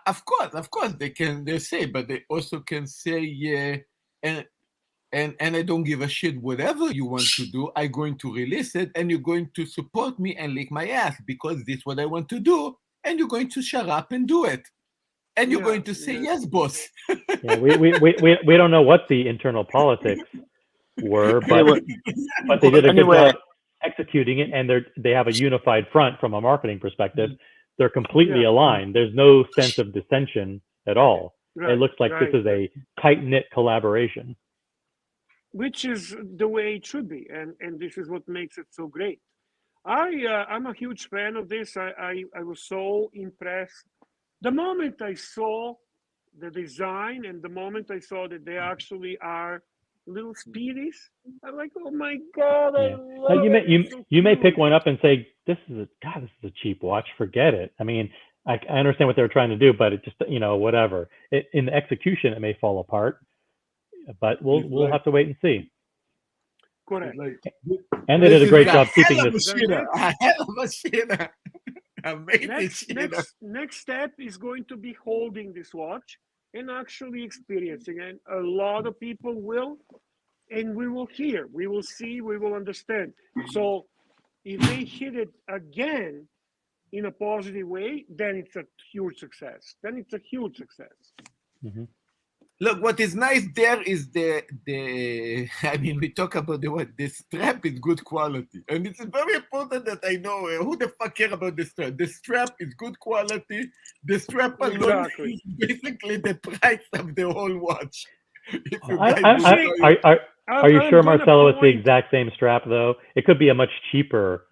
Speaker 1: Of course, they say, but they also can say, yeah, and I don't give a shit whatever you want to do. I'm going to release it, and you're going to support me and lick my ass because this is what I want to do, and you're going to shut up and do it, and you're going to say yes, boss.
Speaker 12: Yeah, we don't know what the internal politics were, but they did a good job executing it, and they have a unified front from a marketing perspective. They're completely aligned. There's no sense of dissension at all. It looks like this is a tight-knit collaboration.
Speaker 5: Which is the way it should be, and this is what makes it so great. I'm a huge fan of this. I was so impressed. The moment I saw the design and the moment I saw that they actually are little speedies, I'm like, oh my God, I love it.
Speaker 12: You may pick one up and say, this is a cheap watch. Forget it. I mean, I understand what they were trying to do, but it just, whatever. In the execution, it may fall apart, but we'll have to wait and see.
Speaker 5: Correct.
Speaker 12: And they did a great job keeping this.
Speaker 5: Next step is going to be holding this watch and actually experiencing it. A lot of people will, and we will hear, we will see, we will understand. So if they hit it again in a positive way, then it's a huge success.
Speaker 12: Mm-hmm.
Speaker 1: Look, what is nice there is the I mean, we talk about the strap is good quality, and it's very important that I know who the fuck care about the strap. The strap is good quality. The strap alone is basically the price of the whole watch.
Speaker 12: Are you sure, Marcelo, it's the exact same strap though? It could be a much cheaper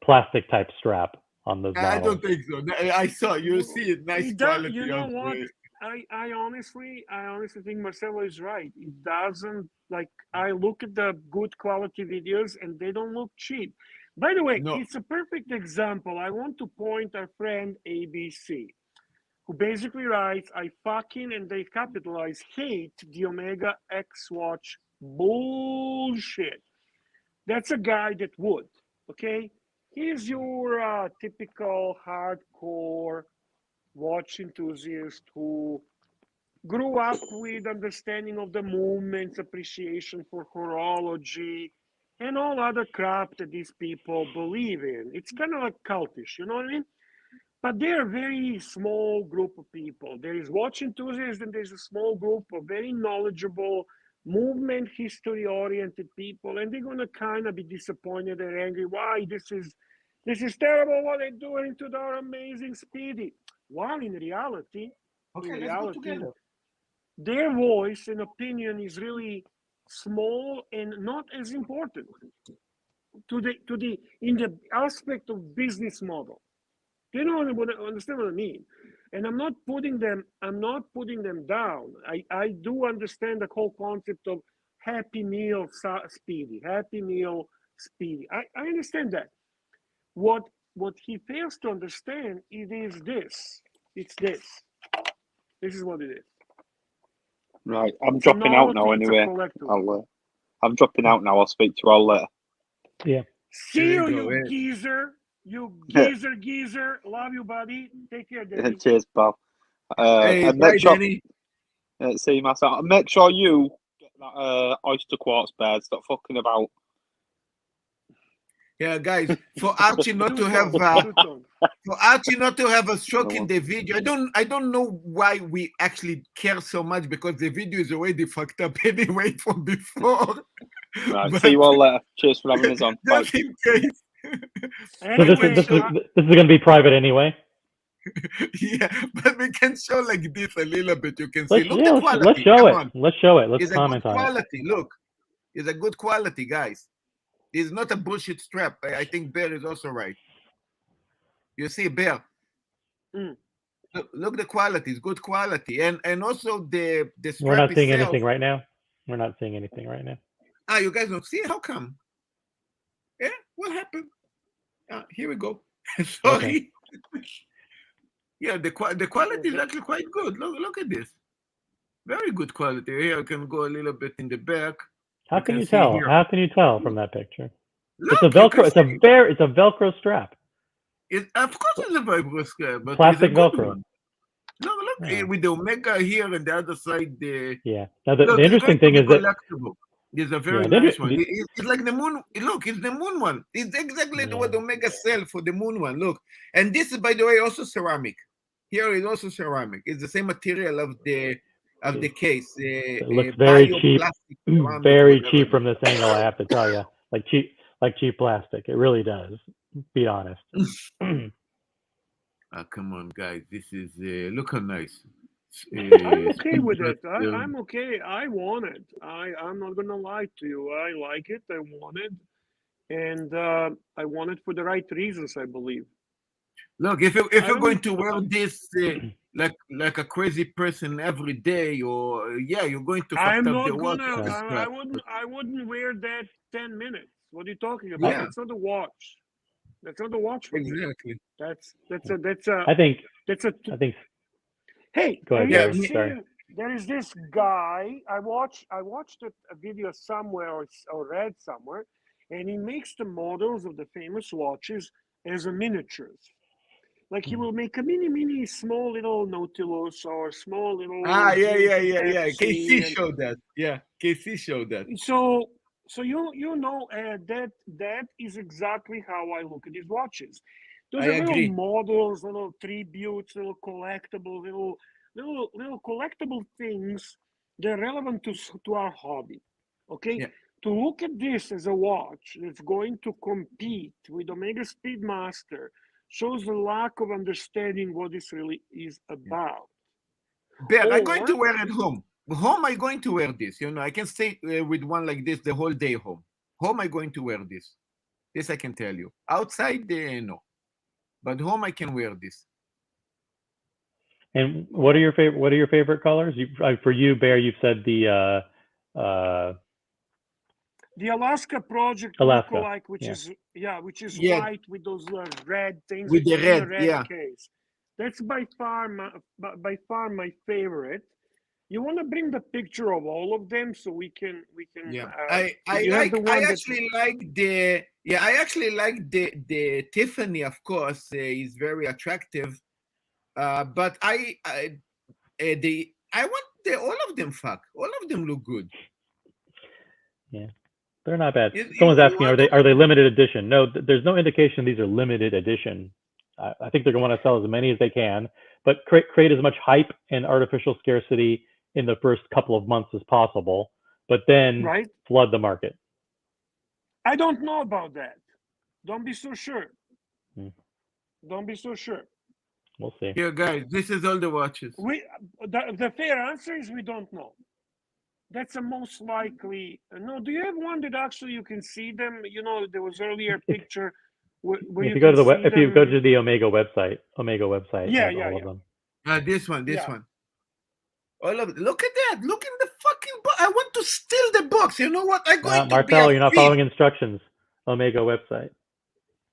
Speaker 12: plastic type strap on those models.
Speaker 1: I don't think so. I saw you see it, nice quality.
Speaker 5: You know what? I honestly think Marcelo is right. It doesn't, like, I look at the good quality videos and they don't look cheap. By the way, it's a perfect example. I want to point our friend ABC, who basically writes, I fucking, and they capitalize, hate the Omega X watch bullshit. That's a guy that would, okay? He's your typical hardcore watch enthusiast who grew up with understanding of the movements, appreciation for horology, and all other crap that these people believe in. It's kind of like cultish, you know what I mean? But they're a very small group of people. There is watch enthusiasts, and there's a small group of very knowledgeable, movement history-oriented people, and they're going to kind of be disappointed and angry. Why? This is terrible what they're doing to their amazing Speedy. While in reality, their voice and opinion is really small and not as important in the aspect of business model. You know, understand what I mean? And I'm not putting them down. I do understand the whole concept of Happy Meal Speedy. I understand that. What he fails to understand, it is this. It's this. This is what it is.
Speaker 6: Right, I'm
Speaker 5: It's a
Speaker 6: dropping out now
Speaker 5: novelty, it's a
Speaker 6: anyway.
Speaker 5: collectible.
Speaker 6: I'm dropping out now. I'll speak to you all later.
Speaker 12: Yeah.
Speaker 5: See
Speaker 1: There
Speaker 5: you,
Speaker 1: you go,
Speaker 5: you
Speaker 1: eh?
Speaker 5: geezer. You geezer. Love you, buddy. Take care, Danny.
Speaker 6: Cheers, pal.
Speaker 1: Hey,
Speaker 6: And
Speaker 1: bye,
Speaker 6: make sure.
Speaker 1: Danny.
Speaker 6: See you, myself. And make sure you get that oyster quartz bed. Stop fucking about.
Speaker 1: Yeah, guys, for Archie not to have a stroke in the video, I don't know why we actually care so much, because the video is already fucked up anyway from before.
Speaker 6: Right,
Speaker 1: But
Speaker 6: see you all later. Cheers for having us on. Bye.
Speaker 1: just in case.
Speaker 12: So this is going to be private anyway.
Speaker 1: Yeah, but we can show like this a little bit. You can see. Look the quality.
Speaker 12: Let's show
Speaker 1: Come
Speaker 12: it.
Speaker 1: on.
Speaker 12: Let's show it. Let's
Speaker 1: It's
Speaker 12: comment
Speaker 1: a good
Speaker 12: on it.
Speaker 1: quality. Look, it's a good quality, guys. It's not a bullshit strap. I think Bear is also right. You see, Bear. Look the quality. It's good quality, and also the strap
Speaker 12: We're not seeing
Speaker 1: itself.
Speaker 12: anything right now. We're not seeing anything right now.
Speaker 1: Ah, you guys don't see? How come? Yeah, what happened? Here we go. Sorry. Yeah, the quality is actually quite good. Look at this. Very good quality. Here I can go a little bit in the back.
Speaker 12: How can you
Speaker 1: see
Speaker 12: tell?
Speaker 1: here.
Speaker 12: How can you tell from that picture?
Speaker 1: Look,
Speaker 12: it's a Velcro. It's a Velcro strap.
Speaker 1: Of course, it's a Velcro strap, but
Speaker 12: Plastic
Speaker 1: it's a good
Speaker 12: Velcro.
Speaker 1: one. Look, with the Omega here and the other side.
Speaker 12: Yeah. Now the
Speaker 1: Look,
Speaker 12: interesting thing is that
Speaker 1: collectible. It's a very
Speaker 12: Yeah,
Speaker 1: nice one. It's like the moon. Look, it's the moon one. It's exactly what Omega sell for the moon one. Look, and this is, by the way, also ceramic. Here is also ceramic. It's the same material of the case.
Speaker 12: it looks very cheap.
Speaker 1: Bioplastic ceramic,
Speaker 12: Very
Speaker 1: whatever.
Speaker 12: cheap from this angle. I have to tell you, like cheap plastic. It really does. Be honest.
Speaker 1: Come on, guys. This is look how nice.
Speaker 5: I'm okay with it. I'm okay. I want it. I'm not gonna lie to you. I like it. I want it, and I want it for the right reasons. I believe.
Speaker 1: Look, if you're going to wear this like a crazy person every day, or you're going to fuck
Speaker 5: I'm
Speaker 1: up
Speaker 5: not
Speaker 1: the watch.
Speaker 5: gonna. I wouldn't wear that 10 minutes. What are you talking about?
Speaker 1: Yeah.
Speaker 5: That's not a watch. That's not a watch for me.
Speaker 1: Exactly.
Speaker 5: That's a.
Speaker 12: I think.
Speaker 5: Hey,
Speaker 12: Go ahead,
Speaker 5: have
Speaker 12: Gary.
Speaker 5: you
Speaker 12: Sorry.
Speaker 5: seen, there is this guy. I watched a video somewhere or read somewhere, and he makes the models of the famous watches as a miniatures. Like he will make a mini small little Nautilus or small little.
Speaker 1: Yeah. KC showed that. Yeah, KC showed that.
Speaker 5: So you know that is exactly how I look at these watches. Those
Speaker 1: I
Speaker 5: are little
Speaker 1: agree.
Speaker 5: models, little tributes, little collectible, little collectible things. They're relevant to our hobby. Okay.
Speaker 1: Yeah.
Speaker 5: To look at this as a watch that's going to compete with Omega Speedmaster shows the lack of understanding what this really is about.
Speaker 1: Ben, I'm going to wear it home. Home, I'm going to wear this. I can stay with one like this the whole day home. Home, I'm going to wear this. This I can tell you. Outside, no. But home, I can wear this.
Speaker 12: And what are your favorite colors? For you, Bear, you've said the
Speaker 5: Alaska Project
Speaker 12: Alaska,
Speaker 5: lookalike, which is white with those red things
Speaker 1: with the
Speaker 5: in
Speaker 1: red,
Speaker 5: a red case. That's by far my favorite. You want to bring the picture of all of them so we can.
Speaker 1: Yeah,
Speaker 5: I
Speaker 1: actually like the Tiffany. Of course, is very attractive. But I want all of them. All of them look good.
Speaker 12: Yeah. They're not bad. Someone's asking, are they limited edition? No, there's no indication these are limited edition. I think they're going to want to sell as many as they can, but create as much hype and artificial scarcity in the first couple of months as possible, but then flood the market.
Speaker 5: I don't know about that. Don't be so sure. Don't be so sure.
Speaker 12: We'll see.
Speaker 1: Here, guys, this is all the watches.
Speaker 5: The fair answer is we don't know. That's the most likely. No, do you have one that actually you can see them? There was earlier a picture where
Speaker 12: if you go to the Omega website,
Speaker 5: yeah.
Speaker 12: All of them.
Speaker 1: This one. All of it. Look at that. Look in the fucking box. I want to steal the box. You know what?
Speaker 12: Marcel, you're not following instructions. Omega website.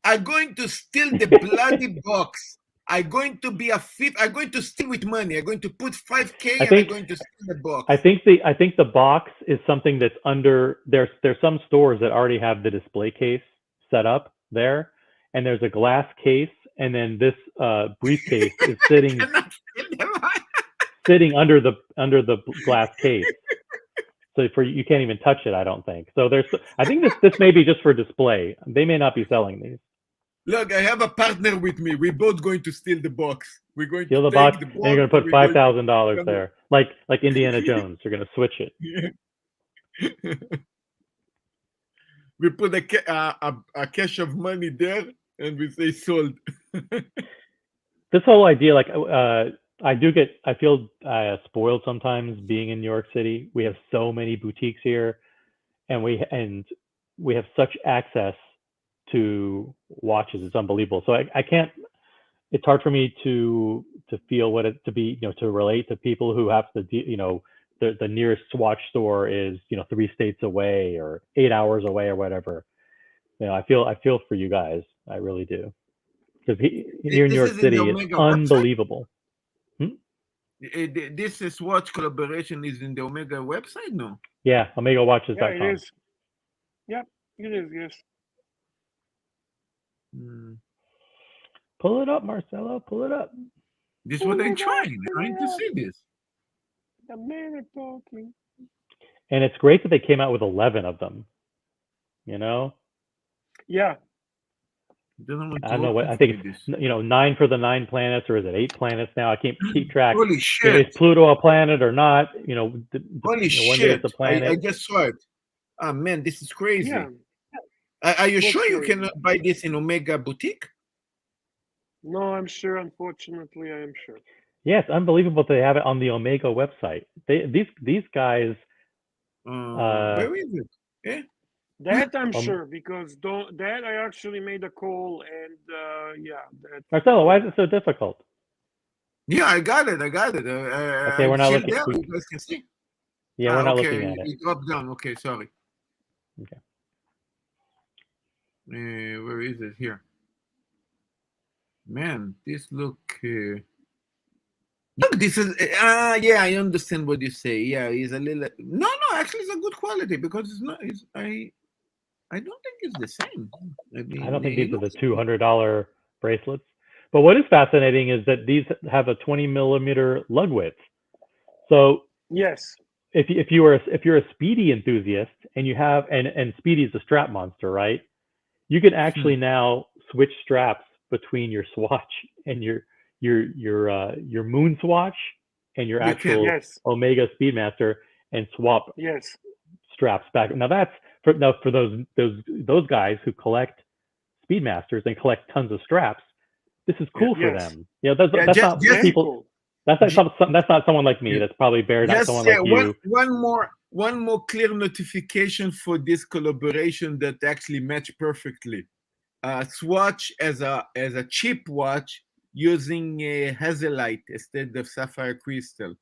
Speaker 1: I'm going to steal the bloody box. I'm going to be a thief. I'm going to steal with money. I'm going to put 5K
Speaker 12: I
Speaker 1: and
Speaker 12: think-
Speaker 1: I'm going to steal the box.
Speaker 12: I think the box is something that's under there's some stores that already have the display case set up there, and there's a glass case, and then this briefcase is sitting under the glass case. So you can't even touch it, I don't think. So I think this may be just for display. They may not be selling these.
Speaker 1: Look, I have a partner with me. We're both going to steal the box. We're going
Speaker 12: Steal
Speaker 1: to
Speaker 12: the
Speaker 1: take
Speaker 12: box,
Speaker 1: the
Speaker 12: and you're
Speaker 1: box.
Speaker 12: gonna put $5,000 there, like Indiana Jones. You're gonna switch it.
Speaker 1: We put a cache of money there, and we say sold.
Speaker 12: This whole idea, like I feel spoiled sometimes being in New York City. We have so many boutiques here, and we have such access to watches. It's unbelievable. So I can't. It's hard for me to feel what it to be, to relate to people who have to, the nearest Swatch store is 3 states away or 8 hours away or whatever. I feel for you guys. I really do. Because here in New York City, it's unbelievable.
Speaker 1: This is Swatch collaboration is in the Omega website, no?
Speaker 12: Yeah, OmegaWatches.com.
Speaker 5: Yeah, it is. Yep, it is. Yes.
Speaker 12: Pull it up, Marcelo. Pull it up.
Speaker 1: This is what I'm trying. I'm trying to see this.
Speaker 5: The man are talking.
Speaker 12: And it's great that they came out with 11 of them.
Speaker 5: Yeah.
Speaker 12: I don't know what I think it's 9 for the 9 planets, or is it 8 planets now? I can't keep track.
Speaker 1: Holy shit!
Speaker 12: Is Pluto a planet or not?
Speaker 1: Holy shit!
Speaker 12: It's a planet.
Speaker 1: I just saw it. Oh man, this is crazy.
Speaker 5: Yeah.
Speaker 1: Are you
Speaker 5: What's
Speaker 1: sure you
Speaker 5: crazy?
Speaker 1: cannot buy this in Omega boutique?
Speaker 5: No, I'm sure. Unfortunately, I am sure.
Speaker 12: Yeah, it's unbelievable they have it on the Omega website. These guys.
Speaker 1: Where is it? Yeah.
Speaker 5: That I'm sure, because that I actually made a call, and yeah.
Speaker 12: Marcelo, why is it so difficult?
Speaker 1: Yeah, I got it.
Speaker 12: Okay, we're not looking.
Speaker 1: There, you guys can see.
Speaker 12: Yeah, we're not
Speaker 1: okay.
Speaker 12: looking at it.
Speaker 1: It dropped down. Okay, sorry.
Speaker 12: Okay.
Speaker 1: Where is it? Here. Man, this look. Look, this is. Yeah, I understand what you say. Yeah, it's a little. No, actually, it's a good quality because it's not. I don't think it's the same.
Speaker 12: I don't think these are the $200 bracelets. But what is fascinating is that these have a 20 millimeter lug width. So
Speaker 5: yes,
Speaker 12: if you're a Speedy enthusiast and you have and Speedy's a strap monster, right? You can actually now switch straps between your Swatch and your MoonSwatch and your actual Omega Speedmaster and swap straps back. Now that's for those guys who collect Speedmasters and collect tons of straps. This is cool for them. That's not people. That's not someone like me. That's probably not someone like you.
Speaker 1: One more clear notification for this collaboration that actually match perfectly. Swatch as a cheap watch using hazelite instead of sapphire crystal.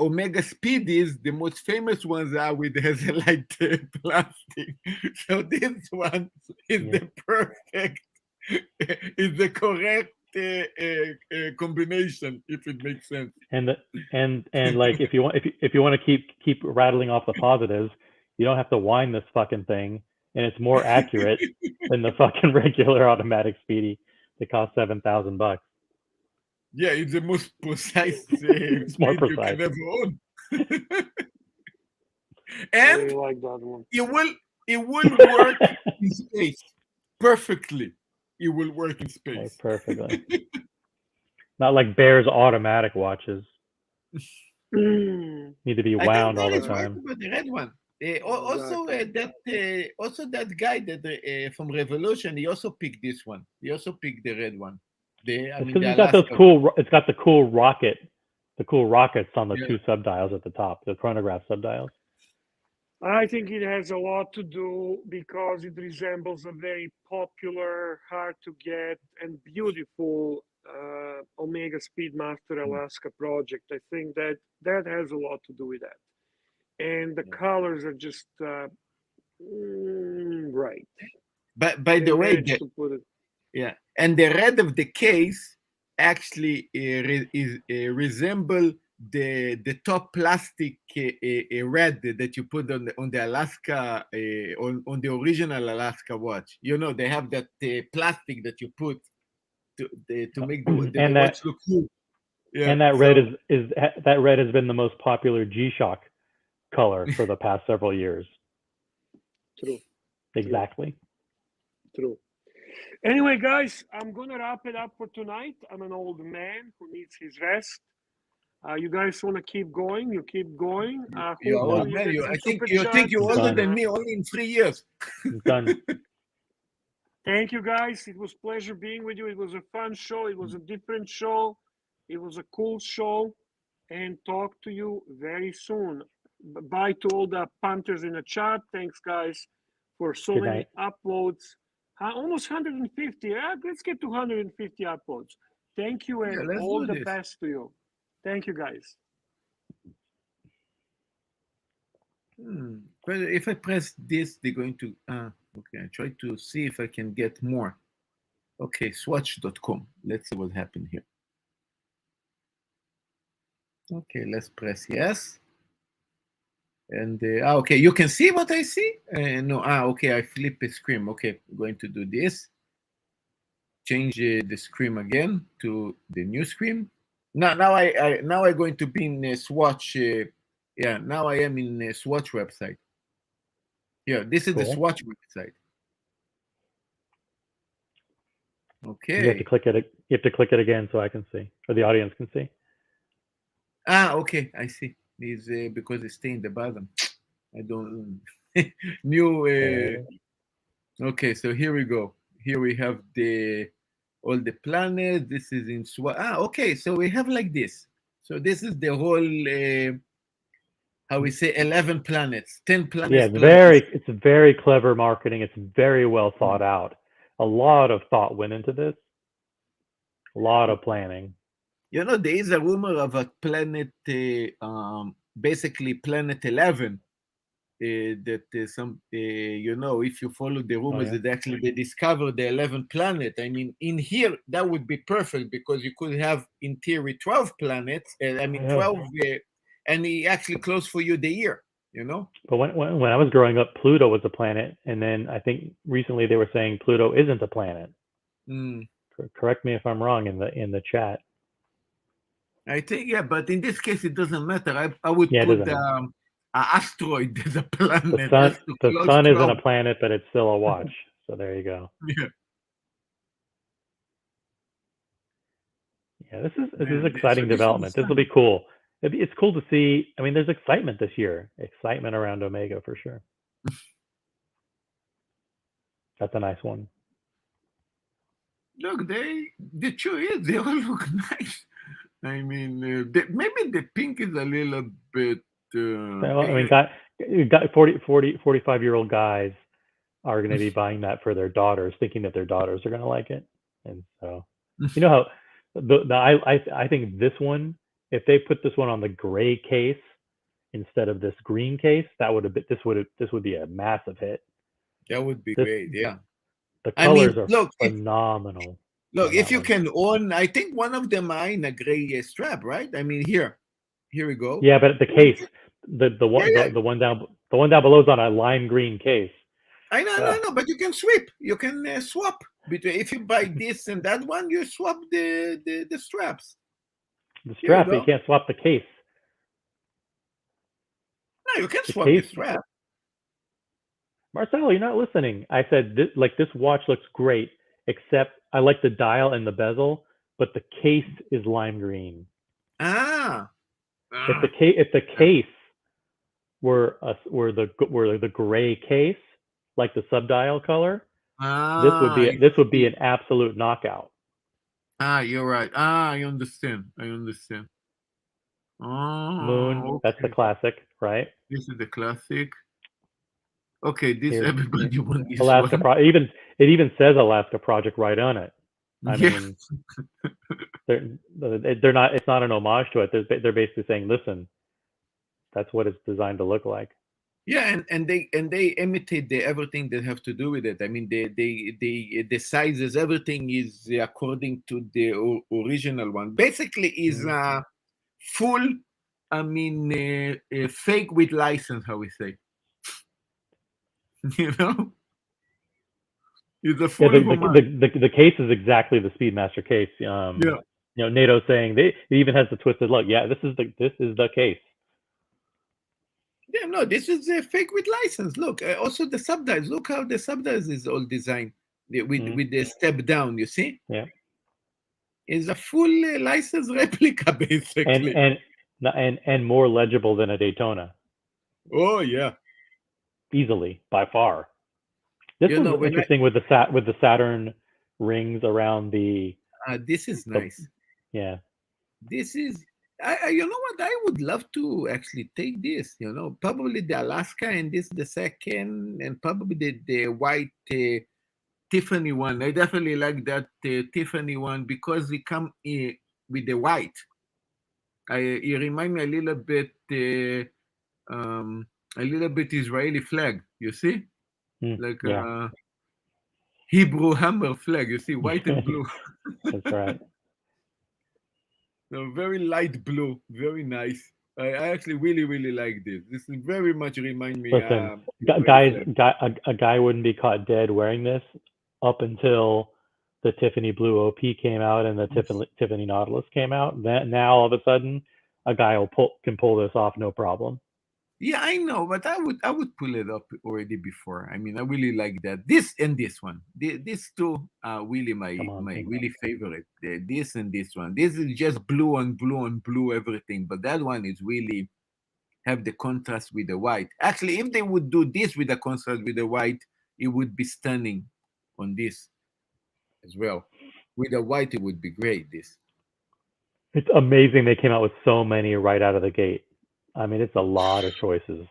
Speaker 1: Omega Speedies, the most famous ones are with hazelite plastic. So this one is the perfect, is the correct combination, if it makes sense.
Speaker 12: And like if you want to keep rattling off the positives, you don't have to wind this fucking thing, and it's more accurate than the fucking regular automatic Speedy that costs $7,000.
Speaker 1: Yeah, it's the most precise.
Speaker 12: It's more
Speaker 1: speed
Speaker 12: precise.
Speaker 1: You can ever own.
Speaker 5: I
Speaker 1: And
Speaker 5: really like that one.
Speaker 1: it will work in space perfectly. It will work in space
Speaker 12: perfectly. Not like Bear's automatic watches. Need to be wound all the time.
Speaker 1: Right, the red one. Also that guy that from Revolution, he also picked this one. He also picked the red one.
Speaker 12: It's got those cool. It's got the cool rockets on the 2 subdials at the top, the chronograph subdials.
Speaker 5: I think it has a lot to do because it resembles a very popular, hard to get, and beautiful Omega Speedmaster Alaska project. I think that has a lot to do with that. And the colors are just right.
Speaker 1: But by the way, and the red of the case actually resemble the top plastic red that you put on the Alaska on the original Alaska watch. You know, they have that plastic that you put to make the watch look cool. Yeah,
Speaker 12: and that red is that red has been the most popular G-Shock color for the past several years.
Speaker 5: True.
Speaker 12: Exactly.
Speaker 5: True. Anyway, guys, I'm gonna wrap it up for tonight. I'm an old man who needs his rest. You guys want to keep going? You keep going.
Speaker 1: You're old man. I think you're older than me only in 3 years.
Speaker 12: I'm done.
Speaker 5: Thank you, guys. It was a pleasure being with you. It was a fun show. It was a different show. It was a cool show. And talk to you very soon. Bye to all the punters in the chat. Thanks, guys, for so
Speaker 12: Good
Speaker 5: many
Speaker 12: night.
Speaker 5: uploads. Almost 150. Let's get to 150 uploads. Thank you, and
Speaker 1: let's
Speaker 5: all
Speaker 1: do
Speaker 5: the
Speaker 1: this.
Speaker 5: best to you. Thank you, guys.
Speaker 1: But if I press this, they're going to. Okay, I try to see if I can get more. Okay, swatch.com. Let's see what happened here. Okay, let's press yes. And okay, you can see what I see. No, okay, I flip a screen. Okay, I'm going to do this. Change the screen again to the new screen. Now I'm going to be in Swatch. Yeah, now I am in Swatch website. Yeah, this is the
Speaker 12: Cool.
Speaker 1: Swatch website. Okay.
Speaker 12: You have to click it. You have to click it again so I can see, or the audience can see.
Speaker 1: Okay, I see. It's because it's staying the bottom. I don't new. Okay, so here we go. Here we have all the planets. This is in Swatch. Okay, so we have like this. So this is the whole. How we say 11 planets, 10 planets.
Speaker 12: Yeah, it's very clever marketing. It's very well thought out. A lot of thought went into this. A lot of planning.
Speaker 1: You know, there is a rumor of a planet, basically planet 11, that some, you know, if you follow the rumors, that actually they discovered the 11th planet. I mean, in here, that would be perfect because you could have in theory 12 planets. 12, and he actually closed for you the year, you know?
Speaker 12: But when I was growing up, Pluto was a planet. And then I think recently they were saying Pluto isn't a planet. Correct me if I'm wrong in the chat.
Speaker 1: I think, yeah, but in this case, it doesn't matter. I would put an asteroid as a planet.
Speaker 12: The sun isn't a planet, but it's still a watch. So there you go.
Speaker 1: Yeah.
Speaker 12: Yeah, this is exciting development. This will be cool. It's cool to see. I mean, there's excitement this year. Excitement around Omega for sure. That's a nice one.
Speaker 1: Look, the truth is, they all look nice. I mean, maybe the pink is a little bit.
Speaker 12: Well, I mean, got 45-year-old guys are going to be buying that for their daughters, thinking that their daughters are going to like it. And so, you know how I think this one, if they put this one on the gray case instead of this green case, that would have been this would be a massive hit.
Speaker 1: That would be great. Yeah.
Speaker 12: The colors are phenomenal.
Speaker 1: Look, if you can own, I think one of them are in a gray strap, right? I mean, here we go.
Speaker 12: Yeah, but the case, the one down below is on a lime green case.
Speaker 1: I know, but you can swap. You can swap between. If you buy this and that one, you swap the straps.
Speaker 12: The strap, you can't swap the case.
Speaker 1: No, you can swap the strap.
Speaker 12: Marcelo, you're not listening. I said this watch looks great, except I like the dial and the bezel, but the case is lime green. If the case were the gray case, like the subdial color, this would be an absolute knockout.
Speaker 1: You're right. I understand.
Speaker 12: Moon,
Speaker 1: okay.
Speaker 12: That's the classic, right?
Speaker 1: This is the classic. Okay, everybody wants this
Speaker 12: Alaska
Speaker 1: one.
Speaker 12: It even says Alaska Project right on it. I mean, they're not. It's not an homage to it. They're basically saying, listen, that's what it's designed to look like.
Speaker 1: Yeah, and they imitate everything that have to do with it. I mean, the sizes, everything is according to the original one. Basically, is full. I mean, fake with license. How we say, you know, it's a
Speaker 12: Yeah,
Speaker 1: full human.
Speaker 12: the case is exactly the Speedmaster case.
Speaker 1: Yeah.
Speaker 12: You know, NATO saying it even has the twisted look. Yeah, this is the case.
Speaker 1: Yeah, no, this is a fake with license. Look, also the subdials. Look how the subdials is all designed with the step down. You see?
Speaker 12: Yeah.
Speaker 1: It's a full license replica, basically.
Speaker 12: And more legible than a Daytona.
Speaker 1: Oh yeah.
Speaker 12: Easily, by far. This
Speaker 1: You know,
Speaker 12: was
Speaker 1: when
Speaker 12: interesting with the Saturn rings around the.
Speaker 1: This is nice.
Speaker 12: Yeah.
Speaker 1: This is. You know what? I would love to actually take this. You know, probably the Alaska and this the second, and probably the white Tiffany one. I definitely like that Tiffany one because it come with the white. It remind me a little bit Israeli flag. You see, like
Speaker 12: yeah.
Speaker 1: Hebrew hammer flag. You see, white and blue.
Speaker 12: That's right.
Speaker 1: No, very light blue, very nice. I actually really like this. This is very much remind me.
Speaker 12: Listen, guys, a guy wouldn't be caught dead wearing this up until the Tiffany Blue OP came out and the Tiffany Nautilus came out. Now all of a sudden, a guy can pull this off no problem.
Speaker 1: Yeah, I know, but I would pull it up already before. I mean, I really like that. This and this one. These two are really my really favorite. This and this one. This is just blue on blue on blue everything, but that one is really have the contrast with the white. Actually, if they would do this with the contrast with the white, it would be stunning on this as well. With the white, it would be great. This.
Speaker 12: It's amazing they came out with so many right out of the gate. I mean, it's a lot of choices.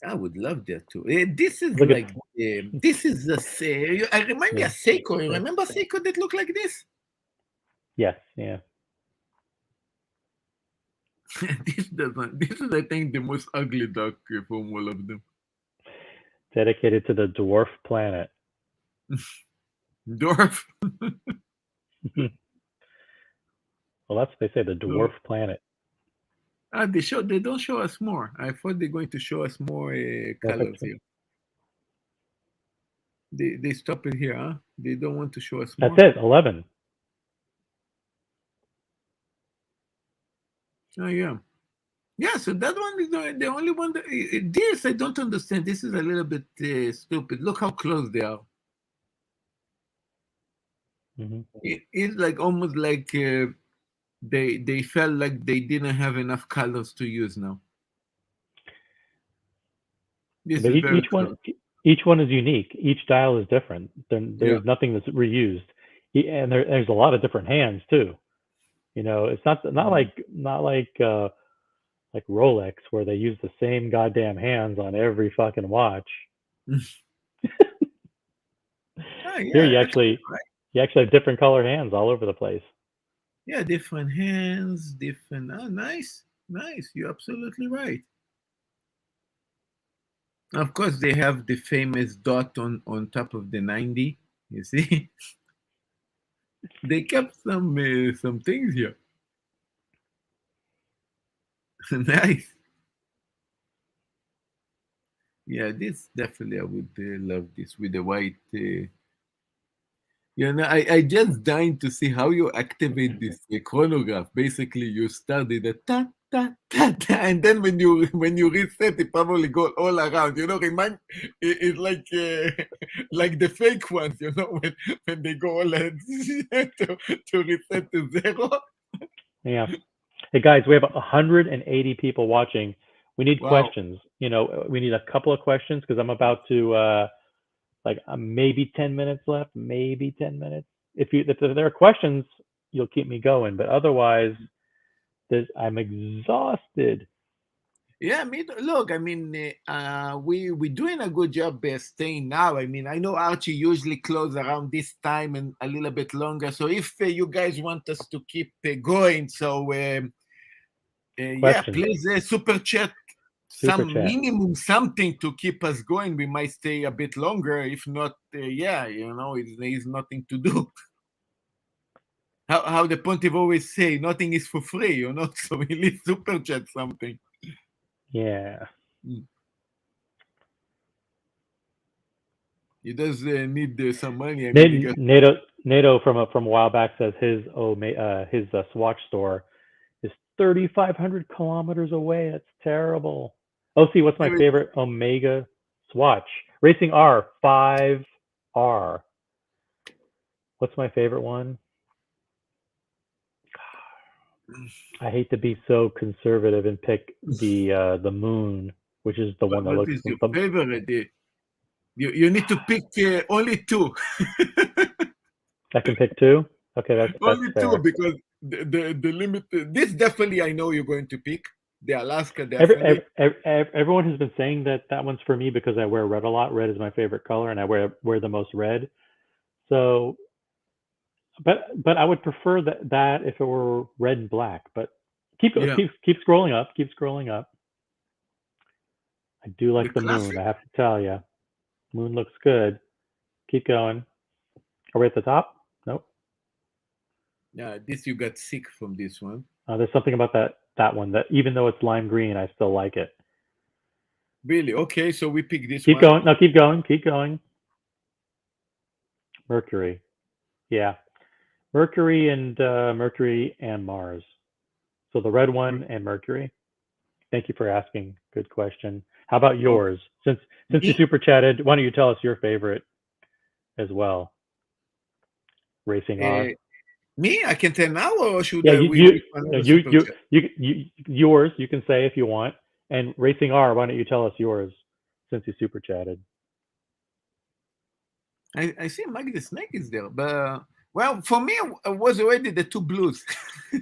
Speaker 1: I would love that too. This is like this is the. I remind me of Seiko. You remember Seiko that look like this?
Speaker 12: Yes. Yeah.
Speaker 1: This doesn't. This is, I think, the most ugly duck from all of them.
Speaker 12: Dedicated to the dwarf planet.
Speaker 1: Dwarf.
Speaker 12: Well, that's what they say, the dwarf planet.
Speaker 1: They don't show us more. I thought they're going to show us more colors here. They stop it here, huh? They don't want to show us more.
Speaker 12: That's it, 11.
Speaker 1: Oh yeah. Yeah, so that one is the only one that this I don't understand. This is a little bit stupid. Look how close they are. It's like almost like they felt like they didn't have enough colors to use now.
Speaker 12: But each one is unique. Each dial is different. There's nothing that's reused, and there's a lot of different hands too. You know, it's not like Rolex where they use the same goddamn hands on every fucking watch. Here you actually have different color hands all over the place.
Speaker 1: Yeah, different hands, different. Oh, nice. You're absolutely right. Of course, they have the famous dot on top of the 90. You see, they kept some things here. Nice. Yeah, this definitely I would love this with the white. You know, I just dying to see how you activate this chronograph. Basically, you started a ta ta ta ta, and then when you reset, it probably go all around. You know, it's like the fake ones. You know, when they go all to reset to 0.
Speaker 12: Yeah. Hey guys, we have 180 people watching. We need questions. You know, we need a couple of questions because I'm about to maybe 10 minutes left, maybe 10 minutes. If there are questions, you'll keep me going. But otherwise, I'm exhausted.
Speaker 1: Yeah, look, I mean, we're doing a good job staying now. I mean, I know Archie usually close around this time and a little bit longer. So if you guys want us to keep going, so yeah, please super chat
Speaker 12: Super
Speaker 1: some
Speaker 12: chat.
Speaker 1: minimum something to keep us going. We might stay a bit longer. If not, yeah, there's nothing to do. How the Pontiff always say, nothing is for free, So we need super chat something.
Speaker 12: Yeah.
Speaker 1: He does need some money. I mean,
Speaker 12: NATO from a while back says his Swatch store is 3,500 kilometers away. That's terrible. Oh, see, what's my favorite Omega Swatch? Racing R 5R. What's my favorite one? I hate to be so conservative and pick the Moon, which is the one that looks.
Speaker 1: What is your favorite? You need to pick only two.
Speaker 12: I can pick two. Okay, that's
Speaker 1: only
Speaker 12: fair.
Speaker 1: two, because the limit. This definitely I know you're going to pick. The Alaska definitely.
Speaker 12: Everyone has been saying that one's for me because I wear red a lot. Red is my favorite color, and I wear the most red. So, but I would prefer that if it were red and black. But keep scrolling up. Keep scrolling up. I do like the Moon. I have to tell you, Moon looks good. Keep going. Are we at the top? Nope.
Speaker 1: Yeah, this you got sick from this one.
Speaker 12: There's something about that one that even though it's lime green, I still like it.
Speaker 1: Really? Okay, so we pick this
Speaker 12: Keep
Speaker 1: one.
Speaker 12: going. No, keep going. Keep going. Mercury. Yeah. Mercury and Mars. So the red one and Mercury. Thank you for asking. Good question. How about yours? Since you super chatted, why don't you tell us your favorite as well? Racing R.
Speaker 1: Me? I can tell now, or should
Speaker 12: yours? You can say if you want. And Racing R, why don't you tell us yours since you super chatted?
Speaker 1: I see Maggie the Snake is there, but well, for me, it was already the two blues.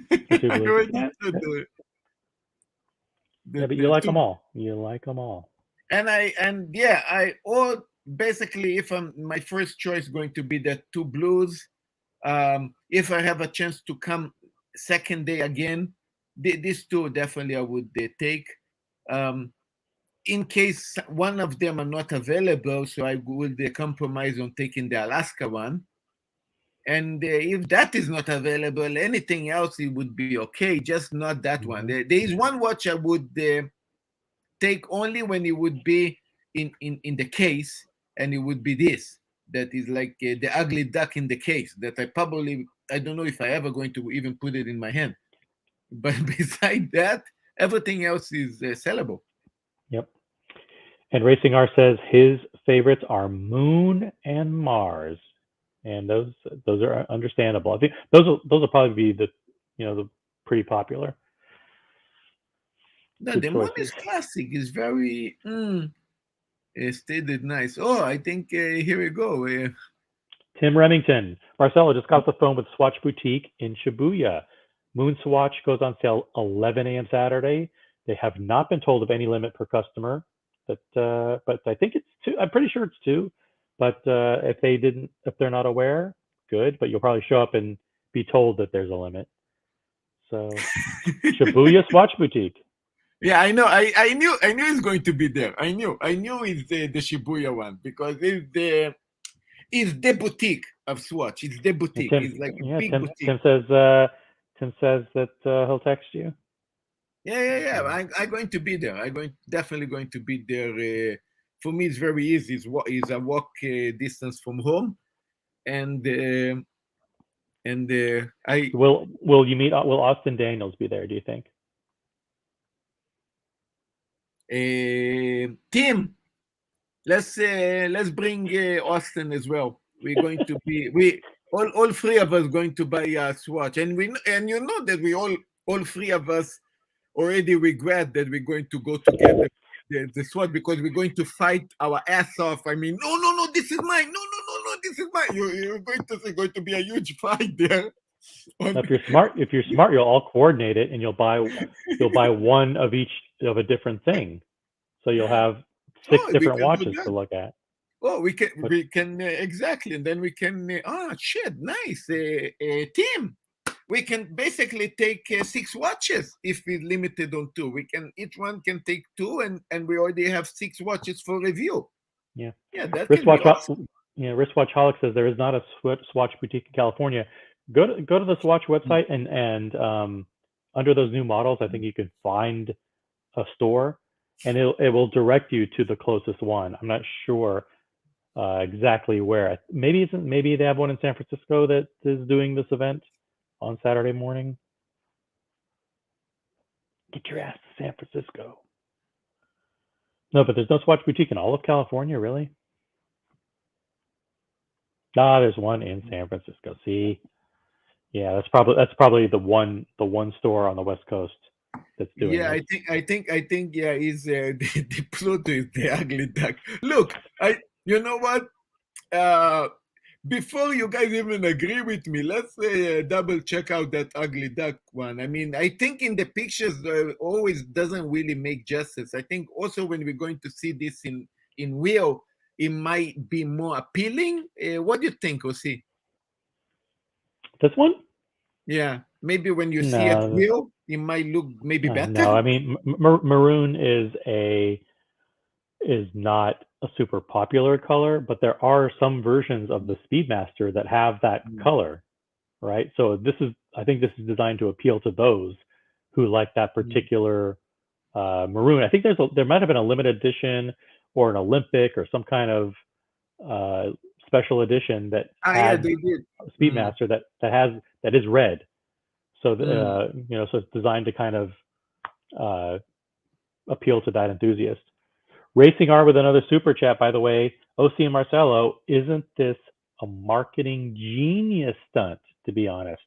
Speaker 12: The two blues. But you like them all. You like them all.
Speaker 1: Basically, if my first choice going to be the two blues, if I have a chance to come second day again, these two definitely I would take. In case one of them are not available, so I would compromise on taking the Alaska one. And if that is not available, anything else, it would be okay, just not that one. There is one watch I would take only when it would be in the case, and it would be this. That is like the ugly duck in the case that I don't know if I ever going to even put it in my hand. But beside that, everything else is sellable.
Speaker 12: Yep. And Racing R says his favorites are Moon and Mars, and those are understandable. I think those will probably be the pretty popular.
Speaker 1: No, the Moon is classic. It's very stated nice. Oh, I think here we go.
Speaker 12: Tim Remington. Marcelo just got off the phone with Swatch Boutique in Shibuya. MoonSwatch goes on sale 11 a.m. Saturday. They have not been told of any limit per customer, but I think it's 2. I'm pretty sure it's 2. But if they're not aware, good. But you'll probably show up and be told that there's a limit. So Shibuya Swatch Boutique.
Speaker 1: Yeah, I know. I knew it's going to be there. I knew it's the Shibuya one because it's the boutique of Swatch. It's the boutique. It's like a big boutique.
Speaker 12: Tim says that he'll text you.
Speaker 1: Yeah. I'm going to be there. Definitely going to be there. For me, it's very easy. It's a walk distance from home, and
Speaker 12: will you meet? Will Austin Daniels be there? Do you think?
Speaker 1: Tim, let's bring Austin as well. We're going to be all three of us going to buy a Swatch, and you know that we all three of us already regret that we're going to go together the Swatch because we're going to fight our ass off. I mean, no, this is mine. No, this is mine. You're going to be a huge fight there.
Speaker 12: If you're smart, you'll all coordinate it, and you'll buy one of each of a different thing. So you'll have 6 different watches to look at.
Speaker 1: Oh, we can exactly, and then we can. Shit, nice, Tim. we can basically take 6 watches if we're limited on 2. Each one can take 2, and we already have 6 watches for review.
Speaker 12: Yeah.
Speaker 1: Yeah, that can be awesome.
Speaker 12: Wristwatchaholic says there is not a Swatch boutique in California. Go to the Swatch website and under those new models, I think you can find a store, and it will direct you to the closest one. I'm not sure exactly where. Maybe they have one in San Francisco that is doing this event on Saturday morning. Get your ass to San Francisco. No, but there's no Swatch boutique in all of California, really? There's one in San Francisco. See, yeah, that's probably the one store on the West Coast that's doing
Speaker 1: Yeah,
Speaker 12: it.
Speaker 1: I think yeah, is the Pluto is the ugly duck. Look, you know what? Before you guys even agree with me, let's double check out that ugly duck one. I mean, I think in the pictures always doesn't really make justice. I think also when we're going to see this in real, it might be more appealing. What do you think, Osi?
Speaker 12: This one?
Speaker 1: Yeah, maybe when you see it real, it might look maybe better.
Speaker 12: No, I mean maroon is not a super popular color, but there are some versions of the Speedmaster that have that color, right? So I think this is designed to appeal to those who like that particular maroon. I think there might have been a limited edition or an Olympic or some kind of special edition that had
Speaker 1: they did.
Speaker 12: Speedmaster that is red. So so it's designed to kind of appeal to that enthusiast. Racing R with another super chat, by the way. OC and Marcelo, isn't this a marketing genius stunt, to be honest?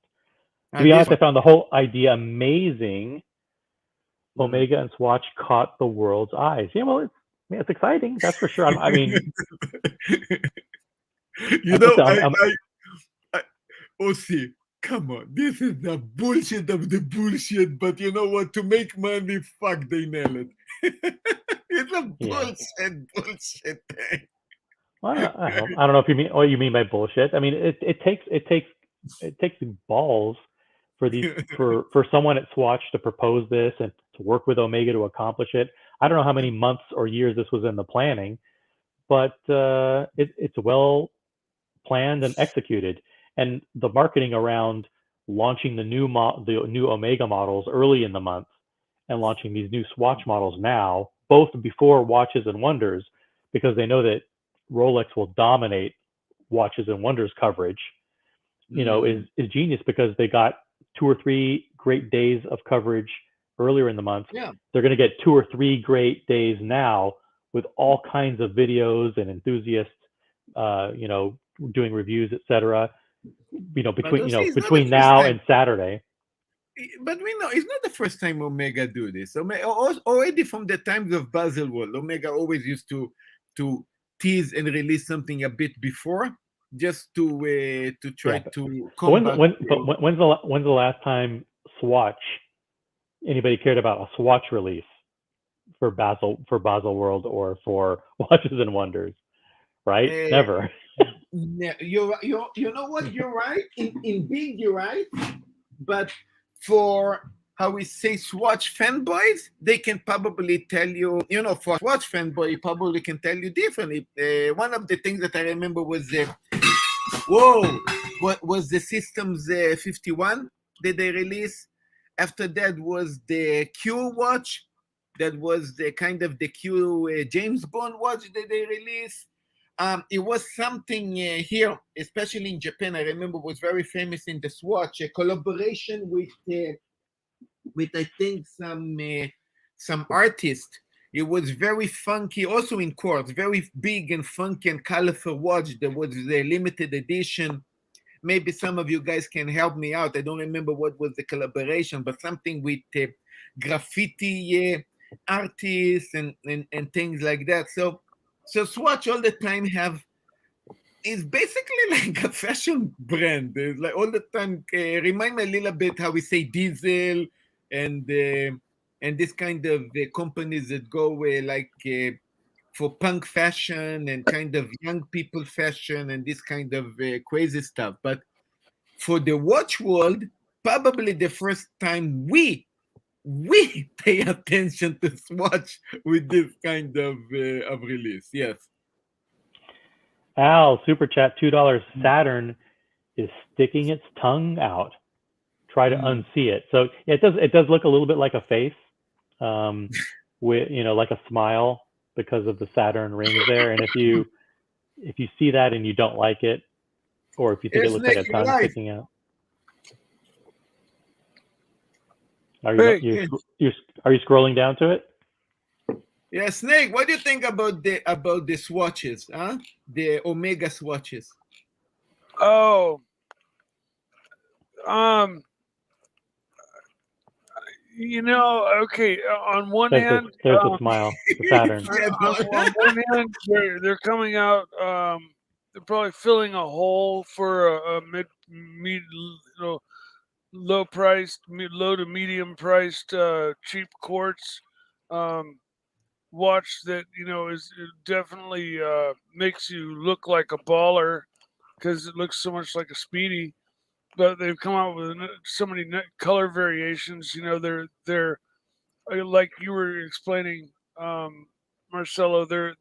Speaker 12: To be honest, I found the whole idea amazing. Omega and Swatch caught the world's eyes. Yeah, well, it's exciting, that's for sure. I mean,
Speaker 1: OC, come on, this is the bullshit of the bullshit, but you know what? To make money, fuck, they nail it. It's a bullshit thing.
Speaker 12: Well, I don't know if you mean what you mean by bullshit. I mean, it takes balls for someone at Swatch to propose this and to work with Omega to accomplish it. I don't know how many months or years this was in the planning, but it's well planned and executed. And the marketing around launching the new Omega models early in the month and launching these new Swatch models now, both before Watches and Wonders, because they know that Rolex will dominate Watches and Wonders coverage, is genius, because they got 2 or 3 great days of coverage earlier in the month.
Speaker 1: Yeah.
Speaker 12: They're going to get 2 or 3 great days now with all kinds of videos and enthusiasts, doing reviews, etc. Between now and Saturday.
Speaker 1: But we know it's not the first time Omega do this. Already from the times of Baselworld, Omega always used to tease and release something a bit before, just to try to combat.
Speaker 12: When's the last time anybody cared about a Swatch release for Baselworld or for Watches and Wonders, right? Never.
Speaker 1: You know what? You're right. In big, you're right. But for how we say Swatch fanboys, they can probably tell you, for Swatch fanboy, probably can tell you differently. One of the things that I remember was what was the Systems 51 that they released. After that was the Q watch. That was the kind of the Q James Bond watch that they released. It was something here, especially in Japan, I remember was very famous in the Swatch, a collaboration with I think some artist. It was very funky, also in quartz, very big and funky and colorful watch. There was a limited edition. Maybe some of you guys can help me out. I don't remember what was the collaboration, but something with graffiti artists and things like that. So Swatch all the time is basically like a fashion brand. It's like all the time remind me a little bit how we say Diesel and this kind of companies that go for punk fashion and kind of young people fashion and this kind of crazy stuff. But for the watch world, probably the first time we pay attention to Swatch with this kind of release. Yes.
Speaker 12: Al, super chat, $2. Saturn is sticking its tongue out. Try to unsee it. So it does look a little bit like a face, with like a smile because of the Saturn rings there. And if you see that and you don't like it, or if you think it looks like a tongue sticking out, are you scrolling down to it?
Speaker 1: Yeah, Snake. What do you think about the swatches? Huh? The Omega swatches.
Speaker 11: Oh, okay. On one hand,
Speaker 12: there's a smile. The Saturn.
Speaker 11: on one hand, they're coming out. They're probably filling a hole for a low to medium priced cheap quartz watch that is definitely makes you look like a baller because it looks so much like a Speedy. But they've come out with so many color variations. They're like you were explaining, Marcelo. They're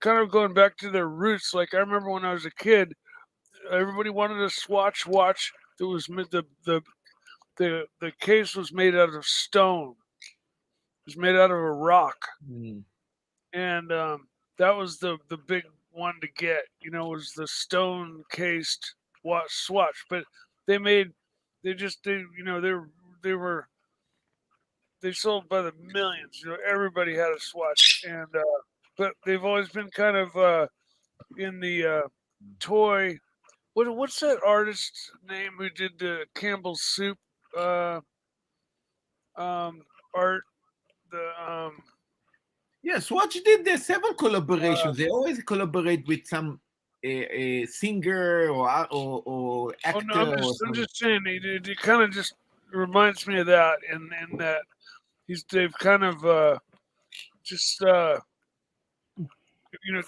Speaker 11: kind of going back to their roots. Like I remember when I was a kid, everybody wanted a Swatch watch that was the case was made out of stone. It was made out of a rock, and that was the big one to get. Was the stone cased Swatch, but they sold by the millions. Everybody had a Swatch, and but they've always been kind of in the toy. What's that artist's name who did the Campbell's Soup art?
Speaker 1: Yeah, Swatch did several collaborations. They always collaborate with some singer or actor.
Speaker 11: Oh, no, I'm just saying it kind of just reminds me of that, and that they've kind of just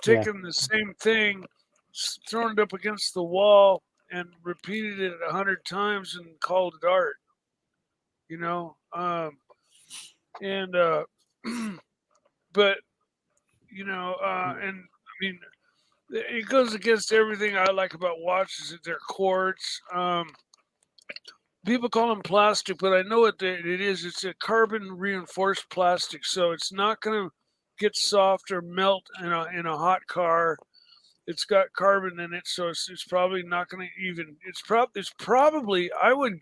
Speaker 11: taken the same thing, thrown it up against the wall, and repeated it 100 times and called it art. And but and I mean, it goes against everything I like about watches. They're quartz. People call them plastic, but I know what it is. It's a carbon reinforced plastic, so it's not going to get soft or melt in a hot car. It's got carbon in it, so it's probably not going to even. It's probably, I would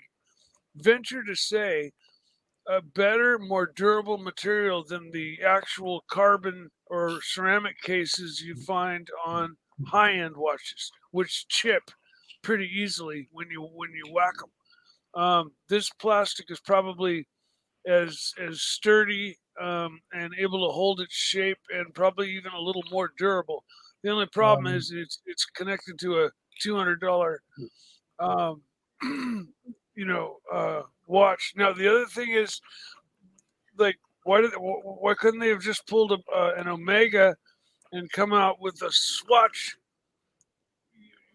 Speaker 11: venture to say, a better, more durable material than the actual carbon or ceramic cases you find on high-end watches, which chip pretty easily when you whack them. This plastic is probably as sturdy and able to hold its shape, and probably even a little more durable. The only problem is it's connected to a $200 watch. Now the other thing is, like, why couldn't they have just pulled an Omega and come out with a Swatch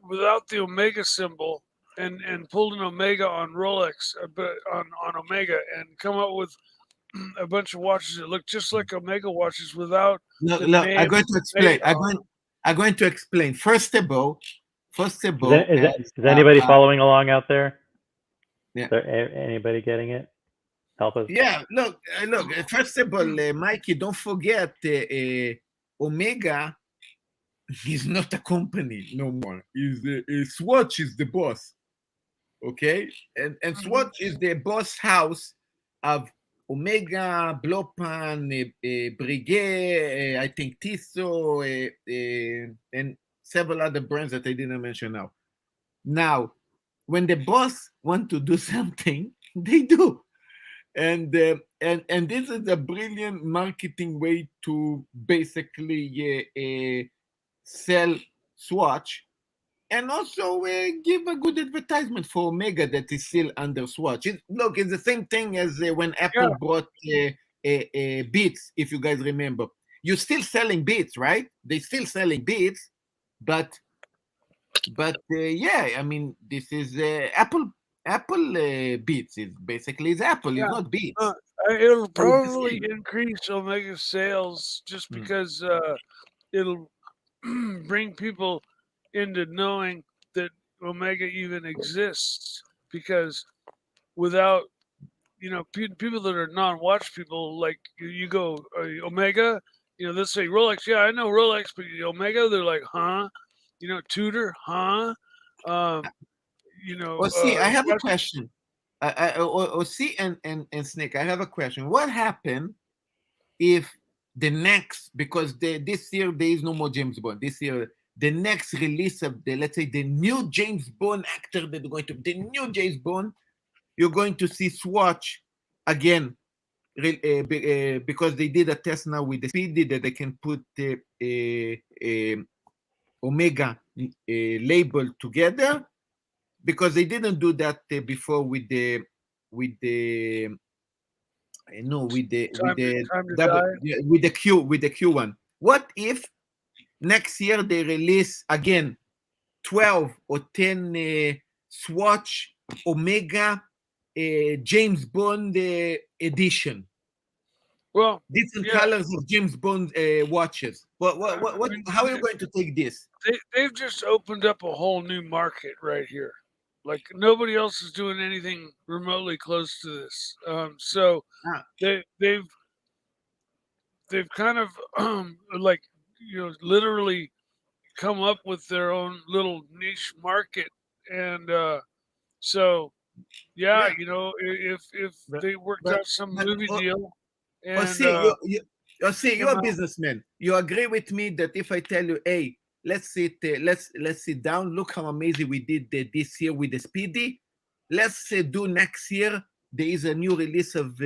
Speaker 11: without the Omega symbol, and pulled an Omega on Rolex, but on Omega, and come up with a bunch of watches that look just like Omega watches without
Speaker 1: No,
Speaker 11: the
Speaker 1: I'm
Speaker 11: name
Speaker 1: going to explain.
Speaker 11: Omega.
Speaker 1: I'm going to explain. First of all,
Speaker 12: Is anybody following along out there?
Speaker 1: Yeah.
Speaker 12: Is there anybody getting it? Help us.
Speaker 1: Yeah, look. First of all, Mikey, don't forget, Omega is not a company no more. Swatch is the boss. Okay, and Swatch is the boss house of Omega, Blopan, Breguet, I think Tissot, and several other brands that I didn't mention now. Now, when the boss want to do something, they do. And this is a brilliant marketing way to basically sell Swatch, and also give a good advertisement for Omega that is still under Swatch. Look, it's the same thing as when Apple brought Beats, if you guys remember. You're still selling Beats, right? They're still selling Beats, but yeah, I mean, this is Apple Apple Beats is basically it's Apple.
Speaker 11: Yeah.
Speaker 1: It's not Beats.
Speaker 11: It'll
Speaker 1: It's the
Speaker 11: probably
Speaker 1: same.
Speaker 11: increase Omega sales just because it'll bring people into knowing that Omega even exists. Because without people that are non-watch people, like you go Omega, they'll say Rolex. Yeah, I know Rolex, but Omega, they're like, huh? Tudor, huh?
Speaker 1: Well, see, I have a
Speaker 11: Watch-
Speaker 1: question. See, and Snake, I have a question. What happened if the next, because this year there is no more James Bond. This year, the next release of let's say the new James Bond actor that going to the new James Bond, you're going to see Swatch again, because they did a test now with the Speedy that they can put the Omega label together, because they didn't do that before with the no with the
Speaker 11: Time to
Speaker 1: double,
Speaker 11: Die?
Speaker 1: with the Q one. What if next year they release again 12 or 10 Swatch Omega James Bond edition?
Speaker 11: Well,
Speaker 1: Different
Speaker 11: yeah.
Speaker 1: colors of James Bond watches. What how are you going to take this?
Speaker 11: They've just opened up a whole new market right here. Like nobody else is doing anything remotely close to this. So they've kind of like literally come up with their own little niche market, and so yeah, if they worked out some movie deal, and
Speaker 1: see, you're a
Speaker 11: out-
Speaker 1: businessman. You agree with me that if I tell you, hey, let's sit down, look how amazing we did this year with the Speedy. Let's do next year. There is a new release of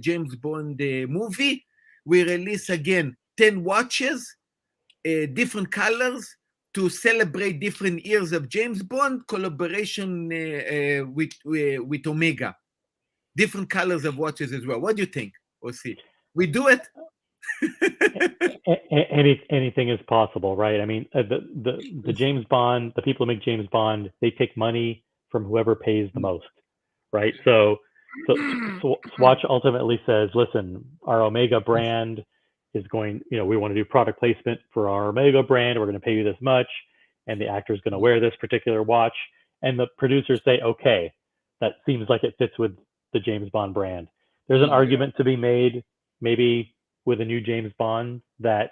Speaker 1: James Bond movie. We release again 10 watches, different colors, to celebrate different years of James Bond collaboration with Omega. Different colors of watches as well. What do you think? We'll see. We do it.
Speaker 12: Anything is possible, right? I mean, the James Bond, the people who make James Bond, they take money from whoever pays the most, right? So Swatch ultimately says, listen, our Omega brand is going, we want to do product placement for our Omega brand. We're going to pay you this much, and the actor is going to wear this particular watch. And the producers say, okay, that seems like it fits with the James Bond brand. There's an argument to be made, maybe with a new James Bond, that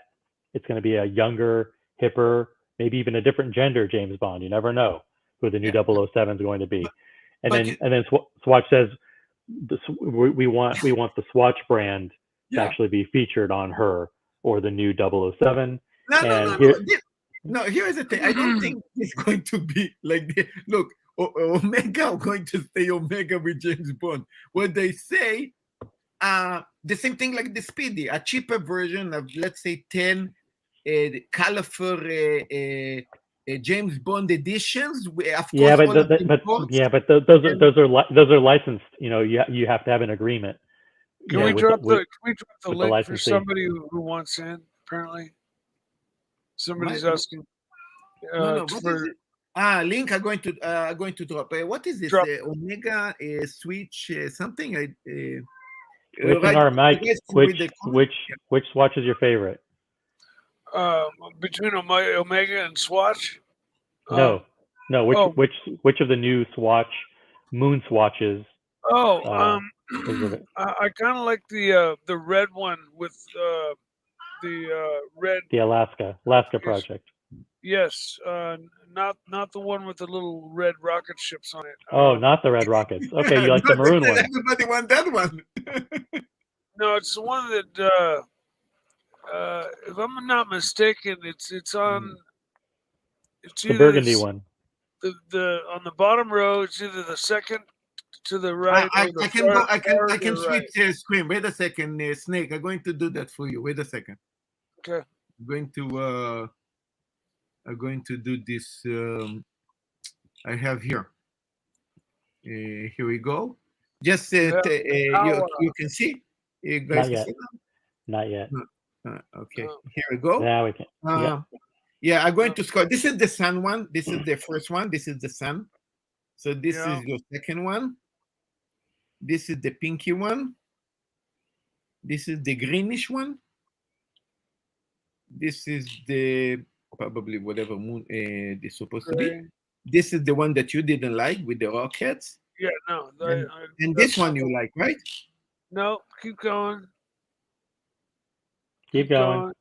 Speaker 12: it's going to be a younger, hipper, maybe even a different gender James Bond. You never know who the new 007 is going to be. And then Swatch says, we want the Swatch brand to actually be featured on her or the new 007.
Speaker 1: No, here's the thing. I don't think it's going to be like this. Look, Omega are going to stay Omega with James Bond. What they say, the same thing like the Speedy, a cheaper version of, let's say, 10 colorful James Bond editions. Of course,
Speaker 12: those are licensed. You have to have an agreement.
Speaker 11: Can we drop the link for somebody who wants in? Apparently, somebody's asking.
Speaker 1: What is it? Link are going to drop. What is this? Omega Switch something?
Speaker 12: Which Swatch is your favorite?
Speaker 11: Between Omega and Swatch?
Speaker 12: No. Which of the new Swatch MoonSwatches?
Speaker 11: I kind of like the red one with the red.
Speaker 12: The Alaska project.
Speaker 11: Yes, not the one with the little red rocket ships on it.
Speaker 12: Not the red rockets. Okay, you like the maroon one.
Speaker 1: Everybody want that one.
Speaker 11: No, it's the one that, if I'm not mistaken, it's on. It's
Speaker 12: the burgundy one.
Speaker 11: The on the bottom row, it's either the second to the right.
Speaker 1: I can switch the screen. Wait a second, Snake. I'm going to do that for you. Wait a second.
Speaker 11: Okay.
Speaker 1: I'm going to do this. I have here. Here we go. Just you can see. You guys
Speaker 12: Not yet.
Speaker 1: Okay. Here we go.
Speaker 12: Now we can.
Speaker 1: Yeah, I'm going to score. This is the sun one. This is the first one. This is the sun. So this
Speaker 11: Yeah.
Speaker 1: is your second one. This is the pinky one. This is the greenish one. This is the probably whatever moon it's supposed to be.
Speaker 11: Gray.
Speaker 1: This is the one that you didn't like with the rockets.
Speaker 11: Yeah, no.
Speaker 1: And this one you like, right?
Speaker 11: No, keep going.
Speaker 12: Keep going.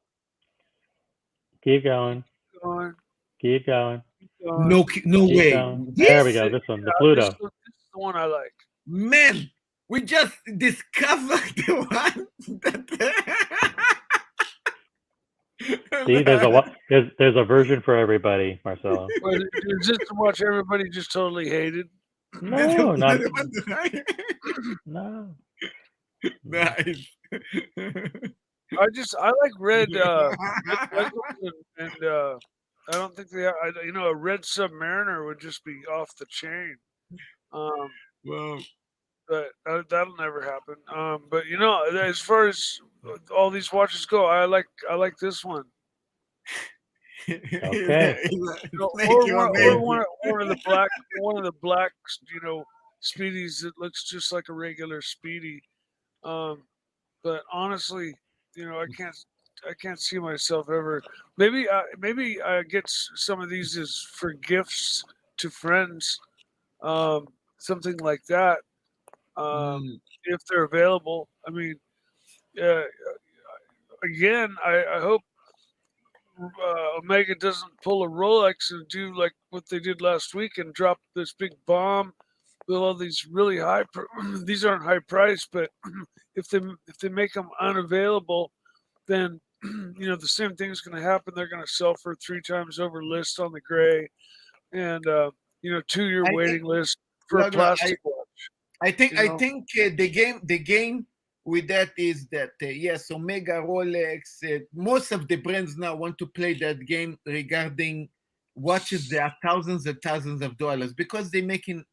Speaker 12: Keep going.
Speaker 11: Keep going.
Speaker 12: Keep going.
Speaker 1: No, no
Speaker 12: Keep
Speaker 1: way.
Speaker 12: going. There we go. This one, the Pluto.
Speaker 11: This is the one I like.
Speaker 1: Man, we just discovered the one
Speaker 12: See, there's a version for everybody, Marcelo.
Speaker 11: Well, is this the watch everybody just totally hated?
Speaker 12: No, not no.
Speaker 1: Nice.
Speaker 11: I like red. And I don't think a red Submariner would just be off the chain.
Speaker 1: Well,
Speaker 11: but that'll never happen. But as far as all these watches go, I like this one.
Speaker 12: Okay.
Speaker 11: Or one of the black, Speedies that looks just like a regular Speedy. But honestly, I can't see myself ever. Maybe I get some of these as for gifts to friends, something like that. If they're available. I mean, again, I hope Omega doesn't pull a Rolex and do like what they did last week and drop this big bomb with all these really high. These aren't high price, but if they make them unavailable, then the same thing is going to happen. They're going to sell for 3 times over list on the gray, and 2-year waiting list for a plastic watch.
Speaker 1: I think the game with that is that yes, Omega, Rolex, most of the brands now want to play that game regarding watches that are thousands and thousands of dollars because they're making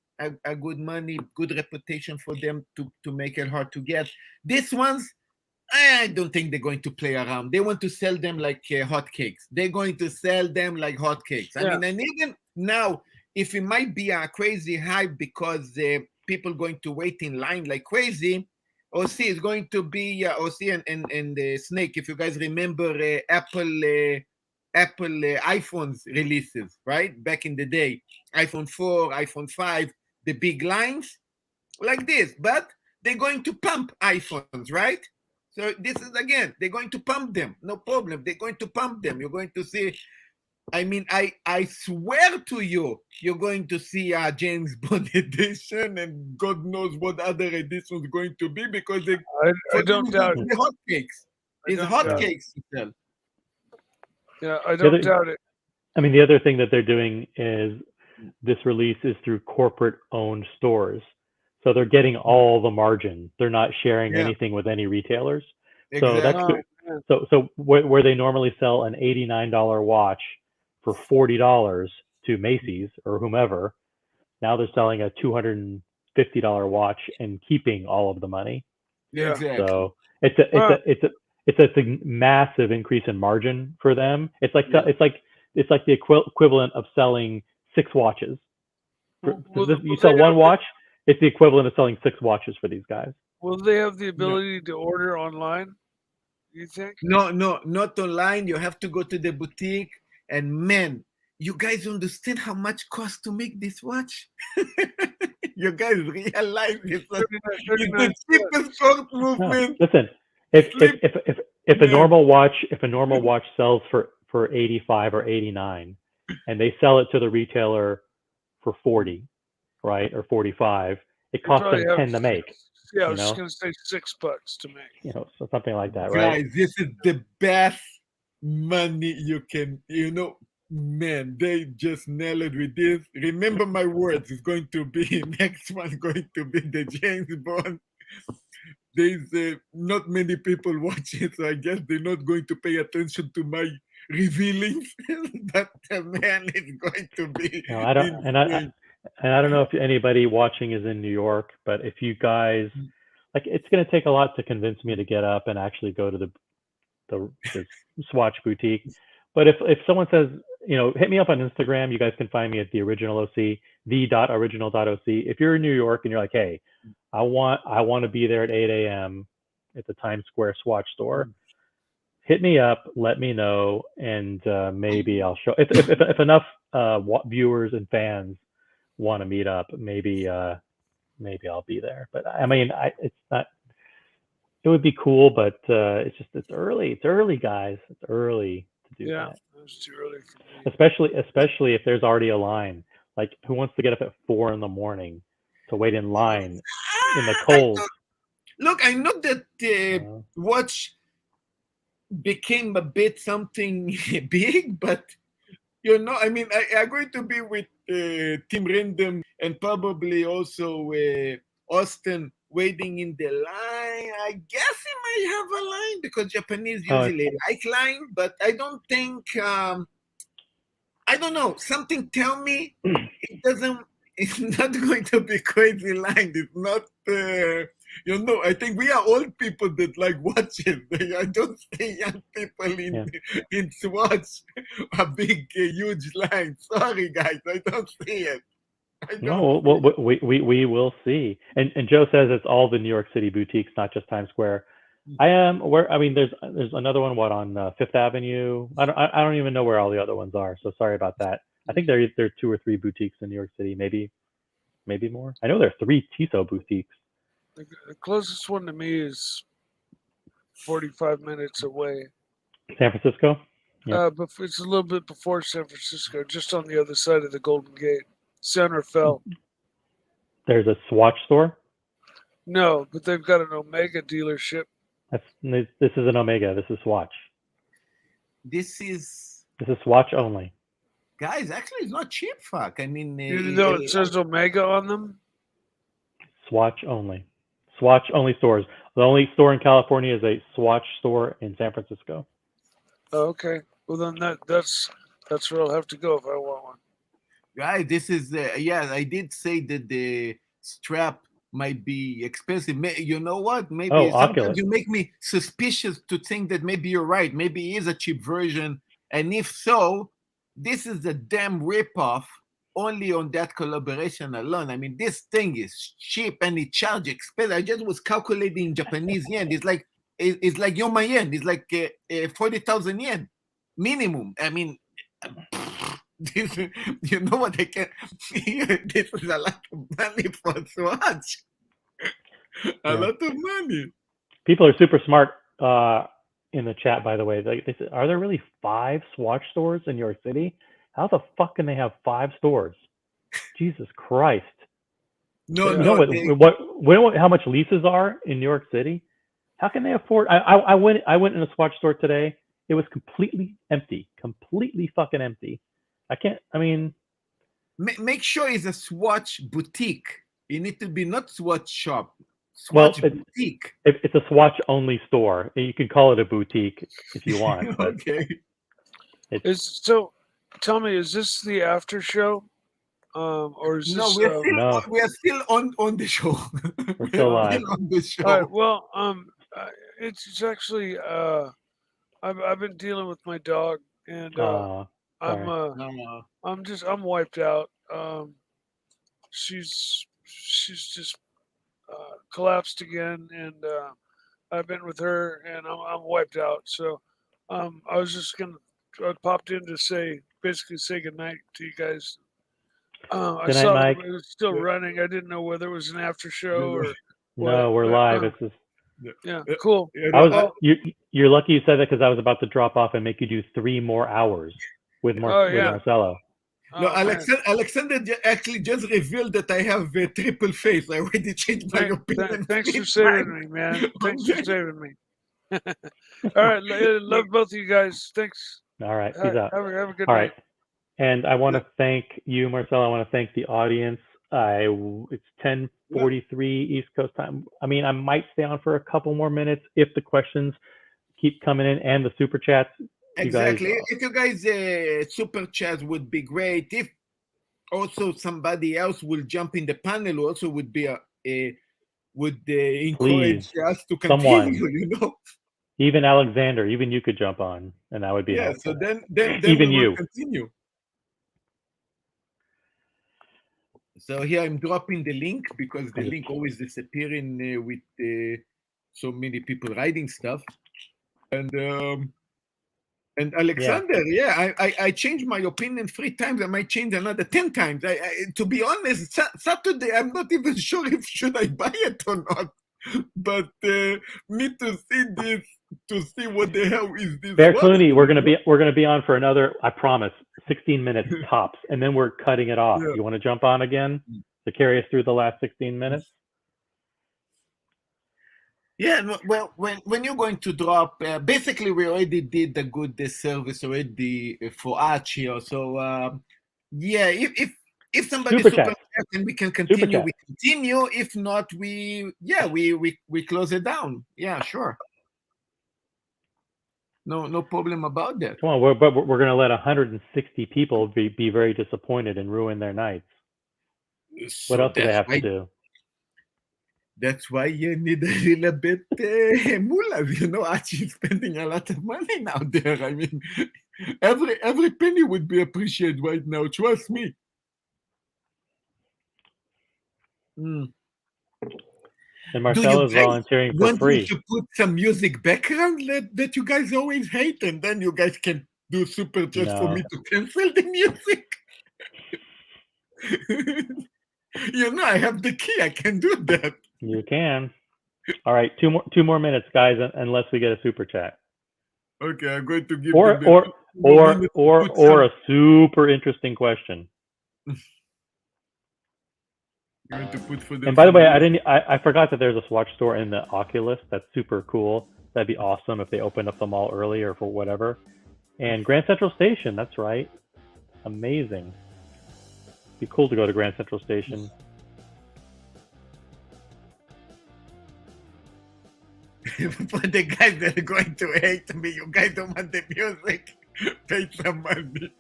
Speaker 1: a good money, good reputation for them to make it hard to get. These ones, I don't think they're going to play around. They want to sell them like hotcakes. They're going to sell them like hotcakes. I mean, and even now, if it might be a crazy hype because people going to wait in line like crazy, OC is going to be OC and Snake. If you guys remember Apple iPhones releases, right? Back in the day, iPhone 4, iPhone 5, the big lines like this, but they're going to pump iPhones, right? So this is again, they're going to pump them, no problem. They're going to pump them. You're going to see. I mean, I swear to you, you're going to see a James Bond edition, and God knows what other editions going to be because
Speaker 11: I don't doubt it.
Speaker 1: The hotcakes. It's hotcakes to sell.
Speaker 11: Yeah, I don't doubt it.
Speaker 12: I mean, the other thing that they're doing is this release is through corporate-owned stores, so they're getting all the margin. They're not sharing anything with any retailers. So that's good. So where they normally sell an $89 watch for $40 to Macy's or whomever, now they're selling a $250 watch and keeping all of the money.
Speaker 1: Yeah, exactly.
Speaker 12: So it's a massive increase in margin for them. It's like the equivalent of selling 6 watches. You sell one watch, it's the equivalent of selling 6 watches for these guys.
Speaker 11: Will they have the ability to order online? You think?
Speaker 1: No, not online. You have to go to the boutique. And man, you guys understand how much cost to make this watch? You guys realize it's the cheapest short movement.
Speaker 12: No, listen, if a normal watch sells for 85 or 89, and they sell it to the retailer for 40, right, or 45, it costs them 10 to make.
Speaker 11: Yeah, I was just gonna say $6 to make.
Speaker 12: So something like that, right?
Speaker 1: Guys, this is the best money you can, man, they just nailed it with this. Remember my words, it's going to be next one going to be the James Bond. There's not many people watching, so I guess they're not going to pay attention to my revealings. But man, it's going to be
Speaker 12: I don't know if anybody watching is in New York, but if you guys it's going to take a lot to convince me to get up and actually go to the Swatch boutique. But if someone says, hit me up on Instagram, you guys can find me at the original OC. the.original.oc. If you're in New York and you're like, hey, I want to be there at 8 a.m. at the Times Square Swatch store, hit me up, let me know, and maybe I'll show. If enough viewers and fans want to meet up, maybe I'll be there. But I mean, it's not. It would be cool, but it's early. It's early, guys. It's early to do that.
Speaker 11: It's too early for me.
Speaker 12: Especially if there's already a line. Like, who wants to get up at 4 in the morning to wait in line in the cold?
Speaker 1: Look, I know that watch became a bit something big, but I mean, I'm going to be with Team Random and probably also Austin waiting in the line. I guess he might have a line because Japanese usually like line, but I don't think. I don't know. Something tell me it doesn't. It's not going to be crazy line. It's not. I think we are old people that like watching. I don't see young people in Swatch a big, huge line. Sorry, guys, I don't see it.
Speaker 12: No, well, we will see. And Joe says it's all the New York City boutiques, not just Times Square. There's another one on Fifth Avenue. I don't even know where all the other ones are. So sorry about that. I think there are 2 or 3 boutiques in New York City, maybe more. I know there are 3 Tissot boutiques.
Speaker 11: The closest one to me is 45 minutes away.
Speaker 12: San Francisco?
Speaker 11: But it's a little bit before San Francisco, just on the other side of the Golden Gate. San Rafael.
Speaker 12: There's a Swatch store?
Speaker 11: No, but they've got an Omega dealership.
Speaker 12: This is an Omega. This is Swatch.
Speaker 1: This is
Speaker 12: Swatch only.
Speaker 1: Guys, actually, it's not cheap. Fuck. I mean,
Speaker 11: It says Omega on them.
Speaker 12: Swatch only. Swatch only stores. The only store in California is a Swatch store in San Francisco.
Speaker 11: Oh, okay. Well, then that's where I'll have to go if I want one.
Speaker 1: Guys, this is I did say that the strap might be expensive. You know what? Maybe sometimes you make me suspicious to think that maybe you're right. Maybe it is a cheap version, and if so, this is a damn ripoff. Only on that collaboration alone. I mean, this thing is cheap and it charges expensive. I just was calculating in Japanese yen. It's like Yoma yen. It's like 40,000 yen minimum. I mean, this, you know what I can. This is a lot of money for Swatch. A lot of money.
Speaker 12: People are super smart in the chat, by the way. They said, "Are there really 5 Swatch stores in New York City? How the fuck can they have 5 stores? Jesus Christ!" We know how much leases are in New York City. How can they afford? I went in a Swatch store today. It was completely empty, completely fucking empty.
Speaker 1: Make sure it's a Swatch boutique. You need to be not Swatch shop. Swatch boutique.
Speaker 12: It's a Swatch only store. You can call it a boutique if you want.
Speaker 1: Okay.
Speaker 11: Tell me, is this the after show? Or is this
Speaker 1: we are still on the show.
Speaker 12: We're still live.
Speaker 1: On the show.
Speaker 11: All right, well, it's actually I've been dealing with my dog and I'm wiped out. She's just collapsed again, and I've been with her and I'm wiped out. So I was just I popped in to basically say goodnight to you guys. I saw
Speaker 12: Mike.
Speaker 11: it was still running. I didn't know whether it was an after show or
Speaker 12: no. We're live.
Speaker 11: Yeah, cool.
Speaker 12: You're lucky you said that because I was about to drop off and make you do 3 more hours with Marcelo.
Speaker 1: No, Alexander actually just revealed that I have a triple face. I already changed my opinion.
Speaker 11: Thanks for saving me, man. Thanks for saving me. All right, love both of you guys. Thanks.
Speaker 12: All right, peace out.
Speaker 11: Have a good night.
Speaker 12: All right, and I want to thank you, Marcelo. I want to thank the audience. It's 10:43 East Coast time. I mean, I might stay on for a couple more minutes if the questions keep coming in and the super chats.
Speaker 1: Exactly. If you guys super chats would be great. If also somebody else will jump in the panel, also would be would encourage us to continue. You know.
Speaker 12: Even Alexander, even you could jump on, and that would be helpful.
Speaker 1: So then
Speaker 12: even
Speaker 1: we
Speaker 12: you
Speaker 1: will continue. So here I'm dropping the link because the link always disappearing with so many people writing stuff. And Alexander, I changed my opinion 3 times. I might change another 10 times. To be honest, Saturday I'm not even sure if should I buy it or not. But need to see this to see what the hell is this.
Speaker 12: Bear Clooney, we're gonna be on for another, I promise, 16 minutes tops, and then we're cutting it off.
Speaker 1: Yeah.
Speaker 12: You want to jump on again to carry us through the last 16 minutes?
Speaker 1: Yeah, well, when you're going to drop, basically we already did the good service already for Archie. So yeah, if somebody
Speaker 12: Super
Speaker 1: super
Speaker 12: chat.
Speaker 1: and we can continue,
Speaker 12: chat.
Speaker 1: we continue. If not, we close it down. Yeah, sure. No problem about that.
Speaker 12: Come on, we're going to let 160 people be very disappointed and ruin their nights.
Speaker 1: So
Speaker 12: What else do they
Speaker 1: that's
Speaker 12: have
Speaker 1: why-
Speaker 12: to do?
Speaker 1: That's why you need a little bit moolah. You know, Archie's spending a lot of money now there. I mean, every penny would be appreciated right now. Trust me. Mm.
Speaker 12: And Marcelo's volunteering for
Speaker 1: want
Speaker 12: free.
Speaker 1: me to put some music background that you guys always hate, and then you guys can do super just for
Speaker 12: No.
Speaker 1: me to cancel the music? You know, I have the key. I can do that.
Speaker 12: You can. All right, two more minutes, guys, unless we get a super chat.
Speaker 1: Okay, I'm going to give
Speaker 12: Or
Speaker 1: them the 2 more minutes to put
Speaker 12: or a super interesting question.
Speaker 1: Going to put for them
Speaker 12: And by the
Speaker 1: some
Speaker 12: way,
Speaker 1: music.
Speaker 12: I forgot that there's a Swatch store in the Oculus. That's super cool. That'd be awesome if they opened up the mall early or for whatever. And Grand Central Station, that's right. Amazing. Be cool to go to Grand Central Station.
Speaker 1: For the guys that are going to hate me, you guys don't want the music. Pay some money.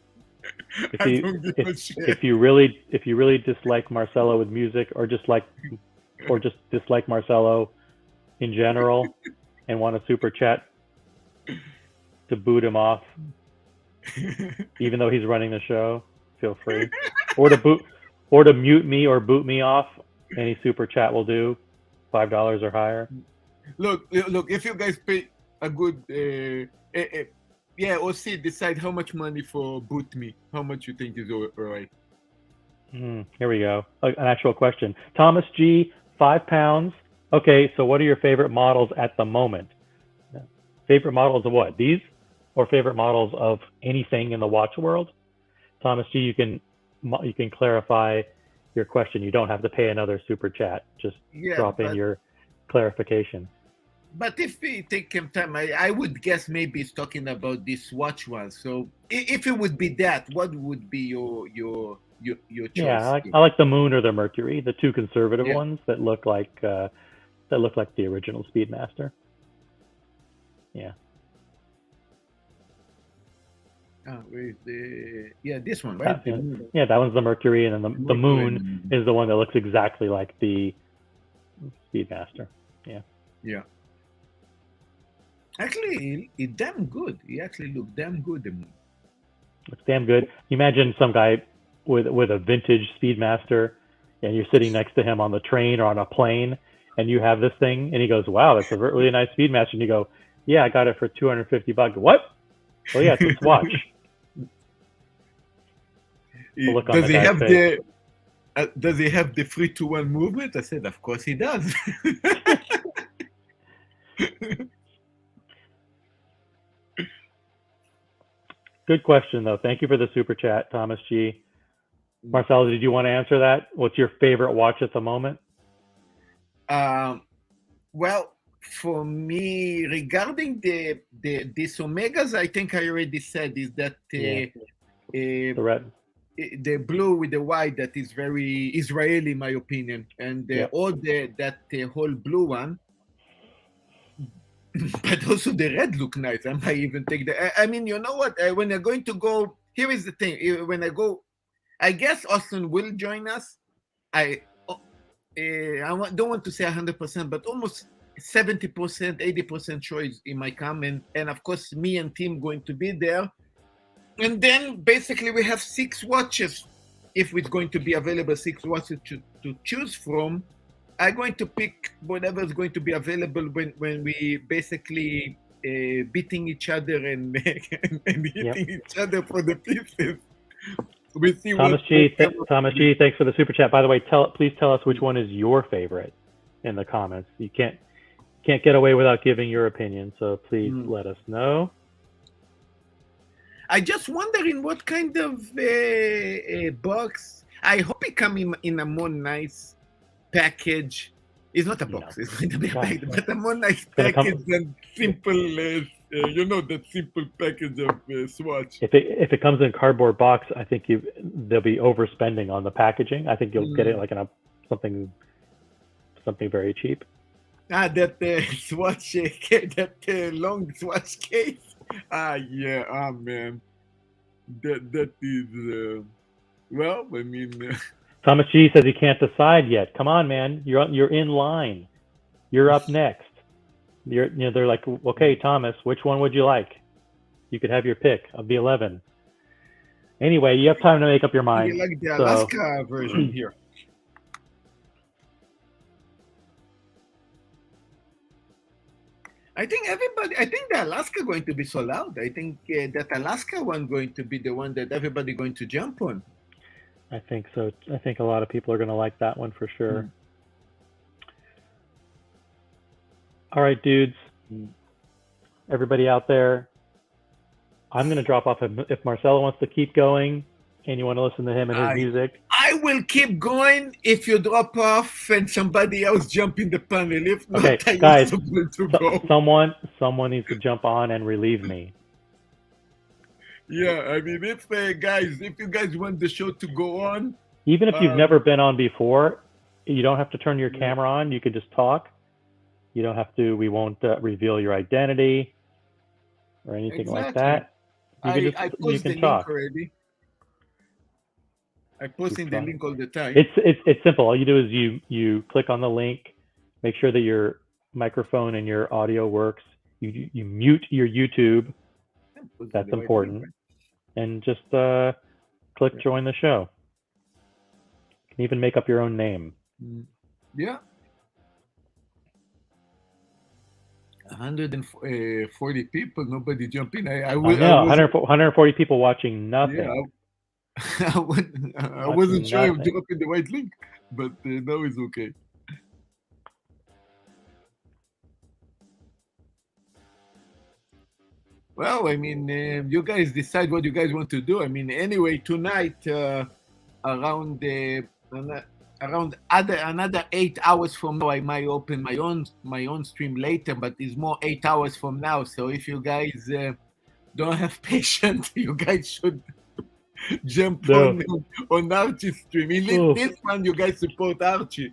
Speaker 1: I don't give a shit.
Speaker 12: If you really dislike Marcelo with music, or just dislike Marcelo in general, and want a super chat to boot him off, even though he's running the show, feel free. Or to mute me or boot me off. Any super chat will do. $5 or higher.
Speaker 1: Look, if you guys pay a good, or see, decide how much money for boot me. How much you think is all right?
Speaker 12: Here we go. An actual question. Thomas G, £5. Okay, so what are your favorite models at the moment? Favorite models of what? These? Or favorite models of anything in the watch world? Thomas G, you can clarify your question. You don't have to pay another super chat. Just drop in your clarification.
Speaker 1: But if we take some time, I would guess maybe it's talking about this watch one. So if it would be that, what would be your choice?
Speaker 12: Yeah, I like the Moon or the Mercury, the two conservative ones that look like the original Speedmaster. Yeah.
Speaker 1: Where's this one, right?
Speaker 12: Yeah, that one's the Mercury, and then the Moon is the one that looks exactly like the Speedmaster. Yeah.
Speaker 1: Yeah. Actually, it's damn good. He actually looked damn good.
Speaker 12: It's damn good. You imagine some guy with a vintage Speedmaster, and you're sitting next to him on the train or on a plane, and you have this thing, and he goes, "Wow, that's a really nice Speedmaster." And you go, "Yeah, I got it for $250." What? Well, yeah, it's a Swatch.
Speaker 1: Does he have the 3-2-1 movement? I said, of course he does.
Speaker 12: Good question, though. Thank you for the super chat, Thomas G. Marcelo, did you want to answer that? What's your favorite watch at the moment?
Speaker 1: Well, for me, regarding these Omegas, I think I already said is that
Speaker 12: The red.
Speaker 1: The blue with the white, that is very Israeli, in my opinion, and that whole blue one. But also the red look nice. I might even take the. I mean, you know what? When you're going to go, here is the thing. When I go, I guess Austin will join us. I don't want to say 100%, but almost 70%, 80% sure he might come, and of course me and Tim going to be there, and then basically we have 6 watches if it's going to be available 6 watches to choose from, I'm going to pick whatever is going to be available when we basically beating each other and hitting each other for the pieces. We see
Speaker 12: Thomas G. Thomas G. Thanks for the super chat. By the way, please tell us which one is your favorite in the comments. You can't get away without giving your opinion, so please let us know.
Speaker 1: I just wondering what kind of box. I hope it come in a more nice package. It's not a box. It's going to be a bag, but a more nice package than simple. That simple package of Swatch.
Speaker 12: If it comes in a cardboard box, I think they'll be overspending on the packaging. I think you'll get it like in something very cheap.
Speaker 1: That Swatch, that long Swatch case. Yeah, man. That is well, I mean.
Speaker 12: Thomas G says he can't decide yet. Come on, man. You're in line. You're up next. They're like, okay, Thomas, which one would you like? You could have your pick of the 11. Anyway, you have time to make up your mind.
Speaker 1: You like the Alaska version here. I think the Alaska going to be sold out. I think that Alaska one going to be the one that everybody going to jump on.
Speaker 12: I think so. I think a lot of people are going to like that one for sure. All right, dudes. Everybody out there, I'm going to drop off. If Marcelo wants to keep going and you want to listen to him and his music.
Speaker 1: I will keep going if you drop off and somebody else jump in the panel. If not,
Speaker 12: okay, guys, someone needs to jump on and relieve me.
Speaker 1: Yeah, I mean, if you guys want the show to go on,
Speaker 12: even if you've never been on before, you don't have to turn your camera on. You can just talk. You don't have to. We won't reveal your identity or anything like that. You can talk.
Speaker 1: Link already. I post in the link all the time.
Speaker 12: It's simple. All you do is you click on the link, make sure that your microphone and your audio works. You mute your YouTube. That's important. And just click join the show. You can even make up your own name.
Speaker 1: Yeah. 140 people, nobody jump in. I
Speaker 12: know, 140 people watching nothing.
Speaker 1: Yeah, I wasn't sure if dropping the right link, but now it's okay. Well, I mean, you guys decide what you guys want to do. I mean, anyway, tonight around another 8 hours from now, I might open my own stream later, but it's more 8 hours from now. So if you guys don't have patience, you guys should jump on Archie's stream. In this one, you guys support Archie.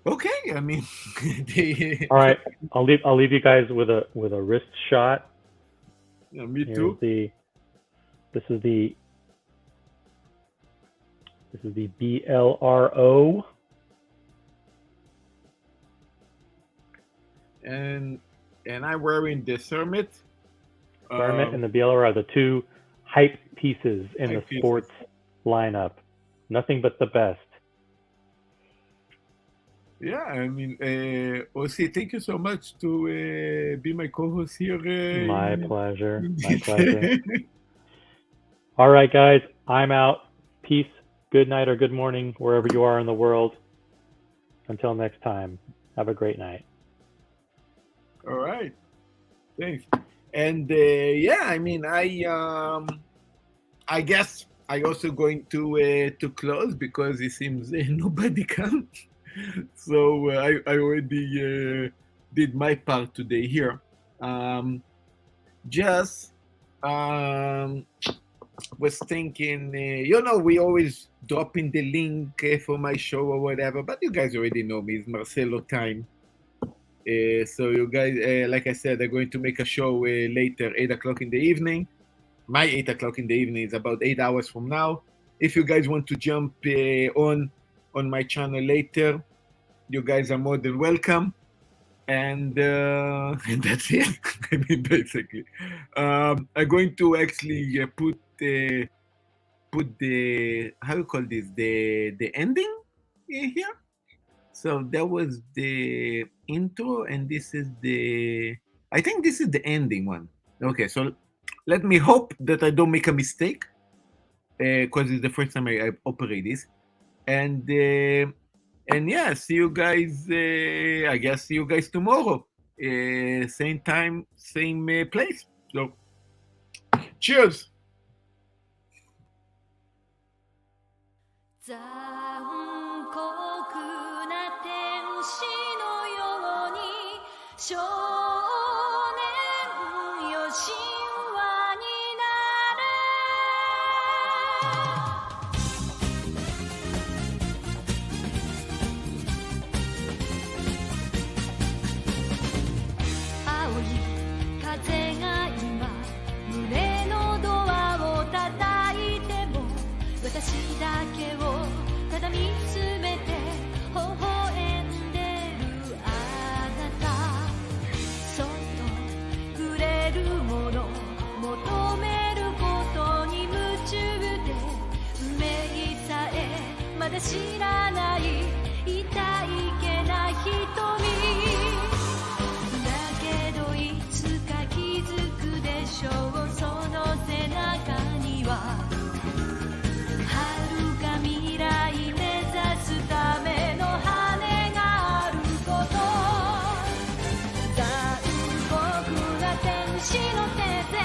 Speaker 1: Okay, I mean,
Speaker 12: all right. I'll leave you guys with a wrist shot.
Speaker 1: Yeah, me too.
Speaker 12: This is the BLRO.
Speaker 1: And I'm wearing the Hermit.
Speaker 12: Hermit and the BLRO are the two hype pieces in the sports lineup. Nothing but the best.
Speaker 1: Yeah, I mean, Osi, thank you so much to be my co-host here.
Speaker 12: My pleasure. My pleasure. All right, guys, I'm out. Peace. Good night or good morning, wherever you are in the world. Until next time, have a great night.
Speaker 1: All right. Thanks. And yeah, I mean, I guess I also going to close because it seems nobody comes. So I already did my part today here. Just was thinking, we always drop in the link for my show or whatever, but you guys already know me. It's Marcelo time. So you guys, like I said, I'm going to make a show later, 8 o'clock in the evening. My 8 o'clock in the evening is about 8 hours from now. If you guys want to jump on my channel later, you guys are more than welcome. And that's it. I mean, basically, I'm going to actually put the how you call this, the ending here. So that was the intro, and this is I think this is the ending one. Okay, so let me hope that I don't make a mistake, because it's the first time I operate this. And yeah, see you guys. I guess see you guys tomorrow, same time, same place. So, cheers.
Speaker 3: 残酷な天使のように少年よ神話になる青い風が今胸のドアを叩いても私だけをただ見つめて微笑んでるあなたそっとくれるもの求めることに夢中で運命さえまだ知らない痛いけな瞳だけどいつか気づくでしょうその背中には遥か未来目指すための羽があること残酷な天使の手で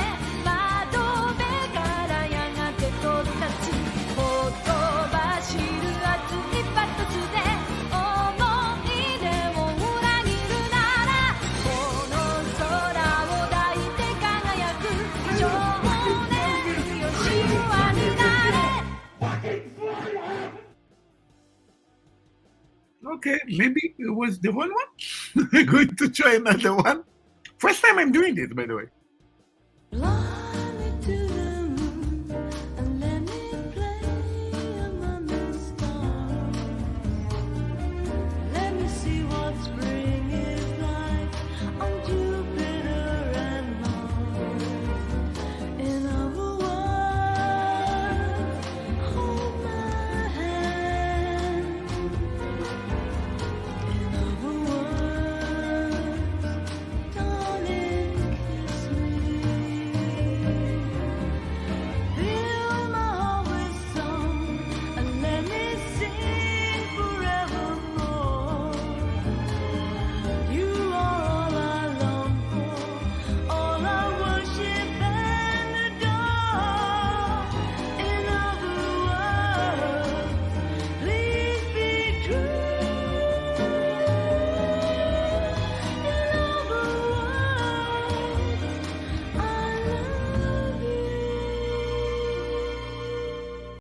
Speaker 3: 窓辺からやがて飛び立つほとばしる熱いパトスで思い出を裏切るならこの空を抱いて輝く少年よ神話になれ
Speaker 1: Okay, maybe it was the wrong one. I'm going to try another one. First time I'm doing this, by the way.